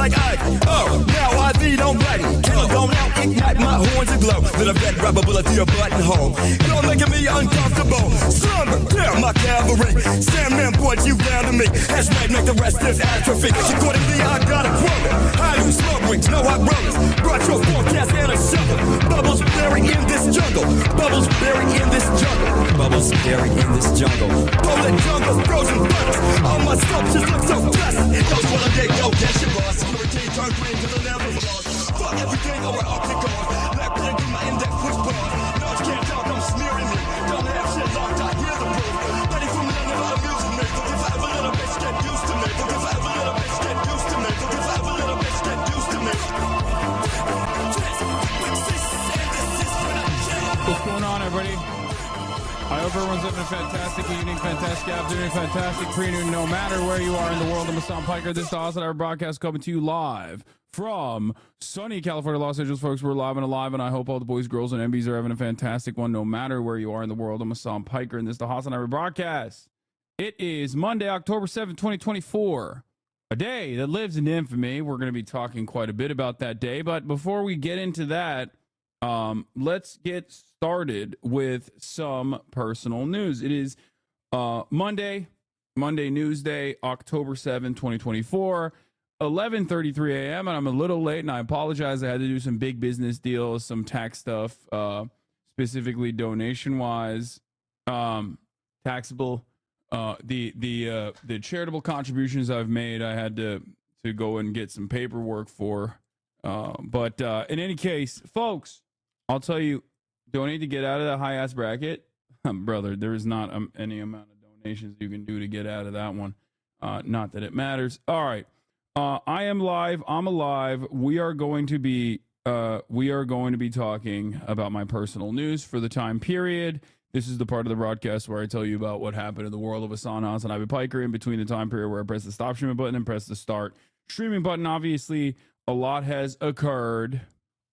like ice. Oh, now I see don't black. Kill don't out, ignite my horns aglow. Then a red rubber bullet through your buttonhole. You're making me uncomfortable. Slumber, down my cavalry. Sandman boys, you down to me. Hashtag make the rest is atrophy. Accordingly, I got a quote. I do smoke rings, no hot rollers. Brought your forecast and a shovel. Bubbles buried in this jungle. Bubbles buried in this jungle. Bubbles buried in this jungle. Polar jungle, frozen butters. All my sculptures look so blessed. Those what I did, go catch your boss. Hurricane turn green to the level of loss. Fuck everything over Arctic on. Black pen through my index push bars. No, you can't talk, I'm smearing you. Don't have shit locked, I hear the proof. Ready for me, never amusing me. If I have a little bitch, get used to me. If I have a little bitch, get used to me. If I have a little bitch, get used to me. What's going on, everybody? I hope everyone's having a fantastic evening, fantastic afternoon, fantastic pre-noon, no matter where you are in the world. I'm Hassan Piker. This is the HasanAbi broadcast coming to you live from sunny California, Los Angeles, folks. We're live and alive, and I hope all the boys, girls, and MBs are having a fantastic one, no matter where you are in the world. I'm Hassan Piker, and this is the HasanAbi broadcast. It is Monday, October 7th, 2024, a day that lives in infamy. We're going to be talking quite a bit about that day, but before we get into that, let's get started with some personal news. It is Monday News Day, October 7, 2024, 11:33 a.m. and I'm a little late, and I apologize. I had to do some big business deals, some tax stuff, specifically donation wise, taxable, the charitable contributions I've made. I had to go and get some paperwork for, but in any case, folks, I'll tell you, donate to get out of that high ass bracket, brother. There is not any amount of donations you can do to get out of that one. Not that it matters. All right, I am live. I'm alive. We are going to be talking about my personal news for the time period. This is the part of the broadcast where I tell you about what happened in the world of HasanAbi Piker in between the time period where I press the stop streaming button and press the start streaming button. Obviously, a lot has occurred.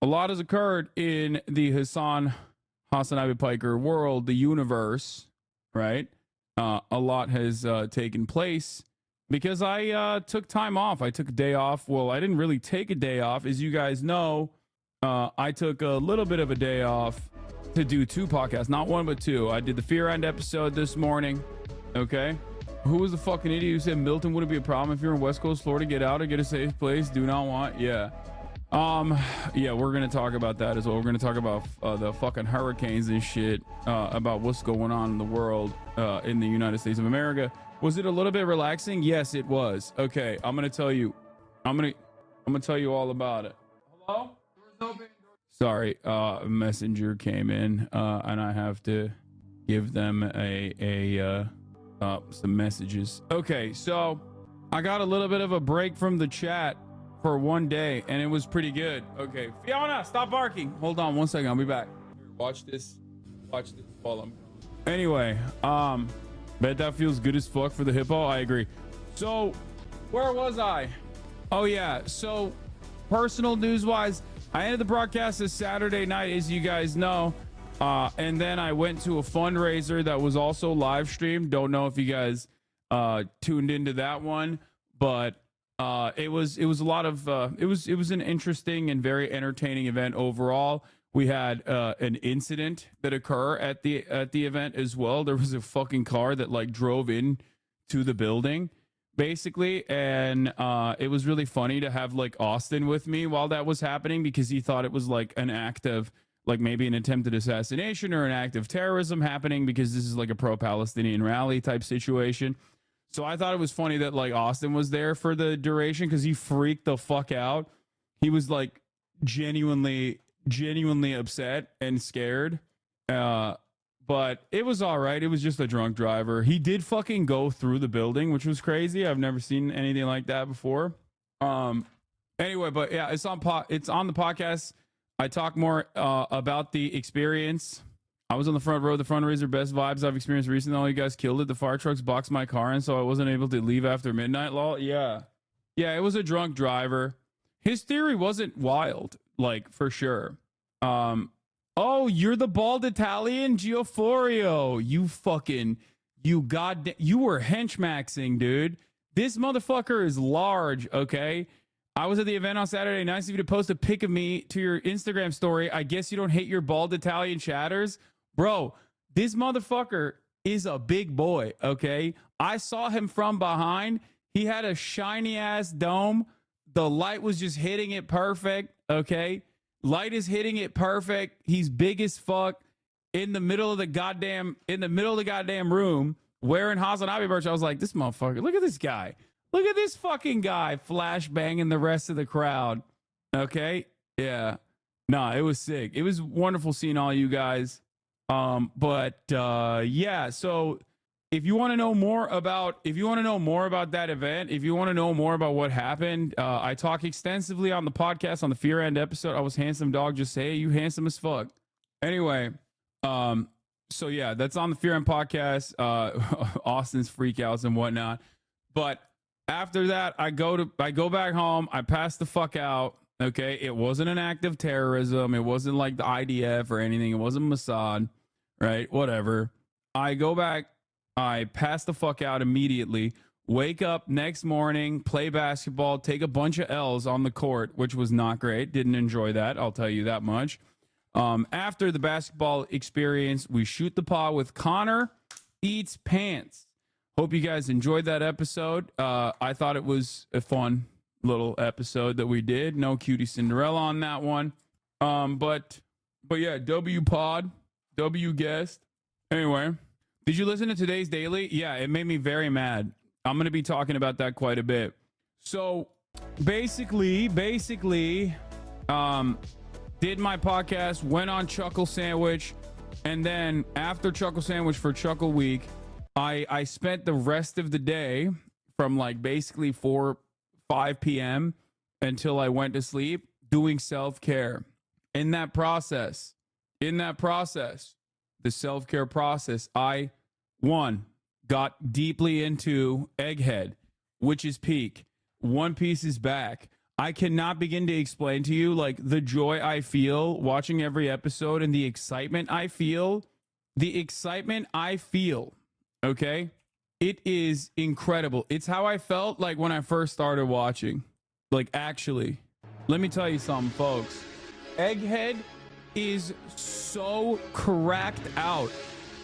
A lot has occurred in the HasanAbi Piker world, the universe, right? A lot has taken place because I took time off. I took a day off. Well, I didn't really take a day off. As you guys know, I took a little bit of a day off to do two podcasts, not one, but two. I did the Fear End episode this morning, okay? Who was the fucking idiot who said Milton wouldn't be a problem if you're in West Coast Florida? Get out or get a safe place. Do not want. Yeah. Yeah, we're gonna talk about that as well. We're gonna talk about the fucking hurricanes and shit, about what's going on in the world, in the United States of America. Was it a little bit relaxing? Yes, it was. Okay, I'm gonna tell you all about it. Hello? Sorry, messenger came in, and I have to give them some messages. Okay, so I got a little bit of a break from the chat for one day, and it was pretty good. Okay, Fiona, stop barking. Hold on one second, I'll be back. Watch this while I'm anyway. Bet that feels good as fuck for the hippo. I agree. So where was I? Oh yeah, so personal news wise, I ended the broadcast this Saturday night, as you guys know, and then I went to a fundraiser that was also live streamed. Don't know if you guys tuned into that one, but it was a lot of it was an interesting and very entertaining event overall. We had an incident that occurred at the event as well. There was a fucking car that like drove in to the building basically, and it was really funny to have like Austin with me while that was happening, because he thought it was like an act of like maybe an attempted assassination or an act of terrorism happening, because this is like a pro-Palestinian rally type situation. So I thought it was funny that like Austin was there for the duration, because he freaked the fuck out. He was like genuinely upset and scared. But it was all right. It was just a drunk driver. He did fucking go through the building, which was crazy. I've never seen anything like that before. Anyway, but yeah, it's on the podcast. I talk more about the experience. I was on the front row of the fundraiser. Best vibes I've experienced recently. All you guys killed it. The fire trucks boxed my car in, so I wasn't able to leave after midnight. Lol. Yeah, it was a drunk driver. His theory wasn't wild, like, for sure. Oh, you're the bald Italian Geoforio. You were henchmaxing, dude. This motherfucker is large, okay? I was at the event on Saturday. Nice of you to post a pic of me to your Instagram story. I guess you don't hate your bald Italian chatters. Bro, this motherfucker is a big boy, okay? I saw him from behind. He had a shiny ass dome. The light was just hitting it perfect, okay? Light is hitting it perfect. He's big as fuck in the middle of the goddamn room wearing HasanAbi merch. I was like, this motherfucker, look at this guy. Look at this fucking guy flash banging the rest of the crowd. Okay? Yeah. Nah, it was sick. It was wonderful seeing all you guys. Yeah, so if you want to know more about that event, if you want to know more about what happened, I talk extensively on the podcast on the Fear End episode. I was handsome dog, just say, hey, you handsome as fuck. Anyway, so yeah, that's on the Fear End podcast, Austin's freakouts and whatnot. But after that, I go back home. I pass the fuck out. Okay. It wasn't an act of terrorism. It wasn't like the IDF or anything. It wasn't Mossad, right? Whatever. I go back. I pass the fuck out immediately. Wake up next morning, play basketball, take a bunch of L's on the court, which was not great. Didn't enjoy that. I'll tell you that much. After the basketball experience, we shoot the pod with Connor Eats Pants. Hope you guys enjoyed that episode. I thought it was a fun little episode that we did. No cutie Cinderella on that one. But yeah, W pod, W guest. Anyway, did you listen to today's daily? Yeah, it made me very mad. I'm going to be talking about that quite a bit. So basically, did my podcast, went on Chuckle Sandwich, and then after Chuckle Sandwich for Chuckle Week, I spent the rest of the day from like basically 5 p.m. until I went to sleep doing self-care. In that process, the self-care process, I, got deeply into Egghead, which is peak. One Piece is back. I cannot begin to explain to you like the joy I feel watching every episode and the excitement I feel. Okay, it is incredible. It's how I felt like when I first started watching. Like, actually, let me tell you something, folks. Egghead is so cracked out.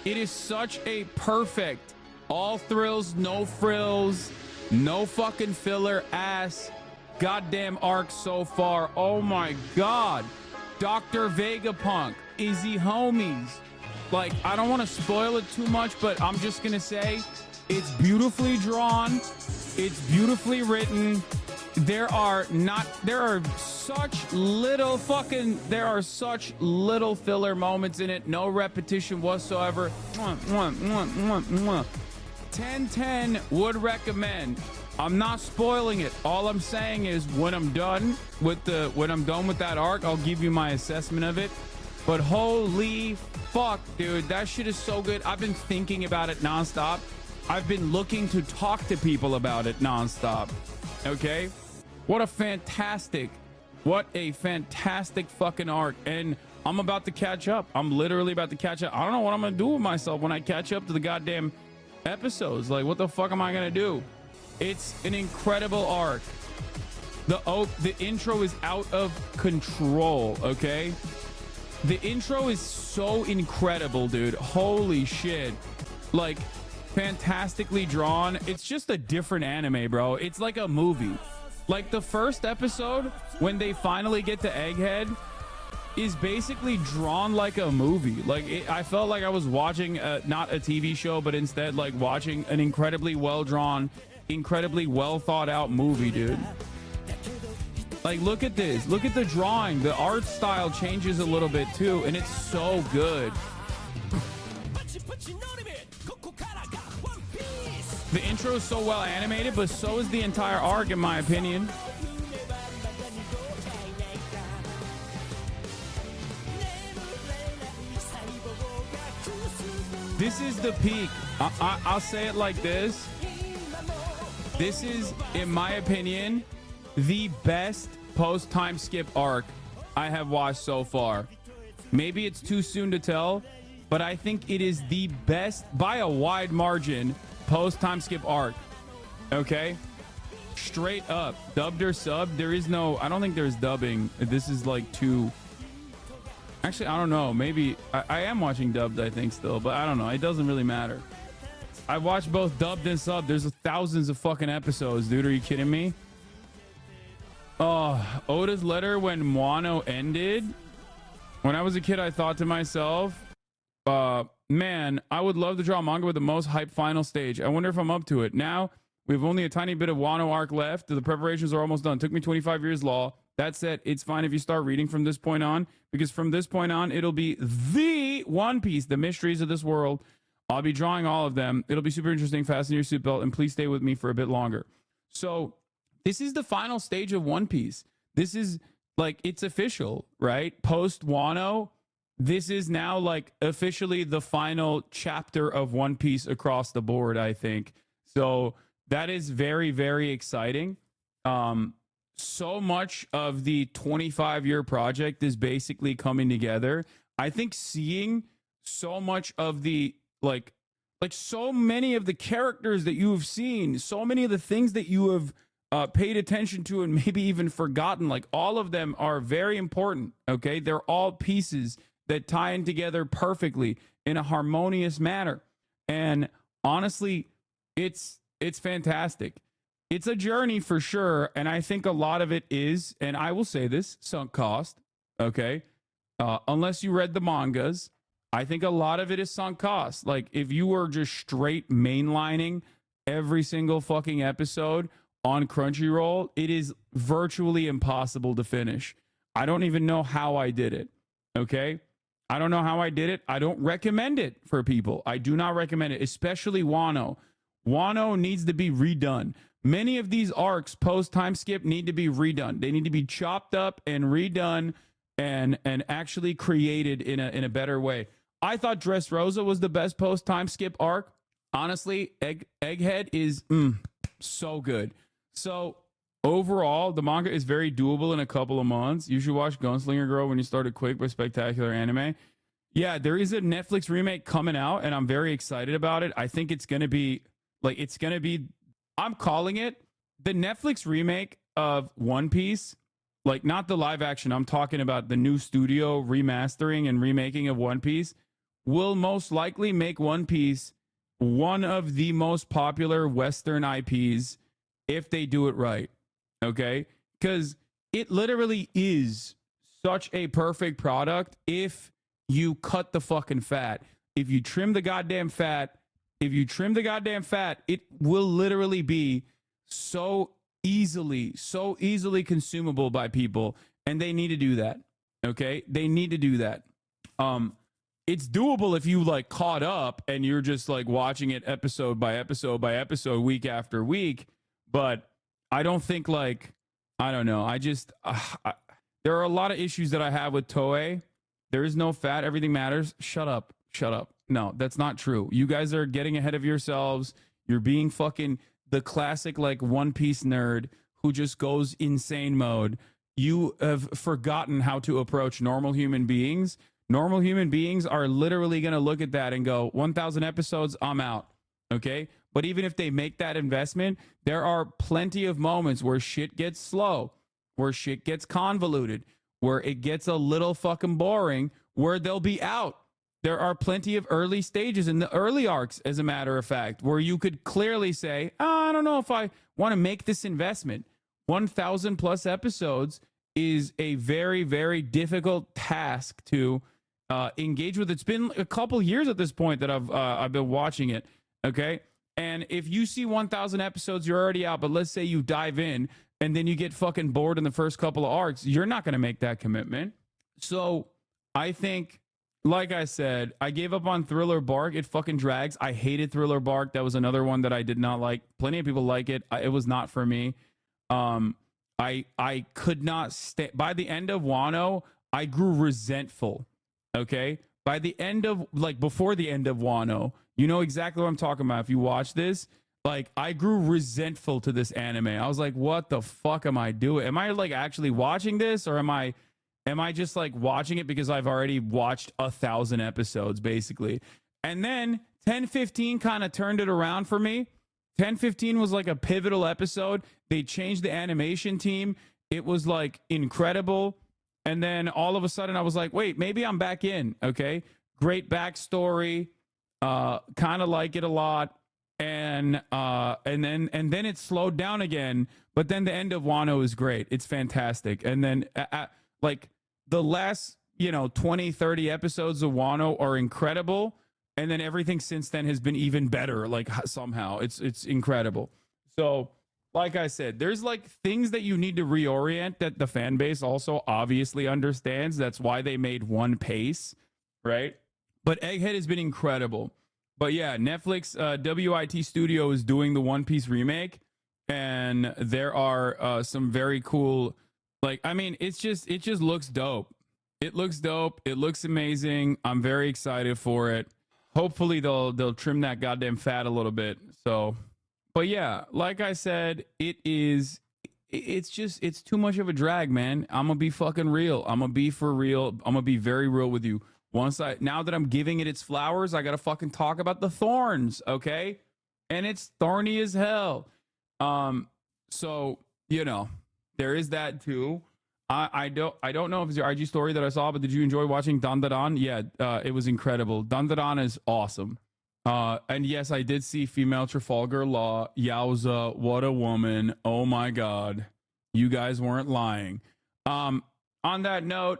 It is such a perfect, all thrills, no frills, no fucking filler ass goddamn arc so far. Oh my god. Dr. Vegapunk, Izzy Homies. Like, I don't want to spoil it too much, but I'm just gonna say it's beautifully drawn, it's beautifully written. There are such little filler moments in it, no repetition whatsoever. 10/10 would recommend. I'm not spoiling it. All I'm saying is when I'm done with that arc, I'll give you my assessment of it. But holy fuck, dude, that shit is so good. I've been thinking about it nonstop. I've been looking to talk to people about it nonstop. Okay? What a fantastic fucking arc. And I'm about to catch up. I'm literally about to catch up. I don't know what I'm gonna do with myself when I catch up to the goddamn episodes. Like, what the fuck am I gonna do? It's an incredible arc. The intro is out of control, okay? The intro is so incredible, dude. Holy shit. Like, fantastically drawn. It's just a different anime, bro. It's like a movie. Like, the first episode, when they finally get to Egghead, is basically drawn like a movie. Like, I felt like I was watching not a TV show, but instead like watching an incredibly well-drawn, incredibly well-thought-out movie, dude. Like, look at this. Look at the drawing. The art style changes a little bit too, and it's so good. The intro is so well animated, but so is the entire arc, in my opinion. This is the peak. I'll say it like this. This is, in my opinion, the best post-time skip arc I have watched so far. Maybe it's too soon to tell, but I think it is the best, by a wide margin, post-time skip arc. Okay? straight up, dubbed or subbed. There is no, I don't think there's dubbing. This is like two. Actually, I don't know. Maybe I am watching dubbed, I think, still, but I don't know. It doesn't really matter. I watched both dubbed and subbed. There's thousands of fucking episodes, dude. Are you kidding me? Oh, Oda's letter when Wano ended. When I was a kid, I thought to myself, man, I would love to draw a manga with the most hype final stage. I wonder if I'm up to it. Now, we have only a tiny bit of Wano arc left. The preparations are almost done. Took me 25 years law. That said, it's fine if you start reading from this point on, because from this point on, it'll be the One Piece, the mysteries of this world. I'll be drawing all of them. It'll be super interesting. Fasten your seatbelt and please stay with me for a bit longer. So this is the final stage of One Piece. This is like, it's official, right? Post Wano, this is now like officially the final chapter of One Piece across the board, I think. So that is very, very exciting. So much of the 25-year project is basically coming together. I think seeing so much of the like so many of the characters that you have seen, so many of the things that you have paid attention to and maybe even forgotten, like all of them are very important. Okay, they're all pieces that tie in together perfectly in a harmonious manner. And honestly, it's fantastic. It's a journey for sure, and I think a lot of it is, and I will say this, sunk cost, okay? Unless you read the mangas, I think a lot of it is sunk cost. Like, if you were just straight mainlining every single fucking episode on Crunchyroll, it is virtually impossible to finish. I don't even know how I did it, okay? I don't know how I did it. I don't recommend it for people. I do not recommend it, especially Wano. Wano needs to be redone. Many of these arcs post time skip need to be redone. They need to be chopped up and redone and actually created in a better way. I thought Dressrosa was the best post time skip arc. Honestly, Egghead is so good. So overall, the manga is very doable in a couple of months. You should watch Gunslinger Girl When You Started Quick by Spectacular Anime. Yeah, there is a Netflix remake coming out, and I'm very excited about it. I think it's going to be I'm calling it the Netflix remake of One Piece, like not the live action. I'm talking about the new studio remastering and remaking of One Piece will most likely make One Piece one of the most popular Western IPs if they do it right. Okay? Because it literally is such a perfect product if you cut the fucking fat. If you trim the goddamn fat, it will literally be so easily consumable by people, and they need to do that. Okay? They need to do that. It's doable if you like caught up and you're just like watching it episode by episode by episode, week after week, but I don't think like, I don't know. There are a lot of issues that I have with Toei. There is no fat, everything matters. Shut up. No, that's not true. You guys are getting ahead of yourselves. You're being fucking the classic like One Piece nerd who just goes insane mode. You have forgotten how to approach normal human beings. Normal human beings are literally going to look at that and go, 1,000 episodes, I'm out. Okay? But even if they make that investment, there are plenty of moments where shit gets slow, where shit gets convoluted, where it gets a little fucking boring, where they'll be out. There are plenty of early stages in the early arcs, as a matter of fact, where you could clearly say, I don't know if I want to make this investment. 1,000 plus episodes is a very, very difficult task to engage with. It's been a couple years at this point that I've been watching it. Okay. And if you see 1,000 episodes, you're already out. But let's say you dive in and then you get fucking bored in the first couple of arcs. You're not going to make that commitment. So I think, like I said, I gave up on Thriller Bark. It fucking drags. I hated Thriller Bark. That was another one that I did not like. Plenty of people like it. It was not for me. I could not stay. By the end of Wano, I grew resentful. Okay? By the end of, like, before the end of Wano, you know exactly what I'm talking about. If you watch this, like, I grew resentful to this anime. I was like, what the fuck am I doing? Am I, like, actually watching this? Or am I just like watching it because I've already watched 1,000 episodes basically? And then 10-15 kind of turned it around for me. 10-15 was like a pivotal episode. They changed the animation team. It was like incredible. And then all of a sudden I was like, wait, maybe I'm back in. Okay. Great backstory. Kind of like it a lot. And then it slowed down again. But then the end of Wano is great. It's fantastic. And then like the last, 20, 30 episodes of Wano are incredible. And then everything since then has been even better. Like somehow it's incredible. So like I said, there's like things that you need to reorient that the fan base also obviously understands. That's why they made One Piece, right? But Egghead has been incredible. But yeah, Netflix WIT Studio is doing the One Piece remake, and there are some very cool, like, I mean, it just looks dope. It looks dope. It looks amazing. I'm very excited for it. Hopefully they'll trim that goddamn fat a little bit. So, but yeah, like I said, it's too much of a drag, man. I'm gonna be fucking real. I'm gonna be for real. I'm gonna be very real with you. Now that I'm giving it its flowers, I gotta fucking talk about the thorns, okay? And it's thorny as hell. So there is that too. I don't know if it's your IG story that I saw, but did you enjoy watching Dandadan? Yeah, it was incredible. Dandadan is awesome. And yes, I did see female Trafalgar Law. Yowza, what a woman. Oh my God. You guys weren't lying. On that note,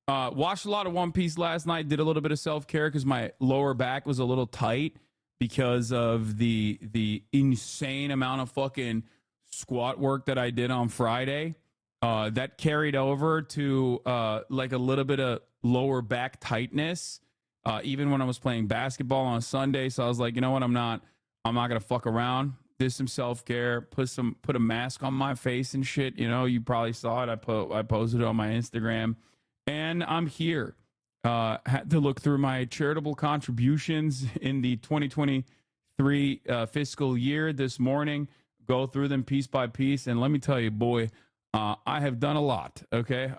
watched a lot of One Piece last night. Did a little bit of self-care because my lower back was a little tight because of the insane amount of fucking squat work that I did on Friday. That carried over to like a little bit of lower back tightness, even when I was playing basketball on Sunday. So I was like, you know what? I'm not gonna fuck around. Did some self-care, put a mask on my face and shit. You probably saw it. I posted it on my Instagram, and I'm here. Had to look through my charitable contributions in the 2023 fiscal year this morning, go through them piece by piece, and let me tell you, boy, I have done a lot. Okay.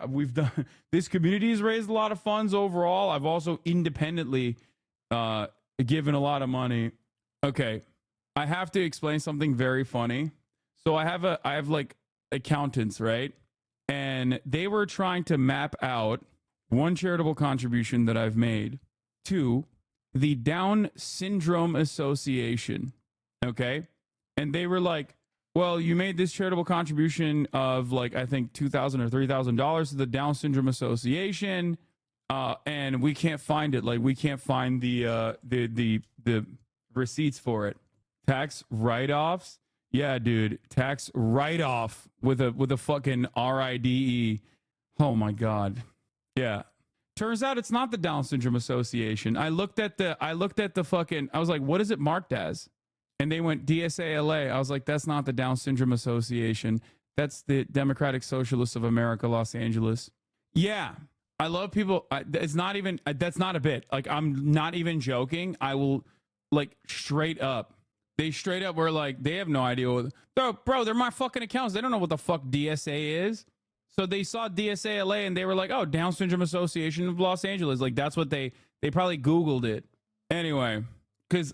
This community has raised a lot of funds overall. I've also independently given a lot of money. Okay. I have to explain something very funny. So I have like accountants, right? And they were trying to map out one charitable contribution that I've made to the Down Syndrome Association. Okay. And they were like, well, you made this charitable contribution of like, I think $2,000 or $3,000 to the Down Syndrome Association. And we can't find it. Like, we can't find the receipts for it. Tax write-offs. Yeah, dude. Tax write-off with a fucking RIDE. Oh my God. Yeah. Turns out it's not the Down Syndrome Association. I looked at the fucking, I was like, what is it marked as? And they went DSALA. I was like, that's not the Down Syndrome Association. That's the Democratic Socialists of America, Los Angeles. Yeah. I love people. It's not even, that's not a bit. Like, I'm not even joking. I will, like, straight up. They straight up were like, they have no idea what, bro, they're my fucking accounts. They don't know what the fuck DSA is. So they saw DSALA and they were like, oh, Down Syndrome Association of Los Angeles. Like, that's what they probably Googled it. Anyway, because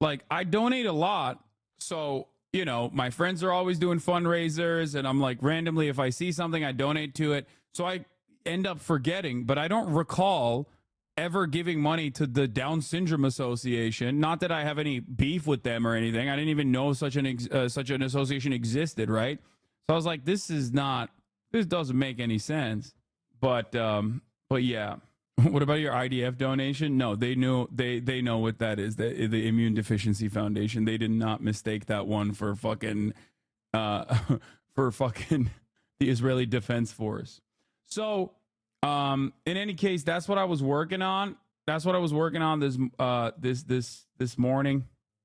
like, I donate a lot. So, my friends are always doing fundraisers, and I'm like, randomly, if I see something, I donate to it. So I end up forgetting, but I don't recall ever giving money to the Down Syndrome Association. Not that I have any beef with them or anything. I didn't even know such an association existed, right? So I was like, this doesn't make any sense. But yeah. What about your IDF donation? No, they know what that is. The Immune Deficiency Foundation. They did not mistake that one for fucking the Israeli Defense Force. So, in any case, that's what I was working on. That's what I was working on this morning.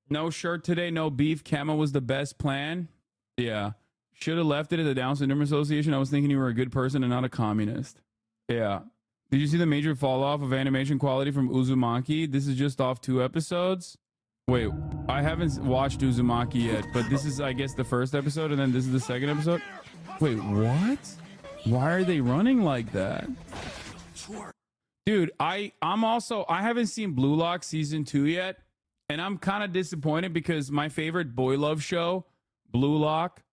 No shirt today, no beef. Kama was the best plan. Yeah. Should have left it at the Down Syndrome Association. I was thinking you were a good person and not a communist. Yeah. Did you see the major fall off of animation quality from Uzumaki? This is just off 2 episodes. Wait, I haven't watched Uzumaki yet, but this is, I guess, the first episode, and then this is the second episode. Wait, what? Why are they running like that? Dude, I haven't seen Blue Lock season 2 yet, And I'm kind of disappointed because my favorite boy love show, Blue Lock,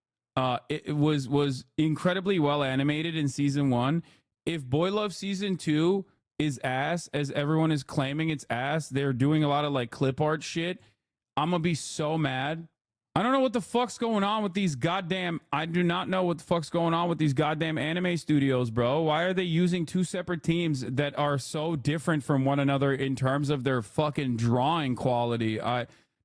it was incredibly well animated in season 1. If Boy Love season 2 is ass, as everyone is claiming it's ass, they're doing a lot of like clip art shit, I'm gonna be so mad. I don't know what the fuck's going on with these goddamn, I do not know what the fuck's going on with these goddamn anime studios, bro. Why are they using 2 separate teams that are so different from one another in terms of their fucking drawing quality?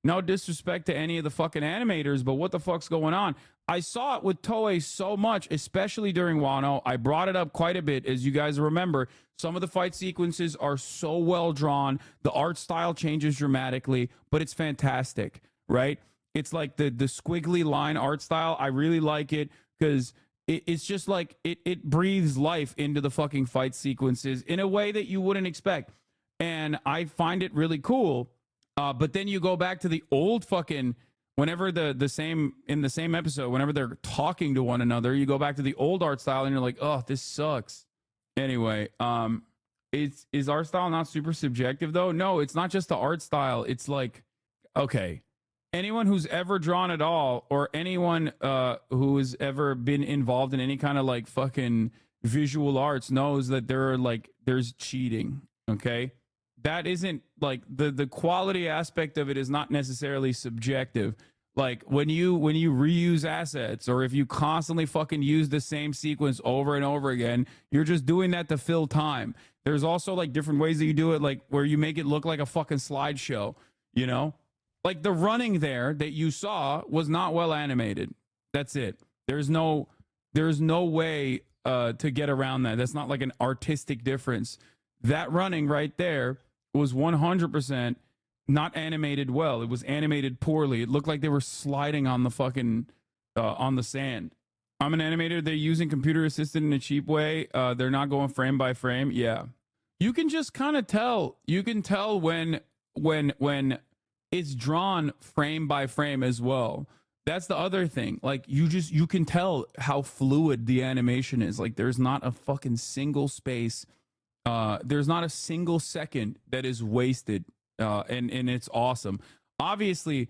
No disrespect to any of the fucking animators, but what the fuck's going on? I saw it with Toei so much, especially during Wano. I brought it up quite a bit, as you guys remember. Some of the fight sequences are so well drawn. The art style changes dramatically, but it's fantastic, right? It's like the squiggly line art style. I really like it because it's just like it breathes life into the fucking fight sequences in a way that you wouldn't expect. And I find it really cool. But then you go back to the old fucking, whenever the same episode, whenever they're talking to one another, you go back to the old art style and you're like, oh, this sucks. Anyway, is art style not super subjective though? No, it's not just the art style. It's like, okay, anyone who's ever drawn at all, or anyone who has ever been involved in any kind of like fucking visual arts knows that there's cheating. Okay. That isn't like the quality aspect of it is not necessarily subjective. Like when you reuse assets, or if you constantly fucking use the same sequence over and over again, you're just doing that to fill time. There's also like different ways that you do it, like where you make it look like a fucking slideshow, you know? Like the running there that you saw was not well animated. That's it. There's no way to get around that. That's not like an artistic difference. That running right there was 100% not animated well. It was animated poorly. It looked like they were sliding on the fucking on the sand. I'm an animator. They're using computer assisted in a cheap way. They're not going frame by frame. Yeah, you can just kind of tell. You can tell when it's drawn frame by frame as well. That's the other thing. Like you can tell how fluid the animation is. Like there's not a fucking single space. There's not a single second that is wasted, and it's awesome. Obviously,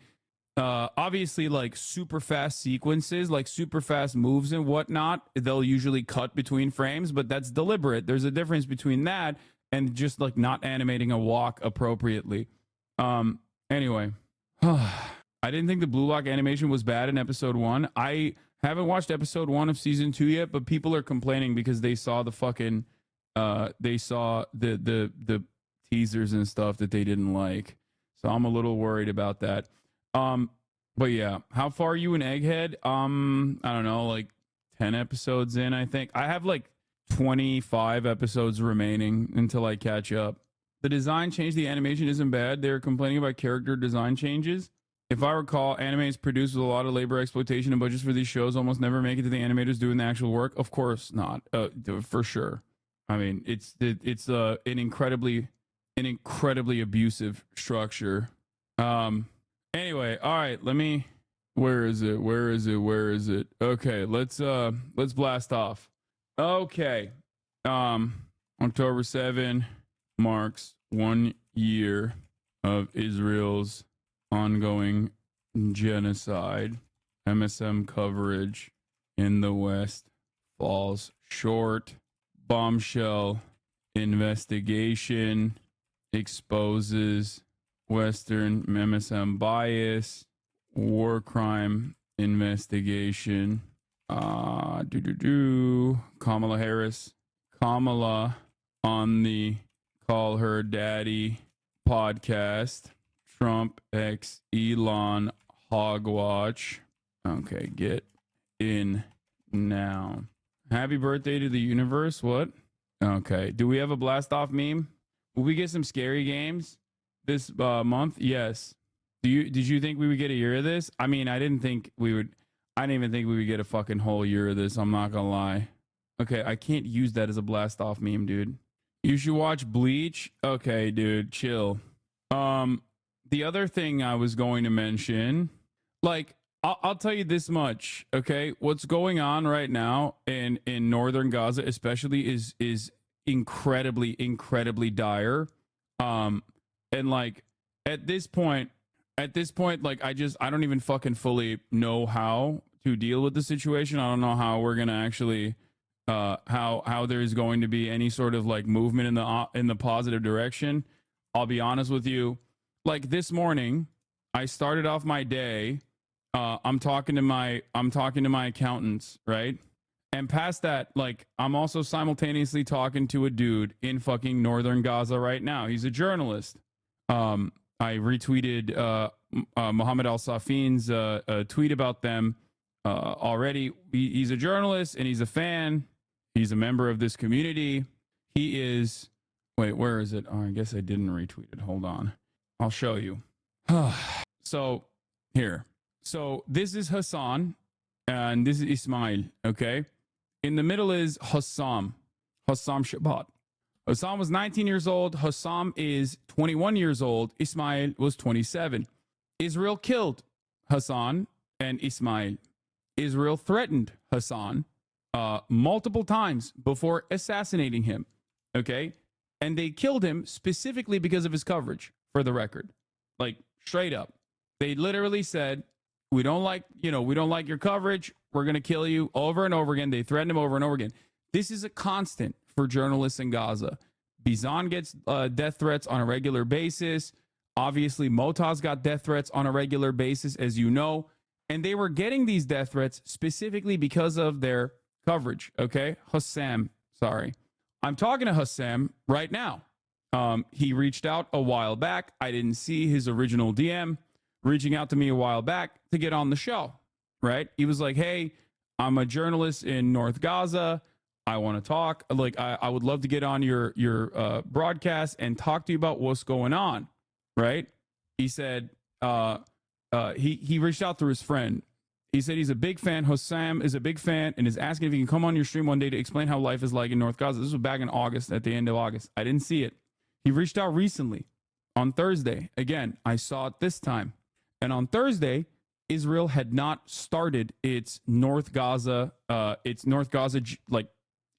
like super fast sequences, like super fast moves and whatnot, they'll usually cut between frames, but that's deliberate. There's a difference between that and just like not animating a walk appropriately. Anyway, I didn't think the Blue Lock animation was bad in episode 1. I haven't watched episode 1 of season 2 yet, but people are complaining because they saw the fucking they saw the teasers and stuff that they didn't like. So I'm a little worried about that. But yeah, how far are you in Egghead? I don't know, like 10 episodes in, I think. I have like 25 episodes remaining until I catch up. The design change, the animation isn't bad. They're complaining about character design changes. If I recall, anime is produced with a lot of labor exploitation, and budgets for these shows almost never make it to the animators doing the actual work. Of course not, for sure. I mean, it's an incredibly abusive structure. Anyway, all right, where is it? Okay, let's blast off. Okay. October 7 marks 1 year of Israel's ongoing genocide. MSM coverage in the West falls short. Bombshell investigation exposes Western MSM bias. War crime investigation. Kamala Harris. Kamala on the Call Her Daddy podcast. Trump x Elon hogwatch. Okay, get in now. Happy birthday to the universe. What? Okay. Do we have a blast off meme? Will we get some scary games this month? Yes. Did you think we would get a year of this? I mean, I didn't even think we would get a fucking whole year of this. I'm not gonna lie. Okay, I can't use that as a blast off meme, dude. You should watch Bleach. Okay, dude, chill. The other thing I was going to mention, like, I'll tell you this much, okay? What's going on right now in northern Gaza, especially, is incredibly dire. And like at this point, at this point, like I don't even fucking fully know how to deal with the situation. I don't know how we're gonna actually how there's going to be any sort of like movement in the positive direction. I'll be honest with you. Like this morning, I started off my day. I'm talking to my accountants, right? And past that, like I'm also simultaneously talking to a dude in fucking northern Gaza right now. He's a journalist. I retweeted Mohammed Al Safin's tweet about them already. He's a journalist and he's a fan. He's a member of this community. He is. Wait, where is it? Oh, I guess I didn't retweet it. Hold on. I'll show you. So here. So this is Hassan and this is Ismail. Okay. In the middle is Hassam Shabbat. Hassam was 19 years old. Hassam is 21 years old. Ismail was 27. Israel killed Hassan and Ismail. Israel threatened Hassan multiple times before assassinating him. Okay. And they killed him specifically because of his coverage, for the record. Like straight up. They literally said, we don't like your coverage. We're going to kill you over and over again. They threatened him over and over again. This is a constant for journalists in Gaza. Bizan gets death threats on a regular basis. Obviously, Motaz got death threats on a regular basis, as you know. And they were getting these death threats specifically because of their coverage. Okay? Hassam, sorry. I'm talking to Hassam right now. He reached out a while back. I didn't see his original DM reaching out to me a while back to get on the show, right? He was like, hey, I'm a journalist in North Gaza. I want to talk. Like, I would love to get on your broadcast and talk to you about what's going on, right? He said he reached out through his friend. He said he's a big fan. Hassam is a big fan and is asking if he can come on your stream one day to explain how life is like in North Gaza. This was back in August, at the end of August. I didn't see it. He reached out recently on Thursday. Again, I saw it this time. And on Thursday, Israel had not started its North Gaza, like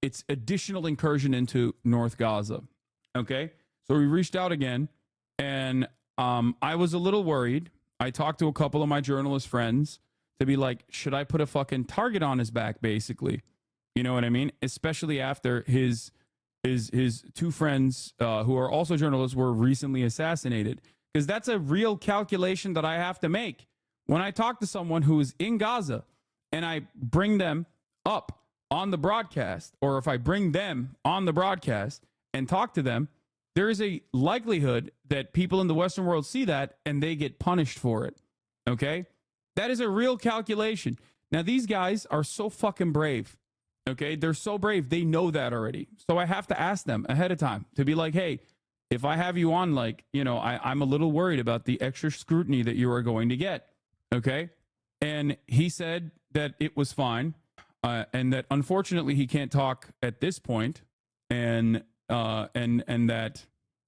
its additional incursion into North Gaza. Okay. So we reached out again and I was a little worried. I talked to a couple of my journalist friends to be like, should I put a fucking target on his back, basically? You know what I mean? Especially after his two friends who are also journalists were recently assassinated. Because that's a real calculation that I have to make. When I talk to someone who is in Gaza and I bring them up on the broadcast, or if I bring them on the broadcast and talk to them, there is a likelihood that people in the Western world see that and they get punished for it. Okay? That is a real calculation. Now, these guys are so fucking brave. Okay? They're so brave. They know that already. So I have to ask them ahead of time to be like, hey, if I have you on, like, you know, I'm a little worried about the extra scrutiny that you are going to get. Okay. And he said that it was fine. And that unfortunately he can't talk at this point. And that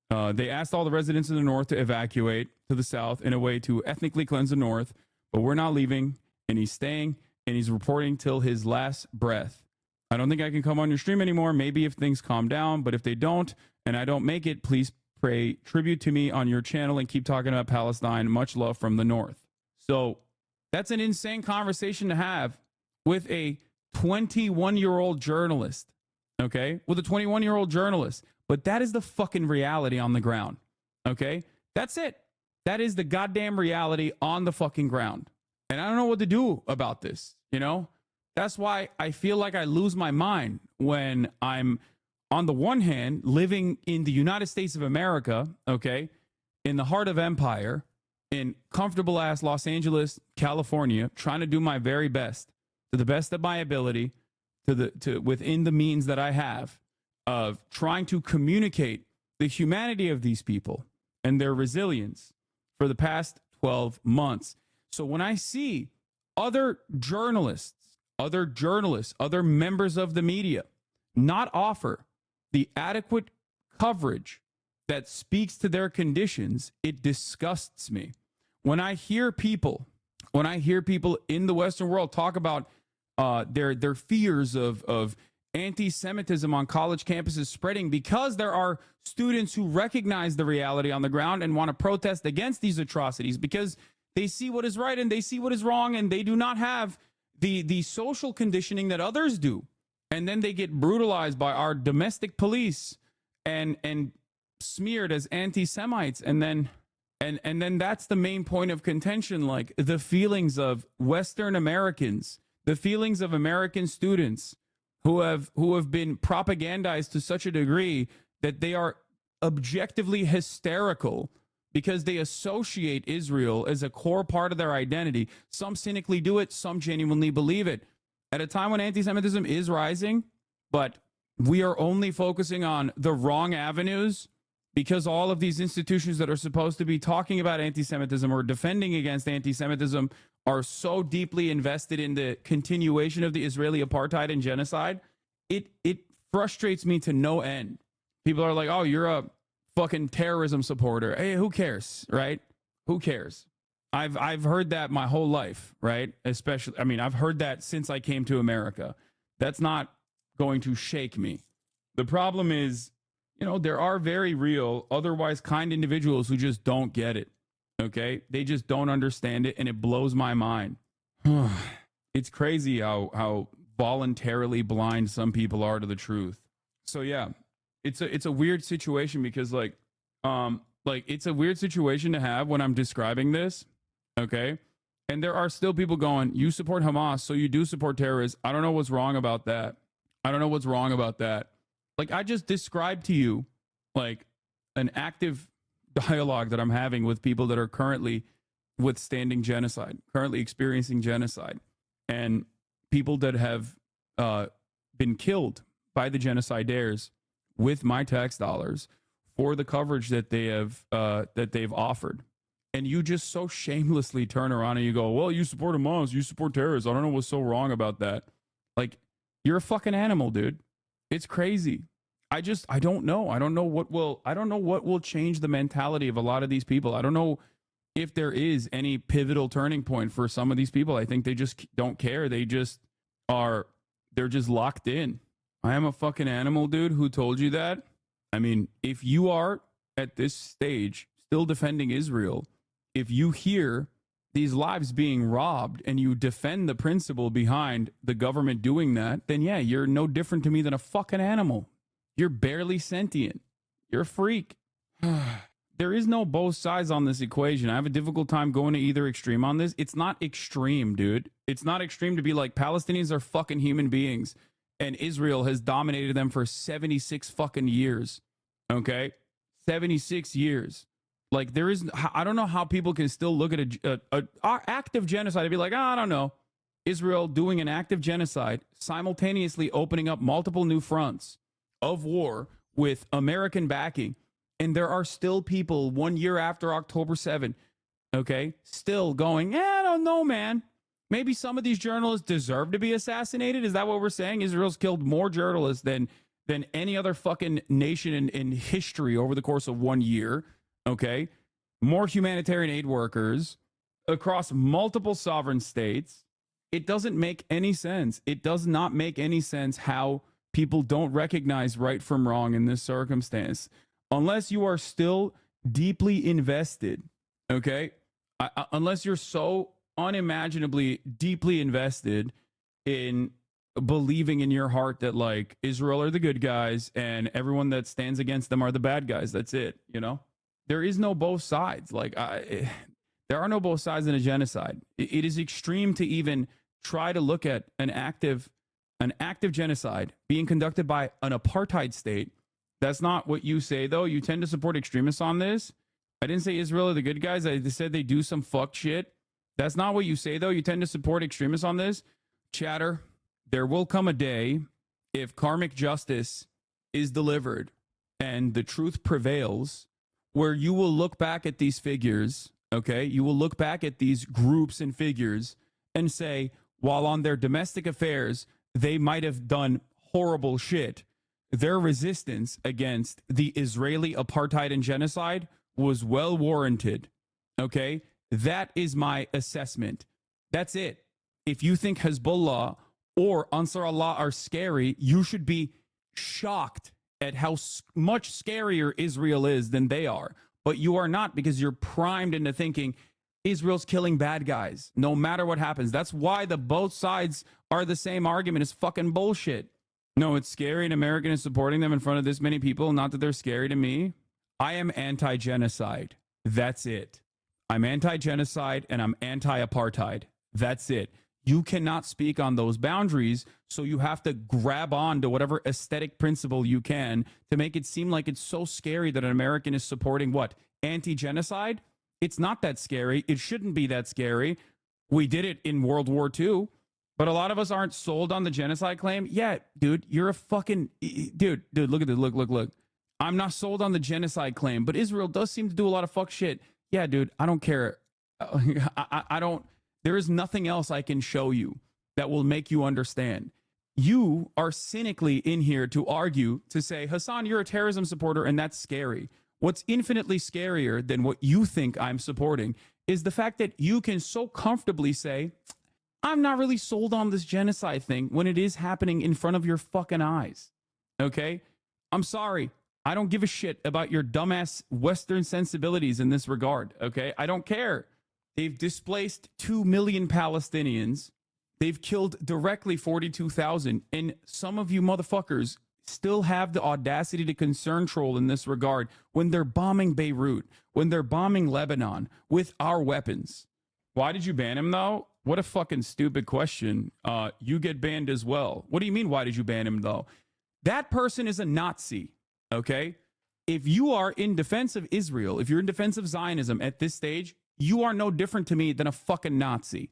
they asked all the residents in the north to evacuate to the south in a way to ethnically cleanse the north, but we're not leaving, and he's staying, and he's reporting till his last breath. I don't think I can come on your stream anymore. Maybe if things calm down, but if they don't, and I don't make it, please pay tribute to me on your channel and keep talking about Palestine. Much love from the north. So that's an insane conversation to have with a 21-year-old journalist. Okay? With a 21-year-old journalist. But that is the fucking reality on the ground. Okay? That's it. That is the goddamn reality on the fucking ground. And I don't know what to do about this. You know? That's why I feel like I lose my mind when I'm, on the one hand, living in the United States of America, okay, in the heart of empire, in comfortable ass Los Angeles, California, trying to do my very best, to the best of my ability, to within the means that I have, of trying to communicate the humanity of these people and their resilience for the past 12 months. So when I see other journalists, other members of the media not offer the adequate coverage that speaks to their conditions, it disgusts me. When I hear people in the Western world talk about their fears of anti-Semitism on college campuses spreading because there are students who recognize the reality on the ground and want to protest against these atrocities because they see what is right and they see what is wrong, and they do not have the social conditioning that others do. And then they get brutalized by our domestic police and smeared as anti-Semites. And then that's the main point of contention, like the feelings of Western Americans, the feelings of American students who have been propagandized to such a degree that they are objectively hysterical because they associate Israel as a core part of their identity. Some cynically do it, some genuinely believe it. At a time when anti-Semitism is rising, but we are only focusing on the wrong avenues because all of these institutions that are supposed to be talking about anti-Semitism or defending against anti-Semitism are so deeply invested in the continuation of the Israeli apartheid and genocide. It frustrates me to no end. People are like, oh, you're a fucking terrorism supporter. Hey, who cares, right? Who cares? I've heard that my whole life, right? Especially, I mean, I've heard that since I came to America. That's not going to shake me. The problem is, you know, there are very real, otherwise kind individuals who just don't get it. Okay? They just don't understand it, and it blows my mind. It's crazy how voluntarily blind some people are to the truth. So yeah, it's a weird situation because like it's a weird situation to have when I'm describing this. Okay? And there are still people going, you support Hamas, so you do support terrorists. I don't know what's wrong about that. I don't know what's wrong about that. Like, I just described to you, like, an active dialogue that I'm having with people that are currently withstanding genocide, currently experiencing genocide, and people that have been killed by the genocidaires with my tax dollars for the coverage that they've offered. And you just so shamelessly turn around and you go, well, you support Hamas, you support terrorists. I don't know what's so wrong about that. Like, you're a fucking animal, dude. It's crazy. I don't know. I don't know what will change the mentality of a lot of these people. I don't know if there is any pivotal turning point for some of these people. I think they just don't care. They're just locked in. I am a fucking animal, dude. Who told you that? I mean, if you are at this stage still defending Israel, if you hear these lives being robbed and you defend the principle behind the government doing that, then yeah, you're no different to me than a fucking animal. You're barely sentient. You're a freak. There is no both sides on this equation. I have a difficult time going to either extreme on this. It's not extreme, dude. It's not extreme to be like, Palestinians are fucking human beings and Israel has dominated them for 76 fucking years. Okay? 76 years. Like, there is, I don't know how people can still look at an active genocide and be like, I don't know. Israel doing an active genocide, simultaneously opening up multiple new fronts of war with American backing. And there are still people 1 year after October 7th, okay, still going, I don't know, man. Maybe some of these journalists deserve to be assassinated. Is that what we're saying? Israel's killed more journalists than any other fucking nation in history over the course of 1 year. Okay, more humanitarian aid workers across multiple sovereign states. It doesn't make any sense. It does not make any sense how people don't recognize right from wrong in this circumstance, unless you are still deeply invested. Okay, unless you're so unimaginably deeply invested in believing in your heart that like Israel are the good guys and everyone that stands against them are the bad guys. That's it, you know? There is no both sides. Like, there are no both sides in a genocide. It is extreme to even try to look at an active genocide being conducted by an apartheid state. That's not what you say, though. You tend to support extremists on this. I didn't say Israel are the good guys. I said they do some fuck shit. That's not what you say, though. You tend to support extremists on this. Chatter, there will come a day if karmic justice is delivered and the truth prevails, where you will look back at these figures, okay? You will look back at these groups and figures and say, while on their domestic affairs, they might have done horrible shit, their resistance against the Israeli apartheid and genocide was well warranted, okay? That is my assessment. That's it. If you think Hezbollah or Ansar Allah are scary, you should be shocked at how much scarier Israel is than they are. But you are not, because you're primed into thinking Israel's killing bad guys no matter what happens. That's why the both sides are the same argument. It's fucking bullshit. No, it's scary and American is supporting them in front of this many people. Not that they're scary to me. I am anti-genocide. That's it. I'm anti-genocide and I'm anti-apartheid. That's it. You cannot speak on those boundaries, so you have to grab on to whatever aesthetic principle you can to make it seem like it's so scary that an American is supporting what? Anti-genocide? It's not that scary. It shouldn't be that scary. We did it in World War II, but a lot of us aren't sold on the genocide claim. Yeah, dude, you're a fucking... Dude, look at this. Look. I'm not sold on the genocide claim, but Israel does seem to do a lot of fuck shit. Yeah, dude, I don't care. I don't... There is nothing else I can show you that will make you understand. You are cynically in here to argue, to say, Hasan, you're a terrorism supporter, and that's scary. What's infinitely scarier than what you think I'm supporting is the fact that you can so comfortably say, I'm not really sold on this genocide thing when it is happening in front of your fucking eyes. Okay? I'm sorry. I don't give a shit about your dumbass Western sensibilities in this regard. Okay? I don't care. They've displaced 2 million Palestinians. They've killed directly 42,000. And some of you motherfuckers still have the audacity to concern troll in this regard when they're bombing Beirut, when they're bombing Lebanon with our weapons. Why did you ban him, though? What a fucking stupid question. You get banned as well. What do you mean, why did you ban him, though? That person is a Nazi, okay? If you are in defense of Israel, if you're in defense of Zionism at this stage, you are no different to me than a fucking Nazi,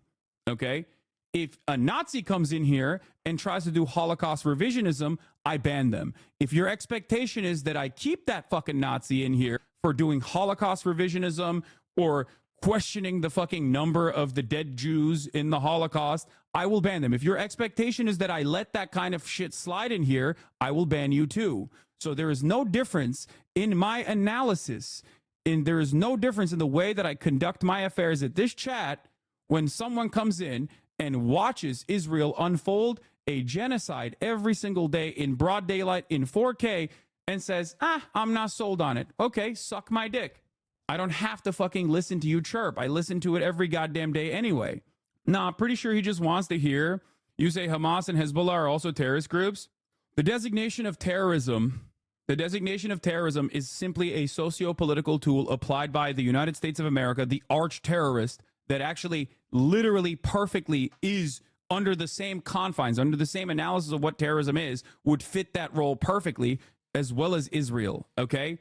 okay? If a Nazi comes in here and tries to do Holocaust revisionism, I ban them. If your expectation is that I keep that fucking Nazi in here for doing Holocaust revisionism or questioning the fucking number of the dead Jews in the Holocaust, I will ban them. If your expectation is that I let that kind of shit slide in here, I will ban you too. So there is no difference in my analysis. And there is no difference in the way that I conduct my affairs at this chat when someone comes in and watches Israel unfold a genocide every single day in broad daylight in 4K and says, I'm not sold on it. Okay, suck my dick. I don't have to fucking listen to you chirp. I listen to it every goddamn day anyway. Nah, I'm pretty sure he just wants to hear you say Hamas and Hezbollah are also terrorist groups. The designation of terrorism is simply a socio-political tool applied by the United States of America, the arch terrorist that actually literally perfectly is under the same confines, under the same analysis of what terrorism is, would fit that role perfectly, as well as Israel, okay?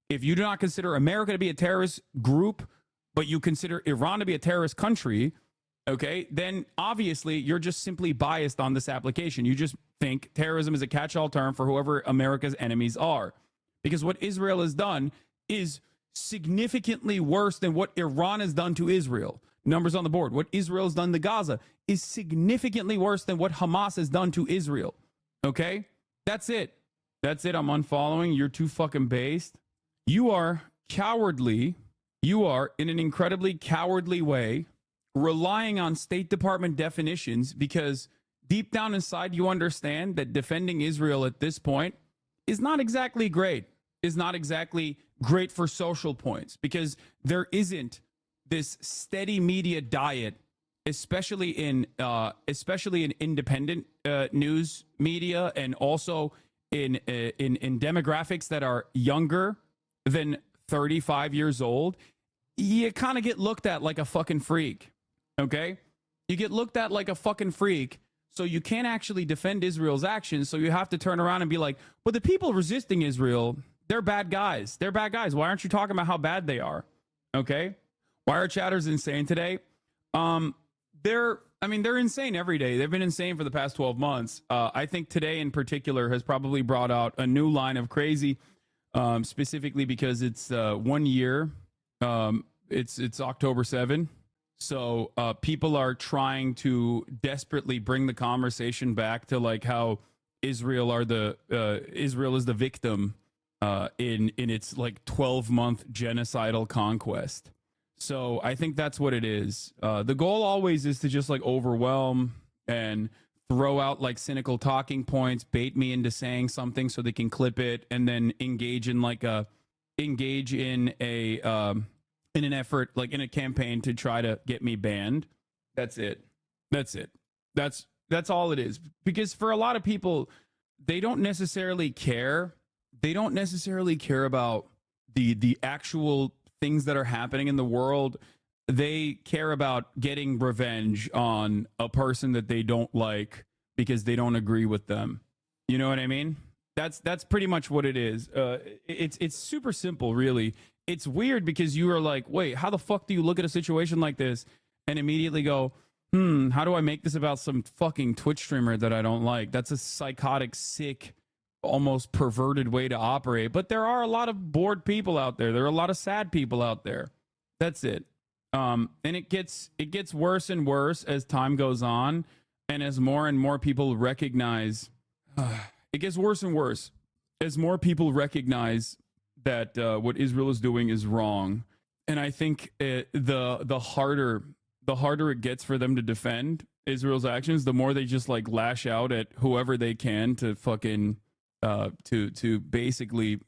If you do not consider America to be a terrorist group, but you consider Iran to be a terrorist country, okay, then obviously you're just simply biased on this application. You just think terrorism is a catch-all term for whoever America's enemies are. Because what Israel has done is significantly worse than what Iran has done to Israel. Numbers on the board. What Israel has done to Gaza is significantly worse than what Hamas has done to Israel. Okay? That's it. That's it. I'm unfollowing. You're too fucking based. You are cowardly. You are, in an incredibly cowardly way, relying on State Department definitions because deep down inside you understand that defending Israel at this point is not exactly great, is not exactly great for social points, because there isn't this steady media diet, especially in independent news media and also in demographics that are younger than 35 years old. You kind of get looked at like a fucking freak. Okay? You get looked at like a fucking freak, so you can't actually defend Israel's actions, so you have to turn around and be like, but the people resisting Israel, they're bad guys. They're bad guys. Why aren't you talking about how bad they are? Okay? Wire Chatter's insane today. They're insane every day. They've been insane for the past 12 months. I think today in particular has probably brought out a new line of crazy, specifically because it's 1 year. It's October 7. So people are trying to desperately bring the conversation back to like how Israel is the victim in its like 12-month genocidal conquest. So I think that's what it is. The goal always is to just like overwhelm and throw out like cynical talking points, bait me into saying something so they can clip it, and then engage in an effort, like in a campaign to try to get me banned. That's it. That's all it is. Because for a lot of people, they don't necessarily care. They don't necessarily care about the actual things that are happening in the world. They care about getting revenge on a person that they don't like because they don't agree with them. You know what I mean? That's pretty much what it is. It's super simple, really. It's weird because you are like, wait, how the fuck do you look at a situation like this and immediately go, how do I make this about some fucking Twitch streamer that I don't like? That's a psychotic, sick, almost perverted way to operate. But there are a lot of bored people out there. There are a lot of sad people out there. That's it. And it gets worse and worse as time goes on, and as more and more people recognize. It gets worse and worse as more people recognize that what Israel is doing is wrong. And I think the harder it gets for them to defend Israel's actions, the more they just like lash out at whoever they can to fucking to basically,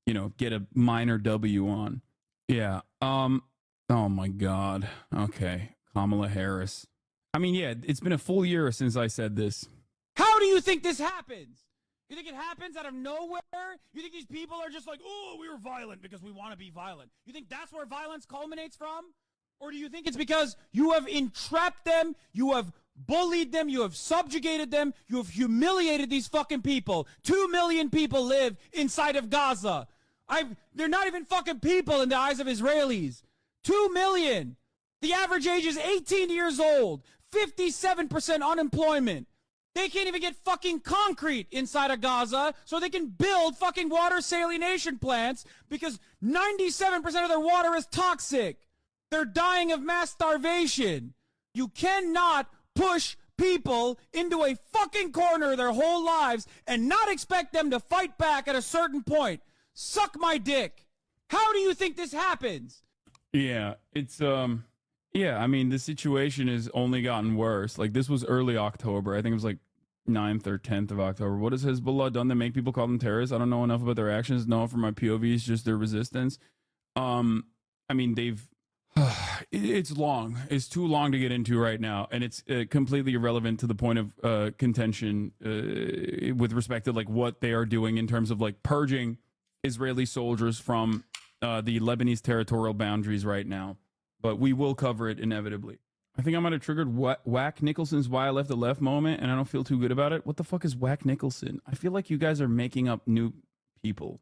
you know, get a minor W on. Yeah. Oh my God. Okay. Kamala Harris. I mean, yeah, it's been a full year since I said this. How do you think this happens? You think it happens out of nowhere? You think these people are just like, oh, we were violent because we want to be violent? You think that's where violence culminates from? Or do you think it's because you have entrapped them, you have bullied them, you have subjugated them, you have humiliated these fucking people? 2 million people live inside of Gaza. They're not even fucking people in the eyes of Israelis. 2 million. The average age is 18 years old. 57% unemployment. They can't even get fucking concrete inside of Gaza so they can build fucking water salination plants because 97% of their water is toxic. They're dying of mass starvation. You cannot push people into a fucking corner their whole lives and not expect them to fight back at a certain point. Suck my dick. How do you think this happens? Yeah, it's yeah, I mean, the situation has only gotten worse. Like, this was early October. I think it was like 9th or 10th of October. What has Hezbollah done to make people call them terrorists? I don't know enough about their actions. No, from my POV, it's just their resistance. I mean, they've it's long. It's too long to get into right now, and it's completely irrelevant to the point of contention with respect to like what they are doing in terms of like purging Israeli soldiers from the Lebanese territorial boundaries right now. But we will cover it inevitably. I think I might have triggered Whack Nicholson's "Why I Left the Left" moment, and I don't feel too good about it. What the fuck is Whack Nicholson? I feel like you guys are making up new people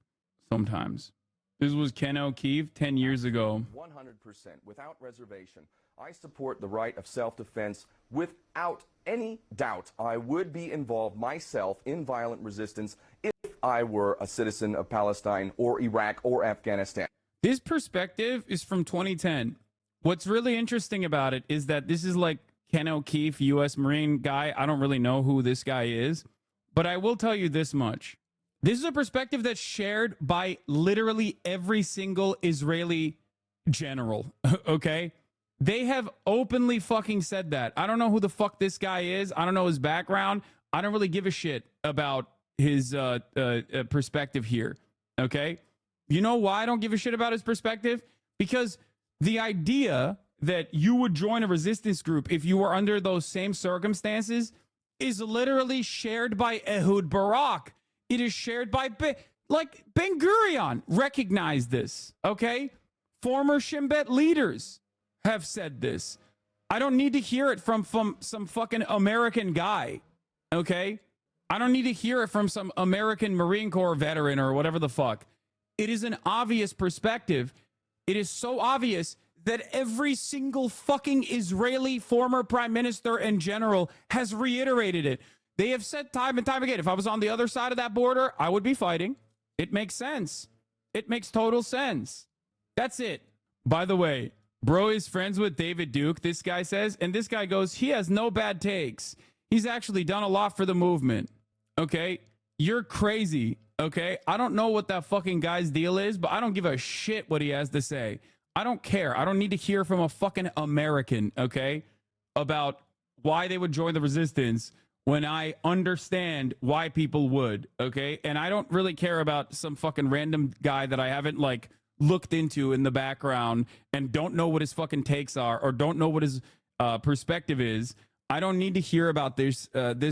sometimes. This was Ken O'Keefe 10 years ago. 100%, without reservation. I support the right of self-defense without any doubt. I would be involved myself in violent resistance if I were a citizen of Palestine or Iraq or Afghanistan. This perspective is from 2010. What's really interesting about it is that this is like Ken O'Keefe, U.S. Marine guy. I don't really know who this guy is, but I will tell you this much. This is a perspective that's shared by literally every single Israeli general, okay? They have openly fucking said that. I don't know who the fuck this guy is. I don't know his background. I don't really give a shit about his perspective here, okay? You know why I don't give a shit about his perspective? Because the idea that you would join a resistance group if you were under those same circumstances is literally shared by Ehud Barak. It is shared by, like, Ben Gurion recognized this, okay? Former Shin Bet leaders have said this. I don't need to hear it from some fucking American guy, okay? I don't need to hear it from some American Marine Corps veteran or whatever the fuck. It is an obvious perspective. It is so obvious that every single fucking Israeli former prime minister and general has reiterated it. They have said time and time again, if I was on the other side of that border, I would be fighting. It makes sense. It makes total sense. That's it. By the way, bro is friends with David Duke, this guy says, and this guy goes, he has no bad takes. He's actually done a lot for the movement. Okay? You're crazy. Okay? I don't know what that fucking guy's deal is, but I don't give a shit what he has to say. I don't care. I don't need to hear from a fucking American, okay, about why they would join the resistance when I understand why people would, okay? And I don't really care about some fucking random guy that I haven't like looked into in the background and don't know what his fucking takes are or don't know what his perspective is. I don't need to hear about this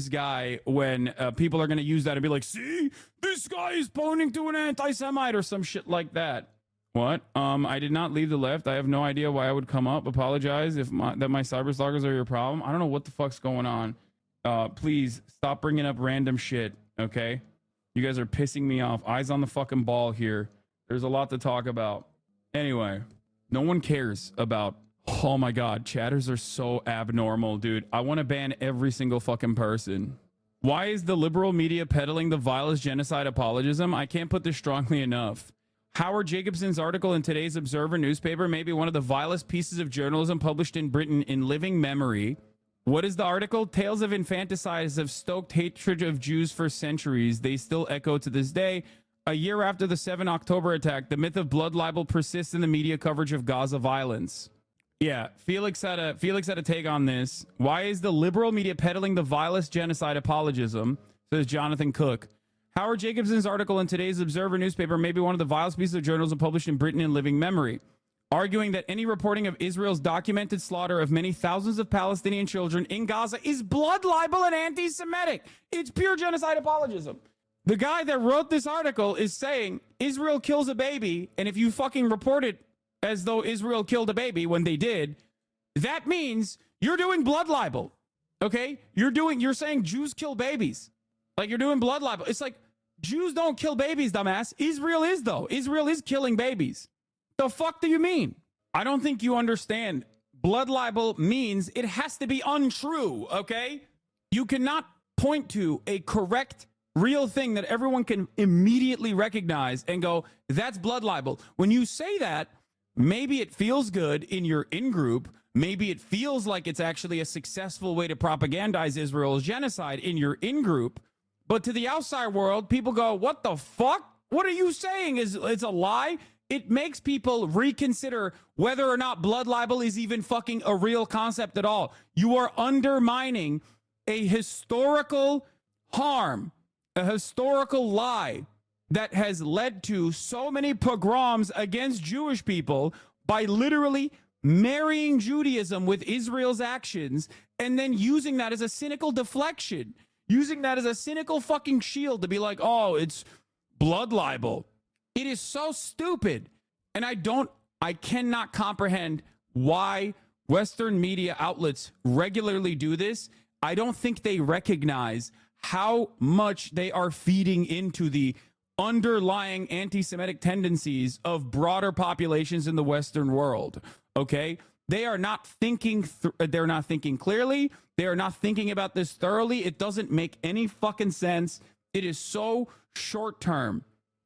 guy when people are going to use that and be like, see, this guy is pointing to an anti-Semite or some shit like that. What? I did not leave the left. I have no idea why I would come up. Apologize if that my cyberstalkers are your problem. I don't know what the fuck's going on. Please stop bringing up random shit, okay? You guys are pissing me off. Eyes on the fucking ball here. There's a lot to talk about. Anyway, no one cares about, oh my God, chatters are so abnormal, dude. I want to ban every single fucking person. Why is the liberal media peddling the vilest genocide apologism? I can't put this strongly enough. Howard Jacobson's article in today's Observer newspaper may be one of the vilest pieces of journalism published in Britain in living memory. What is the article? Tales of infanticide have stoked hatred of Jews for centuries. They still echo to this day. A year after the 7 October attack, the myth of blood libel persists in the media coverage of Gaza violence. Yeah, Felix had a take on this. Why is the liberal media peddling the vilest genocide apologism? Says Jonathan Cook. Howard Jacobson's article in today's Observer newspaper may be one of the vilest pieces of journalism published in Britain in living memory, arguing that any reporting of Israel's documented slaughter of many thousands of Palestinian children in Gaza is blood libel and anti-Semitic. It's pure genocide apologism. The guy that wrote this article is saying Israel kills a baby, and if you fucking report it as though Israel killed a baby when they did, that means you're doing blood libel. Okay? You're saying Jews kill babies. Like you're doing blood libel. It's like Jews don't kill babies, dumbass. Israel is though. Israel is killing babies. The fuck do you mean? I don't think you understand. Blood libel means it has to be untrue, okay? You cannot point to a correct, real thing that everyone can immediately recognize and go, that's blood libel. When you say that, maybe it feels good in your in-group. Maybe it feels like it's actually a successful way to propagandize Israel's genocide in your in-group. But to the outside world, people go, what the fuck? What are you saying? It's a lie? It makes people reconsider whether or not blood libel is even fucking a real concept at all. You are undermining a historical harm, a historical lie that has led to so many pogroms against Jewish people by literally marrying Judaism with Israel's actions and then using that as a cynical deflection, using that as a cynical fucking shield to be like, oh, it's blood libel. It is so stupid. And I cannot comprehend why Western media outlets regularly do this. I don't think they recognize how much they are feeding into the underlying anti-Semitic tendencies of broader populations in the Western world. Okay? They are not thinking, they're not thinking clearly. They are not thinking about this thoroughly. It doesn't make any fucking sense. It is so short term.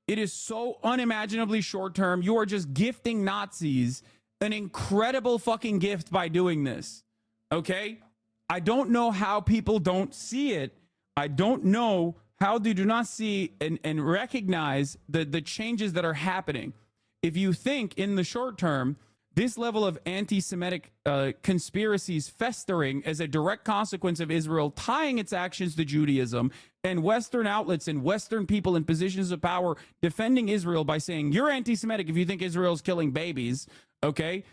It is so unimaginably short term. You are just gifting Nazis an incredible fucking gift by doing this. Okay? I don't know how people don't see it. I don't know how they do not see and recognize the changes that are happening. If you think in the short term, this level of anti-Semitic conspiracies festering as a direct consequence of Israel tying its actions to Judaism, and Western outlets and Western people in positions of power defending Israel by saying, you're anti-Semitic if you think Israel's killing babies, okay?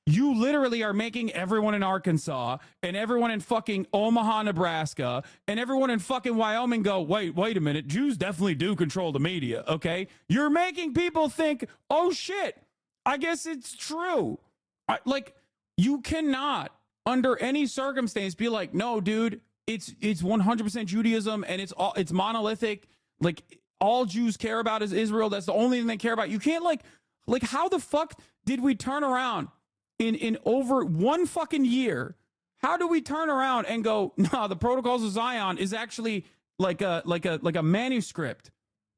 You literally are making everyone in Arkansas and everyone in fucking Omaha, Nebraska, and everyone in fucking Wyoming go, wait a minute, Jews definitely do control the media, okay? You're making people think, oh shit, I guess it's true. You cannot, under any circumstance, be like, no, dude, it's 100% Judaism and it's monolithic. Like all Jews care about is Israel. That's the only thing they care about. You can't like how the fuck did we turn around in over one fucking year? How do we turn around and go, no, the Protocols of Zion is actually like a manuscript?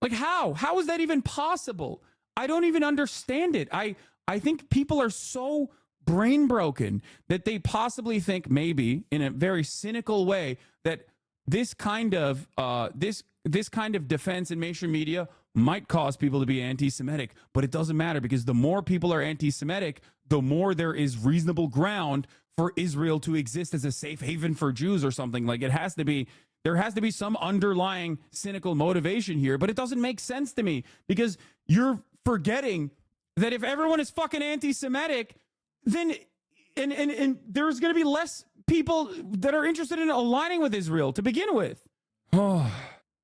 Like how is that even possible? I don't even understand it. I think people are so brain broken that they possibly think, maybe in a very cynical way, that this kind of defense in mainstream media might cause people to be anti-Semitic, but it doesn't matter because the more people are anti-Semitic, the more there is reasonable ground for Israel to exist as a safe haven for Jews or something. Like there has to be some underlying cynical motivation here, but it doesn't make sense to me because you're forgetting that if everyone is fucking anti-Semitic, then and there's going to be less people that are interested in aligning with Israel to begin with. Oh,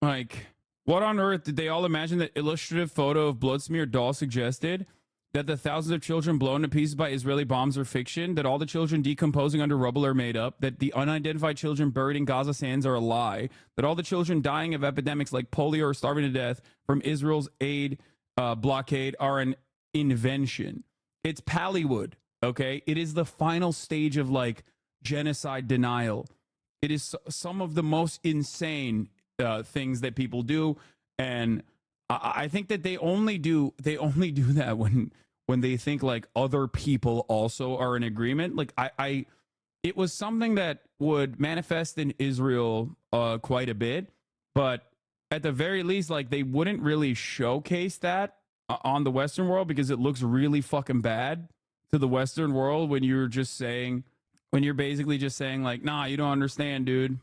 like, what on earth did they all imagine that illustrative photo of blood-smeared doll suggested? That the thousands of children blown to pieces by Israeli bombs are fiction? That all the children decomposing under rubble are made up? That the unidentified children buried in Gaza sands are a lie? That all the children dying of epidemics like polio or starving to death from Israel's aid blockade are an invention? It's Pallywood, okay? It is the final stage of, like, genocide denial. It is some of the most insane things that people do, and I think that they only do that when they think like other people also are in agreement. Like it was something that would manifest in Israel quite a bit, but at the very least, like, they wouldn't really showcase that on the Western world because it looks really fucking bad to the Western world when you're basically just saying like, nah, you don't understand, dude.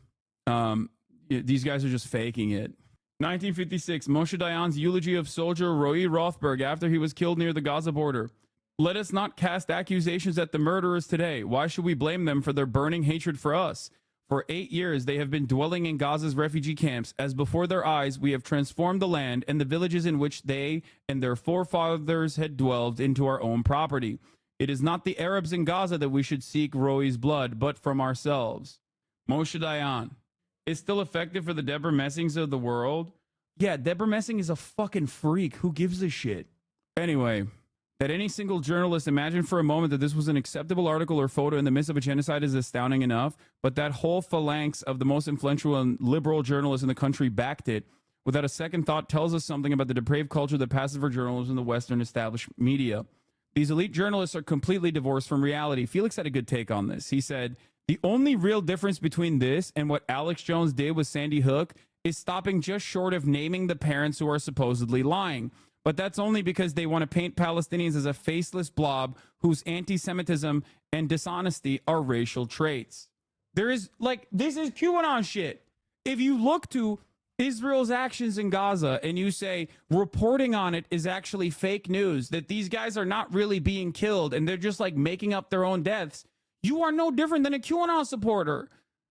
These guys are just faking it. 1956, Moshe Dayan's eulogy of soldier Roy Rothberg after he was killed near the Gaza border. Let us not cast accusations at the murderers today. Why should we blame them for their burning hatred for us? For 8 years, they have been dwelling in Gaza's refugee camps, as before their eyes we have transformed the land and the villages in which they and their forefathers had dwelled into our own property. It is not the Arabs in Gaza that we should seek Roy's blood, but from ourselves. Moshe Dayan. Is still effective for the Deborah Messings of the world. Yeah, Deborah Messing is a fucking freak. Who gives a shit? Anyway, that any single journalist imagined for a moment that this was an acceptable article or photo in the midst of a genocide is astounding enough, but that whole phalanx of the most influential and liberal journalists in the country backed it without a second thought tells us something about the depraved culture that passes for journalism in the Western established media. These elite journalists are completely divorced from reality. Felix had a good take on this. He said, the only real difference between this and what Alex Jones did with Sandy Hook is stopping just short of naming the parents who are supposedly lying. But that's only because they want to paint Palestinians as a faceless blob whose anti-Semitism and dishonesty are racial traits. There is, like, this is QAnon shit. If you look to Israel's actions in Gaza and you say reporting on it is actually fake news, that these guys are not really being killed and they're just like making up their own deaths, you are no different than a QAnon supporter.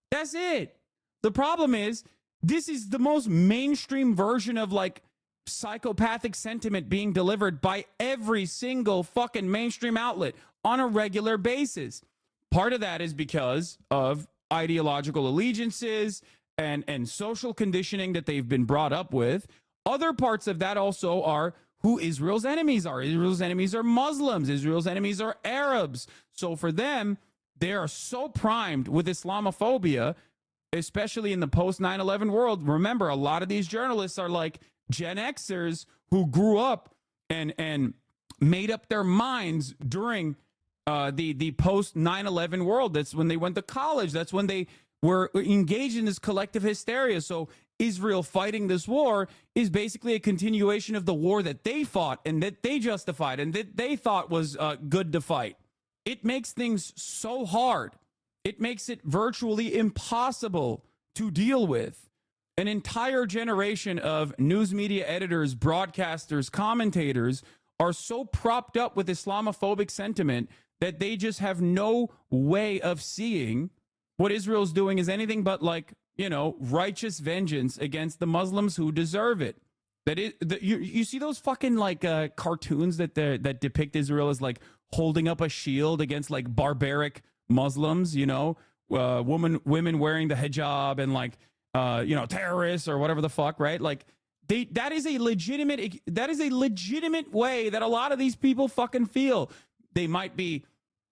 That's it. The problem is, this is the most mainstream version of like psychopathic sentiment being delivered by every single fucking mainstream outlet on a regular basis. Part of that is because of ideological allegiances and social conditioning that they've been brought up with. Other parts of that also are who Israel's enemies are. Israel's enemies are Muslims. Israel's enemies are Arabs. So for them, they are so primed with Islamophobia, especially in the post 9/11 world. Remember, a lot of these journalists are like Gen Xers who grew up and made up their minds during the post 9/11 world. That's when they went to college. That's when they were engaged in this collective hysteria. So Israel fighting this war is basically a continuation of the war that they fought and that they justified and that they thought was good to fight. It makes things so hard. It makes it virtually impossible to deal with. An entire generation of news media editors, broadcasters, commentators are so propped up with Islamophobic sentiment that they just have no way of seeing what Israel's doing is anything but, like, you know, righteous vengeance against the Muslims who deserve it. You see those fucking like cartoons that depict Israel as like holding up a shield against like barbaric Muslims, you know, women wearing the hijab and like you know, terrorists or whatever the fuck, right? Like that is a legitimate way that a lot of these people fucking feel. They might be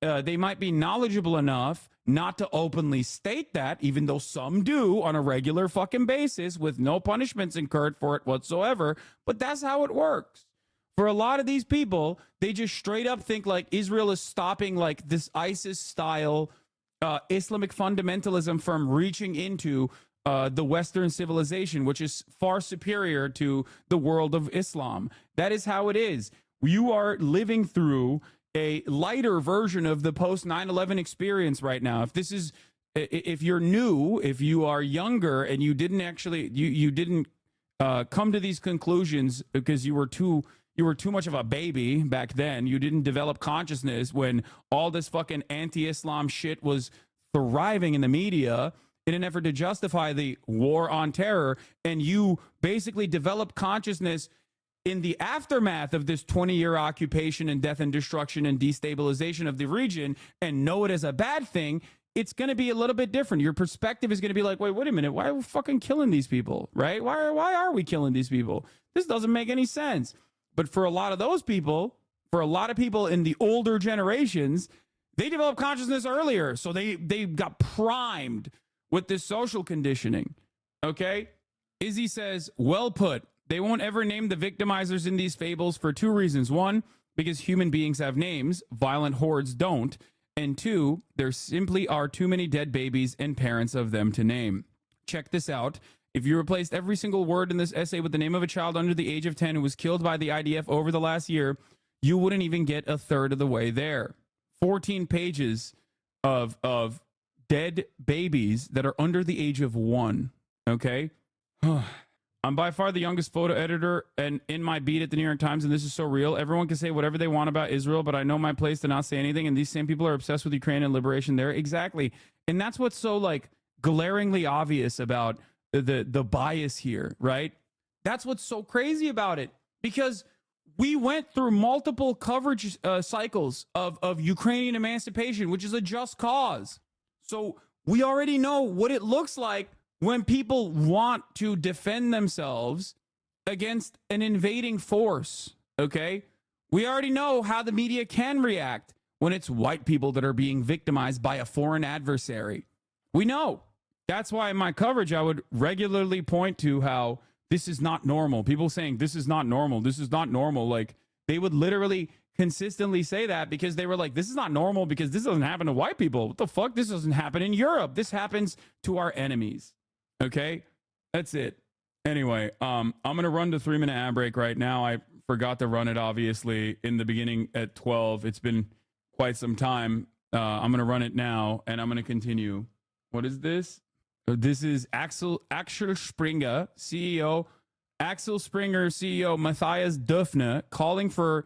knowledgeable enough not to openly state that, even though some do on a regular fucking basis with no punishments incurred for it whatsoever. But that's how it works. For a lot of these people, they just straight up think like Israel is stopping like this ISIS style Islamic fundamentalism from reaching into the Western civilization, which is far superior to the world of Islam. That is how it is. You are living through a lighter version of the post 9/11 experience right now. If you're new, if you are younger and you didn't actually you didn't come to these conclusions because you were too much of a baby back then. You didn't develop consciousness when all this fucking anti-Islam shit was thriving in the media in an effort to justify the war on terror, and you basically develop consciousness in the aftermath of this 20-year occupation and death and destruction and destabilization of the region and know it as a bad thing, it's going to be a little bit different. Your perspective is going to be like, wait a minute, why are we fucking killing these people, right? Why are we killing these people? This doesn't make any sense. But for a lot of those people, for a lot of people in the older generations, they developed consciousness earlier. So they got primed with this social conditioning, okay? Izzy says, well put. They won't ever name the victimizers in these fables for two reasons. One, because human beings have names, violent hordes don't. And two, there simply are too many dead babies and parents of them to name. Check this out. If you replaced every single word in this essay with the name of a child under the age of 10 who was killed by the IDF over the last year, you wouldn't even get a third of the way there. 14 pages of dead babies that are under the age of 1. Okay? I'm by far the youngest photo editor and in my beat at the New York Times, and this is so real. Everyone can say whatever they want about Israel, but I know my place to not say anything, and these same people are obsessed with Ukraine and liberation there. Exactly. And that's what's so, like, glaringly obvious about the bias here, right? That's what's so crazy about it, because we went through multiple coverage cycles of Ukrainian emancipation, which is a just cause. So we already know what it looks like when people want to defend themselves against an invading force, okay? We already know how the media can react when it's white people that are being victimized by a foreign adversary. We know. That's why in my coverage, I would regularly point to how this is not normal. People saying, this is not normal. This is not normal. Like, they would literally consistently say that because they were like, this is not normal because this doesn't happen to white people. What the fuck? This doesn't happen in Europe. This happens to our enemies. Okay? That's it. Anyway, I'm going to run the 3-minute ad break right now. I forgot to run it, obviously, in the beginning at 12. It's been quite some time. I'm going to run it now, and I'm going to continue. What is this? This is Axel Springer, CEO. Axel Springer, CEO Matthias Döpfner, calling for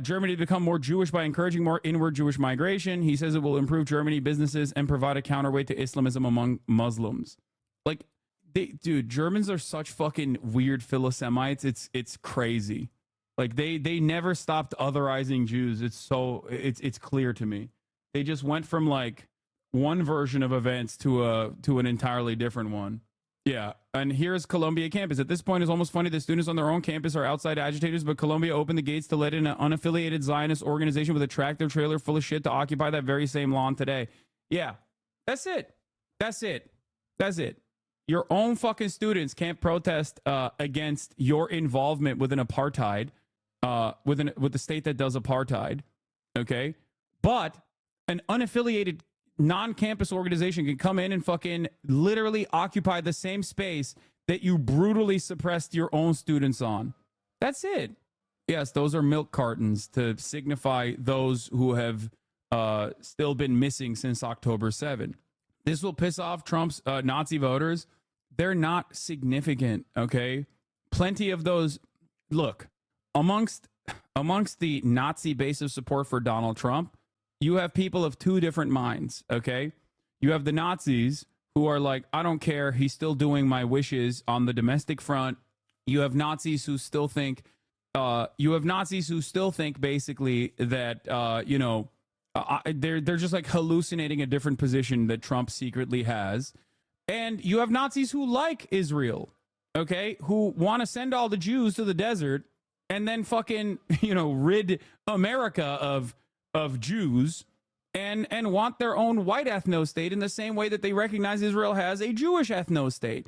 Germany to become more Jewish by encouraging more inward Jewish migration. He says it will improve Germany businesses and provide a counterweight to Islamism among Muslims. Like, dude, Germans are such fucking weird Philosemites. It's crazy. Like, they never stopped otherizing Jews. It's clear to me. They just went from like one version of events to an entirely different one. Yeah, and here's Columbia campus. At this point, it's almost funny that students on their own campus are outside agitators, but Columbia opened the gates to let in an unaffiliated Zionist organization with a tractor trailer full of shit to occupy that very same lawn today. Yeah, that's it. That's it. That's it. Your own fucking students can't protest against your involvement with an apartheid, with the state that does apartheid, okay? But an unaffiliated non-campus organization can come in and fucking literally occupy the same space that you brutally suppressed your own students on. That's it. Yes, those are milk cartons to signify those who have still been missing since October 7. This will piss off Trump's Nazi voters. They're not significant, okay? Plenty of those. Look, amongst the Nazi base of support for Donald Trump, you have people of two different minds, okay? You have the Nazis who are like, I don't care, he's still doing my wishes on the domestic front. You have Nazis who still think, basically that, they're just like hallucinating a different position that Trump secretly has. And you have Nazis who like Israel, okay? Who want to send all the Jews to the desert and then fucking, rid America of Jews and want their own white ethno-state in the same way that they recognize Israel has a Jewish ethno-state.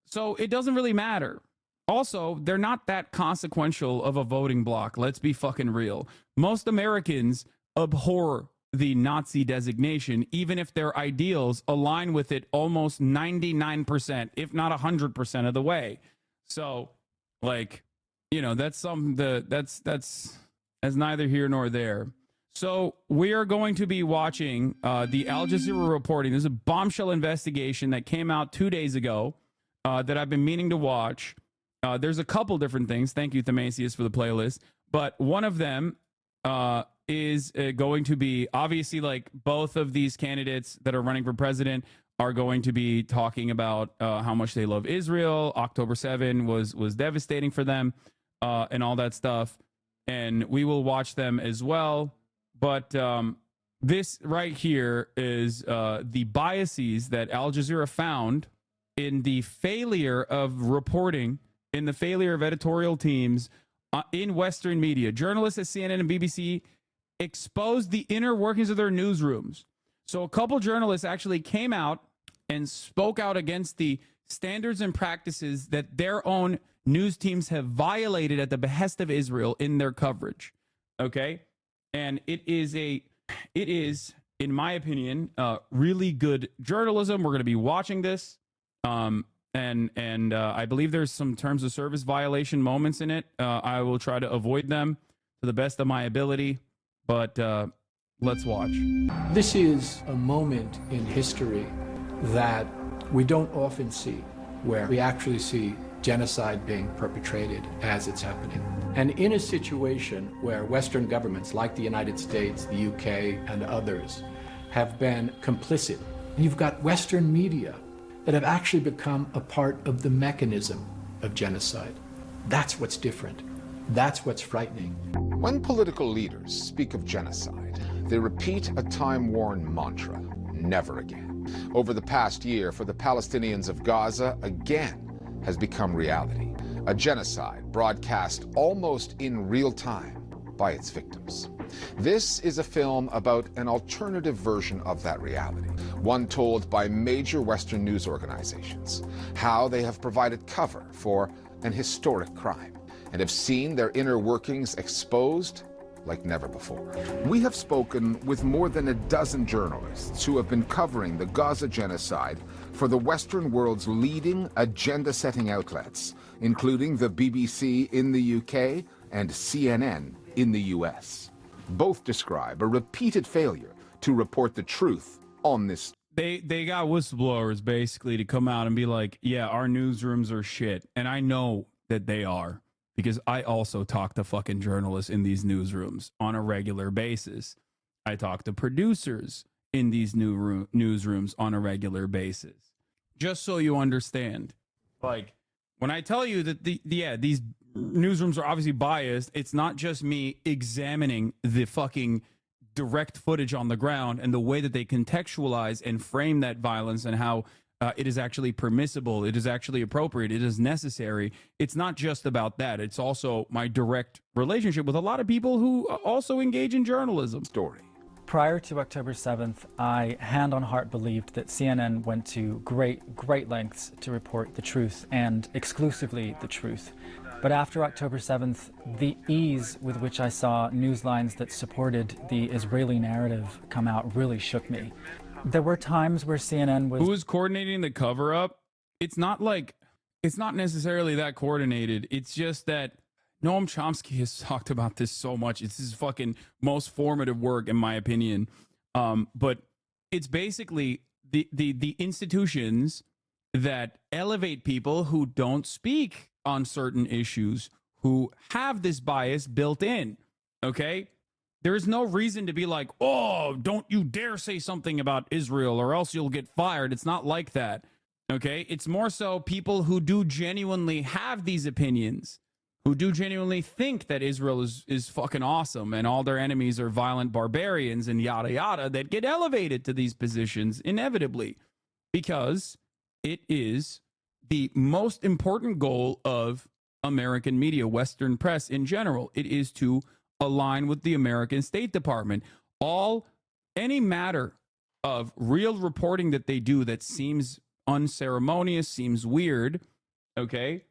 So it doesn't really matter. Also, they're not that consequential of a voting bloc. Let's be fucking real. Most Americans abhor the Nazi designation, even if their ideals align with it almost 99%, if not 100% of the way. So, like, that's neither here nor there. So we are going to be watching the Al Jazeera reporting. There's a bombshell investigation that came out 2 days ago that I've been meaning to watch. There's a couple different things. Thank you, Themasius, for the playlist. But one of them is going to be, obviously, like, both of these candidates that are running for president are going to be talking about how much they love Israel. October 7 was devastating for them and all that stuff. And we will watch them as well. But this right here is the biases that Al Jazeera found in the failure of reporting, in the failure of editorial teams in Western media. Journalists at CNN and BBC exposed the inner workings of their newsrooms. So a couple journalists actually came out and spoke out against the standards and practices that their own news teams have violated at the behest of Israel in their coverage. Okay? And it is, in my opinion, really good journalism. We're going to be watching this. And I believe there's some terms of service violation moments in it. I will try to avoid them to the best of my ability. But let's watch. This is a moment in history that we don't often see, where we actually see genocide being perpetrated as it's happening. And in a situation where Western governments like the United States, the UK, and others have been complicit, you've got Western media that have actually become a part of the mechanism of genocide. That's what's different. That's what's frightening. When political leaders speak of genocide, they repeat a time-worn mantra: never again. Over the past year, for the Palestinians of Gaza, again has become reality. A genocide broadcast almost in real time by its victims. This is a film about an alternative version of that reality, one told by major Western news organizations, how they have provided cover for an historic crime and have seen their inner workings exposed like never before. We have spoken with more than a dozen journalists who have been covering the Gaza genocide for the Western world's leading agenda-setting outlets, including the BBC in the UK and CNN in the US. Both describe a repeated failure to report the truth on this. They got whistleblowers basically to come out and be like, yeah, our newsrooms are shit. And I know that they are, because I also talk to fucking journalists in these newsrooms on a regular basis. I talk to producers in these newsrooms on a regular basis. Just so you understand, like, when I tell you that these newsrooms are obviously biased, it's not just me examining the fucking direct footage on the ground and the way that they contextualize and frame that violence and how it is actually permissible, it is actually appropriate, it is necessary. It's not just about that. It's also my direct relationship with a lot of people who also engage in journalism. Story. Prior to October 7th, I hand on heart believed that CNN went to great lengths to report the truth, and exclusively the truth. But after October 7th, the ease with which I saw news lines that supported the Israeli narrative come out really shook me. There were times where CNN was... Who was coordinating the cover-up? It's not necessarily that coordinated. It's just that Noam Chomsky has talked about this so much. It's his fucking most formative work, in my opinion. But it's basically the institutions that elevate people who don't speak on certain issues, who have this bias built in, okay? There is no reason to be like, oh, don't you dare say something about Israel or else you'll get fired. It's not like that, okay? It's more so people who do genuinely have these opinions, who do genuinely think that Israel is fucking awesome and all their enemies are violent barbarians and yada yada, that get elevated to these positions inevitably, because it is the most important goal of American media, Western press in general. It is to align with the American State Department. Any matter of real reporting that they do that seems unceremonious, seems weird, okay,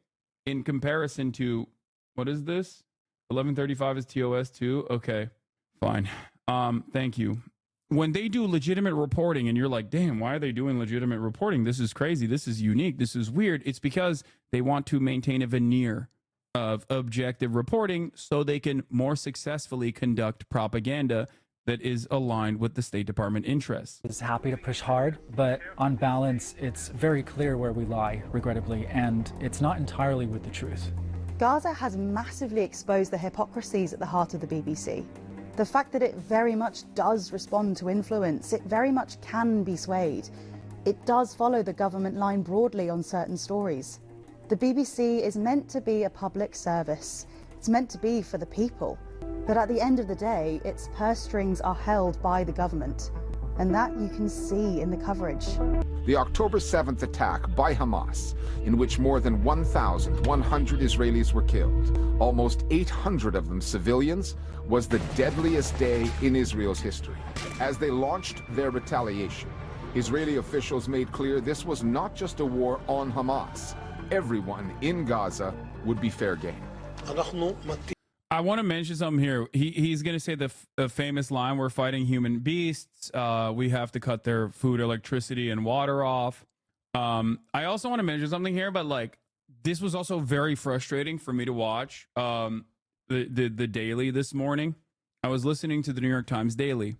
in comparison to, what is this? 1135 is TOS too? Okay, fine. Thank you. When they do legitimate reporting and you're like, damn, why are they doing legitimate reporting? This is crazy. This is unique. This is weird. It's because they want to maintain a veneer of objective reporting so they can more successfully conduct propaganda that is aligned with the State Department interests. Is happy to push hard, but on balance, it's very clear where we lie, regrettably, and it's not entirely with the truth. Gaza has massively exposed the hypocrisies at the heart of the BBC. The fact that it very much does respond to influence, it very much can be swayed. It does follow the government line broadly on certain stories. The BBC is meant to be a public service. It's meant to be for the people. But at the end of the day, its purse strings are held by the government. And that you can see in the coverage. The October 7th attack by Hamas, in which more than 1,100 Israelis were killed, almost 800 of them civilians, was the deadliest day in Israel's history. As they launched their retaliation, Israeli officials made clear this was not just a war on Hamas. Everyone in Gaza would be fair game. I want to mention something here. He's going to say the famous line, we're fighting human beasts. We have to cut their food, electricity, and water off. I also want to mention something here, but like, this was also very frustrating for me to watch the Daily this morning. I was listening to the New York Times Daily,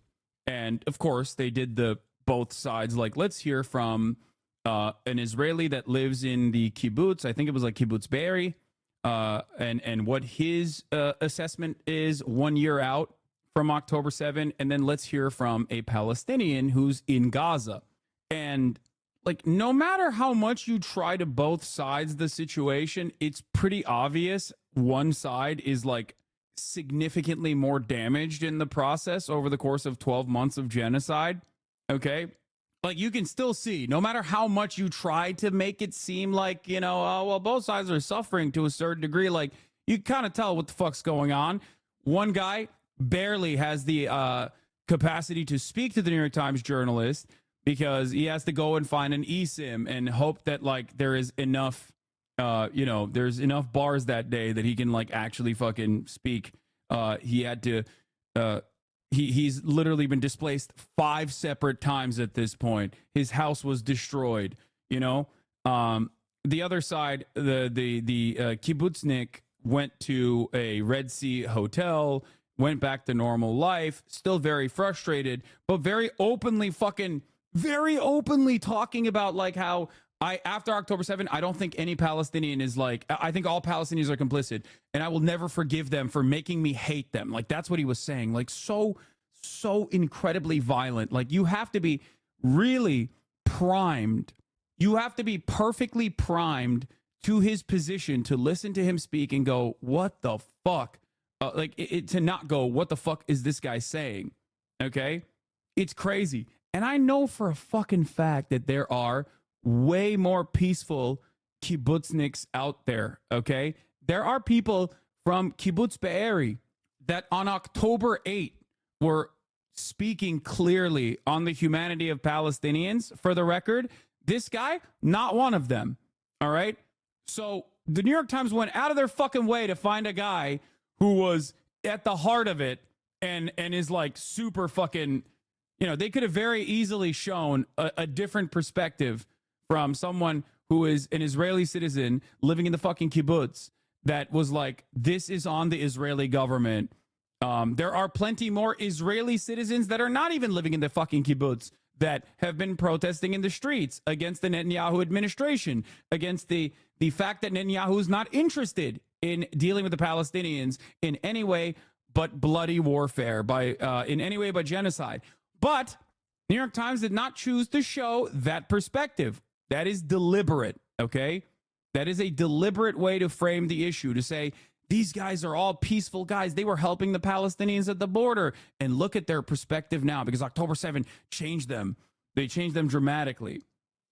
and of course, they did the both sides. Like, let's hear from an Israeli that lives in the kibbutz. I think it was like Kibbutz Be'eri. And what his assessment is 1 year out from October 7, and then let's hear from a Palestinian who's in Gaza. And like, no matter how much you try to both sides the situation, it's pretty obvious one side is like significantly more damaged in the process over the course of 12 months of genocide. Okay. Like, you can still see, no matter how much you try to make it seem like, you know, oh, well, both sides are suffering to a certain degree. Like, you kind of tell what the fuck's going on. One guy barely has the capacity to speak to the New York Times journalist because he has to go and find an eSIM and hope that, like, there is enough, you know, there's enough bars that day that he can, like, actually fucking speak. He had to... He's literally been displaced 5 separate times at this point. His house was destroyed, you know. The other side, the kibbutznik went to a Red Sea hotel, went back to normal life, still very frustrated, but very openly talking about like how after October 7, I don't think any Palestinian is like, I think all Palestinians are complicit, and I will never forgive them for making me hate them. Like, that's what he was saying. Like, so incredibly violent. Like, you have to be really primed. You have to be perfectly primed to his position to listen to him speak and go, what the fuck? To not go, what the fuck is this guy saying? Okay? It's crazy. And I know for a fucking fact that there are way more peaceful kibbutzniks out there, okay? There are people from Kibbutz Be'eri that on October 8 were speaking clearly on the humanity of Palestinians. For the record, this guy, not one of them, all right? So the New York Times went out of their fucking way to find a guy who was at the heart of it and is like super fucking, you know, they could have very easily shown a different perspective from someone who is an Israeli citizen living in the fucking kibbutz that was like, this is on the Israeli government. There are plenty more Israeli citizens that are not even living in the fucking kibbutz that have been protesting in the streets against the Netanyahu administration, against the fact that Netanyahu is not interested in dealing with the Palestinians in any way but bloody warfare, in any way but genocide. But New York Times did not choose to show that perspective. That is deliberate, okay? That is a deliberate way to frame the issue, to say, these guys are all peaceful guys. They were helping the Palestinians at the border. And look at their perspective now, because October 7 changed them. They changed them dramatically,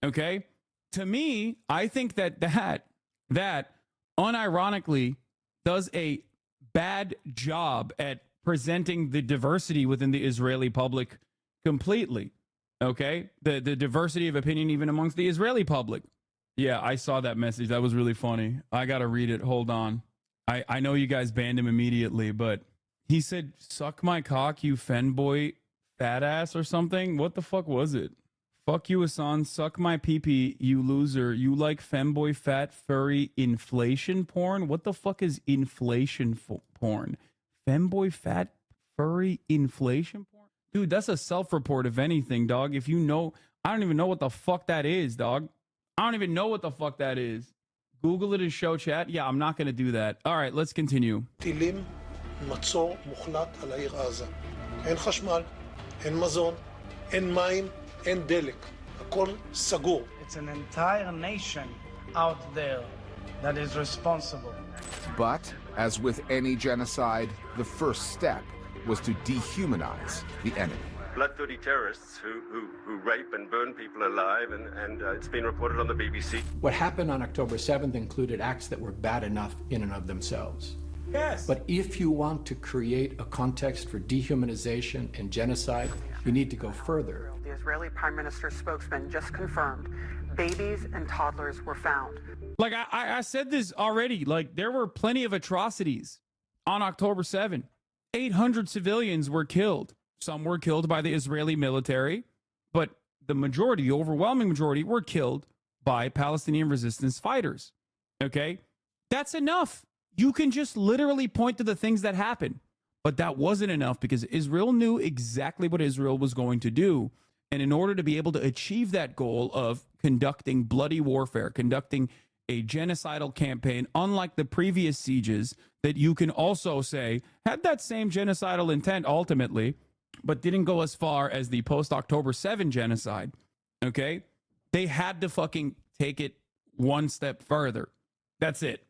okay? To me, I think that unironically does a bad job at presenting the diversity within the Israeli public completely. Okay, the diversity of opinion even amongst the Israeli public. Yeah, I saw that message. That was really funny. I gotta read it. Hold on. I know you guys banned him immediately, but he said, "Suck my cock, you femboy fat ass," or something. What the fuck was it? Fuck you, Hasan. Suck my pee-pee, you loser. You like femboy fat furry inflation porn? What the fuck is inflation porn? Femboy fat furry inflation porn? Dude, that's a self-report, if anything, dog. If you know, I don't even know what the fuck that is, dog. I don't even know what the fuck that is. Google it in show chat. Yeah, I'm not going to do that. All right, let's continue. טילים, מצור מוחלט על העיר עזה. אין חשמל, אין מזון, אין מים, אין דלק. הכל סגור. It's an entire nation out there that is responsible. But, as with any genocide, the first step was to dehumanize the enemy. Blood-thirsty terrorists who rape and burn people alive, and it's been reported on the BBC. What happened on October 7th included acts that were bad enough in and of themselves. Yes. But if you want to create a context for dehumanization and genocide, you need to go further. The Israeli Prime Minister's spokesman just confirmed babies and toddlers were found. Like I said this already, like there were plenty of atrocities on October 7th. 800 civilians were killed. Some were killed by the Israeli military, but the majority, the overwhelming majority, were killed by Palestinian resistance fighters. Okay? That's enough. You can just literally point to the things that happened. But that wasn't enough because Israel knew exactly what Israel was going to do. And in order to be able to achieve that goal of conducting bloody warfare, conducting a genocidal campaign, unlike the previous sieges that you can also say had that same genocidal intent ultimately, but didn't go as far as the post-October 7 genocide, okay? They had to fucking take it one step further. That's it.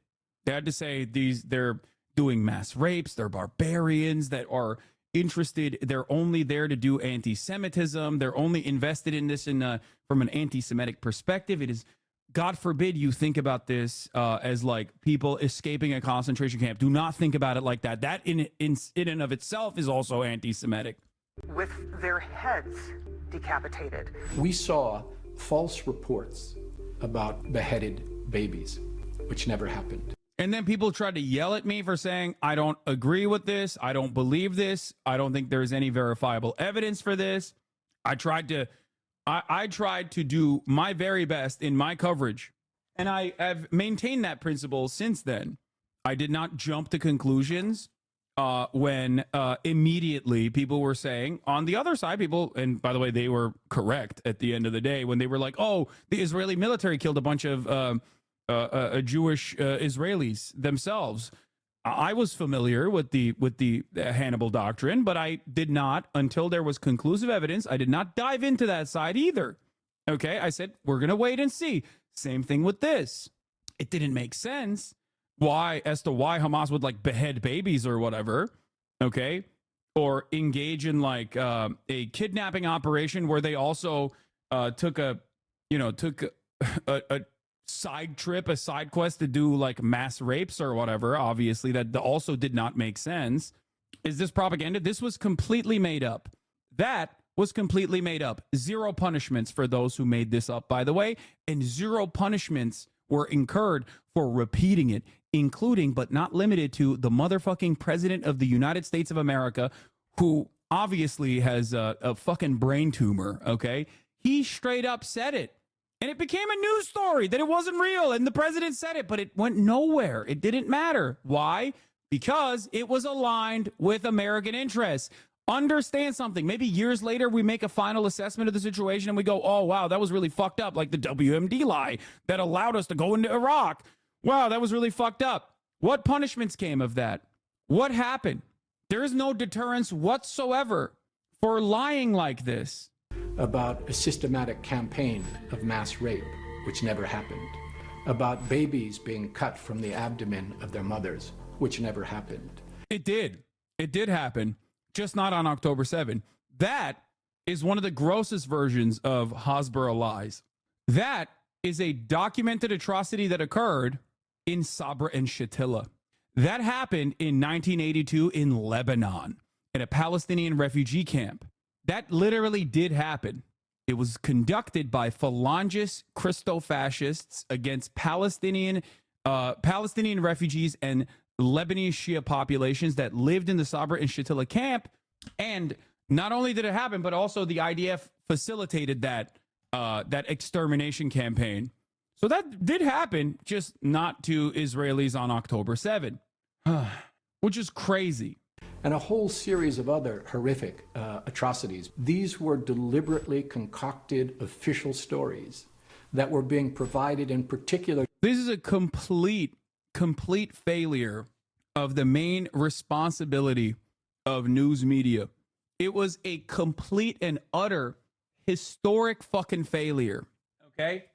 They had to say they're doing mass rapes, they're barbarians that are interested, they're only there to do anti-Semitism, they're only invested in this from an anti-Semitic perspective. It is, God forbid you think about this as like people escaping a concentration camp. Do not think about it like that. That in and of itself is also anti-Semitic. With their heads decapitated. We saw false reports about beheaded babies, which never happened. And then people tried to yell at me for saying, I don't agree with this. I don't believe this. I don't think there's any verifiable evidence for this. I tried to do my very best in my coverage. And I have maintained that principle since then. I did not jump to conclusions when immediately people were saying on the other side, people, and by the way, they were correct at the end of the day when they were like, oh, the Israeli military killed a bunch of Jewish Israelis themselves. I was familiar with the Hannibal doctrine, but I did not, until there was conclusive evidence, I did not dive into that side either. Okay, I said, we're going to wait and see. Same thing with this. It didn't make sense as to why Hamas would like behead babies or whatever, okay? Or engage in like a kidnapping operation where they also took a side trip, a side quest to do like mass rapes or whatever. Obviously, that also did not make sense. Is this propaganda? This was completely made up. That was completely made up. Zero punishments for those who made this up, by the way, and zero punishments were incurred for repeating it, including but not limited to the motherfucking president of the United States of America, who obviously has a fucking brain tumor, okay? He straight up said it. And it became a news story that it wasn't real. And the president said it, but it went nowhere. It didn't matter. Why? Because it was aligned with American interests. Understand something. Maybe years later, we make a final assessment of the situation and we go, oh, wow, that was really fucked up. Like the WMD lie that allowed us to go into Iraq. Wow, that was really fucked up. What punishments came of that? What happened? There is no deterrence whatsoever for lying like this. About a systematic campaign of mass rape, which never happened. About babies being cut from the abdomen of their mothers, which never happened. It did. It did happen, just not on October 7. That is one of the grossest versions of Hasbara lies. That is a documented atrocity that occurred in Sabra and Shatila. That happened in 1982 in Lebanon, in a Palestinian refugee camp. That literally did happen. It was conducted by Phalangist Christo-fascists against Palestinian refugees and Lebanese Shia populations that lived in the Sabra and Shatila camp. And not only did it happen, but also the IDF facilitated that extermination campaign. So that did happen, just not to Israelis on October 7, which is crazy. and a whole series of other horrific atrocities. These were deliberately concocted official stories that were being provided in particular. This is a complete failure of the main responsibility of news media. It was a complete and utter historic fucking failure. Okay?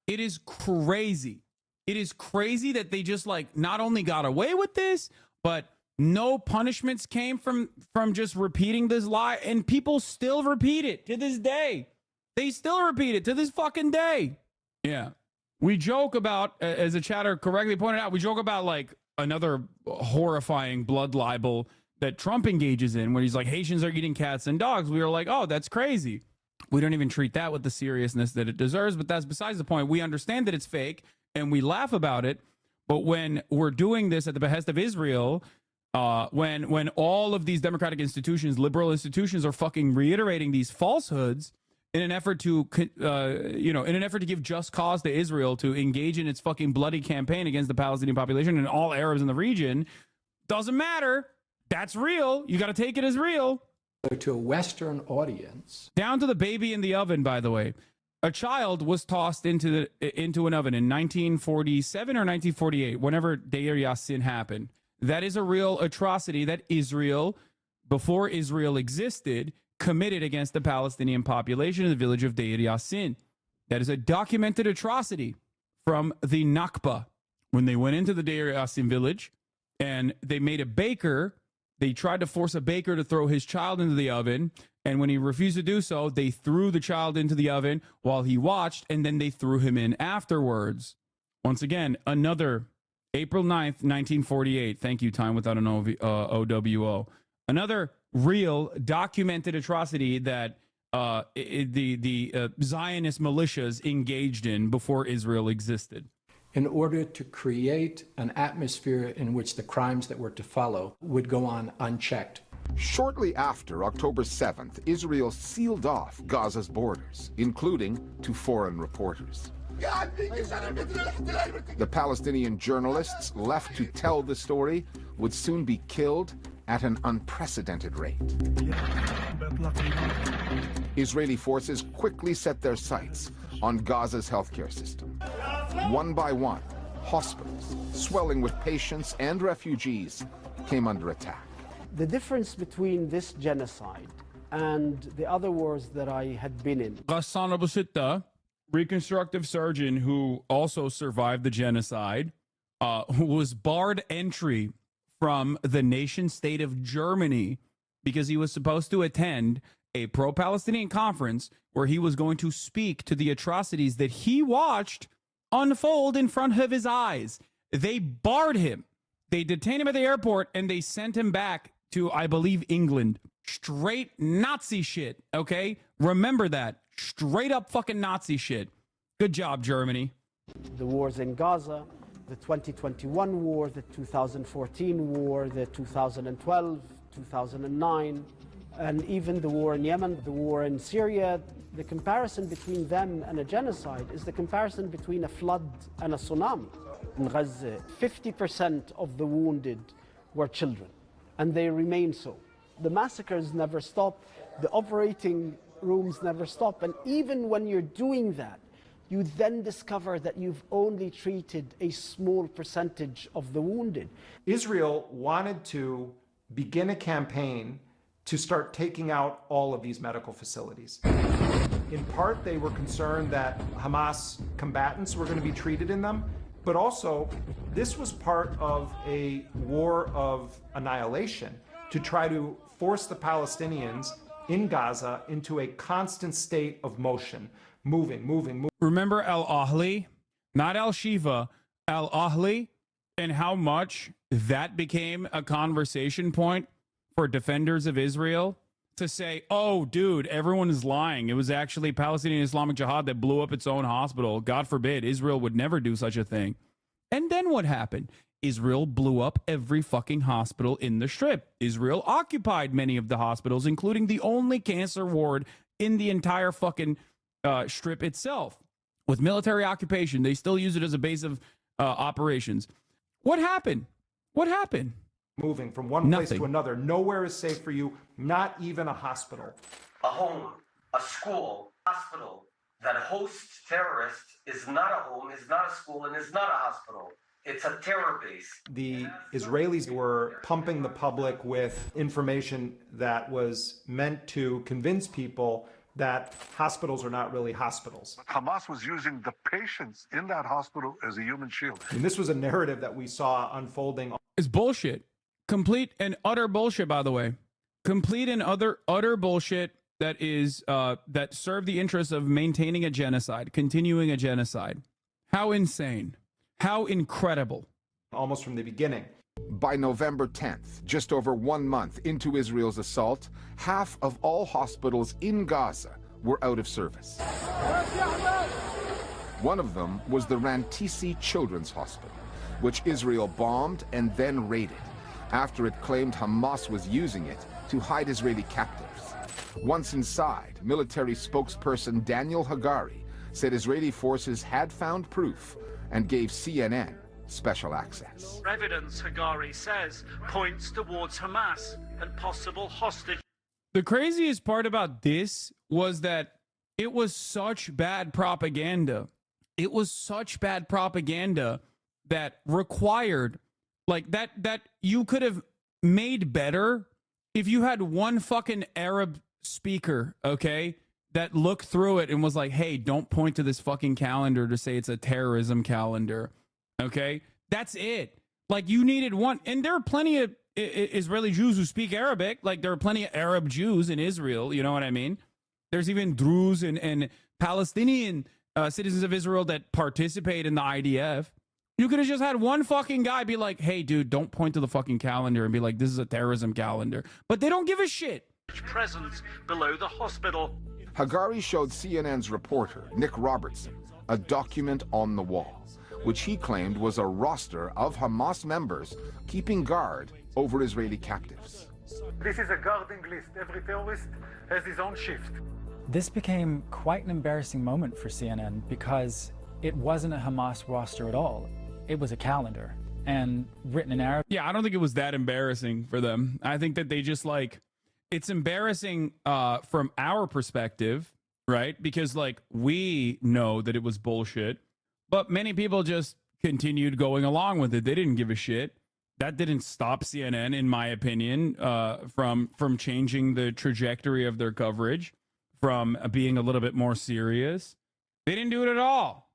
It is crazy. It is crazy that they just like not only got away with this, but no punishments came from just repeating this lie, and people still repeat it to this day. They still repeat it to this fucking day. Yeah. We joke about, as a chatter correctly pointed out, we joke about like another horrifying blood libel that Trump engages in, where he's like, Haitians are eating cats and dogs. We were like, oh, that's crazy. We don't even treat that with the seriousness that it deserves, but that's besides the point. We understand that it's fake and we laugh about it. But when we're doing this at the behest of Israel, when all of these democratic institutions, liberal institutions, are fucking reiterating these falsehoods in an effort to, give just cause to Israel to engage in its fucking bloody campaign against the Palestinian population and all Arabs in the region, doesn't matter. That's real. You got to take it as real. To a Western audience. Down to the baby in the oven, by the way. A child was tossed into an oven in 1947 or 1948, whenever Deir Yassin happened. That is a real atrocity that Israel, before Israel existed, committed against the Palestinian population in the village of Deir Yassin. That is a documented atrocity from the Nakba. When they went into the Deir Yassin village and they made a baker, they tried to force a baker to throw his child into the oven. And when he refused to do so, they threw the child into the oven while he watched, and then they threw him in afterwards. Once again, another April 9th, 1948. Thank you, Time Without an OWO. Another real documented atrocity that the Zionist militias engaged in before Israel existed. In order to create an atmosphere in which the crimes that were to follow would go on unchecked. Shortly after October 7th, Israel sealed off Gaza's borders, including to foreign reporters. The Palestinian journalists left to tell the story would soon be killed at an unprecedented rate. Israeli forces quickly set their sights on Gaza's healthcare system. One by one, hospitals, swelling with patients and refugees, came under attack. The difference between this genocide and the other wars that I had been in. HasanAbi, reconstructive surgeon who also survived the genocide, was barred entry from the nation state of Germany because he was supposed to attend a pro-Palestinian conference where he was going to speak to the atrocities that he watched unfold in front of his eyes. They barred him. They detained him at the airport and they sent him back to, I believe, England. Straight Nazi shit, okay? Remember that. Straight up fucking Nazi shit. Good job, Germany. The wars in Gaza, the 2021 war, the 2014 war, the 2012, 2009, and even the war in Yemen, the war in Syria. The comparison between them and a genocide is the comparison between a flood and a tsunami. In Gaza, 50% of the wounded were children, and they remain so. The massacres never stop, the operating rooms never stop, and even when you're doing that, you then discover that you've only treated a small percentage of the wounded. Israel wanted to begin a campaign to start taking out all of these medical facilities. In part, they were concerned that Hamas combatants were going to be treated in them, but also this was part of a war of annihilation to try to force the Palestinians in Gaza into a constant state of motion, moving. Remember Al-Ahli? Not Al-Shiva, Al-Ahli, and how much that became a conversation point for defenders of Israel to say, oh, dude, everyone is lying. It was actually Palestinian Islamic Jihad that blew up its own hospital. God forbid, Israel would never do such a thing. And then what happened? Israel blew up every fucking hospital in the Strip. Israel occupied many of the hospitals, including the only cancer ward in the entire fucking Strip itself. With military occupation, they still use it as a base of operations. What happened? moving from one place Nothing. to another. Nowhere is safe for you, not even a hospital. A home, a school, hospital that hosts terrorists is not a home, is not a school, and is not a hospital. It's a terror base. The Israelis were pumping the public with information that was meant to convince people that hospitals are not really hospitals. Hamas was using the patients in that hospital as a human shield. And this was a narrative that we saw unfolding. It's bullshit. Complete and utter bullshit, by the way. Complete and utter bullshit that is that serve the interests of maintaining a genocide, continuing a genocide. How insane. How incredible. Almost from the beginning. By November 10th, just over 1 month into Israel's assault, half of all hospitals in Gaza were out of service. One of them was the Rantisi Children's Hospital, which Israel bombed and then raided after it claimed Hamas was using it to hide Israeli captives. Once inside, military spokesperson Daniel Hagari said Israeli forces had found proof and gave CNN special access. Evidence, Hagari says, points towards Hamas and possible hostage. The craziest part about this was that it was such bad propaganda. It was such bad propaganda that required, like, that you could have made better if you had one fucking Arab speaker, okay, that looked through it and was like, hey, don't point to this fucking calendar to say it's a terrorism calendar. Okay, that's it. Like, you needed one. And there are plenty of Israeli Jews who speak Arabic. Like, there are plenty of Arab Jews in Israel. You know what I mean? There's even Druze and Palestinian citizens of Israel that participate in the IDF. You could have just had one fucking guy be like, hey, dude, don't point to the fucking calendar and be like, this is a terrorism calendar. But they don't give a shit. Presence below the hospital. Hagari showed CNN's reporter, Nick Robertson, a document on the wall, which he claimed was a roster of Hamas members keeping guard over Israeli captives. This is a guarding list. Every terrorist has his own shift. This became quite an embarrassing moment for CNN because it wasn't a Hamas roster at all. It was a calendar and written in Arabic. Yeah, I don't think it was that embarrassing for them. I think that they just, like, it's embarrassing from our perspective, right? Because, like, we know that it was bullshit, but many people just continued going along with it. They didn't give a shit. That didn't stop CNN, in my opinion, from changing the trajectory of their coverage, from being a little bit more serious. They didn't do it at all.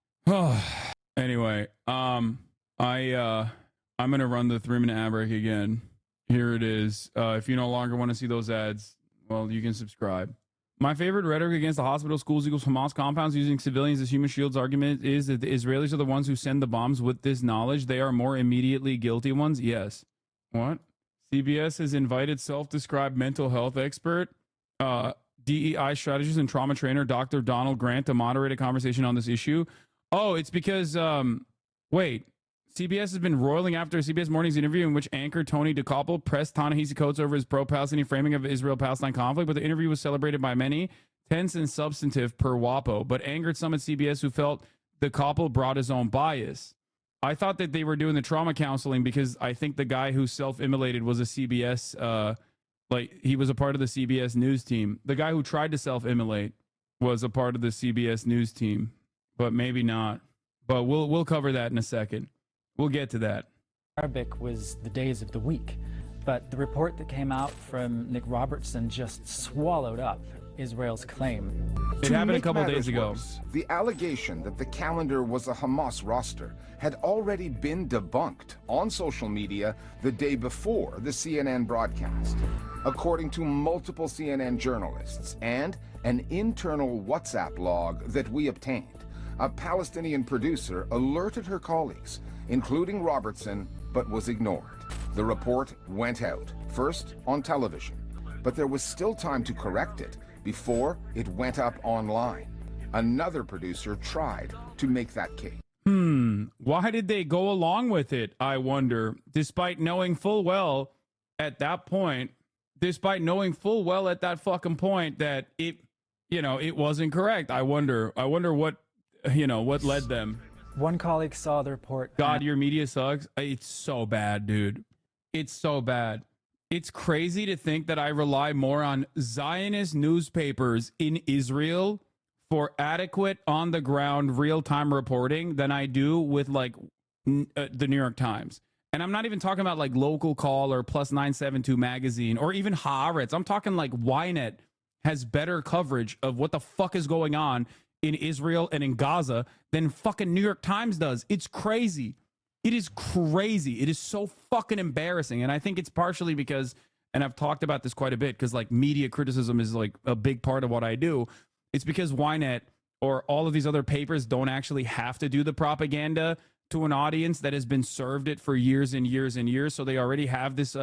Anyway, I'm gonna run the 3-minute ad break again. Here it is. If you no longer want to see those ads, well, you can subscribe. My favorite rhetoric against the hospital, schools equals Hamas compounds using civilians as human shields argument is that the Israelis are the ones who send the bombs. With this knowledge, they are more immediately guilty ones. Yes. What? CBS has invited self-described mental health expert, DEI strategist and trauma trainer, Dr. Donald Grant, to moderate a conversation on this issue. Oh, it's because, wait. CBS has been roiling after a CBS Morning's interview in which anchor Tony DeCoppel pressed Ta-Nehisi Coates over his pro-Palestinian framing of the Israel-Palestine conflict, but the interview was celebrated by many, tense and substantive per WAPO, but angered some at CBS who felt DeCoppel brought his own bias. I thought that they were doing the trauma counseling because I think the guy who self-immolated was a CBS, he was a part of the CBS news team. The guy who tried to self-immolate was a part of the CBS news team, but maybe not. But we'll cover that in a second. We'll get to that. Arabic was the days of the week, but the report that came out from Nick Robertson just swallowed up Israel's claim. It happened a couple days ago. Worse, the allegation that the calendar was a Hamas roster had already been debunked on social media the day before the CNN broadcast. According to multiple CNN journalists and an internal WhatsApp log that we obtained, a Palestinian producer alerted her colleagues, including Robertson, but was ignored. The report went out, first on television, but there was still time to correct it before it went up online. Another producer tried to make that case. Why did they go along with it, I wonder, despite knowing full well at that point, that it wasn't correct. I wonder what led them. One colleague saw the report. God, your media sucks. It's so bad, dude. It's so bad. It's crazy to think that I rely more on Zionist newspapers in Israel for adequate on-the-ground real-time reporting than I do with like the New York Times. And I'm not even talking about like Local Call or Plus 972 Magazine or even Haaretz. I'm talking like Ynet has better coverage of what the fuck is going on in Israel and in Gaza than fucking New York Times does. It's crazy. It is crazy. It is so fucking embarrassing. And I think it's partially because, and I've talked about this quite a bit, because like media criticism is like a big part of what I do. It's because Ynet or all of these other papers don't actually have to do the propaganda to an audience that has been served it for years and years and years. So they already have this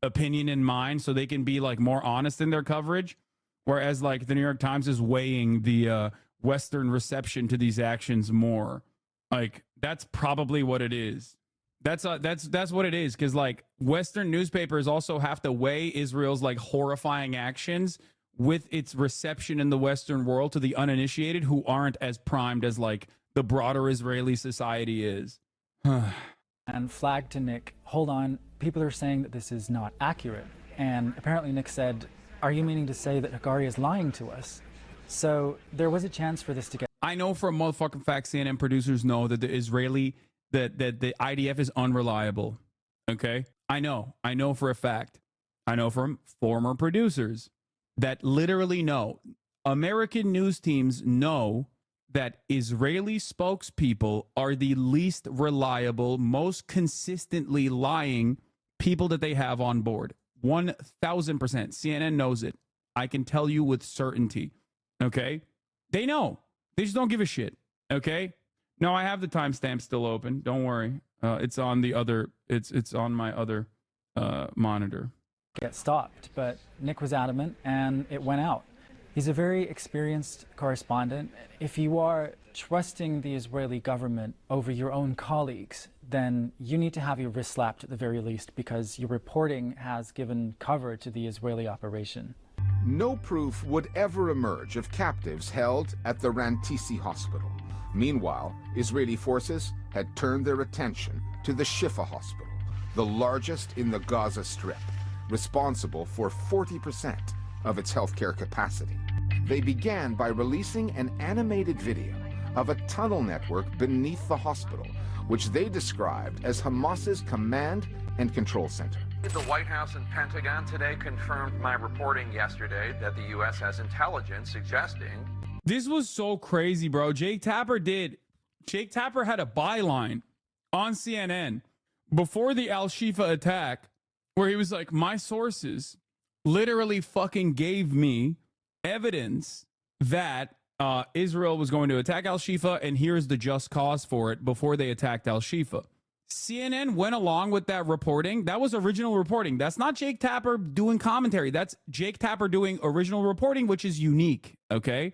opinion in mind, so they can be like more honest in their coverage. Whereas like the New York Times is weighing the Western reception to these actions more. Like that's probably what it is. That's what it is. Because like Western newspapers also have to weigh Israel's like horrifying actions with its reception in the Western world to the uninitiated who aren't as primed as like the broader Israeli society is. And flagged to Nick, hold on, people are saying that this is not accurate. And apparently Nick said, are you meaning to say that Hagari is lying to us? So there was a chance for this to get... I know for a motherfucking fact CNN producers know that the Israeli, that the IDF is unreliable. Okay? I know for a fact. I know from former producers that literally know. American news teams know that Israeli spokespeople are the least reliable, most consistently lying people that they have on board. 1,000%. CNN knows it. I can tell you with certainty. Okay? They know. They just don't give a shit. Okay? No, I have the timestamp still open. Don't worry. It's on the other. It's on my other monitor. Get stopped, but Nick was adamant and it went out. He's a very experienced correspondent. If you are trusting the Israeli government over your own colleagues, then you need to have your wrist slapped at the very least, because your reporting has given cover to the Israeli operation. No proof would ever emerge of captives held at the Rantisi hospital. Meanwhile, Israeli forces had turned their attention to the Shifa hospital, the largest in the Gaza Strip, responsible for 40% of its healthcare capacity. They began by releasing an animated video of a tunnel network beneath the hospital, which they described as Hamas's command and control center. The White House and Pentagon today confirmed my reporting yesterday that the U.S. has intelligence suggesting... This was so crazy, bro. Jake Tapper had a byline on CNN before the Al-Shifa attack where he was like, my sources literally fucking gave me evidence that Israel was going to attack Al-Shifa, and here's the just cause for it before they attacked Al-Shifa. CNN went along with that reporting. That was original reporting. That's not Jake Tapper doing commentary. That's Jake Tapper doing original reporting, which is unique, okay?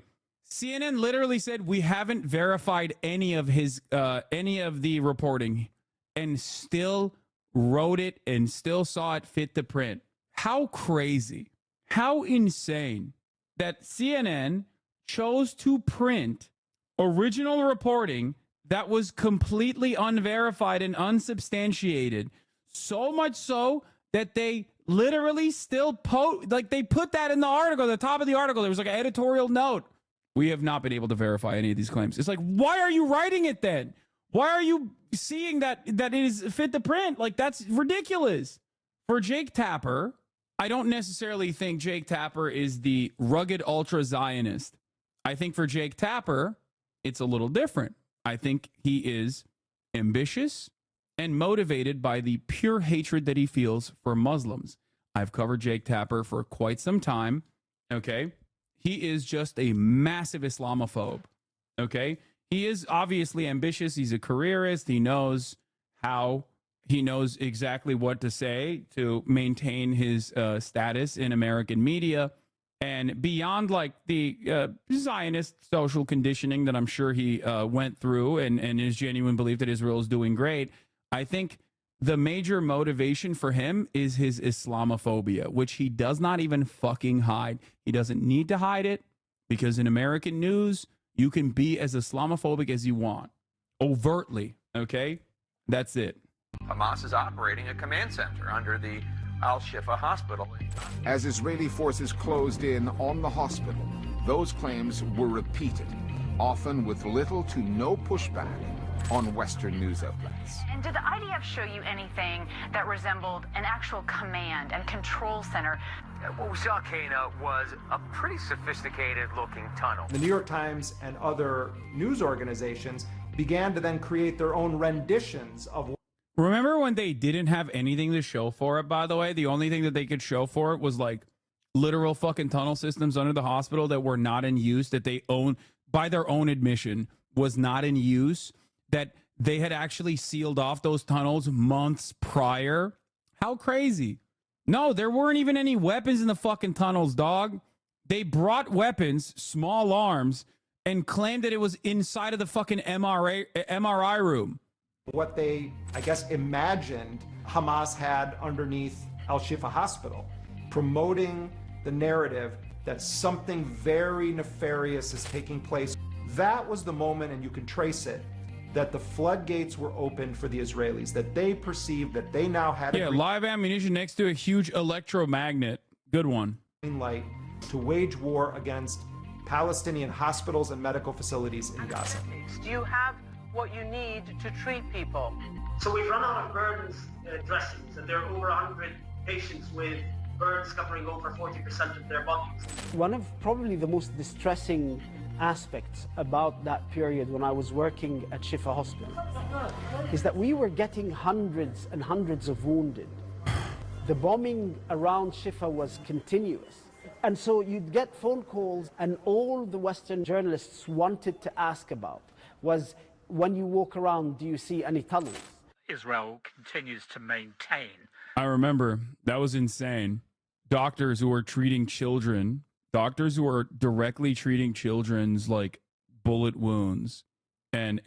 CNN literally said, we haven't verified any of the reporting, and still wrote it and still saw it fit to print. How crazy, how insane that CNN chose to print original reporting that was completely unverified and unsubstantiated. So much so that they literally still they put that in the article, the top of the article. There was like an editorial note. We have not been able to verify any of these claims. It's like, why are you writing it then? Why are you seeing that it is fit to print? Like, that's ridiculous. For Jake Tapper, I don't necessarily think Jake Tapper is the rugged ultra Zionist. I think for Jake Tapper, it's a little different. I think he is ambitious and motivated by the pure hatred that he feels for Muslims. I've covered Jake Tapper for quite some time. Okay. He is just a massive Islamophobe. Okay. He is obviously ambitious. He's a careerist. He knows exactly what to say to maintain his status in American media. And beyond like the Zionist social conditioning that I'm sure he went through and his genuine belief that Israel is doing great, I think the major motivation for him is his Islamophobia, which he does not even fucking hide. He doesn't need to hide it, because in American news, you can be as Islamophobic as you want. Overtly, okay? That's it. Hamas is operating a command center under the Al-Shifa hospital. As Israeli forces closed in on the hospital, those claims were repeated, often with little to no pushback on Western news outlets. And did the IDF show you anything that resembled an actual command and control center? What we saw, Kana, was a pretty sophisticated-looking tunnel. The New York Times and other news organizations began to then create their own renditions of. Remember when they didn't have anything to show for it, by the way? The only thing that they could show for it was like literal fucking tunnel systems under the hospital that were not in use, that they own by their own admission was not in use, that they had actually sealed off those tunnels months prior. How crazy. No, there weren't even any weapons in the fucking tunnels, dog. They brought weapons, small arms, and claimed that it was inside of the fucking MRI room. What they, I guess, imagined Hamas had underneath Al-Shifa Hospital, promoting the narrative that something very nefarious is taking place. That was the moment, and you can trace it, that the floodgates were opened for the Israelis, that they perceived that they now had a live ammunition next to a huge electromagnet. Good one. Green light to wage war against Palestinian hospitals and medical facilities in Gaza. Do you have what you need to treat people? So we've run out of burns dressings, and there are over 100 patients with burns covering over 40% of their bodies. One of probably the most distressing aspects about that period when I was working at Shifa Hospital is that we were getting hundreds and hundreds of wounded. The bombing around Shifa was continuous. And so you'd get phone calls, and all the Western journalists wanted to ask about was, when you walk around, do you see any tunnels? Israel continues to maintain. I remember. That was insane. Doctors who are treating children, doctors who are directly treating children's like bullet wounds and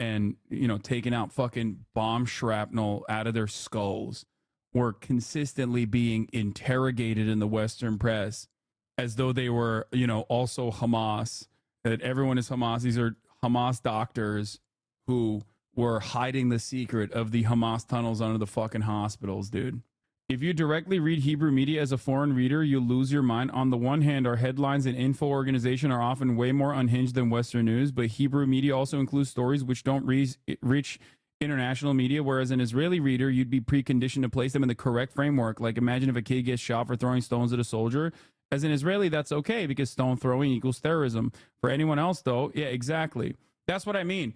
you know, taking out fucking bomb shrapnel out of their skulls, were consistently being interrogated in the Western press as though they were, you know, also Hamas, that everyone is Hamas. These are Hamas doctors who were hiding the secret of the Hamas tunnels under the fucking hospitals, dude. If you directly read Hebrew media as a foreign reader, you lose your mind. On the one hand, our headlines and info organization are often way more unhinged than Western news, but Hebrew media also includes stories which don't reach international media, whereas an Israeli reader, you'd be preconditioned to place them in the correct framework. Like, imagine if a kid gets shot for throwing stones at a soldier. As an Israeli, that's okay because stone throwing equals terrorism. For anyone else, though, yeah, exactly. That's what I mean.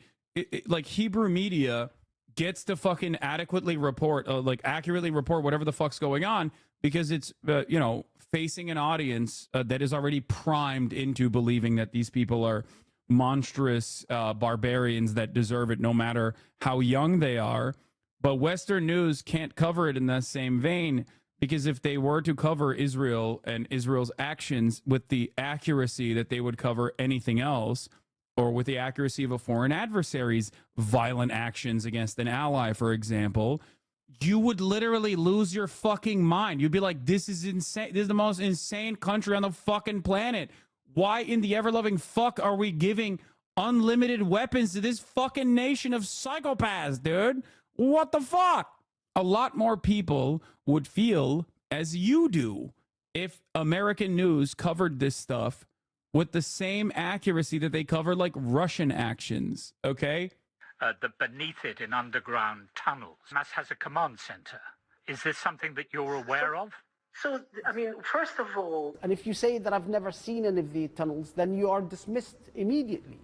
Like, Hebrew media gets to fucking adequately report, like accurately report whatever the fuck's going on because it's, you know, facing an audience that is already primed into believing that these people are monstrous barbarians that deserve it no matter how young they are. But Western news can't cover it in that same vein, because if they were to cover Israel and Israel's actions with the accuracy that they would cover anything else, or with the accuracy of a foreign adversary's violent actions against an ally, for example, you would literally lose your fucking mind. You'd be like, this is insane. This is the most insane country on the fucking planet. Why in the ever-loving fuck are we giving unlimited weapons to this fucking nation of psychopaths, dude? What the fuck? A lot more people would feel as you do if American news covered this stuff with the same accuracy that they cover like Russian actions, okay? Beneath it in underground tunnels. Hamas has a command center. Is this something that you're aware of? So, I mean, first of all... And if you say that I've never seen any of the tunnels, then you are dismissed immediately.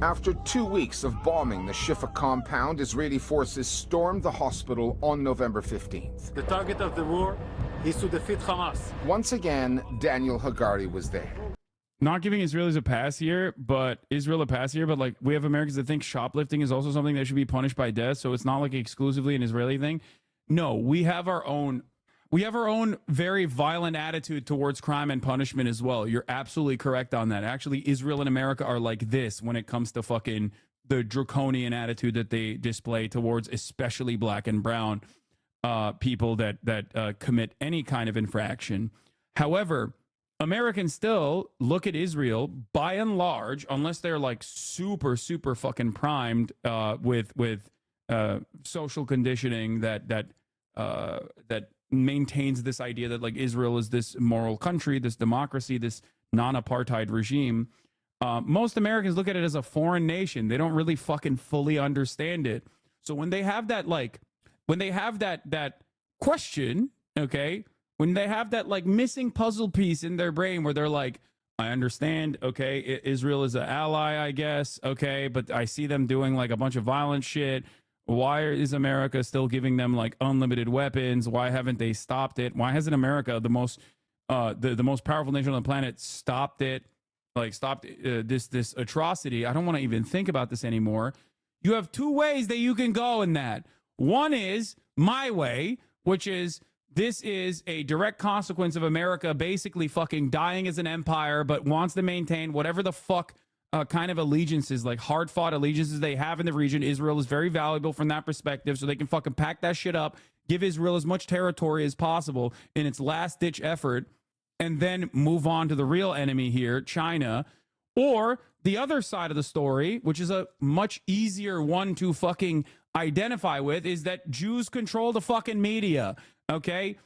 After 2 weeks of bombing the Shifa compound, Israeli forces stormed the hospital on November 15th. The target of the war is to defeat Hamas. Once again, Daniel Hagari was there. Not giving Israelis a pass here, but like, we have Americans that think shoplifting is also something that should be punished by death, so it's not like exclusively an Israeli thing. No, we have our own very violent attitude towards crime and punishment as well. You're absolutely correct on that. Actually, Israel and America are like this when it comes to fucking the draconian attitude that they display towards especially black and brown people that commit any kind of infraction. However, Americans still look at Israel by and large, unless they're like super fucking primed with social conditioning that that maintains this idea that like Israel is this moral country, this democracy, this non-apartheid regime. Most Americans look at it as a foreign nation. They don't really fucking fully understand it. So when they have that that question, okay, when they have that like missing puzzle piece in their brain where they're like, I understand, okay, Israel is an ally, I guess, okay, but I see them doing like a bunch of violent shit. Why is America still giving them like unlimited weapons? Why haven't they stopped it? Why hasn't America, the most powerful nation on the planet, stopped it? Like stopped this atrocity? I don't want to even think about this anymore. You have two ways that you can go in that. One is my way, which is this is a direct consequence of America basically fucking dying as an empire, but wants to maintain whatever the fuck kind of allegiances, like hard-fought allegiances they have in the region. Israel is very valuable from that perspective, so they can fucking pack that shit up, give Israel as much territory as possible in its last-ditch effort, and then move on to the real enemy here, China. Or the other side of the story, which is a much easier one to fucking identify with, is that Jews control the fucking media, okay?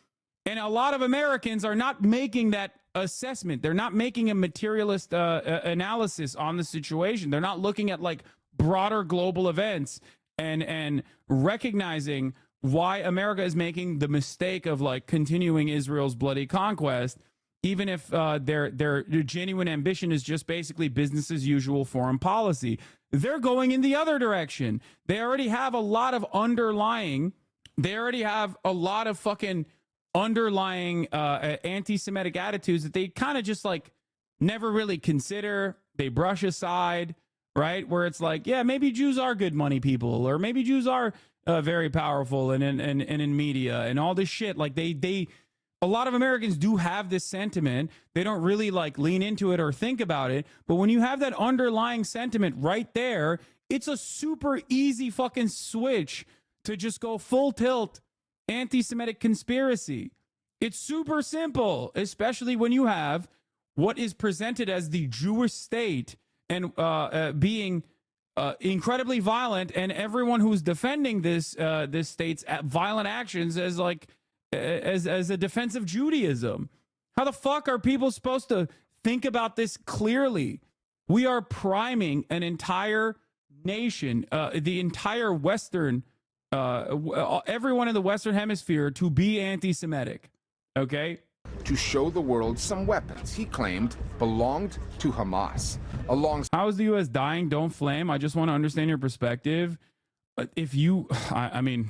And a lot of Americans are not making that assessment. They're not making a materialist analysis on the situation. They're not looking at like broader global events and recognizing why America is making the mistake of like continuing Israel's bloody conquest, even if their genuine ambition is just basically business as usual foreign policy. They're going in the other direction. They already have a lot of underlying underlying anti-Semitic attitudes that they kind of just like never really consider. They brush aside, right? Where it's like, yeah, maybe Jews are good money people, or maybe Jews are very powerful and in media and all this shit. Like a lot of Americans do have this sentiment. They don't really like lean into it or think about it. But when you have that underlying sentiment right there, it's a super easy fucking switch to just go full tilt anti-Semitic conspiracy. It's super simple, especially when you have what is presented as the Jewish state and being incredibly violent, and everyone who's defending this state's violent actions as like as a defense of Judaism. How the fuck are people supposed to think about this clearly? We are priming an entire nation, the entire Western everyone in the Western Hemisphere to be anti-Semitic, okay? To show the world some weapons he claimed belonged to Hamas. How is the U.S. dying? Don't flame. I just want to understand your perspective. I mean,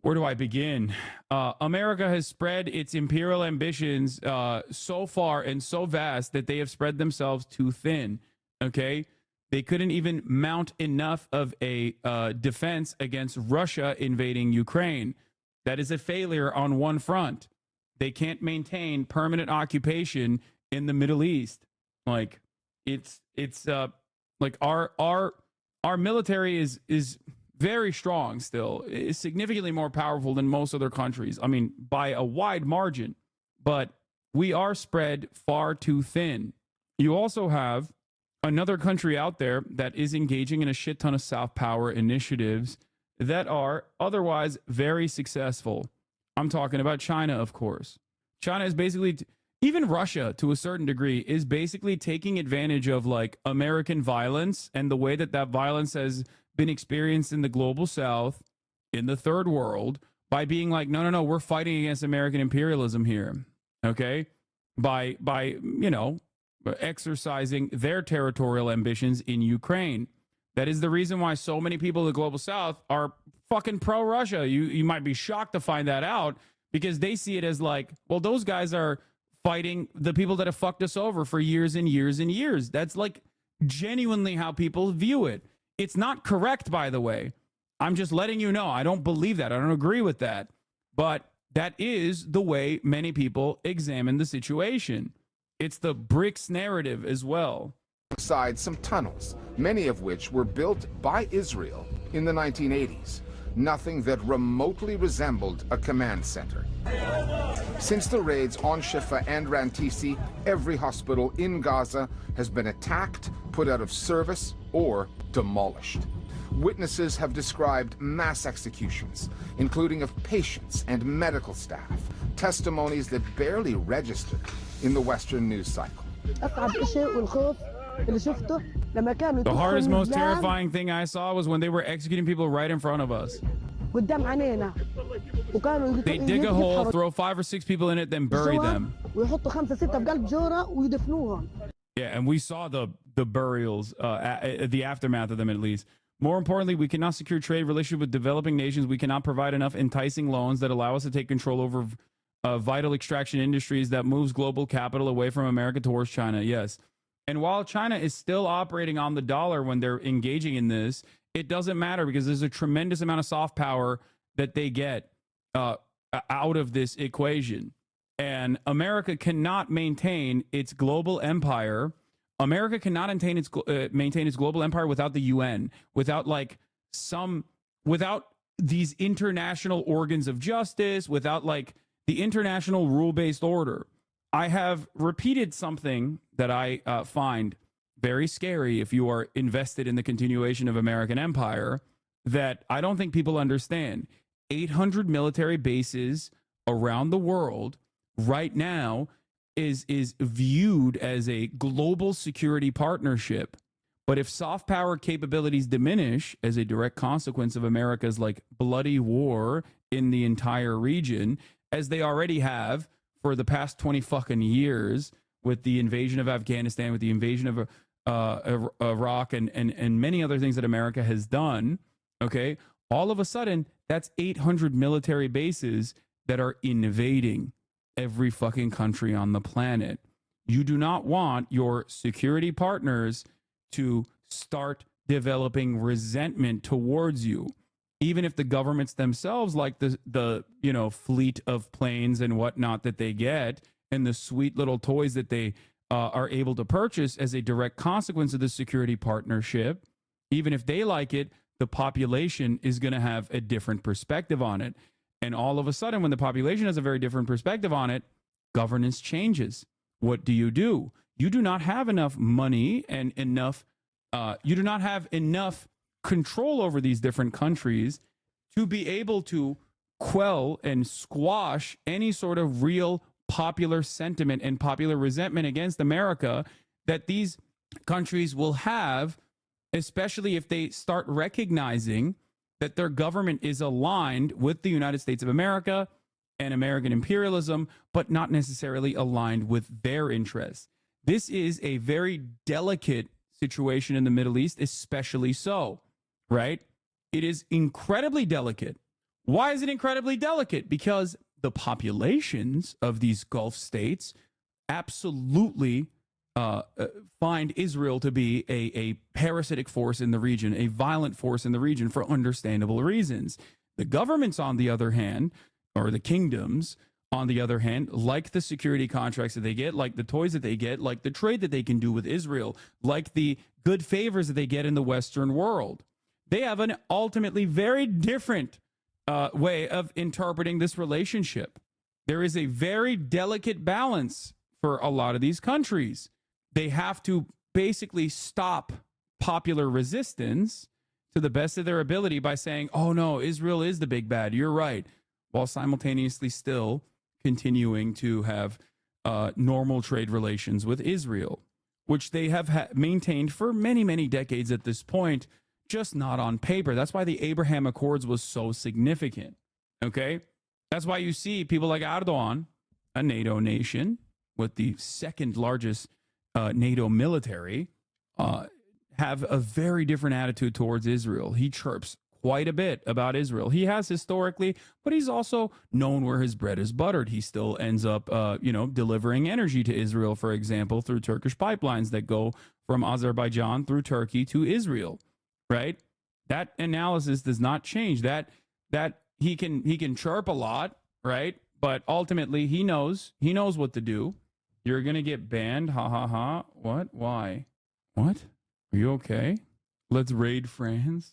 where do I begin? America has spread its imperial ambitions so far and so vast that they have spread themselves too thin, okay? They couldn't even mount enough of a defense against Russia invading Ukraine. That is a failure on one front. They can't maintain permanent occupation in the Middle East. Like it's like our military is very strong still. It's significantly more powerful than most other countries. I mean, by a wide margin. But we are spread far too thin. You also have another country out there that is engaging in a shit ton of soft power initiatives that are otherwise very successful. I'm talking about China, of course. China is basically, even Russia to a certain degree, is basically taking advantage of like American violence and the way that violence has been experienced in the global South, in the third world, by being like, no, we're fighting against American imperialism here, okay? By exercising their territorial ambitions in Ukraine. That is the reason why so many people in the global South are fucking pro-Russia. You might be shocked to find that out, because they see it as like, well, those guys are fighting the people that have fucked us over for years and years and years. That's like genuinely how people view it. It's not correct, by the way. I'm just letting you know. I don't believe that. I don't agree with that. But that is the way many people examine the situation. It's the BRICS narrative as well. Alongside some tunnels, many of which were built by Israel in the 1980s. Nothing that remotely resembled a command center. Since the raids on Shifa and Rantisi, every hospital in Gaza has been attacked, put out of service, or demolished. Witnesses have described mass executions, including of patients and medical staff, testimonies that barely registered in the Western news cycle. The hardest, most terrifying thing I saw was when they were executing people right in front of us. They dig a hole, throw 5 or 6 people in it, then bury them. Yeah, and we saw the burials, the aftermath of them at least. More importantly, we cannot secure trade relationship with developing nations. We cannot provide enough enticing loans that allow us to take control over vital extraction industries that moves global capital away from America towards China. Yes. And while China is still operating on the dollar when they're engaging in this, it doesn't matter because there's a tremendous amount of soft power that they get out of this equation. And America cannot maintain its global empire. America cannot maintain its global empire without the UN, without these international organs of justice, without like the international rule-based order. I have repeated something that I find very scary if you are invested in the continuation of American empire that I don't think people understand. 800 military bases around the world right now is viewed as a global security partnership. But if soft power capabilities diminish as a direct consequence of America's like bloody war in the entire region, as they already have for the past 20 fucking years with the invasion of Afghanistan, with the invasion of Iraq and many other things that America has done, okay, all of a sudden, that's 800 military bases that are invading every fucking country on the planet. You do not want your security partners to start developing resentment towards you, even if the governments themselves, like the fleet of planes and whatnot that they get and the sweet little toys that they are able to purchase as a direct consequence of the security partnership, even if they like it, the population is going to have a different perspective on it. And all of a sudden, when the population has a very different perspective on it, governance changes. What do? You do not have enough money and you do not have enough control over these different countries to be able to quell and squash any sort of real popular sentiment and popular resentment against America that these countries will have, especially if they start recognizing that their government is aligned with the United States of America and American imperialism, but not necessarily aligned with their interests. This is a very delicate situation in the Middle East, especially so, right? It is incredibly delicate. Why is it incredibly delicate? Because the populations of these Gulf states absolutely find Israel to be a parasitic force in the region, a violent force in the region for understandable reasons. The governments, on the other hand, or the kingdoms, on the other hand, like the security contracts that they get, like the toys that they get, like the trade that they can do with Israel, like the good favors that they get in the Western world, they have an ultimately very different way of interpreting this relationship. There is a very delicate balance for a lot of these countries. They have to basically stop popular resistance to the best of their ability by saying, oh no, Israel is the big bad, you're right, while simultaneously still continuing to have normal trade relations with Israel, which they have maintained for many, many decades at this point, just not on paper. That's why the Abraham Accords was so significant, okay? That's why you see people like Erdogan, a NATO nation with the second largest NATO military, have a very different attitude towards Israel. He chirps quite a bit about Israel. He has historically, but he's also known where his bread is buttered. He still ends up, delivering energy to Israel, for example, through Turkish pipelines that go from Azerbaijan through Turkey to Israel, right? That analysis does not change. That he can chirp a lot, right? But ultimately, he knows what to do. You're going to get banned. Ha, ha, ha. What? Why? What? Are you okay? Let's raid France.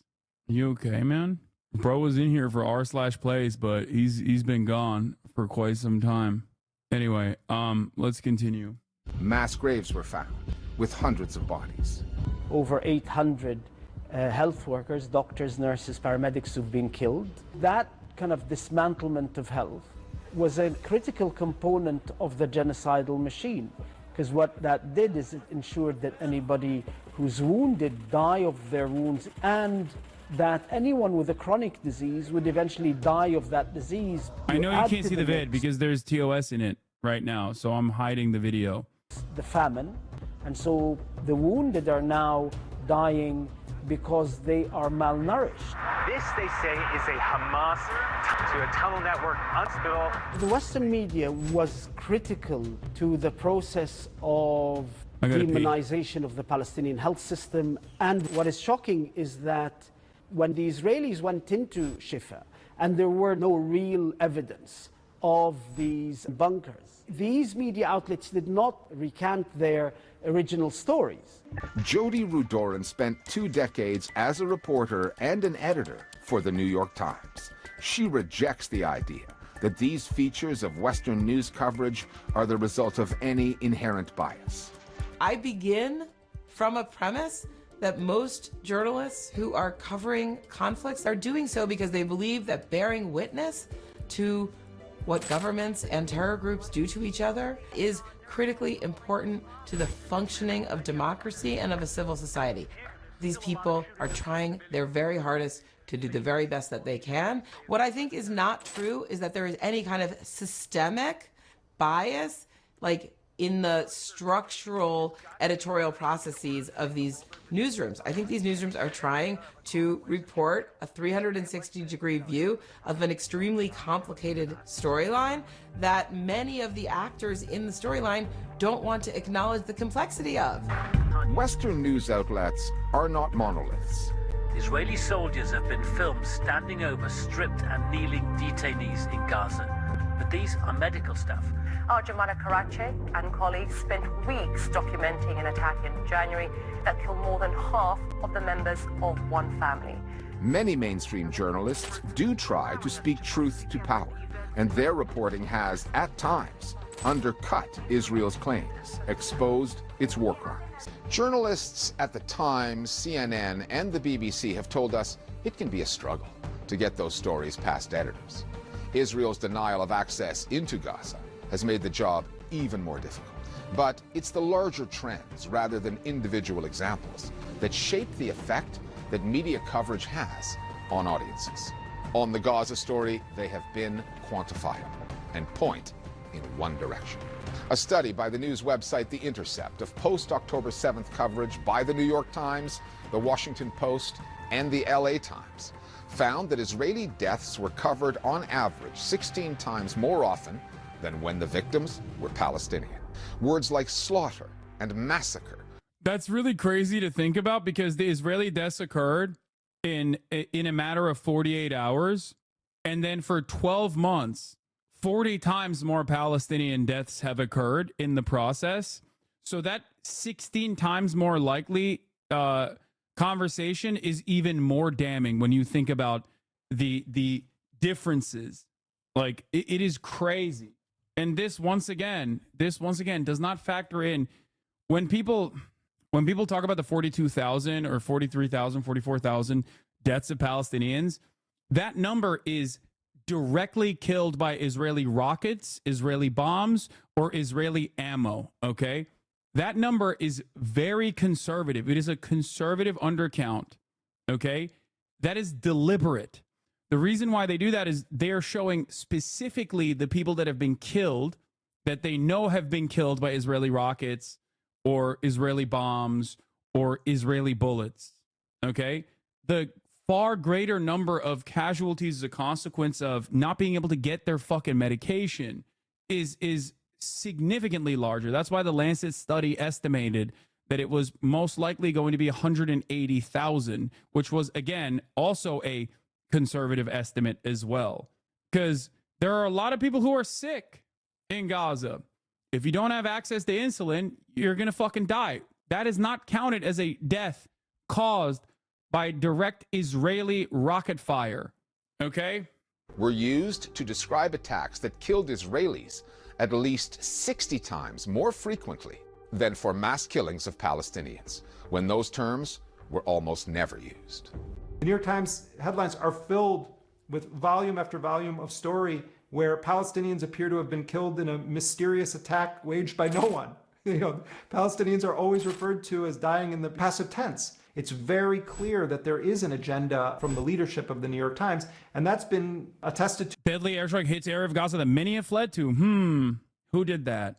Are you okay, man? Bro was in here for r/plays, but he's been gone for quite some time. Anyway, let's continue. Mass graves were found with hundreds of bodies. Over 800 health workers, doctors, nurses, paramedics who've been killed. That kind of dismantlement of health was a critical component of the genocidal machine, because what that did is it ensured that anybody who's wounded die of their wounds, and that anyone with a chronic disease would eventually die of that disease. I know you can't see the vid because there's TOS in it right now, so I'm hiding the video. The famine, and so the wounded are now dying because they are malnourished. This, they say, is a Hamas to a tunnel network hospital. The Western media was critical to the process of demonization of the Palestinian health system. And what is shocking is that when the Israelis went into Shifa and there were no real evidence of these bunkers, these media outlets did not recant their original stories. Jody Rudoran spent 2 decades as a reporter and an editor for the New York Times. She rejects the idea that these features of Western news coverage are the result of any inherent bias. I begin from a premise that most journalists who are covering conflicts are doing so because they believe that bearing witness to what governments and terror groups do to each other is critically important to the functioning of democracy and of a civil society. These people are trying their very hardest to do the very best that they can. What I think is not true is that there is any kind of systemic bias, like in the structural editorial processes of these newsrooms. I think these newsrooms are trying to report a 360-degree view of an extremely complicated storyline that many of the actors in the storyline don't want to acknowledge the complexity of. Western news outlets are not monoliths. Israeli soldiers have been filmed standing over stripped and kneeling detainees in Gaza. But these are medical staff. Arjumana Karache and colleagues spent weeks documenting an attack in January that killed more than half of the members of one family. Many mainstream journalists do try to speak truth to power, and their reporting has, at times, undercut Israel's claims, exposed its war crimes. Journalists at the Times, CNN, and the BBC have told us it can be a struggle to get those stories past editors. Israel's denial of access into Gaza has made the job even more difficult. But it's the larger trends rather than individual examples that shape the effect that media coverage has on audiences. On the Gaza story, they have been quantifiable and point in one direction. A study by the news website The Intercept of post-October 7th coverage by the New York Times, the Washington Post, and the LA Times found that Israeli deaths were covered on average 16 times more often than when the victims were Palestinian. Words like slaughter and massacre. That's really crazy to think about because the Israeli deaths occurred in a matter of 48 hours. And then for 12 months, 40 times more Palestinian deaths have occurred in the process. So that 16 times more likely conversation is even more damning when you think about the differences. Like it is crazy. And this once again does not factor in when people talk about the 42,000 or 43,000, 44,000 deaths of Palestinians. That number is directly killed by Israeli rockets, Israeli bombs, or Israeli ammo. Okay, that number is very conservative. It is a conservative undercount. Okay, that is deliberate. The reason why they do that is they are showing specifically the people that have been killed, that they know have been killed by Israeli rockets or Israeli bombs or Israeli bullets. Okay? The far greater number of casualties as a consequence of not being able to get their fucking medication is significantly larger. That's why the Lancet study estimated that it was most likely going to be 180,000, which was, again, also a conservative estimate as well, because there are a lot of people who are sick in Gaza. If you don't have access to insulin, you're gonna fucking die. That is not counted as a death caused by direct Israeli rocket fire. Okay, were used to describe attacks that killed Israelis at least 60 times more frequently than for mass killings of Palestinians, when those terms were almost never used. The New York Times headlines are filled with volume after volume of story where Palestinians appear to have been killed in a mysterious attack waged by no one. Palestinians are always referred to as dying in the passive tense. It's very clear that there is an agenda from the leadership of the New York Times, and that's been attested to. Deadly airstrike hits area of Gaza that many have fled to. Who did that?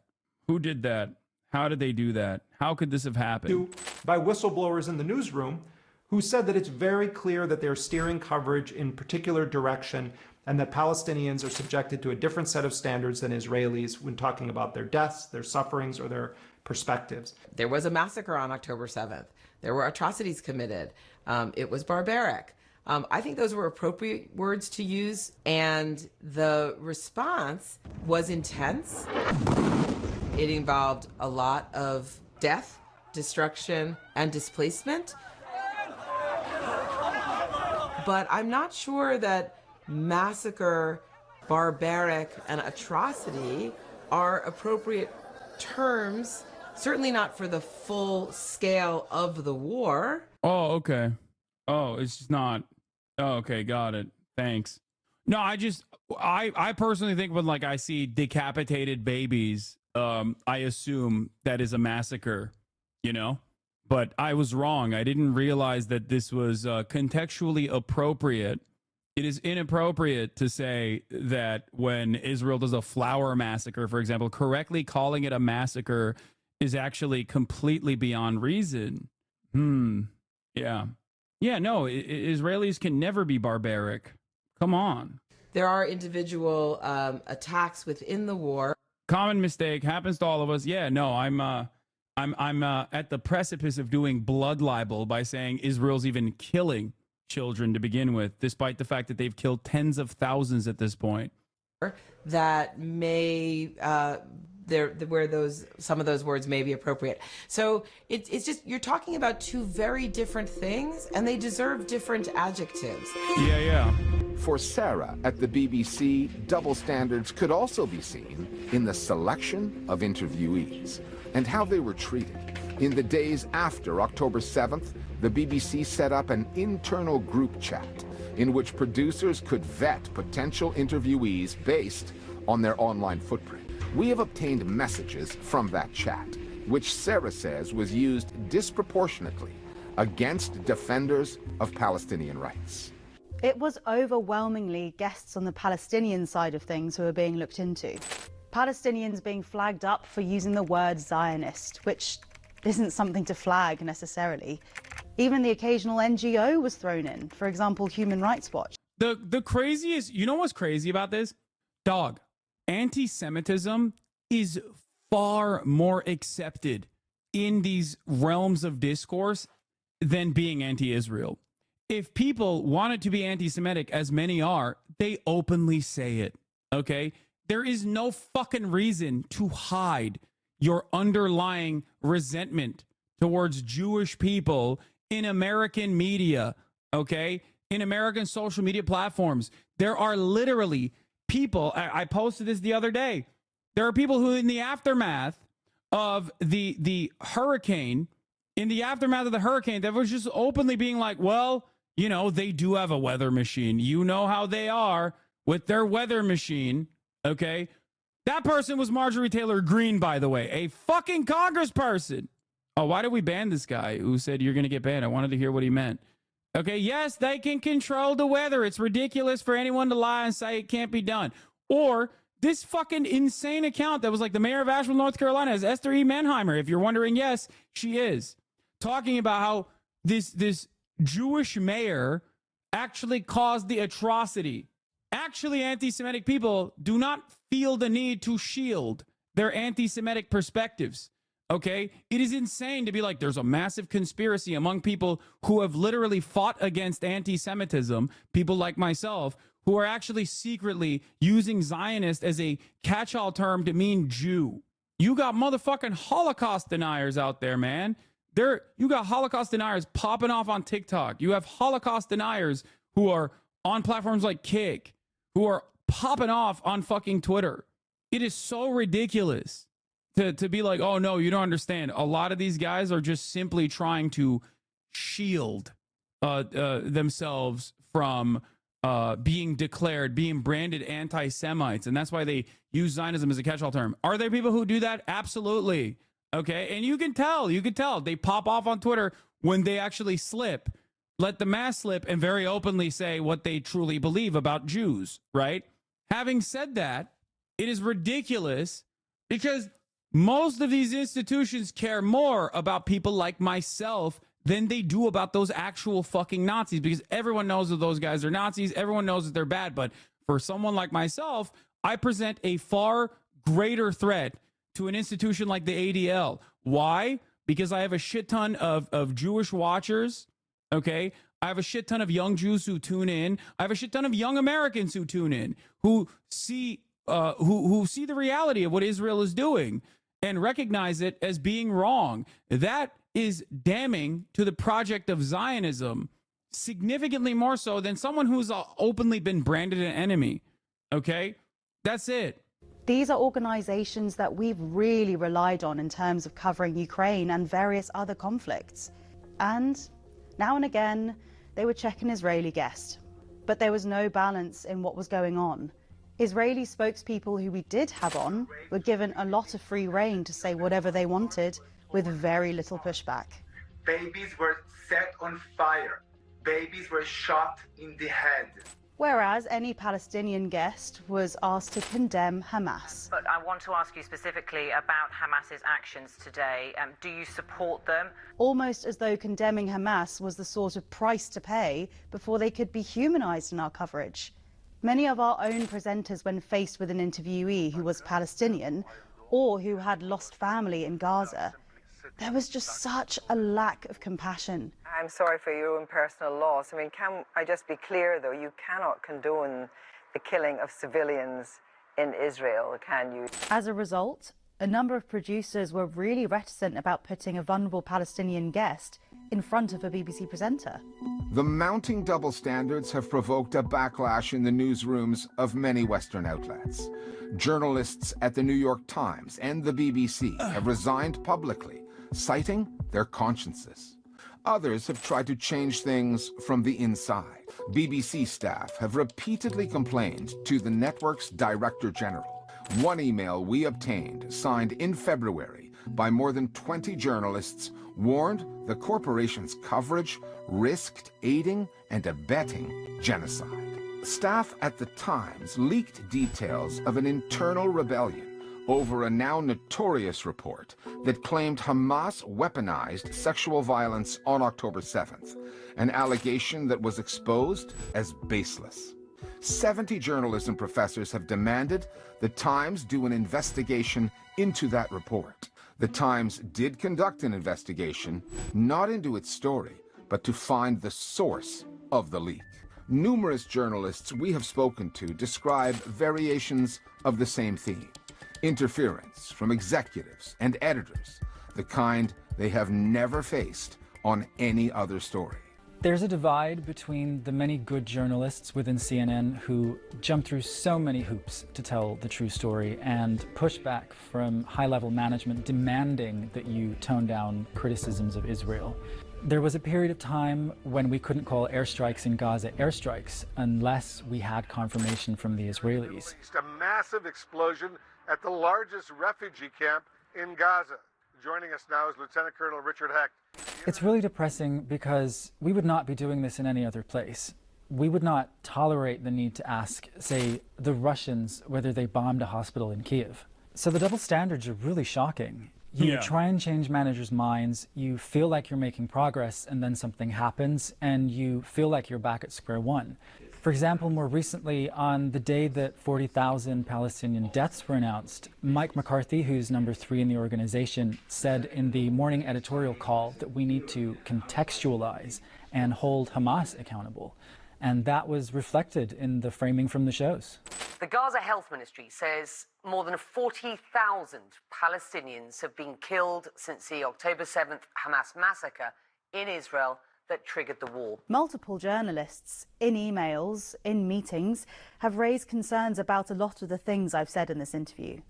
Who did that? How did they do that? How could this have happened? By whistleblowers in the newsroom who said that it's very clear that they're steering coverage in particular direction and that Palestinians are subjected to a different set of standards than Israelis when talking about their deaths, their sufferings, or their perspectives. There was a massacre on October 7th. There were atrocities committed. It was barbaric. I think those were appropriate words to use, and the response was intense. It involved a lot of death, destruction, and displacement. But I'm not sure that massacre, barbaric, and atrocity are appropriate terms, certainly not for the full scale of the war. Oh, okay. Oh, it's just not. Oh, okay, got it. Thanks. No, I personally think when I see decapitated babies, I assume that is a massacre, But I was wrong. I didn't realize that this was contextually appropriate. It is inappropriate to say that when Israel does a flower massacre, for example, correctly calling it a massacre is actually completely beyond reason. Yeah. Yeah, no, Israelis can never be barbaric. Come on. There are individual attacks within the war. Common mistake, happens to all of us. Yeah, no, I'm at the precipice of doing blood libel by saying Israel's even killing children to begin with, despite the fact that they've killed tens of thousands at this point. That may where some of those words may be appropriate. So it's just, you're talking about two very different things, and they deserve different adjectives. Yeah. For Sarah at the BBC, double standards could also be seen in the selection of interviewees and how they were treated. In the days after October 7th, the BBC set up an internal group chat in which producers could vet potential interviewees based on their online footprint. We have obtained messages from that chat, which Sarah says was used disproportionately against defenders of Palestinian rights. It was overwhelmingly guests on the Palestinian side of things who were being looked into. Palestinians being flagged up for using the word Zionist, which isn't something to flag necessarily. Even the occasional NGO was thrown in, for example, Human Rights Watch. The craziest, you know what's crazy about this? Dog, anti-Semitism is far more accepted in these realms of discourse than being anti-Israel. If people wanted to be anti-Semitic, as many are, they openly say it, okay? There is no fucking reason to hide your underlying resentment towards Jewish people in American media, okay? In American social media platforms. There are literally people, I posted this the other day, there are people who in the aftermath of the hurricane, that was just openly being like, well, they do have a weather machine. You know how they are with their weather machine, okay? That person was Marjorie Taylor Greene, by the way, a fucking congressperson. Oh, why did we ban this guy who said you're going to get banned? I wanted to hear what he meant. Okay, yes, they can control the weather. It's ridiculous for anyone to lie and say it can't be done. Or this fucking insane account that was like the mayor of Asheville, North Carolina is Esther E. Manheimer. If you're wondering, yes, she is. Talking about how this Jewish mayor actually caused the atrocity. Actually, anti-Semitic people do not feel the need to shield their anti-Semitic perspectives. Okay, it is insane to be like, there's a massive conspiracy among people who have literally fought against anti-Semitism, people like myself, who are actually secretly using Zionist as a catch-all term to mean Jew. You got motherfucking Holocaust deniers out there, man. You got Holocaust deniers popping off on TikTok. You have Holocaust deniers who are on platforms like Kick, who are popping off on fucking Twitter. It is so ridiculous to be like, oh no, you don't understand. A lot of these guys are just simply trying to shield themselves from being branded anti-Semites, and that's why they use Zionism as a catch-all term. Are there people who do that? Absolutely. Okay, and you can tell they pop off on Twitter when they actually let the mask slip and very openly say what they truly believe about Jews, right? Having said that, it is ridiculous because most of these institutions care more about people like myself than they do about those actual fucking Nazis, because everyone knows that those guys are Nazis. Everyone knows that they're bad. But for someone like myself, I present a far greater threat to an institution like the ADL. Why? Because I have a shit ton of Jewish watchers, okay? I have a shit ton of young Jews who tune in. I have a shit ton of young Americans who tune in, who see the reality of what Israel is doing and recognize it as being wrong. That is damning to the project of Zionism, significantly more so than someone who's openly been branded an enemy, okay? That's it. These are organizations that we've really relied on in terms of covering Ukraine and various other conflicts. And now and again, they would check an Israeli guest. But there was no balance in what was going on. Israeli spokespeople who we did have on were given a lot of free rein to say whatever they wanted with very little pushback. Babies were set on fire. Babies were shot in the head. Whereas any Palestinian guest was asked to condemn Hamas. But I want to ask you specifically about Hamas's actions today. Do you support them? Almost as though condemning Hamas was the sort of price to pay before they could be humanized in our coverage. Many of our own presenters, when faced with an interviewee who was Palestinian or who had lost family in Gaza, there was just such a lack of compassion. I'm sorry for your own personal loss. I mean, can I just be clear, though? You cannot condone the killing of civilians in Israel, can you? As a result, a number of producers were really reticent about putting a vulnerable Palestinian guest in front of a BBC presenter. The mounting double standards have provoked a backlash in the newsrooms of many Western outlets. Journalists at the New York Times and the BBC have resigned publicly, citing their consciences. Others have tried to change things from the inside. BBC staff have repeatedly complained to the network's Director General. One email we obtained, signed in February by more than 20 journalists, warned the corporation's coverage risked aiding and abetting genocide. Staff at the Times leaked details of an internal rebellion over a now notorious report that claimed Hamas weaponized sexual violence on October 7th, an allegation that was exposed as baseless. 70 journalism professors have demanded the Times do an investigation into that report. The Times did conduct an investigation, not into its story, but to find the source of the leak. Numerous journalists we have spoken to describe variations of the same theme. Interference from executives and editors, the kind they have never faced on any other story. There's a divide between the many good journalists within CNN who jump through so many hoops to tell the true story and push back from high-level management demanding that you tone down criticisms of Israel. There was a period of time when we couldn't call airstrikes in Gaza airstrikes unless we had confirmation from the Israelis. A massive explosion at the largest refugee camp in Gaza. Joining us now is Lieutenant Colonel Richard Hecht. It's really depressing because we would not be doing this in any other place. We would not tolerate the need to ask, say, the Russians whether they bombed a hospital in Kiev. So the double standards are really shocking. You try and change managers' minds, you feel like you're making progress, and then something happens, and you feel like you're back at square one. For example, more recently, on the day that 40,000 Palestinian deaths were announced, Mike McCarthy, who's number 3 in the organization, said in the morning editorial call that we need to contextualize and hold Hamas accountable. And that was reflected in the framing from the shows. The Gaza Health Ministry says more than 40,000 Palestinians have been killed since the October 7th Hamas massacre in Israel that triggered the war. Multiple journalists, in emails, in meetings, have raised concerns about a lot of the things I've said in this interview.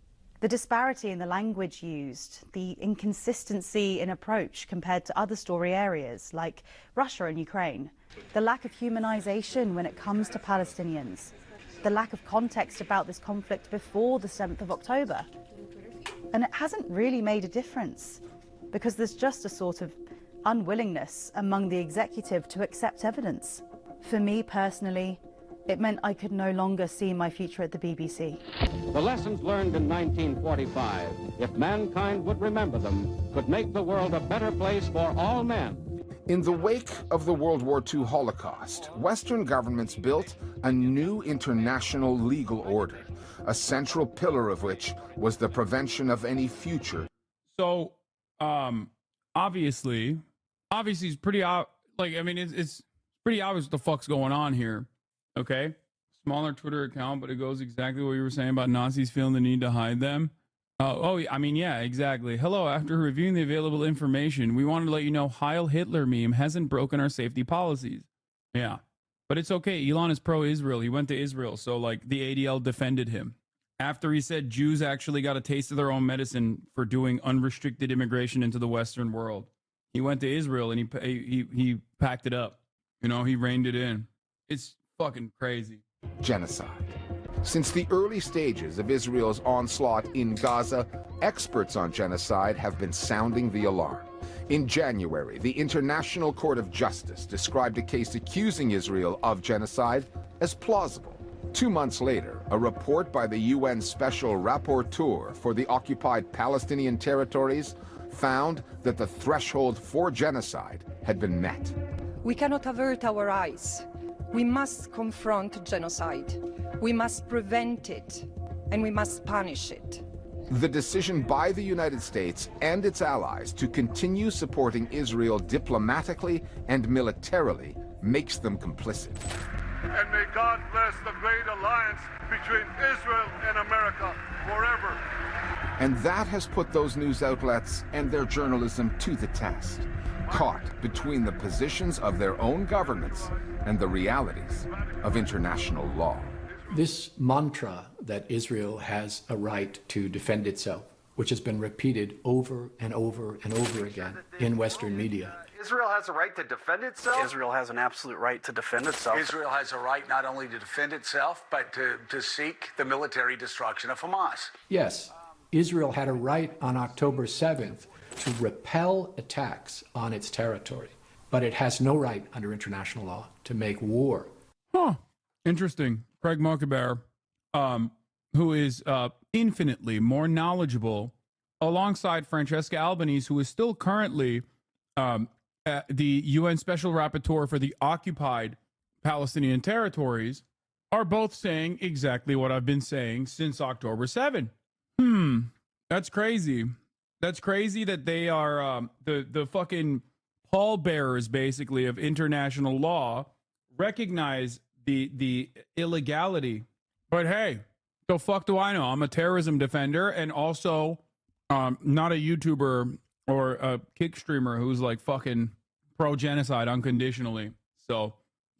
The disparity in the language used, the inconsistency in approach compared to other story areas like Russia and Ukraine, the lack of humanization when it comes to Palestinians, the lack of context about this conflict before the 7th of October. And it hasn't really made a difference because there's just a sort of unwillingness among the executive to accept evidence. For me personally, it meant I could no longer see my future at the BBC. The lessons learned in 1945, if mankind would remember them, could make the world a better place for all men. In the wake of the World War II Holocaust, Western governments built a new international legal order, a central pillar of which was the prevention of any future. So, obviously it's pretty it's pretty obvious what the fuck's going on here. Okay, smaller Twitter account, but it goes exactly what you were saying about Nazis feeling the need to hide them. Yeah, exactly. Hello, after reviewing the available information, we wanted to let you know Heil Hitler meme hasn't broken our safety policies. Yeah, but it's okay. Elon is pro-Israel. He went to Israel, so like the ADL defended him. After he said Jews actually got a taste of their own medicine for doing unrestricted immigration into the Western world. He went to Israel and he packed it up. You know, he reined it in. It's fucking crazy. Genocide. Since the early stages of Israel's onslaught in Gaza, experts on genocide have been sounding the alarm. In January, the International Court of Justice described a case accusing Israel of genocide as plausible. 2 months later, a report by the UN Special Rapporteur for the occupied Palestinian territories found that the threshold for genocide had been met. We cannot avert our eyes. We must confront genocide. We must prevent it, and we must punish it. The decision by the United States and its allies to continue supporting Israel diplomatically and militarily makes them complicit. And may God bless the great alliance between Israel and America forever. And that has put those news outlets and their journalism to the test, caught between the positions of their own governments and the realities of international law. This mantra that Israel has a right to defend itself, which has been repeated over and over and over again in Western media. Israel has a right to defend itself? Israel has an absolute right to defend itself. Israel has a right not only to defend itself, but to seek the military destruction of Hamas. Yes, Israel had a right on October 7th to repel attacks on its territory, but it has no right under international law to make war. Huh. Interesting. Craig Mockaber, who is infinitely more knowledgeable, alongside Francesca Albanese, who is still currently the UN Special Rapporteur for the occupied Palestinian territories, are both saying exactly what I've been saying since October 7. That's crazy. That's crazy that they are the fucking pallbearers, basically, of international law, recognize the illegality. But hey, the fuck do I know? I'm a terrorism defender and also not a YouTuber or a kick streamer who's like fucking pro-genocide unconditionally. So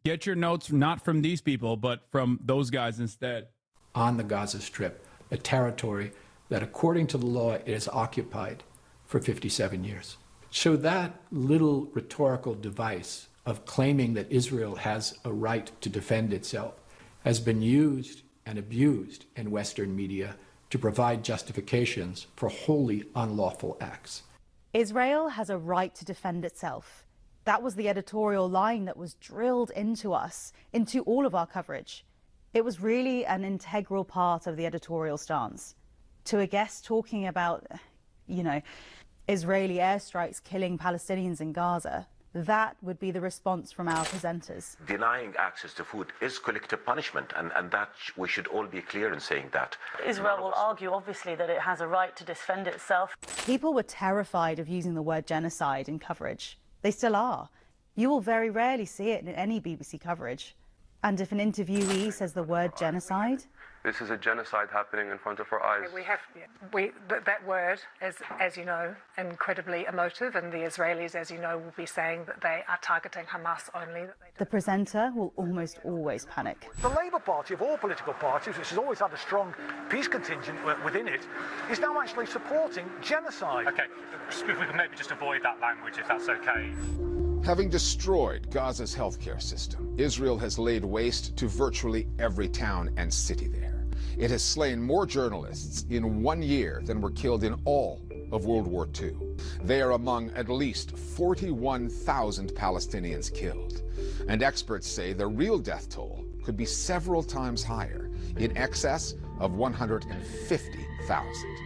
get your notes not from these people, but from those guys instead. On the Gaza Strip, a territory that according to the law it is occupied for 57 years. So that little rhetorical device of claiming that Israel has a right to defend itself has been used and abused in Western media to provide justifications for wholly unlawful acts. Israel has a right to defend itself. That was the editorial line that was drilled into us, into all of our coverage. It was really an integral part of the editorial stance. To a guest talking about, Israeli airstrikes killing Palestinians in Gaza, that would be the response from our presenters. Denying access to food is collective punishment, and that we should all be clear in saying that. Israel will argue, obviously, that it has a right to defend itself. People were terrified of using the word genocide in coverage. They still are. You will very rarely see it in any BBC coverage. And if an interviewee says the word genocide, This is a genocide happening in front of our eyes. That word is, as you know, incredibly emotive, and the Israelis, as you know, will be saying that they are targeting Hamas only. The presenter will almost always panic. The Labour Party, of all political parties, which has always had a strong peace contingent within it, is now actually supporting genocide. Okay, if we can maybe just avoid that language, if that's okay. Having destroyed Gaza's healthcare system, Israel has laid waste to virtually every town and city there. It has slain more journalists in 1 year than were killed in all of World War II. They are among at least 41,000 Palestinians killed. And experts say the real death toll could be several times higher, in excess of 150,000.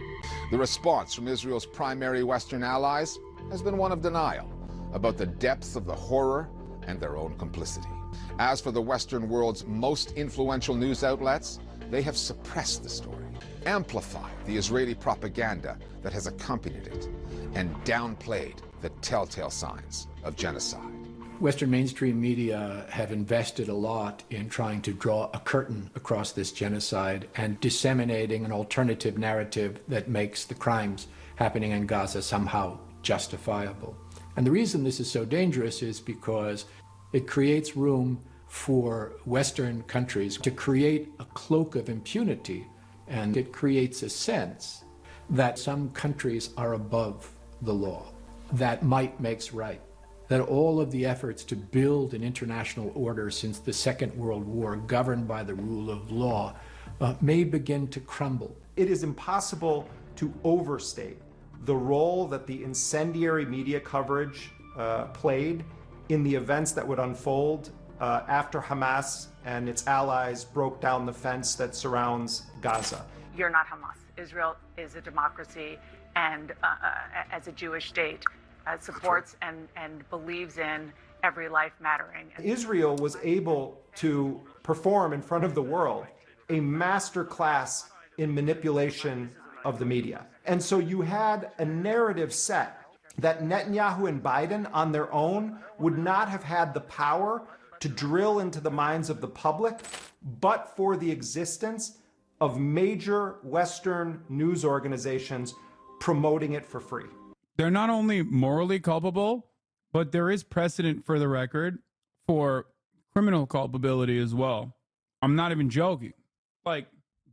The response from Israel's primary Western allies has been one of denial about the depth of the horror and their own complicity. As for the Western world's most influential news outlets, they have suppressed the story, amplified the Israeli propaganda that has accompanied it, and downplayed the telltale signs of genocide. Western mainstream media have invested a lot in trying to draw a curtain across this genocide and disseminating an alternative narrative that makes the crimes happening in Gaza somehow justifiable. And the reason this is so dangerous is because it creates room for Western countries to create a cloak of impunity, and it creates a sense that some countries are above the law, that might makes right, that all of the efforts to build an international order since the Second World War governed by the rule of law may begin to crumble. It is impossible to overstate the role that the incendiary media coverage played in the events that would unfold after Hamas and its allies broke down the fence that surrounds Gaza. You're not Hamas. Israel is a democracy, and as a Jewish state, supports and believes in every life mattering. Israel was able to perform in front of the world a master class in manipulation of the media. And so you had a narrative set that Netanyahu and Biden on their own would not have had the power to drill into the minds of the public, but for the existence of major Western news organizations promoting it for free. They're not only morally culpable, but there is precedent, for the record, for criminal culpability as well. I'm not even joking. Like,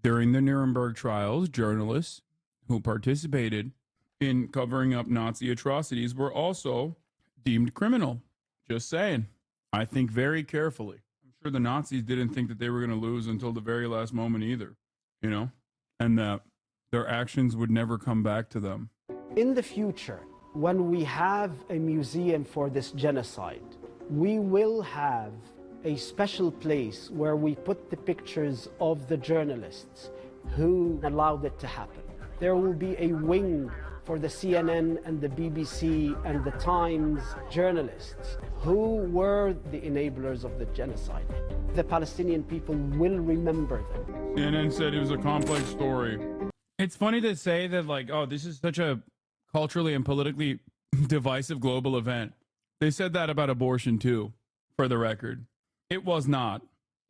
during the Nuremberg trials, journalists who participated in covering up Nazi atrocities were also deemed criminal. Just saying. I think very carefully. I'm sure the Nazis didn't think that they were going to lose until the very last moment either, you know, and that their actions would never come back to them. In the future, when we have a museum for this genocide, we will have a special place where we put the pictures of the journalists who allowed it to happen. There will be a wing for the CNN and the BBC and the Times journalists who were the enablers of the genocide. The Palestinian people will remember them. CNN said it was a complex story. It's funny to say that, like, oh, this is such a culturally and politically divisive global event. They said that about abortion too, for the record. It was not.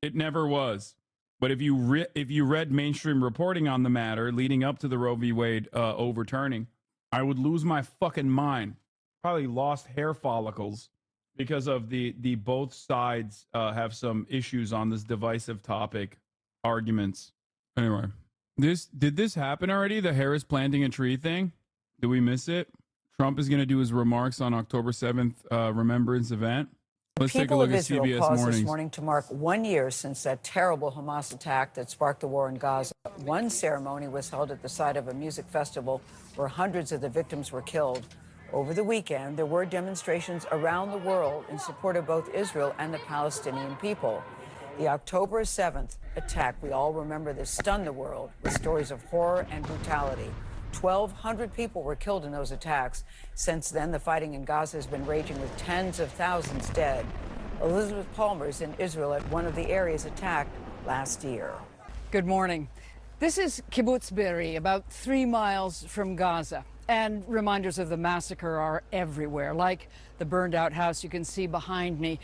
It never was. But if you read mainstream reporting on the matter leading up to the Roe v. Wade overturning, I would lose my fucking mind. Probably lost hair follicles because of the both sides have some issues on this divisive topic, arguments. Anyway, did this happen already? The Harris planting a tree thing? Did we miss it? Trump is going to do his remarks on October 7th remembrance event. Let's take a look at CBS Mornings. This morning to mark 1 year since that terrible Hamas attack that sparked the war in Gaza. One ceremony was held at the site of a music festival where hundreds of the victims were killed. Over the weekend, there were demonstrations around the world in support of both Israel and the Palestinian people. The October 7th attack, we all remember this, stunned the world with stories of horror and brutality. 1,200 people were killed in those attacks. Since then, the fighting in Gaza has been raging with tens of thousands dead. Elizabeth Palmer is in Israel at one of the areas attacked last year. Good morning. This is Kibbutz Be'eri, about 3 miles from Gaza. And reminders of the massacre are everywhere, like the burned out house you can see behind me.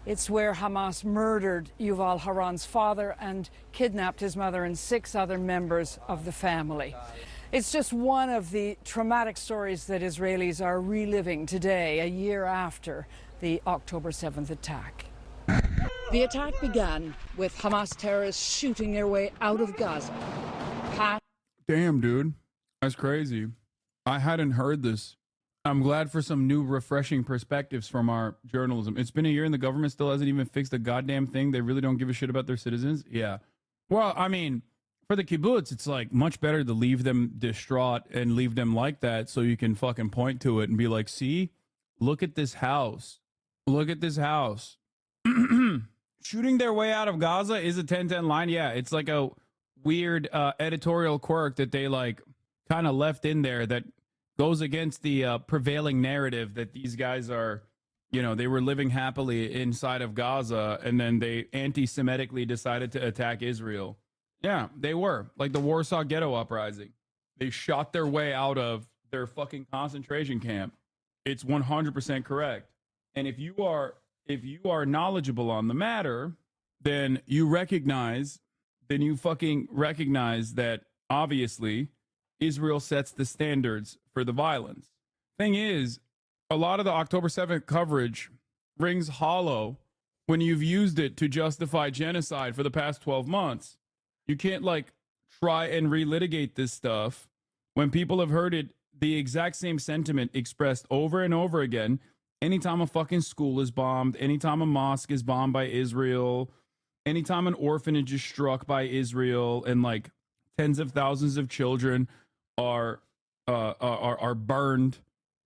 It's where Hamas murdered Yuval Haran's father and kidnapped his mother and 6 other members of the family. It's just one of the traumatic stories that Israelis are reliving today, a year after the October 7th attack. The attack began with Hamas terrorists shooting their way out of Gaza. Damn, dude. That's crazy. I hadn't heard this. I'm glad for some new, refreshing perspectives from our journalism. It's been a year and the government still hasn't even fixed a goddamn thing. They really don't give a shit about their citizens. Yeah. Well, I mean, for the kibbutz, it's like much better to leave them distraught and leave them like that so you can fucking point to it and be like, see, look at this house. Look at this house. Shooting their way out of Gaza is a 10-10 line. Yeah, it's like a weird editorial quirk that they like kind of left in there that goes against the prevailing narrative that these guys are, you know, they were living happily inside of Gaza and then they anti-Semitically decided to attack Israel. Yeah, they were. Like the Warsaw Ghetto Uprising. They shot their way out of their fucking concentration camp. It's 100% correct. And if you are knowledgeable on the matter, then you fucking recognize that obviously Israel sets the standards for the violence. Thing is, a lot of the October 7th coverage rings hollow when you've used it to justify genocide for the past 12 months. You can't like try and relitigate this stuff when people have heard it, the exact same sentiment expressed over and over again. Anytime a fucking school is bombed, anytime a mosque is bombed by Israel, anytime an orphanage is struck by Israel and like tens of thousands of children are burned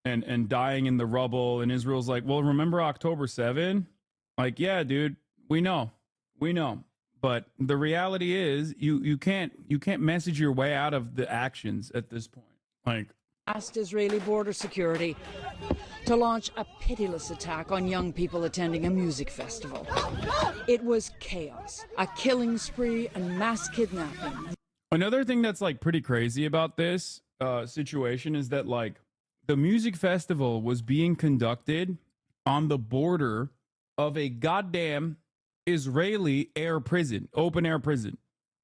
and dying in the rubble, and Israel's like, well, remember October 7? Like, yeah, dude, we know. But the reality is you can't message your way out of the actions at this point. Like, Asked Israeli border security to launch a pitiless attack on young people attending a music festival. It was chaos, a killing spree, and mass kidnapping. another thing that's like pretty crazy about this situation is that like the music festival was being conducted on the border of a goddamn Israeli air prison, open air prison.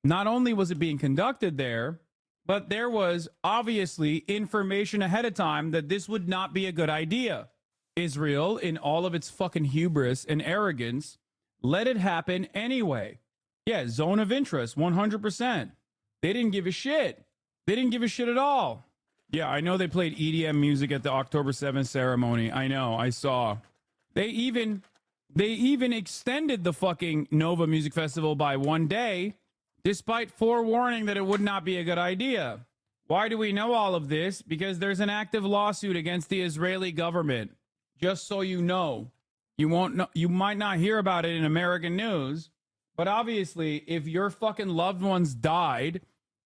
Not only was it being conducted there, but there was obviously information ahead of time that this would not be a good idea. Israel, in all of its fucking hubris and arrogance, let it happen anyway. Yeah, zone of interest, 100%. They didn't give a shit. They didn't give a shit at all. Yeah, I know they played EDM music at the October 7th ceremony. I know, I saw. They even extended the fucking Nova Music Festival by 1 day, despite forewarning that it would not be a good idea. Why do we know all of this? Because there's an active lawsuit against the Israeli government. Just so you know. You won't know, you might not hear about it in American news, but obviously, if your fucking loved ones died,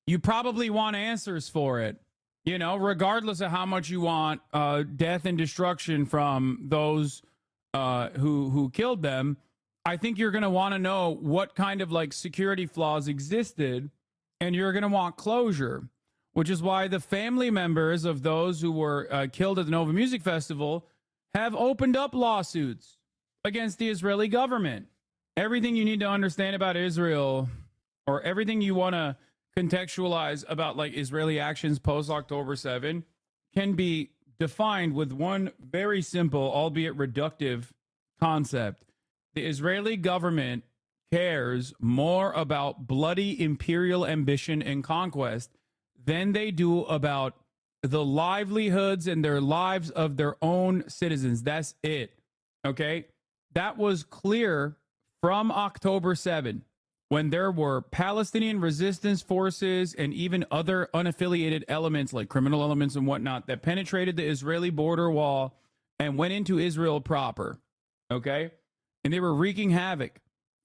you probably want answers for it. You know, regardless of how much you want death and destruction from those who killed them, I think you're going to want to know what kind of like security flaws existed, and you're going to want closure, which is why the family members of those who were killed at the Nova Music Festival have opened up lawsuits against the Israeli government. Everything you need to understand about Israel, or everything you want to contextualize about like Israeli actions post October 7, can be defined with one very simple, albeit reductive concept. The Israeli government cares more about bloody imperial ambition and conquest than they do about the livelihoods and their lives of their own citizens. That's it. Okay? That was clear from October 7, when there were Palestinian resistance forces and even other unaffiliated elements like criminal elements and whatnot that penetrated the Israeli border wall and went into Israel proper. Okay? And they were wreaking havoc,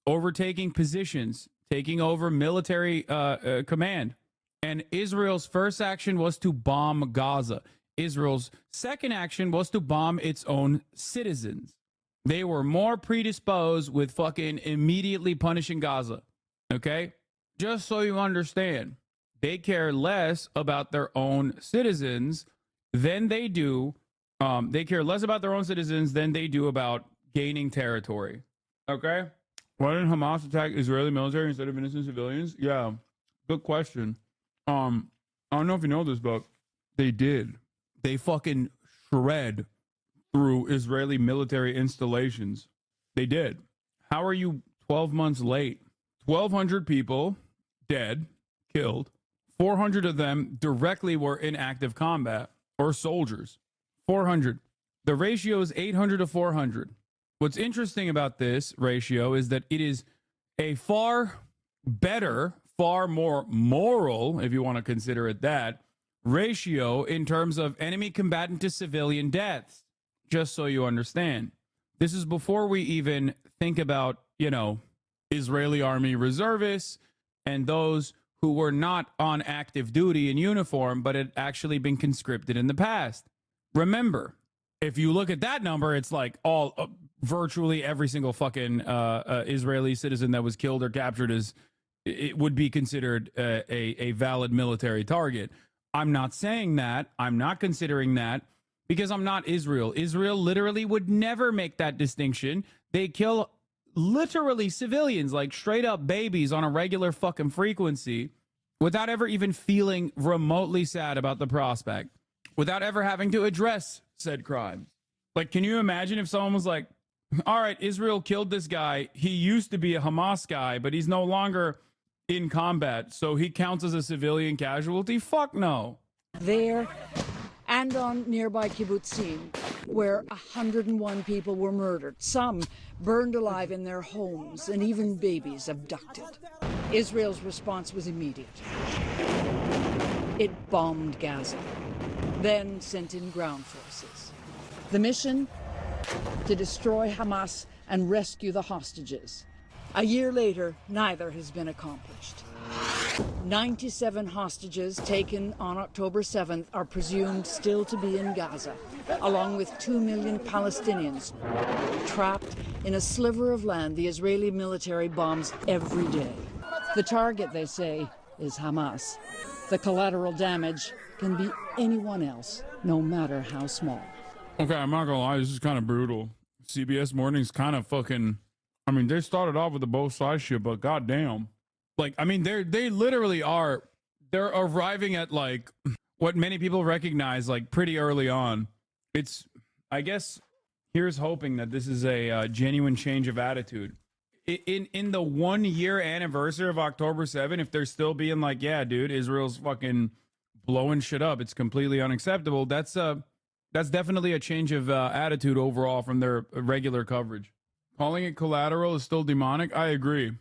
overtaking positions, taking over military command. And Israel's first action was to bomb Gaza. Israel's second action was to bomb its own citizens. They were more predisposed with fucking immediately punishing Gaza. Okay? Just so you understand, they care less about their own citizens than they do. They care less about their own citizens than they do about gaining territory. Okay. Why didn't Hamas attack Israeli military instead of innocent civilians? Yeah, good question. I don't know if you know this, but they did. They fucking shred through Israeli military installations. They did. How are you 12 months late? 1,200 people dead, killed. 400 of them directly were in active combat or soldiers. 400. The ratio is 800 to 400. What's interesting about this ratio is that it is a far better, far more moral, if you want to consider it that, ratio in terms of enemy combatant to civilian deaths. Just so you understand. This is before we even think about, Israeli army reservists and those who were not on active duty in uniform, but had actually been conscripted in the past. Remember, if you look at that number, it's like virtually every single fucking Israeli citizen that was killed or captured it would be considered a valid military target. I'm not saying that. I'm not considering that because I'm not Israel. Israel literally would never make that distinction. They kill literally civilians, like straight up babies on a regular fucking frequency without ever even feeling remotely sad about the prospect, without ever having to address said crimes. Like, can you imagine if someone was like, all right, Israel killed this guy. He used to be a Hamas guy, but he's no longer in combat, so he counts as a civilian casualty? Fuck no. There and on nearby kibbutzim, where 101 people were murdered, some burned alive in their homes, and even babies abducted. Israel's response was immediate. It bombed Gaza, then sent in ground forces. The mission? To destroy Hamas and rescue the hostages. A year later, neither has been accomplished. 97 hostages taken on October 7th are presumed still to be in Gaza, along with 2 million Palestinians trapped in a sliver of land the Israeli military bombs every day. The target, they say, is Hamas. The collateral damage can be anyone else, no matter how small. Okay, I'm not gonna lie, this is kind of brutal. CBS Morning's kind of fucking, they started off with the both sides shit, but goddamn. Like, they literally are, they're arriving at like what many people recognize like pretty early on. It's, I guess, here's hoping that this is a genuine change of attitude. In the 1 year anniversary of October 7, if they're still being like, yeah, dude, Israel's fucking blowing shit up, it's completely unacceptable. That's definitely a change of attitude overall from their regular coverage. Calling it collateral is still demonic. I agree.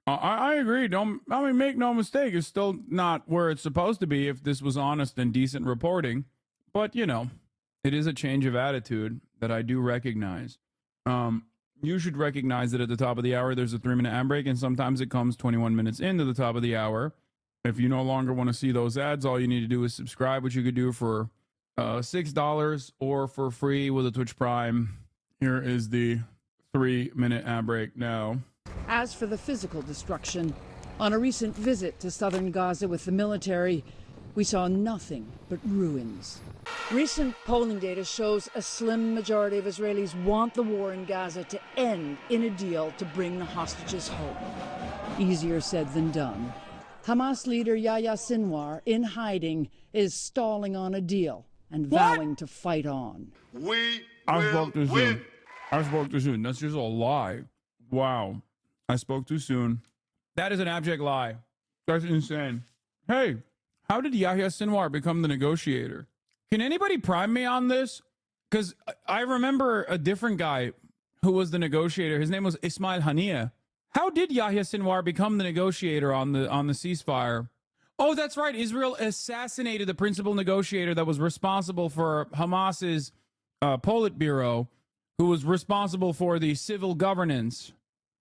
I agree. Make no mistake. It's still not where it's supposed to be if this was honest and decent reporting. But, it is a change of attitude that I do recognize. You should recognize that at the top of the hour, there's a 3-minute ad break, and sometimes it comes 21 minutes into the top of the hour. If you no longer want to see those ads, all you need to do is subscribe, which you could do for $6 or for free with a Twitch Prime. Here is the 3-minute ad break now. As for the physical destruction, on a recent visit to southern Gaza with the military, we saw nothing but ruins. Recent polling data shows a slim majority of Israelis want the war in Gaza to end in a deal to bring the hostages home. Easier said than done. Hamas leader Yahya Sinwar, in hiding, is stalling on a deal and vowing to fight on. I spoke too soon. That's just a lie. Wow. I spoke too soon. That is an abject lie. That's insane. Hey, how did Yahya Sinwar become the negotiator? Can anybody prime me on this? Because I remember a different guy who was the negotiator. His name was Ismail Haniyeh. How did Yahya Sinwar become the negotiator on the ceasefire? Oh, that's right. Israel assassinated the principal negotiator that was responsible for Hamas's Politburo, who was responsible for the civil governance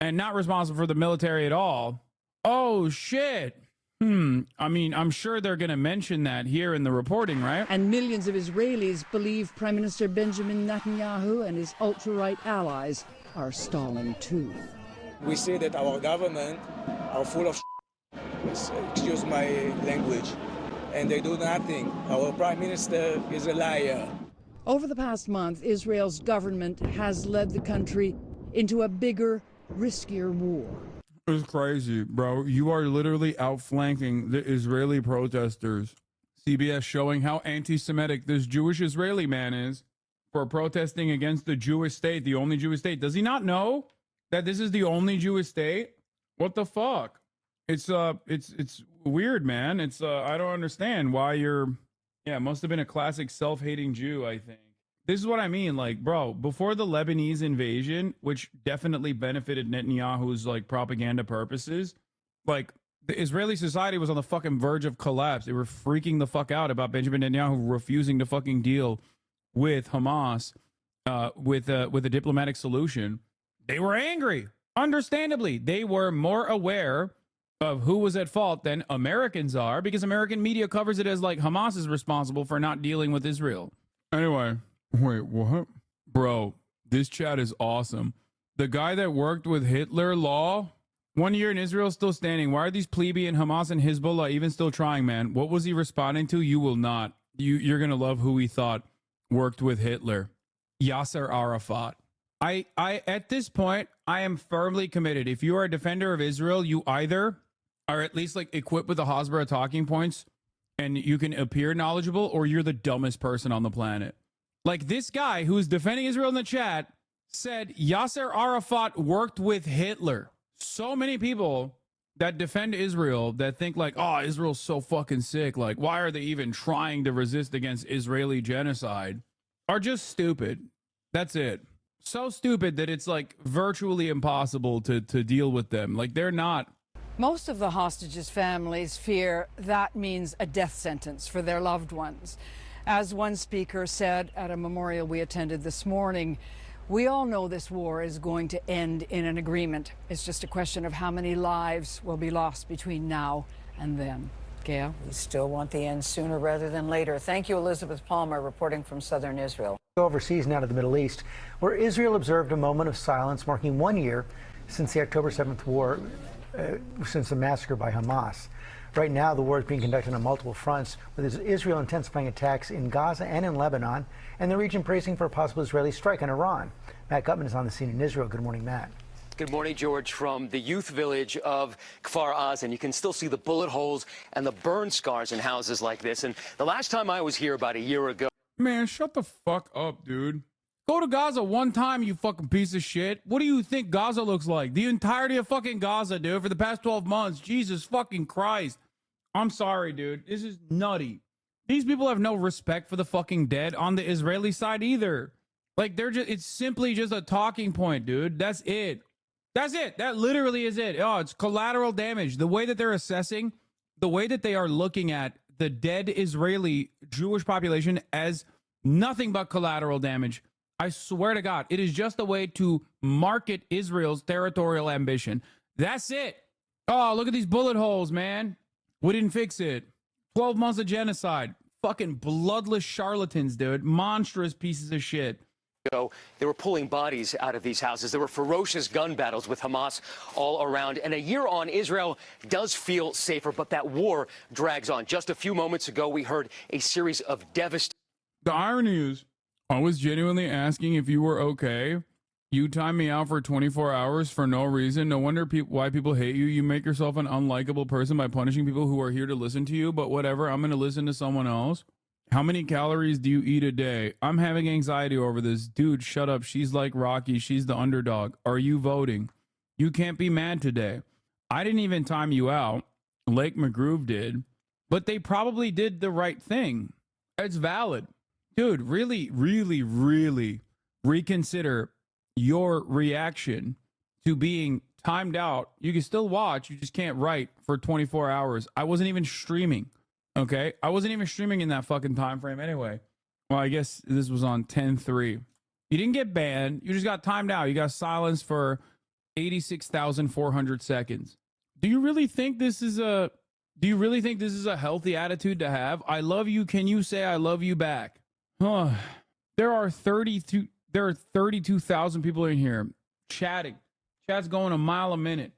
and not responsible for the military at all. Oh, shit. I'm sure they're going to mention that here in the reporting, right? And millions of Israelis believe Prime Minister Benjamin Netanyahu and his ultra-right allies are stalling too. We say that our government are full of excuse my language, and they do nothing. Our Prime Minister is a liar. Over the past month, Israel's government has led the country into a bigger, riskier war. It's crazy, bro. You are literally outflanking the Israeli protesters. CBS showing how anti-Semitic this Jewish Israeli man is for protesting against the Jewish state, the only Jewish state. Does he not know that this is the only Jewish state? What the fuck? It's weird, man. I don't understand why you're, yeah, it must have been a classic self-hating Jew, I think. This is what I mean, like, bro, before the Lebanese invasion, which definitely benefited Netanyahu's, like, propaganda purposes, like, the Israeli society was on the fucking verge of collapse. They were freaking the fuck out about Benjamin Netanyahu refusing to fucking deal with Hamas, with a diplomatic solution. They were angry. Understandably, they were more aware of who was at fault than Americans are, because American media covers it as like Hamas is responsible for not dealing with Israel. Anyway, wait, what? Bro, this chat is awesome. The guy that worked with Hitler Law, 1 year in Israel, still standing. Why are these plebeian Hamas and Hezbollah even still trying, man? What was he responding to? You will not. You're going to love who he thought worked with Hitler. Yasser Arafat. I at this point, I am firmly committed. If you are a defender of Israel, you either are at least like equipped with the Hasbara talking points and you can appear knowledgeable, or you're the dumbest person on the planet. Like this guy who's defending Israel in the chat said Yasser Arafat worked with Hitler. So many people that defend Israel that think like, oh, Israel's so fucking sick. Like, why are they even trying to resist against Israeli genocide? Are just stupid. That's it. So stupid that it's like virtually impossible to deal with them. Like they're not. Most of the hostages' families fear that means a death sentence for their loved ones. As one speaker said at a memorial we attended this morning, we all know this war is going to end in an agreement. It's just a question of how many lives will be lost between now and then. Gail? We still want the end sooner rather than later. Thank you, Elizabeth Palmer, reporting from southern Israel. Overseas now to the Middle East, where Israel observed a moment of silence marking 1 year since the October 7th war, since the massacre by Hamas. Right now, the war is being conducted on multiple fronts, with Israel intensifying attacks in Gaza and in Lebanon, and the region bracing for a possible Israeli strike on Iran. Matt Gutman is on the scene in Israel. Good morning, Matt. Good morning, George. From the youth village of Kfar Aza, and you can still see the bullet holes and the burn scars in houses like this. And the last time I was here about a year ago. Man, shut the fuck up, dude. Go to Gaza one time, you fucking piece of shit. What do you think Gaza looks like? The entirety of fucking Gaza, dude, for the past 12 months. Jesus fucking Christ. I'm sorry, dude. This is nutty. These people have no respect for the fucking dead on the Israeli side either. Like, it's simply just a talking point, dude. That's it. That's it. That literally is it. Oh, it's collateral damage. The way that they're assessing, the way that they are looking at the dead Israeli Jewish population as nothing but collateral damage. I swear to God, it is just a way to market Israel's territorial ambition. That's it. Oh, look at these bullet holes, man. We didn't fix it. 12 months of genocide. Fucking bloodless charlatans, dude. Monstrous pieces of shit. They were pulling bodies out of these houses. There were ferocious gun battles with Hamas all around. And a year on, Israel does feel safer, but that war drags on. Just a few moments ago, we heard a series of devastating. The irony is, I was genuinely asking if you were okay. You time me out for 24 hours for no reason. No wonder why people hate you. You make yourself an unlikable person by punishing people who are here to listen to you. But whatever, I'm going to listen to someone else. How many calories do you eat a day? I'm having anxiety over this. Dude, shut up. She's like Rocky. She's the underdog. Are you voting? You can't be mad today. I didn't even time you out. Lake McGroove did. But they probably did the right thing. It's valid. Dude, really, really, really reconsider your reaction to being timed out. You can still watch. You just can't write for 24 hours. I wasn't even streaming. Okay, I wasn't even streaming in that fucking time frame anyway. Well, I guess this was on 10/3. You didn't get banned. You just got timed out. You got silenced for 86,400 seconds. Do you really think this is a healthy attitude to have? I love you. Can you say I love you back? Huh. There are 32,000 people in here chatting. Chat's going a mile a minute.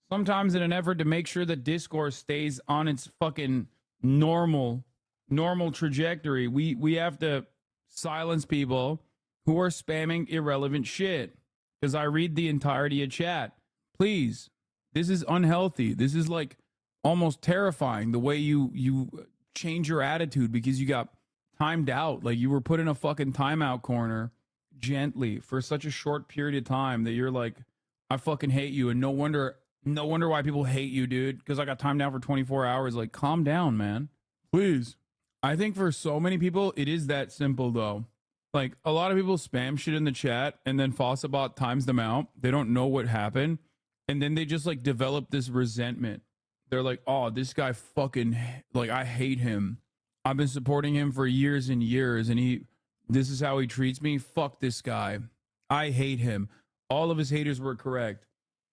Sometimes in an effort to make sure that discourse stays on its fucking normal trajectory, we have to silence people who are spamming irrelevant shit, because I read the entirety of chat. Please. This is unhealthy. This is like almost terrifying, the way you change your attitude because you got timed out. Like you were put in a fucking timeout corner gently for such a short period of time that you're like, I fucking hate you. And no wonder why people hate you, dude, because I got timed out for 24 hours. Like, calm down, man. Please. I think for so many people, it is that simple, though. Like, a lot of people spam shit in the chat, and then Fossabot times them out. They don't know what happened. And then they just, like, develop this resentment. They're like, oh, this guy fucking, like, I hate him. I've been supporting him for years and years, and this is how he treats me. Fuck this guy. I hate him. All of his haters were correct.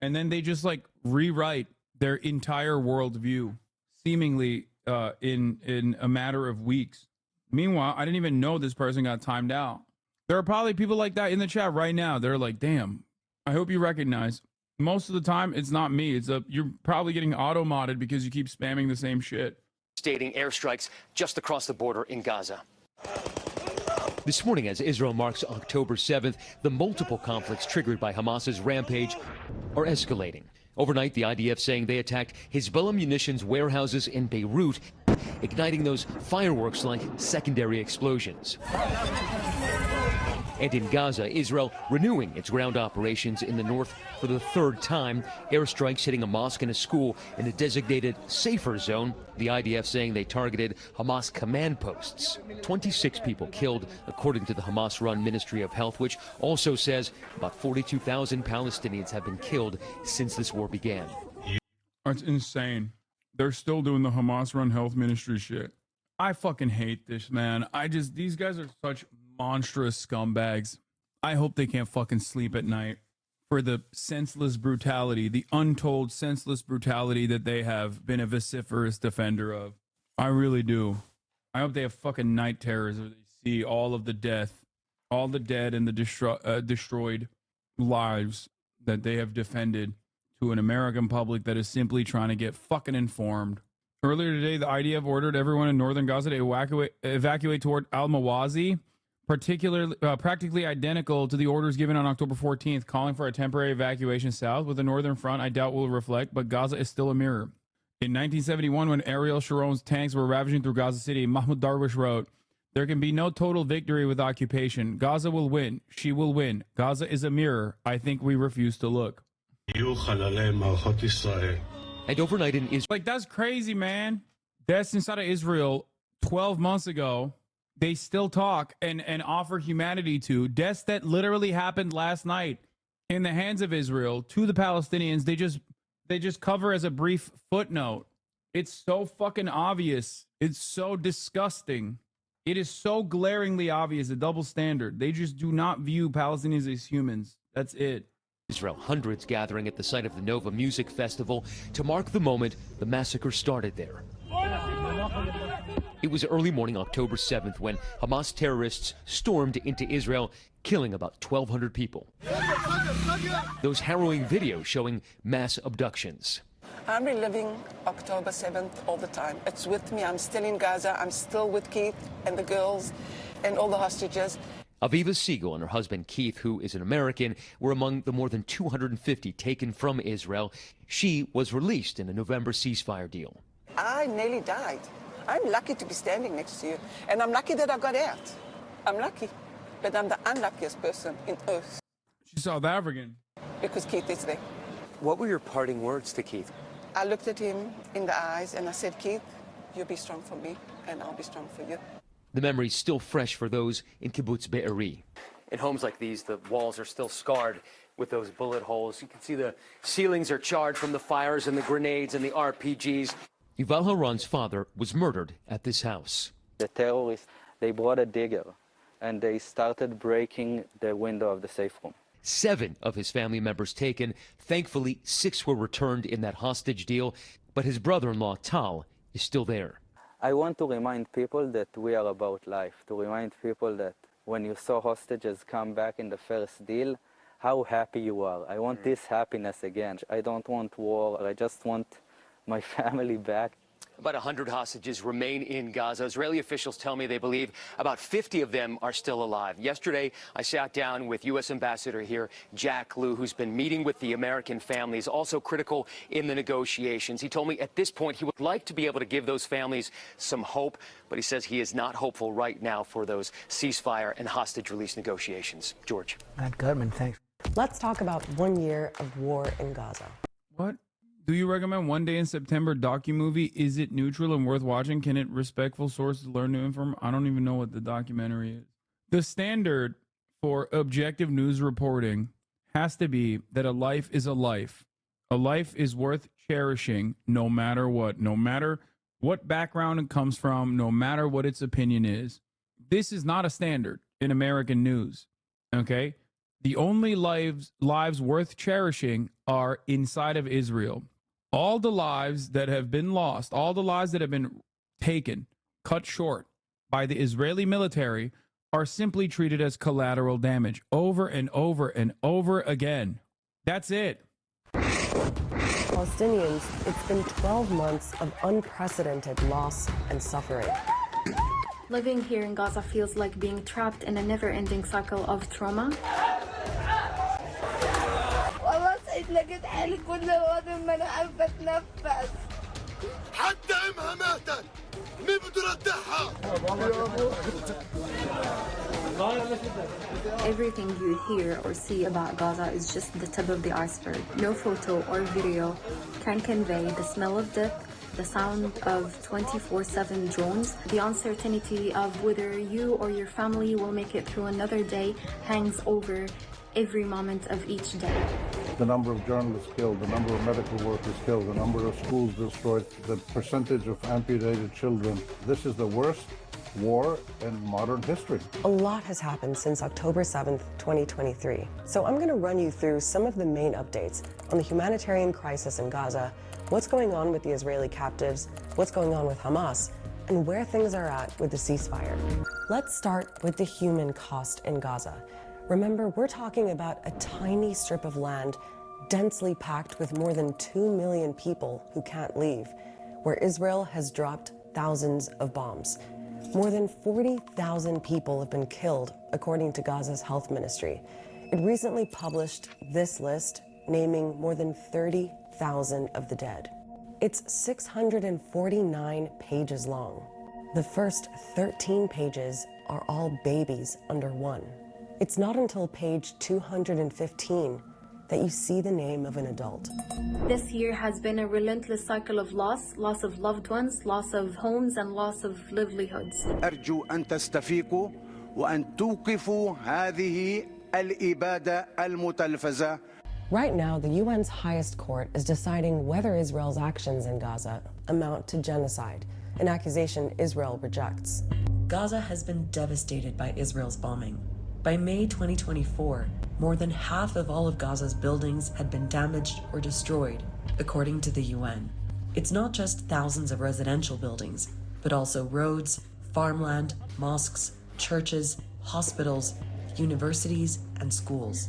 And then they just, like, rewrite their entire worldview, seemingly in a matter of weeks. Meanwhile, I didn't even know this person got timed out. There are probably people like that in the chat right now. They're like, damn, I hope you recognize. Most of the time, it's not me. You're probably getting auto-modded because you keep spamming the same shit. Stating airstrikes just across the border in Gaza. This morning, as Israel marks October 7th, the multiple conflicts triggered by Hamas's rampage are escalating. Overnight, the IDF saying they attacked Hezbollah munitions warehouses in Beirut, igniting those fireworks-like secondary explosions. And in Gaza, Israel renewing its ground operations in the north for the third time. Airstrikes hitting a mosque and a school in a designated safer zone. The IDF saying they targeted Hamas command posts. 26 people killed, according to the Hamas-run Ministry of Health, which also says about 42,000 Palestinians have been killed since this war began. It's insane. They're still doing the Hamas-run health ministry shit. I fucking hate this, man. These guys are such monstrous scumbags. I hope they can't fucking sleep at night for the senseless brutality, the untold senseless brutality that they have been a vociferous defender of. I really do. I hope they have fucking night terrors where they see all of the death, all the dead and the destroyed lives that they have defended to an American public that is simply trying to get fucking informed. Earlier today, the IDF ordered everyone in northern Gaza to evacuate toward Al-Mawazi, practically identical to the orders given on October 14th, calling for a temporary evacuation south with the northern front I doubt will reflect, but Gaza is still a mirror. In 1971, when Ariel Sharon's tanks were ravaging through Gaza City, Mahmoud Darwish wrote, "There can be no total victory with occupation. Gaza will win. She will win. Gaza is a mirror. I think we refuse to look." And overnight in Israel... Like, that's crazy, man. Deaths inside of Israel 12 months ago, they still talk and offer humanity to. Deaths that literally happened last night in the hands of Israel to the Palestinians. They just cover as a brief footnote. It's so fucking obvious. It's so disgusting. It is so glaringly obvious, a double standard. They just do not view Palestinians as humans. That's it. Israel, hundreds gathering at the site of the Nova Music Festival to mark the moment the massacre started there. It was early morning October 7th when Hamas terrorists stormed into Israel, killing about 1,200 people. Those harrowing videos showing mass abductions. I'm reliving October 7th all the time. It's with me. I'm still in Gaza. I'm still with Keith and the girls and all the hostages. Aviva Siegel and her husband Keith, who is an American, were among the more than 250 taken from Israel. She was released in a November ceasefire deal. I nearly died. I'm lucky to be standing next to you, and I'm lucky that I got out. I'm lucky, but I'm the unluckiest person in Earth. She's South African. Because Keith is there. What were your parting words to Keith? I looked at him in the eyes and I said, Keith, you'll be strong for me, and I'll be strong for you. The memory's still fresh for those in Kibbutz Be'eri. In homes like these, the walls are still scarred with those bullet holes. You can see the ceilings are charred from the fires and the grenades and the RPGs. Yuval Haran's father was murdered at this house. The terrorists, they brought a digger and they started breaking the window of the safe room. 7 of his family members taken. Thankfully, 6 were returned in that hostage deal, but his brother-in-law, Tal, is still there. I want to remind people that we are about life, to remind people that when you saw hostages come back in the first deal, how happy you are. I want this happiness again. I don't want war. I just want my family back. About 100 hostages remain in Gaza. Israeli officials tell me they believe about 50 of them are still alive. Yesterday, I sat down with U.S. Ambassador here, Jack Lew, who's been meeting with the American families, also critical in the negotiations. He told me at this point he would like to be able to give those families some hope, but he says he is not hopeful right now for those ceasefire and hostage release negotiations. George. Matt Gutman, thanks. Let's talk about 1 year of war in Gaza. What? Do you recommend One Day in September docu-movie? Is it neutral and worth watching? Can it respectful sources learn new information? I don't even know what the documentary is. The standard for objective news reporting has to be that a life is a life. A life is worth cherishing no matter what background it comes from, no matter what its opinion is. This is not a standard in American news, okay? The only lives worth cherishing are inside of Israel. All the lives that have been lost, all the lives that have been taken, cut short by the Israeli military are simply treated as collateral damage over and over and over again. That's it. Palestinians, it's been 12 months of unprecedented loss and suffering. Living here in Gaza feels like being trapped in a never-ending cycle of trauma. لقيت حالي كل وقت ما انا عارفه اتنفس حتى امها ماتت مين بده يرجعها Everything you hear or see about Gaza is just the tip of the iceberg. No photo or video can convey the smell of death, the sound of 24/7 drones, the uncertainty of whether you or your family will make it through another day hangs over every moment of each day. The number of journalists killed, the number of medical workers killed, the number of schools destroyed, the percentage of amputated children. This is the worst war in modern history. A lot has happened since October 7th, 2023. So I'm going to run you through some of the main updates on the humanitarian crisis in Gaza, what's going on with the Israeli captives, what's going on with Hamas, and where things are at with the ceasefire. Let's start with the human cost in Gaza. Remember, we're talking about a tiny strip of land densely packed with more than 2 million people who can't leave, where Israel has dropped thousands of bombs. More than 40,000 people have been killed, according to Gaza's health ministry. It recently published this list, naming more than 30,000 of the dead. It's 649 pages long. The first 13 pages are all babies under 1. It's not until page 215 that you see the name of an adult. This year has been a relentless cycle of loss of loved ones, loss of homes, and loss of livelihoods. أرجو أن تستفيقوا وأن توقفوا هذه الإبادة المتلفزة. Right now, the UN's highest court is deciding whether Israel's actions in Gaza amount to genocide, an accusation Israel rejects. Gaza has been devastated by Israel's bombing. By May 2024, more than half of all of Gaza's buildings had been damaged or destroyed, according to the UN. It's not just thousands of residential buildings, but also roads, farmland, mosques, churches, hospitals, universities, and schools.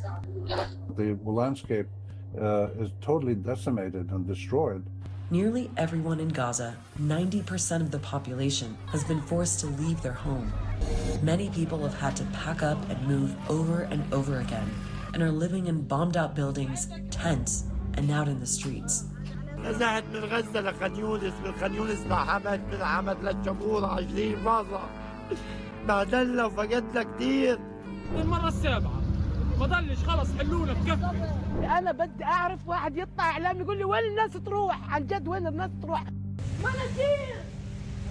The landscape is totally decimated and destroyed. Nearly everyone in Gaza, 90% of the population, has been forced to leave their home. Many people have had to pack up and move over and over again, and are living in bombed-out buildings, tents, and out in the streets. نزحت من غزة لخان يونس، من خان يونس لحمد، من حمد للجمهور، عاجلين مرة. بعدنا وفقدنا كتير. المرة السابعة ما ضلش خلص حلونا بكفي. أنا بدي أعرف واحد يطلع إعلام يقول لي وين الناس تروح؟ عن جد وين الناس تروح؟ مناطير.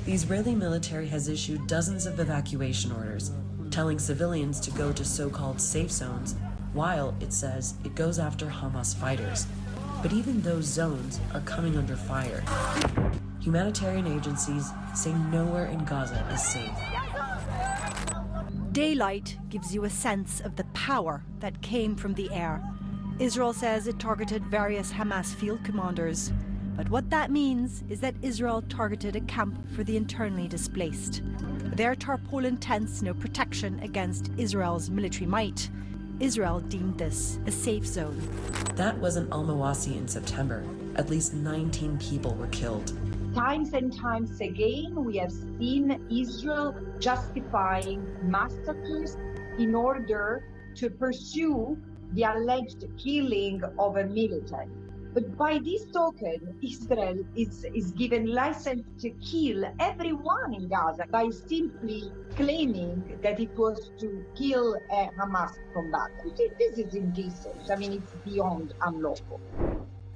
The Israeli military has issued dozens of evacuation orders, telling civilians to go to so-called safe zones, while it says it goes after Hamas fighters. But even those zones are coming under fire. Humanitarian agencies say nowhere in Gaza is safe. Daylight gives you a sense of the power that came from the air. Israel says it targeted various Hamas field commanders. But what that means is that Israel targeted a camp for the internally displaced. Their tarpaulin tents no protection against Israel's military might. Israel deemed this a safe zone. That was in Al-Mawasi in September. At least 19 people were killed. Times and times again, we have seen Israel justifying massacres in order to pursue the alleged killing of a militant. But by this token, Israel is given license to kill everyone in Gaza by simply claiming that it was to kill a Hamas combatant. This is indecent. I mean, it's beyond unlawful.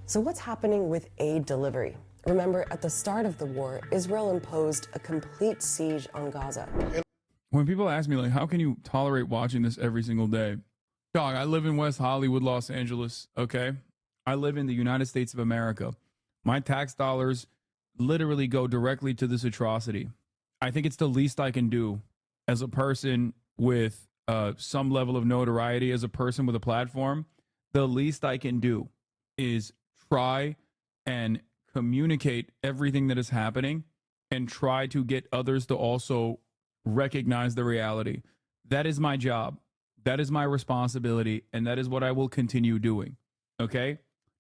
So what's happening with aid delivery? Remember, at the start of the war, Israel imposed a complete siege on Gaza. When people ask me, like, how can you tolerate watching this every single day? Dog, I live in West Hollywood, Los Angeles, okay? I live in the United States of America. My tax dollars literally go directly to this atrocity. I think it's the least I can do as a person with some level of notoriety, as a person with a platform. The least I can do is try and communicate everything that is happening and try to get others to also recognize the reality. That is my job. That is my responsibility. And that is what I will continue doing. Okay?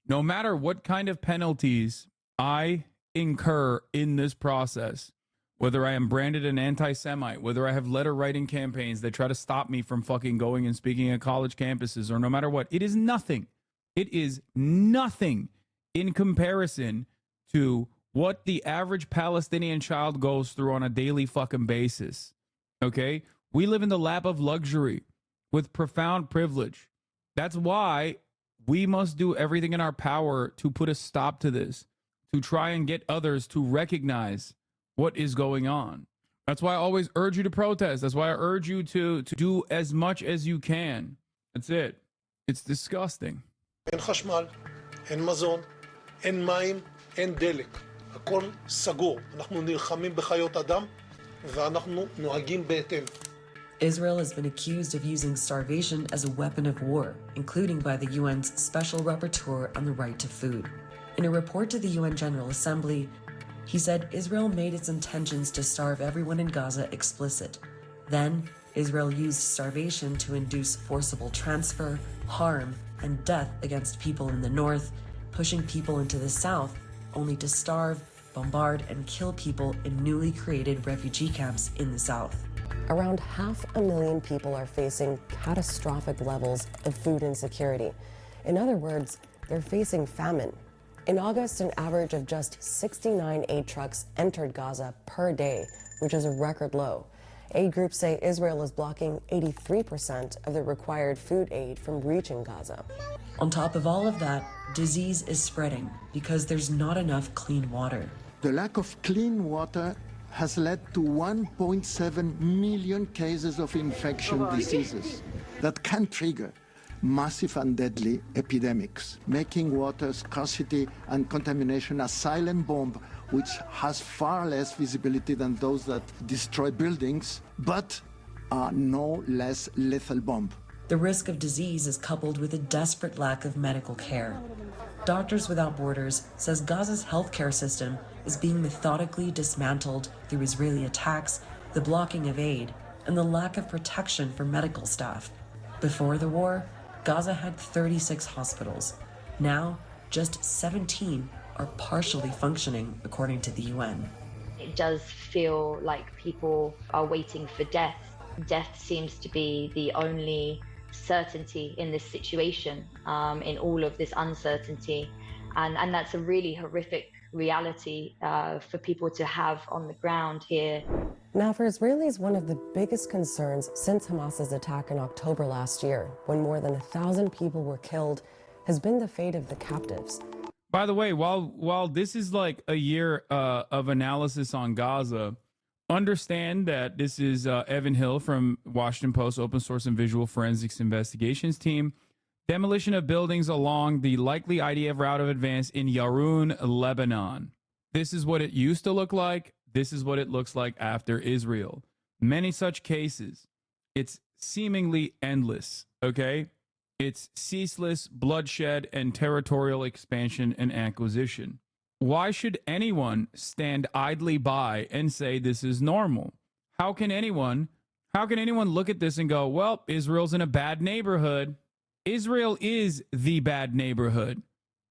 No matter what kind of penalties I incur in this process, whether I am branded an anti-Semite, whether I have letter writing campaigns that try to stop me from fucking going and speaking at college campuses, or no matter what, it is nothing. It is nothing in comparison to what the average Palestinian child goes through on a daily fucking basis. Okay? We live in the lap of luxury with profound privilege. That's why we must do everything in our power to put a stop to this, to try and get others to recognize what is going on. That's why I always urge you to protest. That's why I urge you to do as much as you can. That's it. It's disgusting. אין חשמל, אין מזון, אין מים, אין דלק. הכל סגור. אנחנו נלחמים בחיות אדם ואנחנו נוהגים בהתאם. Israel has been accused of using starvation as a weapon of war, including by the UN's Special Rapporteur on the Right to Food. In a report to the UN General Assembly, he said Israel made its intentions to starve everyone in Gaza explicit. Then, Israel used starvation to induce forcible transfer, harm, and death against people in the north, pushing people into the south, only to starve, bombard, and kill people in newly created refugee camps in the south. Around 500,000 people are facing catastrophic levels of food insecurity. In other words, they're facing famine. In August, an average of just 69 aid trucks entered Gaza per day, which is a record low. Aid groups say Israel is blocking 83% of the required food aid from reaching Gaza. On top of all of that, disease is spreading because there's not enough clean water. The lack of clean water has led to 1.7 million cases of infection diseases that can trigger massive and deadly epidemics, making water scarcity and contamination a silent bomb which has far less visibility than those that destroy buildings, but are no less lethal bomb. The risk of disease is coupled with a desperate lack of medical care. Doctors Without Borders says Gaza's healthcare system is being methodically dismantled through Israeli attacks, the blocking of aid, and the lack of protection for medical staff. Before the war, Gaza had 36 hospitals. Now, just 17 are partially functioning, according to the UN. It does feel like people are waiting for death. Death seems to be the only certainty in this situation, in all of this uncertainty. And that's a really horrific reality for people to have on the ground here. Now, for Israelis, one of the biggest concerns since Hamas's attack in October last year, when more than 1,000 people were killed, has been the fate of the captives. By the way, while this is like a year of analysis on Gaza, understand that this is Evan Hill from Washington Post Open Source and Visual Forensics Investigations Team. Demolition of buildings along the likely IDF route of advance in Yaroun, Lebanon. This is what it used to look like. This is what it looks like after Israel. Many such cases. It's seemingly endless, okay? It's ceaseless bloodshed and territorial expansion and acquisition. Why should anyone stand idly by and say this is normal? How can anyone look at this and go, well, Israel's in a bad neighborhood? Israel is the bad neighborhood.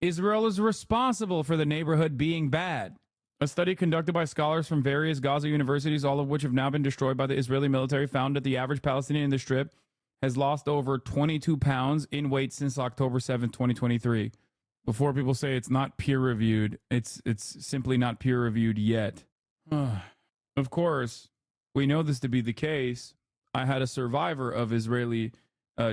Israel is responsible for the neighborhood being bad. A study conducted by scholars from various Gaza universities, all of which have now been destroyed by the Israeli military, found that the average Palestinian in the Strip has lost over 22 pounds in weight since October 7th, 2023. Before people say it's not peer-reviewed, it's simply not peer-reviewed yet. Of course, we know this to be the case. I had a survivor of Israeli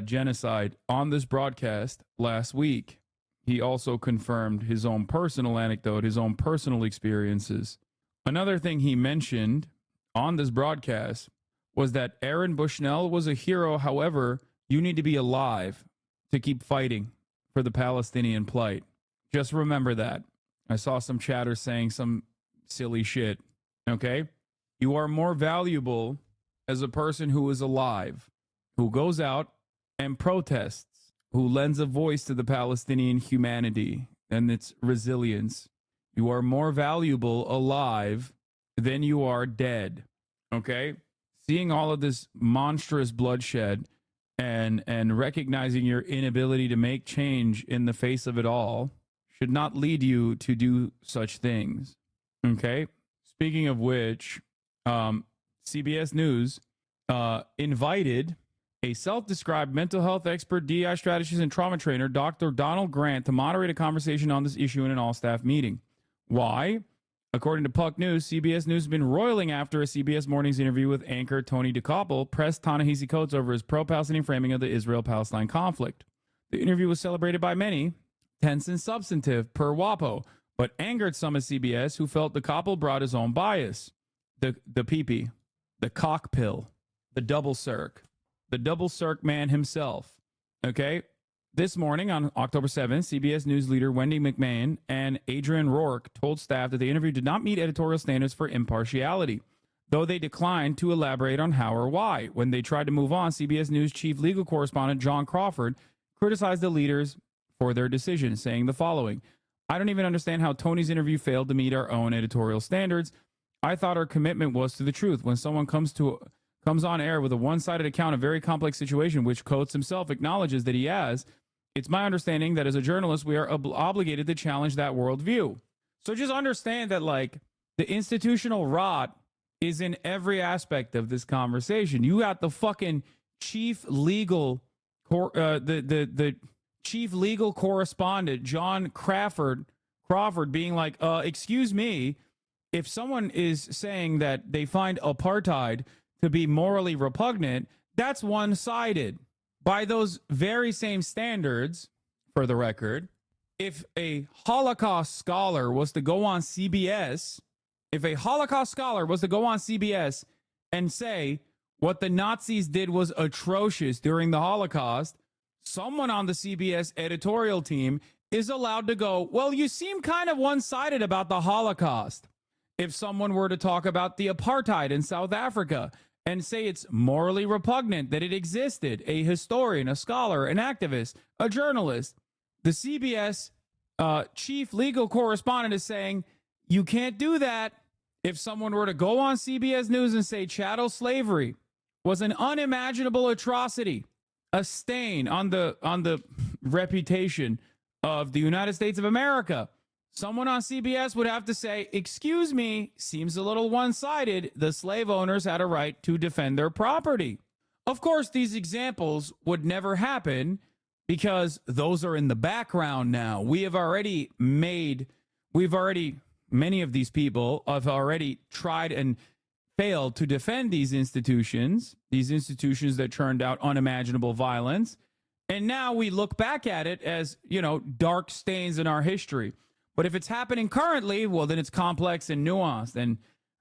genocide on this broadcast last week. He also confirmed his own personal anecdote, his own personal experiences. Another thing he mentioned on this broadcast was that Aaron Bushnell was a hero. However, you need to be alive to keep fighting for the Palestinian plight. Just remember that. I saw some chatter saying some silly shit. Okay? You are more valuable as a person who is alive, who goes out and protests, who lends a voice to the Palestinian humanity and its resilience. You are more valuable alive than you are dead. Okay? Seeing all of this monstrous bloodshed and recognizing your inability to make change in the face of it all should not lead you to do such things. Okay? Speaking of which, CBS News invited a self-described mental health expert, DI strategist, and trauma trainer, Dr. Donald Grant, to moderate a conversation on this issue in an all-staff meeting. Why? According to Puck News, CBS News has been roiling after a CBS Mornings interview with anchor Tony DeCoppel pressed Ta-Nehisi Coates over his pro-Palestinian framing of the Israel-Palestine conflict. The interview was celebrated by many, tense and substantive, per WAPO, but angered some at CBS who felt DeCoppel brought his own bias. The pee-pee, the cock pill, the double circ man himself. Okay? This morning on October 7th, CBS News leader Wendy McMahon and Adrian Rourke told staff that the interview did not meet editorial standards for impartiality, though they declined to elaborate on how or why. When they tried to move on, CBS News chief legal correspondent John Crawford criticized the leaders for their decision, saying the following: "I don't even understand how Tony's interview failed to meet our own editorial standards. I thought our commitment was to the truth. When someone comes on air with a one-sided account of a very complex situation, which Coates himself acknowledges that he has, it's my understanding that as a journalist, we are obligated to challenge that worldview." So just understand that, like, the institutional rot is in every aspect of this conversation. You got the fucking chief legal, the chief legal correspondent, John Crawford, being like, excuse me, if someone is saying that they find apartheid to be morally repugnant, that's one-sided. By those very same standards, for the record, if a Holocaust scholar was to go on CBS, and say what the Nazis did was atrocious during the Holocaust, someone on the CBS editorial team is allowed to go, well, you seem kind of one-sided about the Holocaust. If someone were to talk about the apartheid in South Africa and say it's morally repugnant that it existed, a historian, a scholar, an activist, a journalist, the CBS chief legal correspondent is saying, you can't do that. If someone were to go on CBS News and say chattel slavery was an unimaginable atrocity, a stain on the reputation of the United States of America, someone on CBS would have to say, excuse me, seems a little one-sided. The slave owners had a right to defend their property. Of course, these examples would never happen because those are in the background now. Many of these people have already tried and failed to defend these institutions that turned out unimaginable violence. And now we look back at it as, dark stains in our history. But if it's happening currently, well, then it's complex and nuanced. And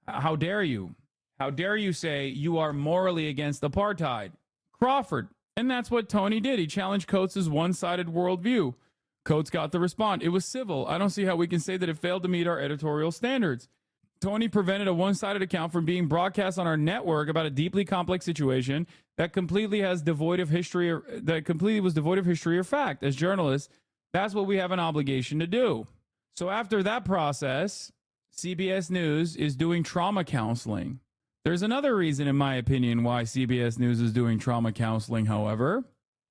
how dare you? How dare you say you are morally against apartheid? Crawford. And that's what Tony did. He challenged Coates' one-sided worldview. Coates got the response. It was civil. I don't see how we can say that it failed to meet our editorial standards. Tony prevented a one-sided account from being broadcast on our network about a deeply complex situation that completely was devoid of history or fact. As journalists, that's what we have an obligation to do. So after that process, CBS News is doing trauma counseling. There's another reason, in my opinion, why CBS News is doing trauma counseling, however,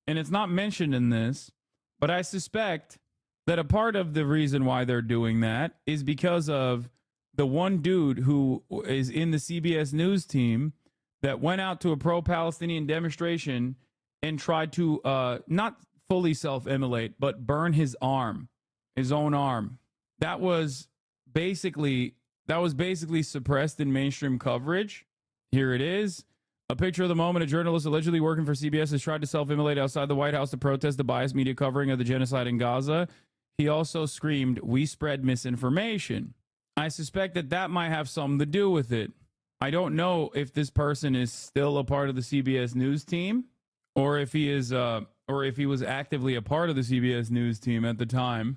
and it's not mentioned in this, but I suspect that a part of the reason why they're doing that is because of the one dude who is in the CBS News team that went out to a pro-Palestinian demonstration and tried to not fully self-immolate, but burn his arm, his own arm. That was basically suppressed in mainstream coverage. Here it is. A picture of the moment a journalist allegedly working for CBS has tried to self-immolate outside the White House to protest the biased media covering of the genocide in Gaza. He also screamed, "We spread misinformation." I suspect that might have something to do with it. I don't know if this person is still a part of the CBS News team, or if he is, or if he was actively a part of the CBS News team at the time,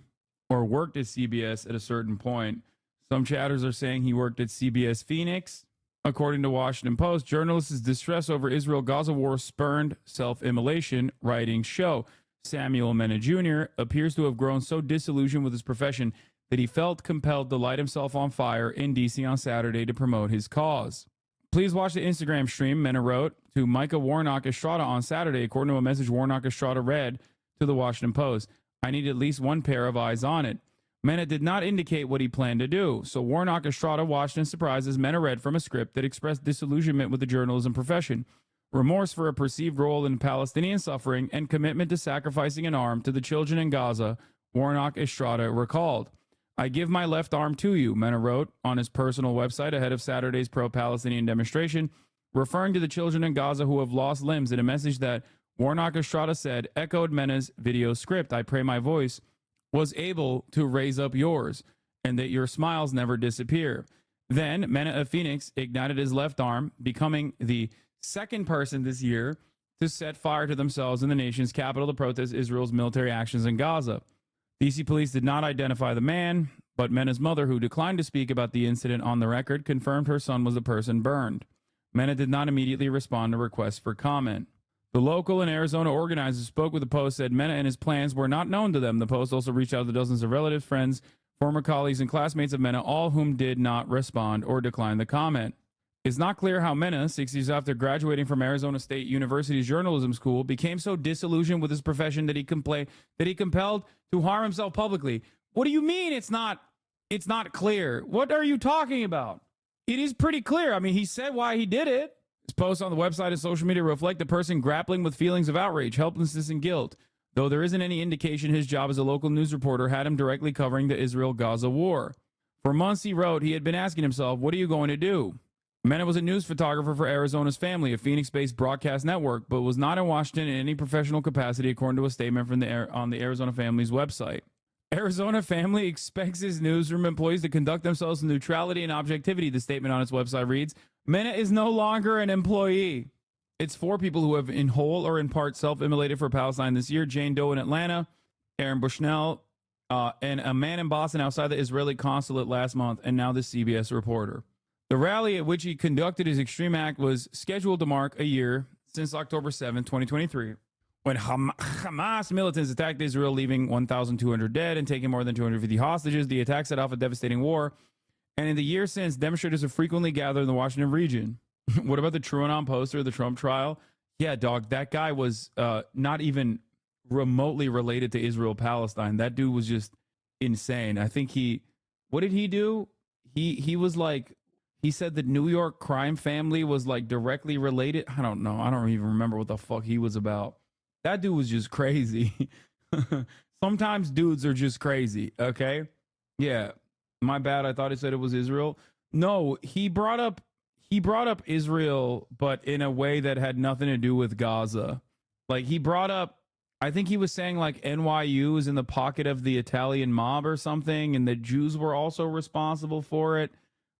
or worked at CBS at a certain point. Some chatters are saying he worked at CBS Phoenix. According to Washington Post, journalists' distress over Israel-Gaza war spurned self-immolation, writings show. Samuel Mena Jr. appears to have grown so disillusioned with his profession that he felt compelled to light himself on fire in D.C. on Saturday to promote his cause. Please watch the Instagram stream, Mena wrote to Micah Warnock Estrada on Saturday, according to a message Warnock Estrada read to the Washington Post. I need at least one pair of eyes on it. Mena did not indicate what he planned to do, so Warnock Estrada watched in surprise as Mena read from a script that expressed disillusionment with the journalism profession, remorse for a perceived role in Palestinian suffering, and commitment to sacrificing an arm to the children in Gaza, Warnock Estrada recalled. I give my left arm to you, Mena wrote on his personal website ahead of Saturday's pro-Palestinian demonstration, referring to the children in Gaza who have lost limbs in a message that Warnock Estrada said echoed Mena's video script. I pray my voice was able to raise up yours, and that your smiles never disappear. Then Mena of Phoenix ignited his left arm, becoming the second person this year to set fire to themselves in the nation's capital to protest Israel's military actions in Gaza. DC police did not identify the man, but Mena's mother, who declined to speak about the incident on the record, confirmed her son was the person burned. Mena did not immediately respond to requests for comment. The local and Arizona organizers spoke with the Post, said Mena and his plans were not known to them. The Post also reached out to dozens of relatives, friends, former colleagues, and classmates of Mena, all whom did not respond or decline the comment. It's not clear how Mena, 6 years after graduating from Arizona State University's journalism school, became so disillusioned with his profession that he compelled to harm himself publicly. What do you mean it's not clear? What are you talking about? It is pretty clear. I mean, he said why he did it. His posts on the website and social media reflect the person grappling with feelings of outrage, helplessness, and guilt. Though there isn't any indication his job as a local news reporter had him directly covering the Israel-Gaza war. For months, he wrote, he had been asking himself, what are you going to do? Mena was a news photographer for Arizona's Family, a Phoenix-based broadcast network, but was not in Washington in any professional capacity, according to a statement from on the Arizona Family's website. Arizona Family expects its newsroom employees to conduct themselves with neutrality and objectivity, the statement on its website reads. Mena is no longer an employee. It's 4 people who have in whole or in part self-immolated for Palestine this year. Jane Doe in Atlanta, Aaron Bushnell, and a man in Boston outside the Israeli consulate last month, and now the CBS reporter. The rally at which he conducted his extreme act was scheduled to mark a year since October 7, 2023, when Hamas militants attacked Israel, leaving 1,200 dead and taking more than 250 hostages. The attack set off a devastating war. And in the year since, demonstrators have frequently gathered in the Washington region. What about the TrueAnon poster, the Trump trial? Yeah, dog, that guy was not even remotely related to Israel-Palestine. That dude was just insane. I think what did he do? He was like, he said the New York crime family was like directly related. I don't know. I don't even remember what the fuck he was about. That dude was just crazy. Sometimes dudes are just crazy, okay? Yeah. My bad. I thought he said it was Israel. No, he brought up Israel, but in a way that had nothing to do with Gaza. Like he brought up, I think he was saying like NYU is in the pocket of the Italian mob or something, and the Jews were also responsible for it.